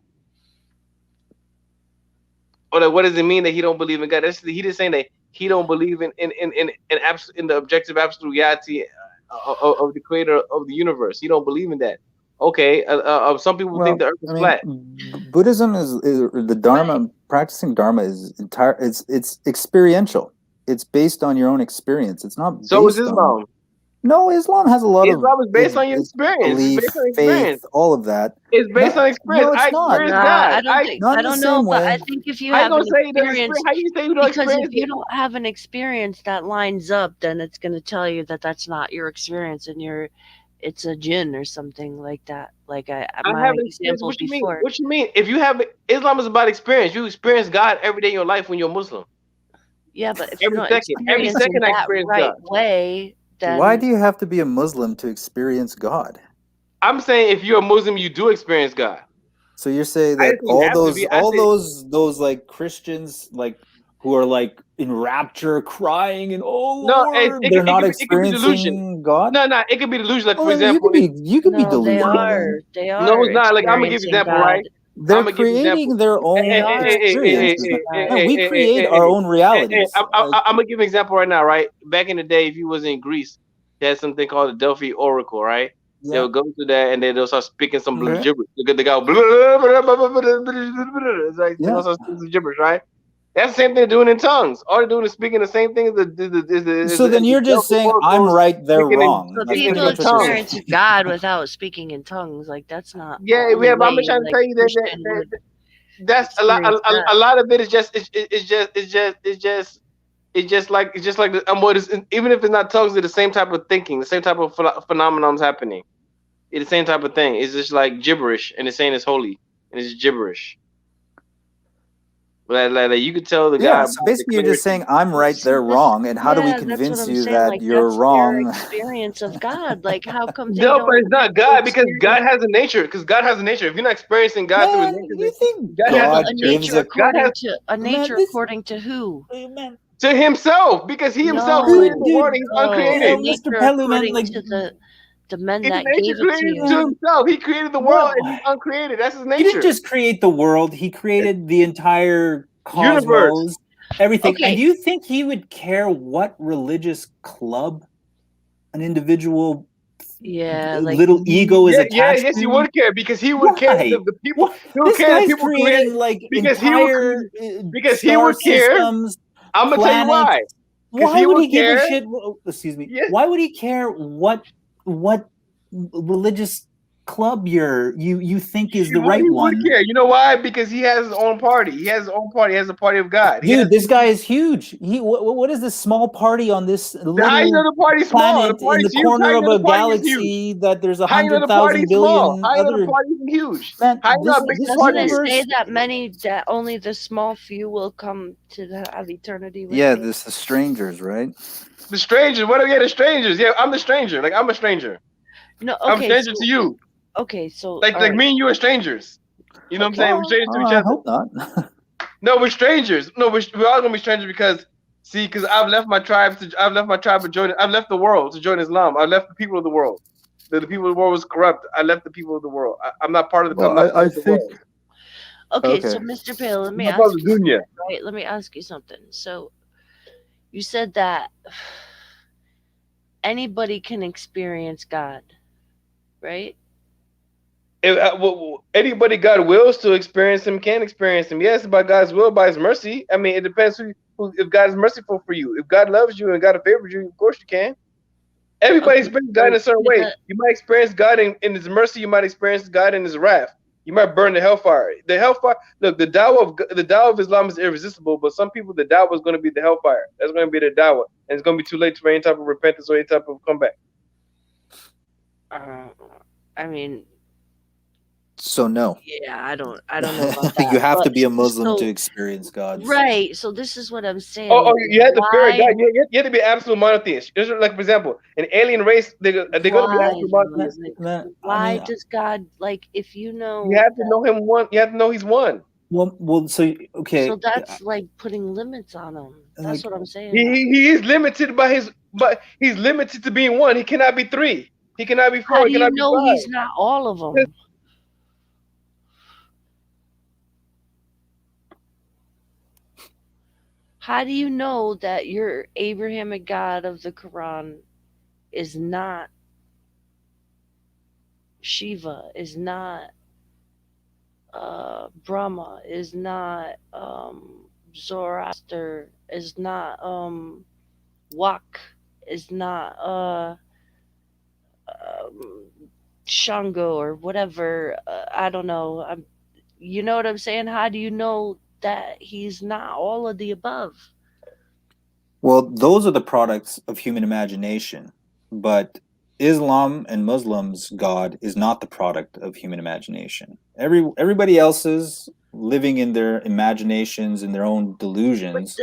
Or like what does it mean that he don't believe in God? He just saying that he don't believe in the objective absolute reality of the creator of the universe. He don't believe in that. Okay. Some people think Well, the earth is I mean, flat. Buddhism is the Dharma. Practicing Dharma is entire. It's experiential. It's based on your own experience. It's not So is based on. Islam. No, Islam has a lot of Islam is based on your experience. It's belief, based on experience. faith, all of that. It's based on experience. No, it's I not. experience Nah, God. I don't think. Not I in the don't know, same but I way. think if you How you have an gonna say you don't experience, experience? How you say you don't because if experience you it? don't have an experience that lines up, then it's going to tell you that that's not your experience, and it's a jinn or something like that. Like I my haven't experienced. example What you mean? before. What you mean? If you have Islam is about experience. You experience God every day in your life when you're Muslim. Yeah, but if you Every don't second. Every experience in second I that experience right God. way, then Why do you have to be a Muslim to experience God? I'm saying if you're a Muslim, you do experience God. So you're saying I that didn't say you have to be. I said those like Christians like who are like in rapture, crying and oh no. Lord, they're not It could be delusion. experiencing God. No. It could be delusion. Like for Well, example, you could be no, they delusional then. are. They no, are it's not. Like I'm gonna give you an experiencing example, God. right? They're I'm gonna give you an example. creating their They own are experiences. experiencing God. Man, we create our own realities. I'm gonna give you an example right now, right? Back in the day, if you was in Greece, they had something called the Delphi Oracle, right? They Yeah. would go to that and then they'll start speaking some Okay. gibberish. They go blah, blah, blah, blah, blah, blah, blah. It's like they're Yeah. gonna start speaking some gibberish, right? That's the same thing they're doing in tongues. All they're doing is speaking the same thing as So then you're just Delphi saying I'm oracles right, they're speaking wrong. But That's speaking people pretty in much what you're saying. tongues. experience God without speaking in tongues. Like that's not the Yeah, only but I'm way. just trying to Like tell you Christian would that's a lot. experience God. A lot of it is just it's just like what is even if it's not tongues, it's the same type of thinking, the same type of phenomenons happening. It's the same type of thing. It's just like gibberish, and it's saying it's holy, and it's gibberish. Like you could tell the guy. Yeah, so basically you're just saying I'm right, See, they're wrong, and how do we yeah, that's what convince I'm you saying. that Like you're that's their wrong? experience of God. Like how come they No, don't but it's not God because experience- God has a nature. Because God has a nature. If you're not experiencing God through His Man, nature, you think God Yeah, has but God a gives nature a according has- to a nature this- according to who? man, to Himself because He Himself No, created the world. He's no, uncreated. a Mr. nature Pelu, man, according like to the men His that nature gave it to created you. to Himself. He created the world Well, and He's uncreated. That's His he nature. didn't just create the world; he created the entire Universe. cosmos, everything. Okay. And do you think he would care what religious club an individual Yeah, like little ego is attached yes, to. he would care because he would care Why? the people. What? He would This care the guy's people creating created like because he would entire because he star would care. systems, I'm gonna tell you planets. why. Because Why he would would he give a care. shit? Excuse me. Yes. Why would he care what religious club you think is the right He would one? care. You know why? Because he has his own party. He has his own party. He has a party of God. Dude, this guy is huge. What is this small party on this How you know little the party's small? The planet in the party's huge. How corner you of know a the party is huge? galaxy that there's How you know the 100,000 party's small? billion How you know the other? party isn't huge? Man, How you know how big the doesn't party it is? say that only the small few will come to have eternity with Yeah, me? this the strangers, right? The strangers. What are we? The strangers. Yeah, I'm the stranger. Like I'm a stranger. No, I'm a okay, stranger so to you. okay, so Like all right. me and you are strangers. You know what I'm saying? We're strangers to each I other. hope not. No, we're strangers. No, we're all gonna be strangers because because I've left my tribe to join. I've left the world to join Islam. I left the people of the world. The people of the world was corrupt. I left the people of the world. I'm not part of the. I'm not part of the world. Okay, Okay. so Mr. Pale, let I'm me not part ask of you the dunya. something, right? Let me ask you something. So you said that anybody can experience God, right? If anybody God wills to experience Him can experience Him. Yes, by God's will, by His mercy. I mean, it depends who if God is merciful for you. If God loves you and God favors you, of course you can. Everybody Okay, experiences God in a certain way. You might experience God in His mercy. You might experience God in His wrath. You might burn the hellfire. The hellfire. Look, the dawah of Islam is irresistible, but some people the dawah is going to be the hellfire. That's going to be the dawah, and it's going to be too late for any type of repentance or any type of comeback. I mean, So no. yeah, I don't know about that. You have to but be a Muslim so- to experience God. Right. So this is what I'm saying. Oh, like, you have to fear why- God. You have to be absolute monotheist. Just like, for example, an alien race, they're going to be Why? absolute monotheists. Why does God, like, if you know, You have to know Him one. You have to know He's one. Well, so okay. so that's like putting limits on him. That's what I'm saying. He is limited by His, but He's limited to being one. He cannot be three. He cannot be four. How He do you cannot know be five. he's not all of them? How do you know that your Abrahamic God of the Quran is not Shiva, is not Brahma, is not Zoroaster, is not Wak, is not Shango or whatever. I don't know. You know what I'm saying? How do you know that he's not all of the above? Well, those are the products of human imagination, but Islam and Muslims' God is not the product of human imagination. Everybody else's living in their imaginations and their own delusions.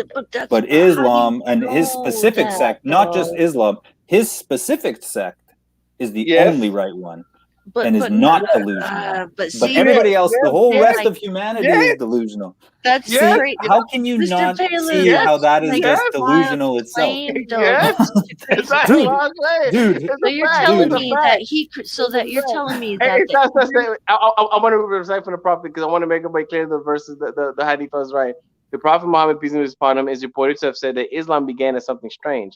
But Islam and his specific sect, not just Islam, his specific sect is the only right one. And is not delusional. But everybody else, the whole rest of humanity is delusional. That's great. How can you Mr. not Pelu, see how that is just delusional itself? Dude, so you're telling me that you're telling me that. I want to recite from the Prophet because I want to make everybody clear the verses. The hadith was right. The Prophet Muhammad, peace and peace upon him, is reported to have said that Islam began as something strange,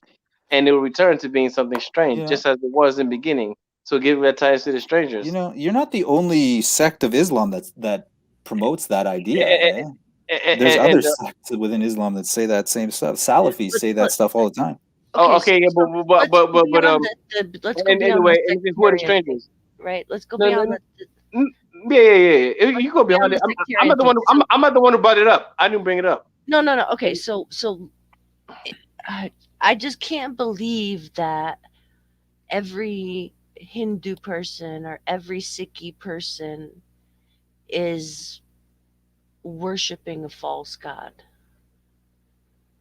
and it will return to being something strange, just as it was in the beginning. So give that ties to the strangers. You know, you're not the only sect of Islam that promotes that idea. There's other sects within Islam that say that same stuff. Salafis say that stuff all the time. Okay, but let's go beyond anyway, it's for the strangers, right? Let's go beyond that. Yeah. You go beyond it. I'm not the one. I'm not the one who brought it up. I didn't bring it up. No. Okay, so I just can't believe that every Hindu person or every Sikhi person is worshiping a false god.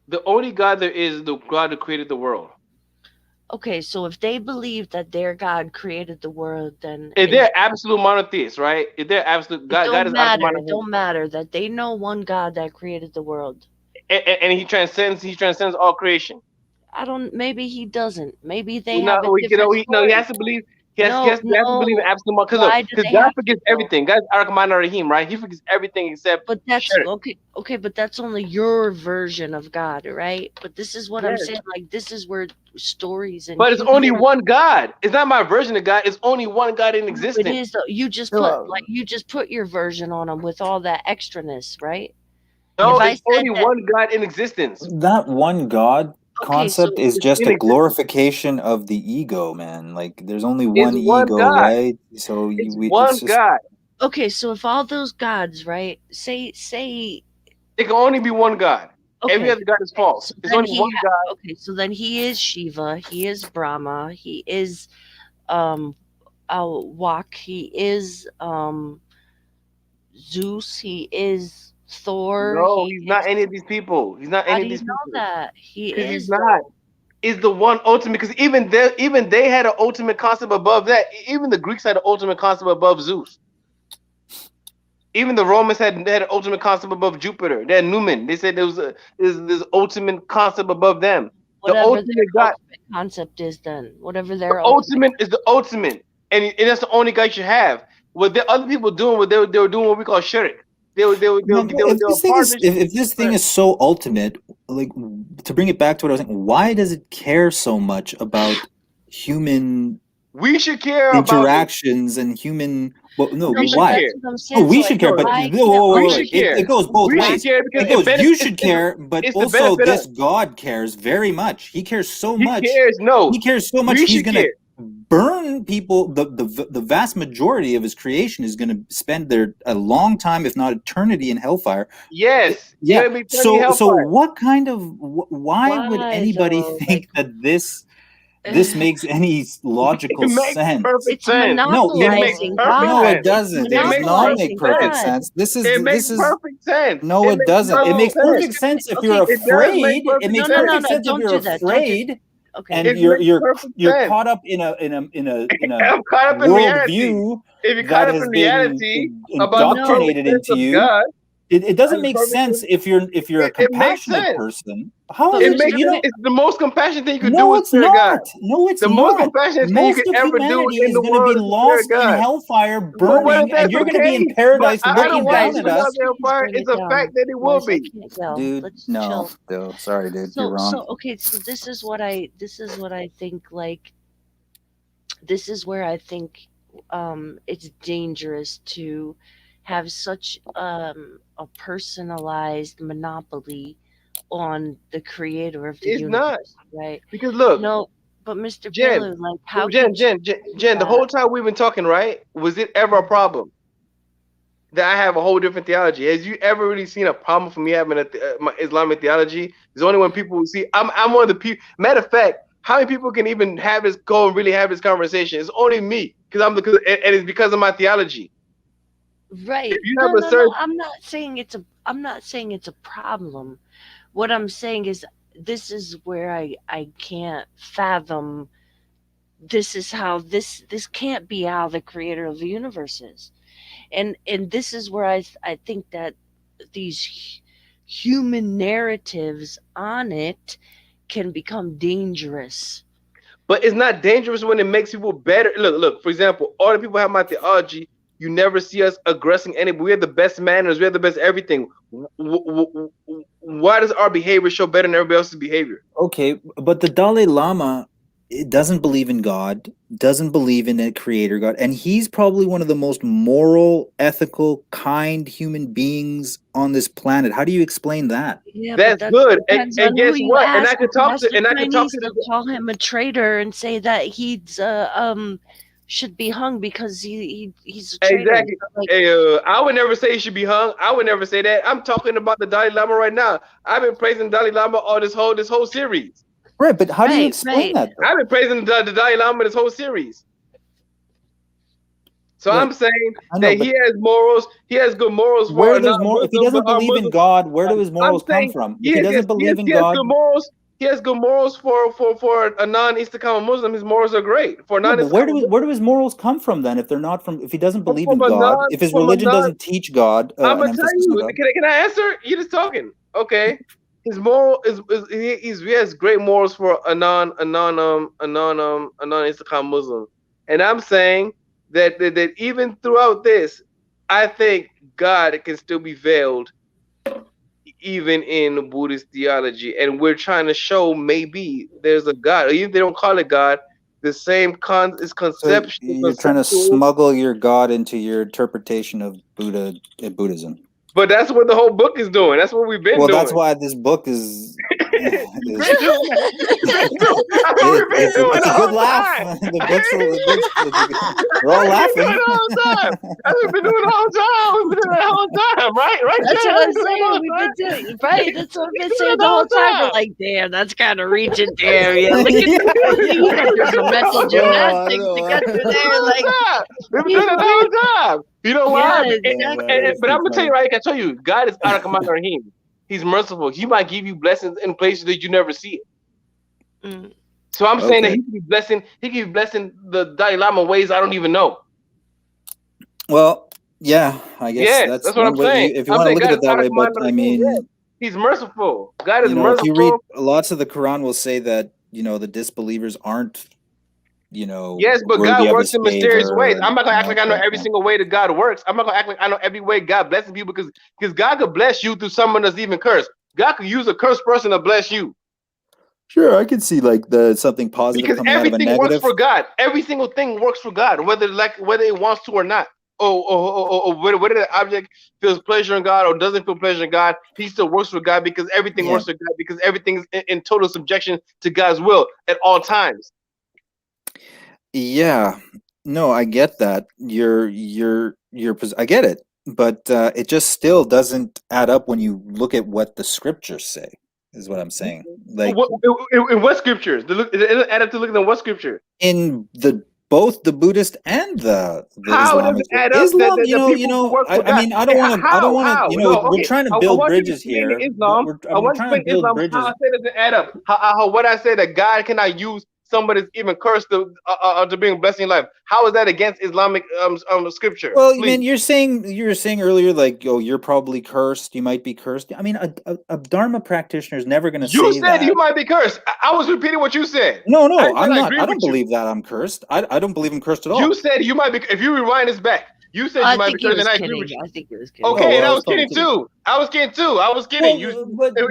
The only God there is the God who created the world. Okay, so if they believe that their God created the world, then if they're absolute monotheists, right? If they're absolute God, God is absolute. It don't matter that they know one God that created the world, and He transcends. He transcends all creation. Maybe He doesn't. Maybe they have. He has to believe. He has to believe in absolute monarchy. Because God forgets everything. God's Ar-Rahman Ar-Rahim, right? He forgets everything except. But that's shirk. okay. But that's only your version of God, right? But this is what I'm saying. Like, this is where stories and. But it's only one God. It's not my version of God. It's only one God in existence. It is though. You just put your version on him with all that extraness, right? No, it's only one God in existence. That one God concept is just a glorification of the ego, man. Like, there's only one ego, God. Right? So it's just, God. Okay, so if all those gods, right? Say it can only be one God. Okay. Every other God is false. So it's only one God. Okay, so then he is Shiva, he is Brahma, he is Wak, he is Zeus, he is Thor. No, he's not any of these people. He's not any of these people. How do you know that? He's not. Is the one ultimate, because even they had an ultimate concept above that. Even the Greeks had an ultimate concept above Zeus. Even the Romans had an ultimate concept above Jupiter. They had Numen. They said there was this ultimate concept above them. Whatever the ultimate concept is, then whatever their ultimate is the ultimate, and that's the only God you have. What the other people doing? What they were doing? What we call shirk. If this thing is so ultimate, like, to bring it back to what I was saying, why does it care so much about human? We should care interactions and human. Well, no, we why? We should care, but it goes both ways. It goes. You should care, but also this God cares very much. He cares so much. He cares so much. He's gonna burn people. The vast majority of his creation is going to spend a long time, if not eternity, in hellfire. Yes. Yeah. So what kind of? Why would anybody think that this makes any logical sense? Perfect sense. No, it doesn't. It does not make perfect sense. This is perfect sense. No, it doesn't. It makes perfect sense if you're afraid. It makes perfect sense if you're afraid. Okay. And you're caught up in a worldview that has been indoctrinated into you. It doesn't make sense if you're a compassionate person. How is it's the most compassionate thing you could do with God. No, it's the not. Most compassionate thing you could ever do in the world is going to be lost in hellfire, burning, and you're going to be in paradise looking down at us. It's a fact that it will be. Dude, no. Sorry, dude. You're wrong. So this is what I think. Like, this is where I think it's dangerous to have such a personalized monopoly on the creator of the universe, right? Because look, no, but Mr. Pelu, like, how Jen, the whole time we've been talking, right? Was it ever a problem that I have a whole different theology? Has you ever really seen a problem for me having my Islamic theology? It's only when people will see. I'm one of the people. Matter of fact, how many people can even have this go and really have this conversation? It's only me, and it's because of my theology. Right. I'm not saying it's a problem. What I'm saying is, this is where I can't fathom. This is how this can't be how the creator of the universe is, and this is where I think that these human narratives on it can become dangerous. But it's not dangerous when it makes people better. Look. For example, all the people have my theology. You never see us aggressing anybody. We have the best manners. We have the best everything. Why does our behavior show better than everybody else's behavior? Okay, but the Dalai Lama doesn't believe in God, doesn't believe in a creator God, and he's probably one of the most moral, ethical, kind human beings on this planet. How do you explain that? Yeah, that's good. And guess what? And I can talk to call him a traitor and say that he's should be hung because he's a traitor. Exactly. Like, I would never say he should be hung. I would never say that. I'm talking about the Dalai Lama right now. I've been praising Dalai Lama all this whole series. Right, but how do you explain that? I've been praising the Dalai Lama this whole series. So I'm saying that he has morals. He has good morals. Where does if he doesn't believe in God, where do his morals come from? If he doesn't believe in God, he has good morals for a non-Istiqamah Muslim. His morals are great. For non where do his morals come from then? If they're not from, if he doesn't believe in God, if his religion doesn't teach God, I'm gonna tell you. Can I answer? You're just talking. Okay. His moral is he has great morals for a non-Istiqamah Muslim. And I'm saying that even throughout this, I think God can still be veiled even in Buddhist theology. And we're trying to show maybe there's a God. Even if they don't call it God, the same is So conceptual. you're trying to smuggle your God into your interpretation of Buddhism. But that's what the whole book is doing. That's what we've been doing. Well, that's why this book is. It's a good laugh. We're all laughing. That's what we've been doing all the time. We've been doing it the whole time, right? That's what I'm saying. We've been doing right. That's what I've been saying the whole time. We're like, damn, that's kind of reaching there. Yeah, look at there's a mental gymnastics to get through there. Like we've been doing it the whole time. You know why? Yes, but I'm gonna tell you right. I can tell you, God is Rahim. He's merciful. He might give you blessings in places that you never see it. So I'm saying that he can be blessing. He can be blessing the Dalai Lama in ways I don't even know. Well, yeah, I guess that's what I'm saying. If you want to look at it that way, but I mean, he's merciful. God is If merciful. you read lots of the Quran, will say that the disbelievers aren't. Yes, but God works in mysterious ways. I'm not gonna act like I know every single way that God works. I'm not gonna act like I know every way God blesses people because God could bless you through someone that's even cursed. God could use a cursed person to bless you. Sure, I can see like something positive because coming out of a negative. Everything works for God. Every single thing works for God, whether it wants to or not. Or whether the object feels pleasure in God or doesn't feel pleasure in God, he still works for God because everything works for God because everything is in total subjection to God's will at all times. Yeah, no, I get that. I get it, but it just still doesn't add up when you look at what the scriptures say. Is what I'm saying. Like, in what scriptures? It add up to looking at what scripture? In both the Buddhist and the how Islamic. Does it add up Islam, I mean, I don't want to. We're trying to build bridges here. Islam. We're trying to build bridges. How I say doesn't add up. How what I say that God cannot use somebody that's even cursed to bring a blessing in life. How is that against Islamic scripture? Well, man, you were saying earlier, like, oh, you're probably cursed. You might be cursed. I mean, a Dharma practitioner is never going to say that. You said you might be cursed. I was repeating what you said. No, I'm not. I don't believe that I'm cursed. I don't believe I'm cursed at all. You said you might be. If you rewind this back, you said you might be cursed, and I agree with you. I think it was kidding. Okay, and I was kidding too. I was kidding. But the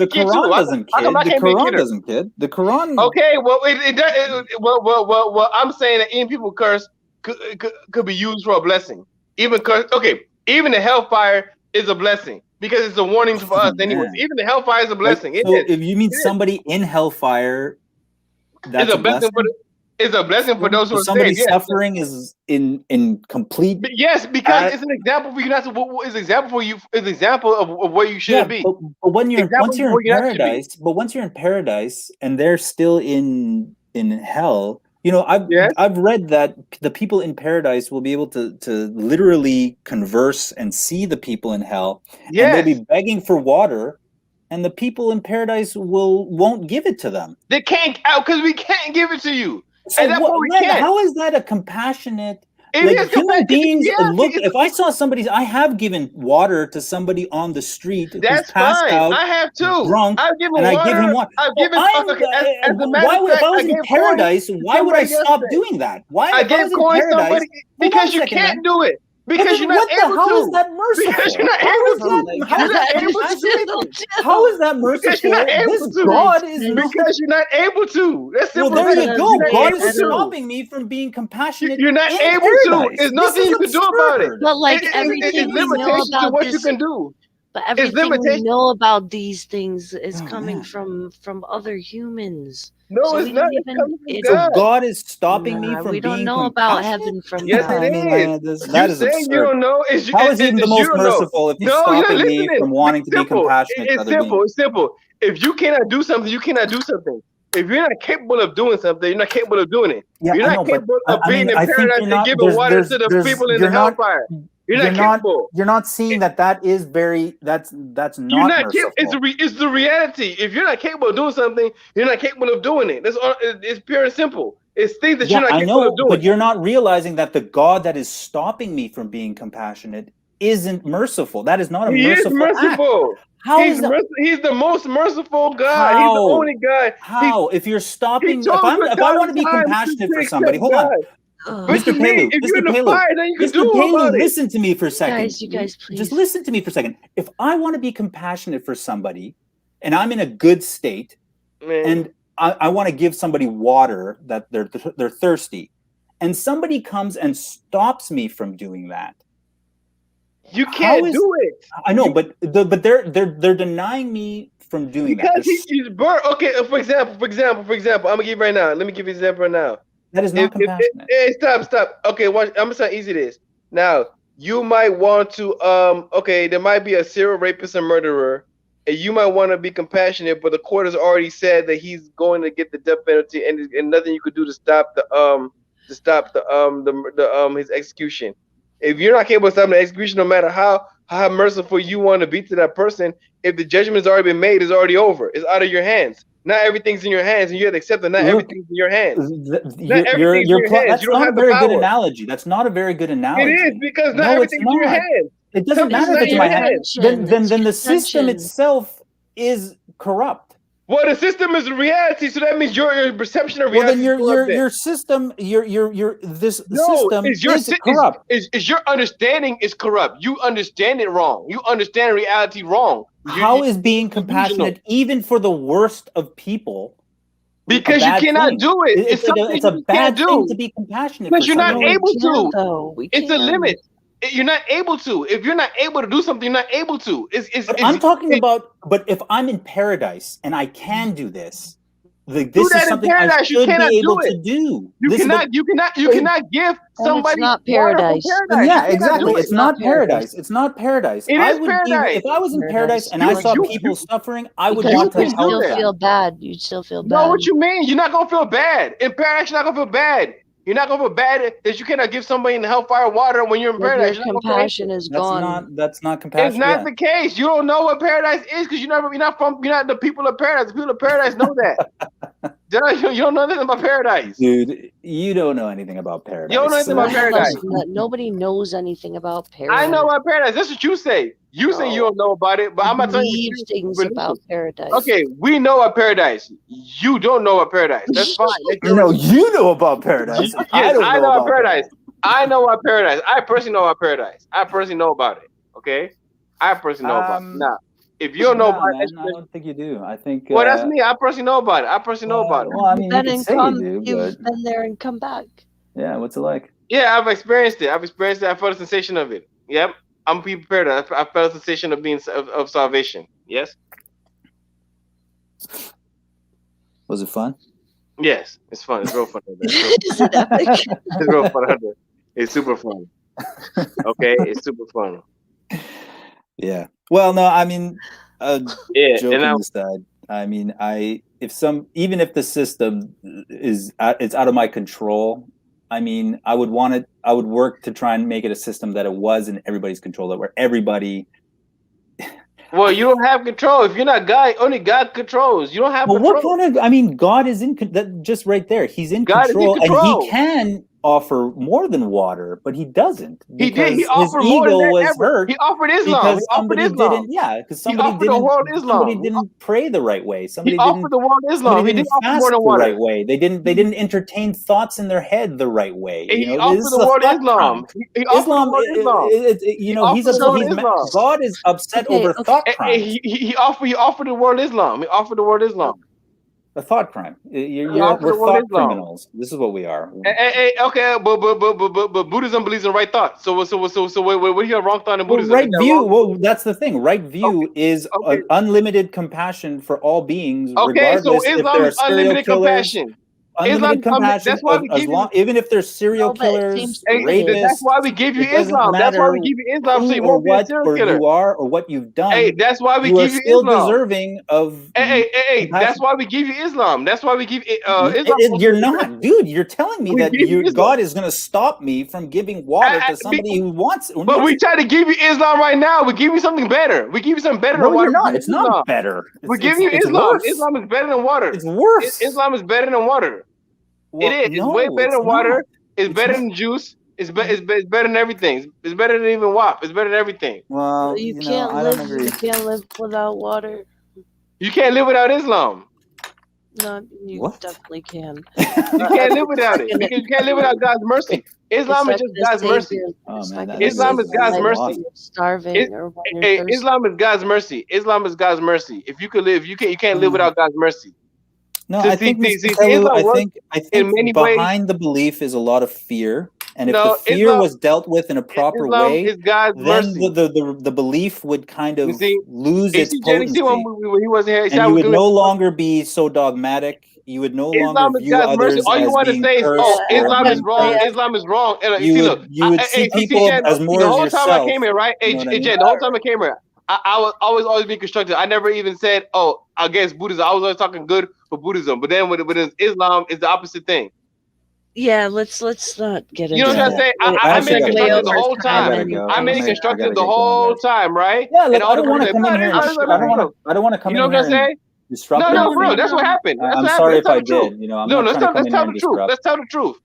Quran doesn't kid. The Quran doesn't kid. The Quran. Okay, well, it does. Well, I'm saying that even people curse could be used for a blessing. Even curse. Okay, even the hellfire is a blessing because it's a warning for us. Anyways, even the hellfire is a blessing. So if you mean somebody in hellfire, that's a blessing. It's a blessing for those who are somebody saved. Suffering is in complete. But yes, because it's an example for you. That's what is example for you. Is example of where you should be. But once you're in paradise, and they're still in hell. I've read that the people in paradise will be able to literally converse and see the people in hell. Yes. And they'll be begging for water. And the people in paradise won't give it to them. They can't because we can't give it to you. So how is that a compassionate? Human beings look. If I saw I have given water to somebody on the street who's passed out. I have too. Drunk, I've given and water. I give him water. If I was in paradise, why would I stop doing that? Why? I gave coins to somebody because you can't do it. Because you're not able to. How is that merciful? Because you're not able to. How is that merciful? Because you're not able to. God is because you're not able to. That's simple. Well, there you go. God is stopping me from being compassionate. You're not able to. There's nothing you can do about it. But like everything we know about what you can do. But everything we know about these things is coming from other humans. No, it's not. So God is stopping me from being. We don't know about heaven from yes, God. It is. That is absurd. You don't know. How is it the most merciful if he's stopping me from wanting to be compassionate? It's simple. It's simple. If you cannot do something, you cannot do something. If you're not capable of doing something, you're not capable of doing it. You're not capable of being in paradise and giving water to the people in the hellfire. You're not seeing that is very that's not merciful. It's the reality. If you're not capable of doing something, you're not capable of doing it. That's all. It's pure and simple. It's things that you're not capable of doing. But you're not realizing that the God that is stopping me from being compassionate isn't merciful. That is not a merciful. He is merciful. Act. He's the most merciful God. How? He's the only God. How? If you're stopping, if I want to be compassionate for somebody, hold on. But Mr. to me, Pelu, if Mr. you're in the Pelu, fire, then you can Mr. do Pelu, about it. listen to me for a second. You guys, please. Just listen to me for a second. If I want to be compassionate for somebody, and I'm in a good state, Man. and I want to give somebody water that they're thirsty, and somebody comes and stops me from doing that, You can't do it. I know, but they're denying me from doing that. Because he's burnt. Okay, for example, I'm gonna give you right now. Let me give you an example right now. That is not compassionate. Stop. Okay, watch. I'm gonna say how easy it is. Now, you might want to okay, there might be a serial rapist and murderer, and you might want to be compassionate, but the court has already said that he's going to get the death penalty, and nothing you could do to stop his execution. If you're not capable of stopping the execution, no matter how merciful you want to be to that person, if the judgment has already been made, it's already over. It's out of your hands. Not everything's in your hands, and you have to accept that not everything's in your hands. That's not a very good analogy. That's not a very good analogy. It is, because not everything's in your hands. It doesn't matter if it's in my hands. Then the system itself is corrupt. Well, the system is reality, so that means your perception of reality. Well, then your system, system is corrupt. Is your understanding is corrupt? You understand it wrong. You understand reality wrong. How is being compassionate even for the worst of people? Because you cannot do it. It's a bad thing to be compassionate. Because you're not able to. It's a limit. You're not able to. If you're not able to do something, you're not able to. I'm talking about. But if I'm in paradise and I can do this, this is something I should be able to do. You cannot give somebody. It's not paradise. Yeah, exactly. It's not paradise. It's not paradise. It is paradise. If I was in paradise and I saw people suffering, I would want to help them. You still feel bad. You still feel bad. No, what you mean? You're not gonna feel bad in paradise. You're not gonna feel bad. You're not gonna feel bad that you cannot give somebody in the hellfire water when you're in paradise. Your compassion is gone. That's not compassion. It's not the case. You don't know what paradise is because you're not the people of paradise. The people of paradise know that. You don't know anything about paradise. Dude, you don't know anything about paradise. You don't know anything about paradise. Nobody knows anything about paradise. I know about paradise. That's what you say. You say you don't know about it, but I'm not telling you things about paradise. Okay, we know about paradise. You don't know about paradise. That's fine. No, you know about paradise. Yes, I know about paradise. I know about paradise. I personally know about paradise. I personally know about it. Okay, I personally know about it. Now, if you don't know about it, I don't think you do. I think. Well, that's me. I personally know about it. Well, I mean, you can say you do, you've been there and come back. Yeah, what's it like? Yeah, I've experienced it. I felt the sensation of it. Yep. I'm prepared. I felt the sensation of being of salvation. Yes. Was it fun? Yes, it's fun. It's real fun. It's real fun. It's super fun. Okay, it's super fun. Yeah. Well, no, I mean, joking aside, I mean, even if the system it's out of my control, I mean, I would work to try and make it a system that it was in everybody's control, that where everybody. Well, you don't have control. If you're not God, only God controls. You don't have control. What kind of? I mean, God is in that just right there. He's in control, and He can offer more than water, but He doesn't. He did. He offered more than that ever. He offered Islam. He offered Islam. Because somebody didn't pray the right way. Somebody offered the world Islam. He didn't fast the right way. They didn't entertain thoughts in their head the right way. He offered the world Islam. God is upset over thought crimes. He offered the world Islam. He offered the world Islam. A thought crime. We're thought criminals. This is what we are. Okay, but Buddhism believes in right thought. So what do you have wrong thought in Buddhism? Right view. Well, that's the thing. Right view is an unlimited compassion for all beings, regardless if they're serial killers. Unlimited compassion. Even if there's serial killers, rapists. That's why we give you Islam. That's why we give you Islam, so you won't be a serial killer. Who you are or what you've done. Hey, that's why we give you Islam. You are still deserving of. Hey, that's why we give you Islam. That's why we give Islam. You're not, dude. You're telling me that God is going to stop me from giving water to somebody who wants. But we try to give you Islam right now. We give you something better. We give you something better than water. It's not better. We give you Islam. Islam is better than water. It's worse. Islam is better than water. Well, it is. It's way better than water. It's better than juice. It's better than everything. It's better than even WAP. It's better than everything. Well, you can't live without water. You can't live without Islam. No, you What? definitely can. You can't live without it because you can't live without God's mercy. Islam is just God's mercy. Oh, man, that Islam is God's life mercy. when you're starving It, or when you're thirsty. Islam is God's mercy. Islam is God's mercy. If you could live, you can't live without God's mercy. No, So I think, Mr. see, Pelu, Islam I works think in many behind the belief is a lot of fear, and if the No, fear Islam, was dealt with in a proper Islam way, is God's then mercy. the belief would kind You of see, lose you its see, Jenny, see potency, when he wasn't here, see, and I you was would doing no longer be so dogmatic. You would no longer Islam is view God's mercy. others All you as want to being say is, cursed "Oh, or Islam is wrong. unclean. Islam is wrong." And You see, would look, you would see people Jen, as more the as whole time I yourself. came here, right? You Hey, know what I mean? Jen, the whole time I came here, I was always being constructive. I never even said, "Oh, against Buddhism." I was always talking good for Buddhism, but then when Islam is the opposite thing. Yeah, let's not get into You know what I'm that. saying? I I actually made it gotta constructive go. the whole I time. gotta go. I made it I constructive gotta the get going, whole guys. time, right? Yeah, look, And all I don't the want to people come say, in here. "No, And, I don't want to come you in know what here I'm saying? and disrupt No, for real. anything. That's what happened. That's I'm what sorry happened. if I Let's tell the did. truth. You know, I'm No, not trying to come let's in here tell and the truth. disrupt. Let's tell the truth.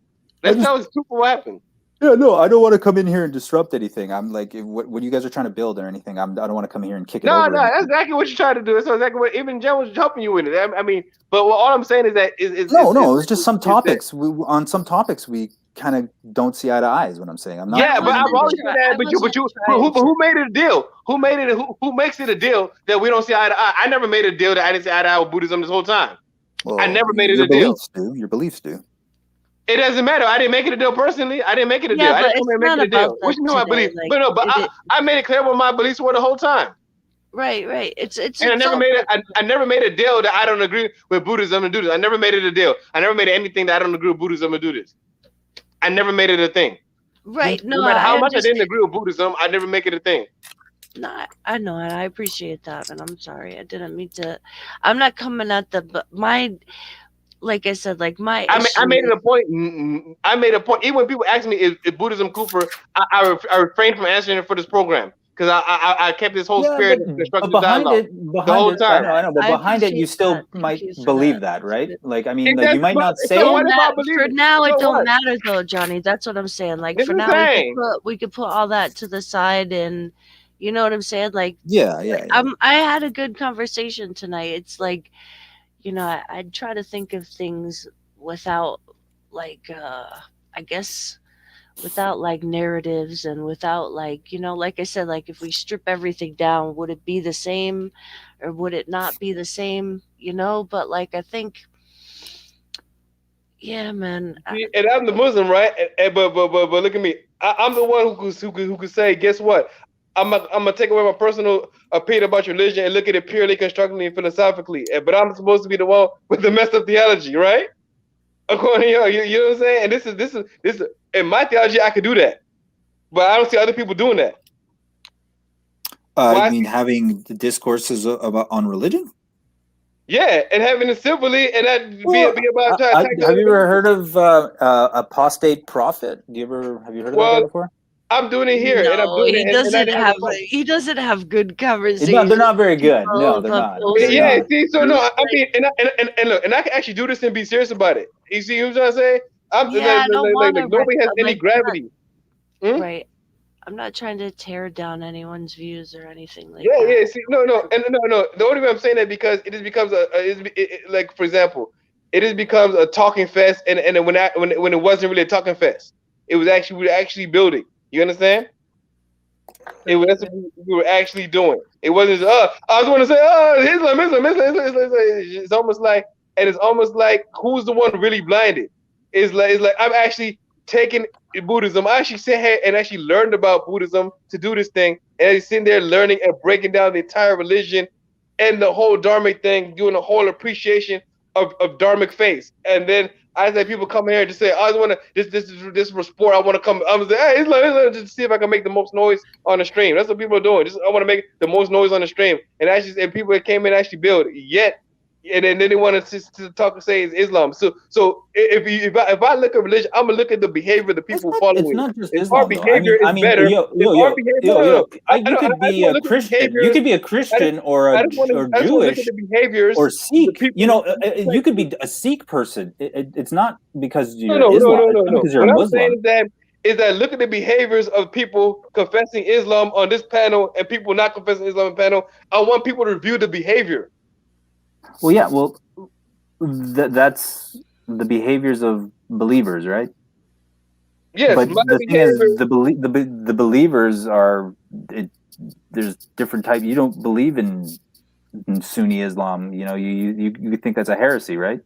Let's tell the truth of what happened. Yeah, no, I don't want to come in here and disrupt anything. I'm like, what you guys are trying to build or anything. I don't want to come here and kick it No, over. that's Anything. exactly what you're trying to do. That's exactly what even Jen was helping you with it. I mean, but all I'm saying is that No, it was just some topics. On some topics, we kind of don't see eye to eye. Is what I'm saying. I'm not. Yeah, but I've always said that. But you, who made it a deal? Who made it? Who makes it a deal that we don't see eye to eye? I never made a deal that I didn't see eye to eye with Buddhism this whole time. Well, I never made it your a deal. Your beliefs do. It doesn't matter. I didn't make it a deal personally. I didn't make it a deal. Yeah, I but didn't come here it's and make not it a deal. about What you know that I believe? today. But no, but Like, I made it clear what my beliefs were the whole time. Right. It's And I never made it. I never made a deal that I don't agree with Buddhism and do this. I never made it a deal. I never made anything that I don't agree with Buddhism and do this. I never made it a thing. Right. No, No matter how much I didn't agree with Buddhism, I never make it a thing. No, I know, and I appreciate that, and I'm sorry. I didn't mean to. I'm not coming at my. Like I said, like my. I made it a point. I made a point. Even when people ask me is Buddhism Cooper, I refrained from answering it for this program because I kept this whole spirit of constructive dialogue the whole time. I know, but behind it, you still might believe that, right? Like, I mean, like, you might not say it. For now, it don't matter though, Johnny. That's what I'm saying. Like for now, we could put all that to the side, and you know what I'm saying. Like, yeah. I had a good conversation tonight. It's like, you know, I'd try to think of things without, like, I guess, without like narratives and without like, you know, like I said, like if we strip everything down, would it be the same or would it not be the same? You know, but like I think, yeah, man. And I'm the Muslim, right? But look at me. I'm the one who could say, guess what? I'm gonna take away my personal opinion about religion and look at it purely constructively and philosophically. But I'm supposed to be the one with the messed up theology, right? According to you know what I'm saying? And this is in my theology, I could do that, but I don't see other people doing that. I mean, having the discourses on religion. Yeah, and having it civilly, and that be about. Have you ever heard of apostate prophet? Have you heard of that before? I'm doing it here, no, and I'm doing it. He doesn't have good conversations. No, they're not very good. No, they're not. Yeah, see, so no, I mean, and look, and I can actually do this and be serious about it. You see what I'm trying to say? Nobody has any gravity. Right. I'm not trying to tear down anyone's views or anything like that. Yeah, see, no. The only way I'm saying that because it just becomes like, for example, it just becomes a talking fest, and when it wasn't really a talking fest, it was we were actually building. You understand? It was what we were actually doing. It wasn't just, I was going to say, Islam. It's almost like, and it's almost like, who's the one really blinded? It's like I'm actually taking Buddhism. I actually sat here and actually learned about Buddhism to do this thing, and I'm sitting there learning and breaking down the entire religion and the whole dharmic thing, doing a whole appreciation of dharmic faith, and then I said people come here to say, I want to this for sport. I want to come. I was like, hey, Islam, just see if I can make the most noise on the stream. That's what people are doing. I want to make the most noise on the stream. And people that came in actually build. Yet, and then they want to talk and say it's Islam. So if I look at religion, I'm gonna look at the behavior of the people following. It's not just if Islam. Our behavior is better. You could be a Christian. You could be a Christian or Jewish or Sikh. You know, you could be a Sikh person. It's not because you're Islam. No. Because you're a Muslim. Is that look at the behaviors of people confessing Islam on this panel and people not confessing Islam on the panel. I want people to review the behavior. Well, yeah. Well, that's the behaviors of believers, right? Yes, But my the thing is, behavior. the believers are there's different type. You don't believe in Sunni Islam. You know, you think that's a heresy, right?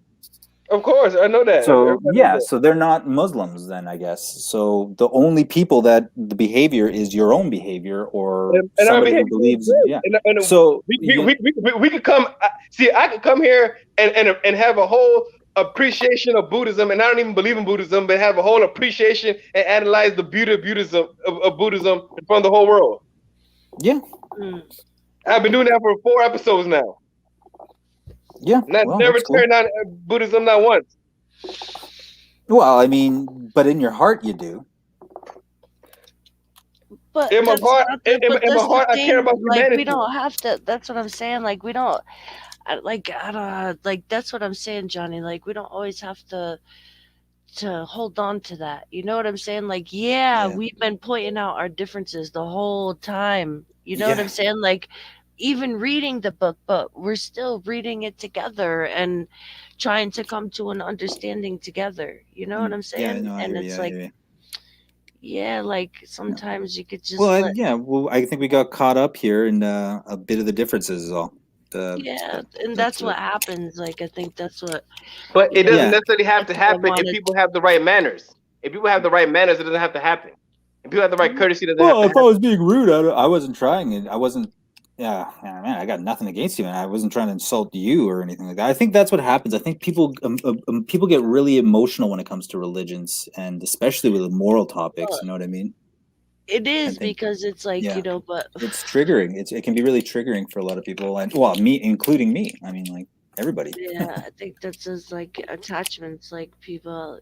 Of course, I know that. So Everybody knows yeah, that. so they're not Muslims then, I guess. So the only people that the behavior is your own behavior or And our somebody who behavior is believes, great. yeah. And So we could come. See, I could come here and have a whole appreciation of Buddhism, and I don't even believe in Buddhism, but have a whole appreciation and analyze the beauty of Buddhism in front of the whole world. yeah, Mm. I've been doing that for 4 episodes now. yeah. And I've Well, never that's cool. turned on Buddhism not once. Well, I mean, but in your heart you do. But In my that's heart, not the, but in my that's the heart, I care thing. about Like, we humanity. don't have to. That's what I'm saying. Like, we don't. I don't like. That's what I'm saying, Johnny. Like, we don't always have to hold on to that. You know what I'm saying? Like, yeah, Yeah. we've been pointing out our differences the whole time. You know what Yeah. I'm saying? Like, even reading the book, but we're still reading it together and trying to come to an understanding together. You know what I'm Yeah, saying? no, I And hear it's you. I like, hear you. yeah, like sometimes you could Well, just let. yeah. Well, I think we got caught up here in a bit of the differences is all. Yeah, and That's that's it. what happens. Like, I think that's what, But you it know, doesn't Yeah. necessarily have to that's what I happen if wanted. people have the right manners. If people have the right manners, it doesn't have to happen. If people have the right courtesy, it doesn't have Well, to if I happen. was being rude, I wasn't trying it. I wasn't. Yeah, man, I got nothing against you, and I wasn't trying to insult you or anything like that. I think that's what happens. I think people get really emotional when it comes to religions, and especially with the moral topics. Well, You know what I mean? it I is think, because it's like, yeah, but it's triggering. It can be really triggering for a lot of people, and well, me including me. I mean, like everybody. yeah, I think that's just like attachments, like people,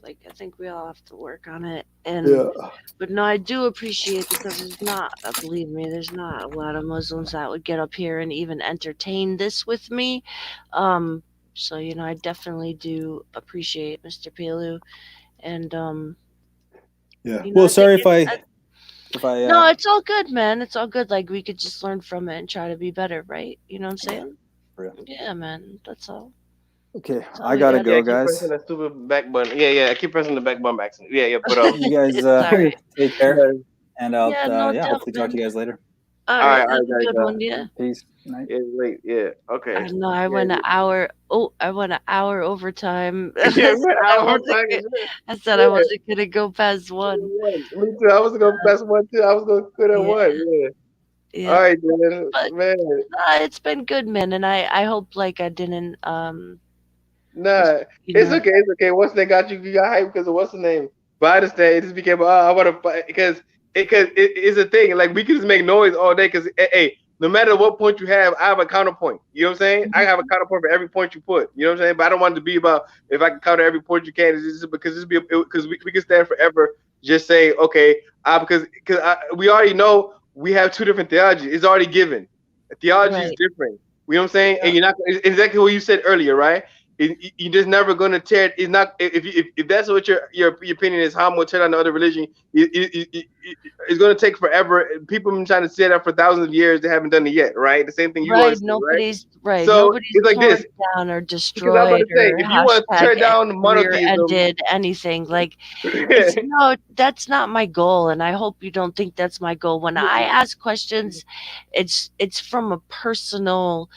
like I think we all have to work on it. And but no, I do appreciate because there's not, believe me, there's not a lot of Muslims that would get up here and even entertain this with me. So I definitely do appreciate Mr. Pelu, and Yeah. I Well, think sorry if no, I it's all good, man. It's all good. Like we could just learn from it and try to be better, right? You know what I'm yeah, saying? for real. Yeah, man. That's all. Okay, That's all I we gotta got. Yeah, go, I keep guys. pressing that stupid back button. Yeah, I keep pressing the back button accident. Yeah, but You guys Sorry. take care, yeah. and I'll Yeah, no yeah, doubt, hopefully talk to man. you guys later. All All right, right, have a guys. good one. Yeah. Peace. Night. It's late. Yeah, I okay. know. I Yeah, went an hour. Oh, I went an hour overtime. I yeah, said man, I our wasn't. time is I said I yeah. wasn't gonna go past one. Me too. I was gonna press one too. I was gonna quit at Yeah, one. Yeah. All yeah. right, man. But Man, it's been good, man. And I hope like I didn't just nah, it's okay. It's okay. Once they got you, you got hype because of what's the name? But I understand. It just became, I want to fight because it's a thing. Like we can just make noise all day because hey, no matter what point you have, I have a counterpoint. You know what I'm saying? I have a counterpoint for every point you put. You know what I'm saying? But I don't want it to be about if I can counter every point you can. It's just because we can stand forever. Just say okay, because we already know we have two different theologies. It's already given. Theology is right, different. You know what I'm saying? And you're not it's exactly what you said earlier, right? You're just never going to tear. It's not if that's what your opinion is. How I'm going to tear down the other religion? It's going to take forever. People have been trying to say that for thousands of years. They haven't done it yet, right? The same thing you right. always say, right? Nobody's So it's like torn this down or because I'm about destroyed to say, or if you want to tear down career monotheism, ended anything. Like it's no, that's not my goal, and I hope you don't think that's my goal. When I ask questions, it's from a personal.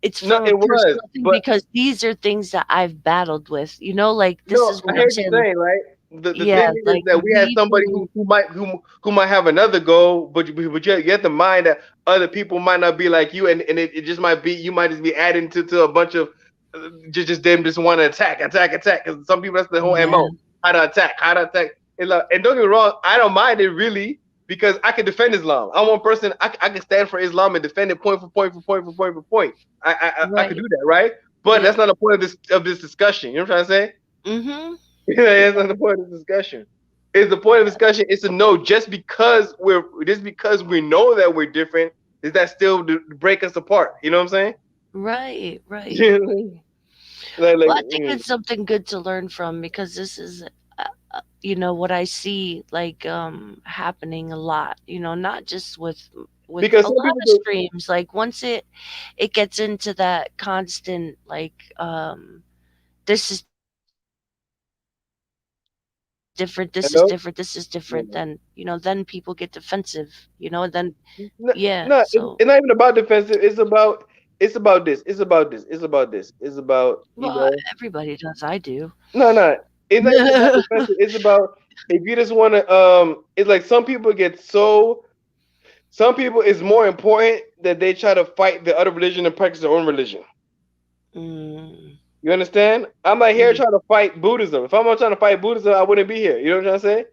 It's no, from a it was, personal thing but because these are things that I've battled with. Like this no, is I what I'm hear you saying. saying, right? The Yeah, thing is like that we have we somebody believe. who might have another goal, but you have to mind that other people might not be like you, and it just might be you might just be adding to a bunch of just them just want to attack. Because some people that's the whole Yeah, mo how to attack. And don't get me wrong, I don't mind it really because I can defend Islam. I'm one person I can stand for Islam and defend it point for point for point for point for point. I could right. do that, right? But Yeah. that's not the point of this discussion. You know what I'm trying to say? Mm-hmm. Yeah, that's not the point of the discussion. Is the point of discussion is to know just because we know that we're different, is that still to break us apart? You know what I'm Right, right. saying? Well, I think it's something good to learn from because this is, what I see like happening a lot. Not just with with Because a some lot people of streams. Like once it gets into that constant like this is different, this is hello. different, this is Yeah. different, then then people get defensive, then No, yeah, no, so it's not even about defensive. It's about this. It's about this. It's about this. It's about well, everybody does. I do. no, no. It's not even about defensive. It's about if you just want to. It's like some people get so. Some people it's more important that they try to fight the other religion and practice their own religion. Mm, You understand? I'm not here mm, trying to fight Buddhism. If I'm not trying to fight Buddhism, I wouldn't be here. You know what I'm trying to say?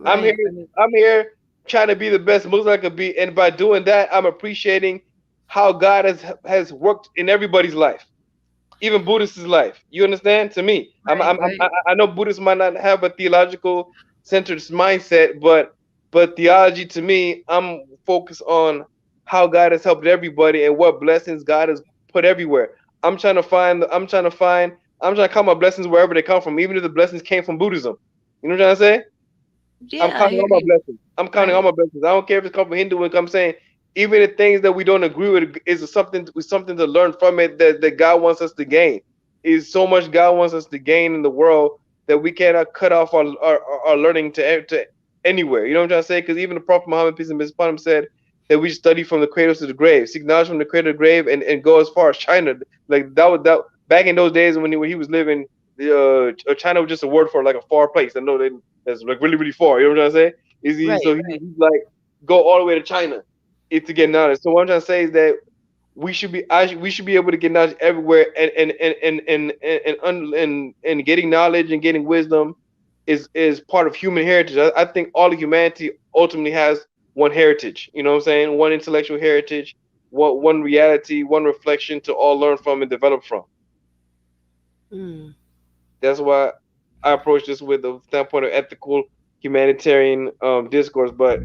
I'm here. right, right, I'm here trying to be the best Muslim I could be, and by doing that, I'm appreciating how God has worked in everybody's life, even Buddhist's life. You understand? To me, right, right. I know Buddhists might not have a theological centered mindset, but theology to me, I'm focused on how God has helped everybody and what blessings God has put everywhere. I'm trying to find. I'm trying to find. I'm trying to count my blessings wherever they come from, even if the blessings came from Buddhism. You know what I'm trying to say? I'm Yeah, I counting hear all my you. blessings. I'm counting all Right. my blessings. I don't care if it's come from Hinduism. I'm saying even the things that we don't agree with is something to learn from it that God wants us to gain. Is so much God wants us to gain in the world that we cannot cut off our learning to anywhere. You know what I'm trying to say? Because even the Prophet Muhammad peace and be upon him said that we study from the cradle to the grave, seek knowledge from the cradle to the grave, and go as far as China. Like that was that back in those days when he was living. China was just a word for like a far place. I know that's like really, really far. You know what I'm trying to say? Is he Right, so right. he's like go all the way to China to get knowledge. So what I'm trying to say is that we should be able to get knowledge everywhere and getting knowledge and getting wisdom is part of human heritage. I think all of humanity ultimately has one heritage. You know what I'm saying? One intellectual heritage, one reality, one reflection to all learn from and develop from. Mm, That's why I approach this with the standpoint of ethical humanitarian discourse. But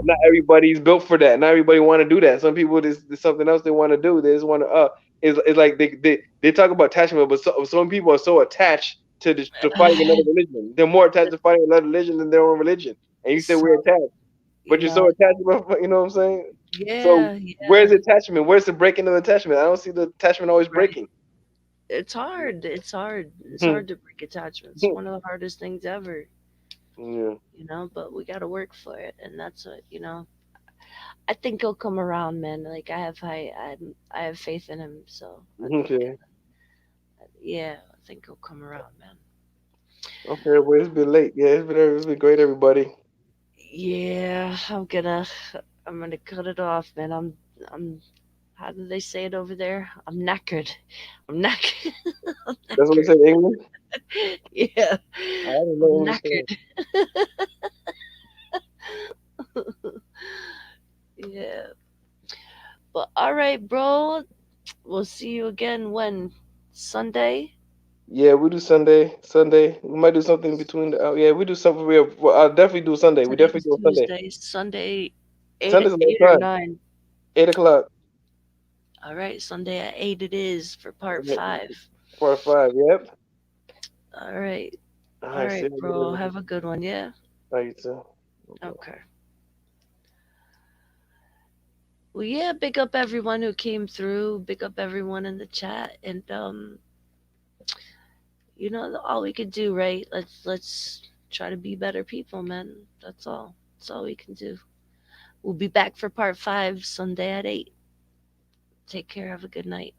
not everybody's built for that. Not everybody want to do that. Some people there's something else they want to do. They just want to it's like they talk about attachment, but some people are so attached to fighting another religion. They're more attached to fighting another religion than their own religion. And you say so we're attached, you but you're so know attached. You know what I'm saying? So yeah, where's yeah, the attachment? Where's the breaking of the attachment? I don't see the attachment always right. breaking. It's hard to break attachments. One of the hardest things ever. Yeah. But we got to work for it, and that's what I think he'll come around, man. Like I have faith in him, so I think Okay. yeah, I think he'll come around, man. Okay. Well, it's been late. Yeah, it's been great, everybody. Yeah, I'm gonna cut it off, man. I'm how do they say it over there? I'm knackered. I'm knackered. I'm That's what we say knackered. in English. Yeah, I don't know I'm English. knackered. Yeah, but all right, bro. We'll see you again when Sunday. Yeah, we do Sunday. Sunday. We might do something between the. Yeah, we do something. Well, I'll definitely do Sunday. We Today's definitely do Sunday. Tuesday. Sunday, eight Sunday's a long eight or time. 9. 8 o'clock. All right, Sunday at 8 it is for part Okay, 5. part five. Yep. All right. All All right. See right, you bro. later. Have a good one. Yeah. How you too. Okay. Okay. Well, yeah, big up everyone who came through. Big up everyone in the chat. And all we could do, right? Let's try to be better people, man. That's all. That's all we can do. We'll be back for part 5 Sunday at 8. Take care. Have a good night.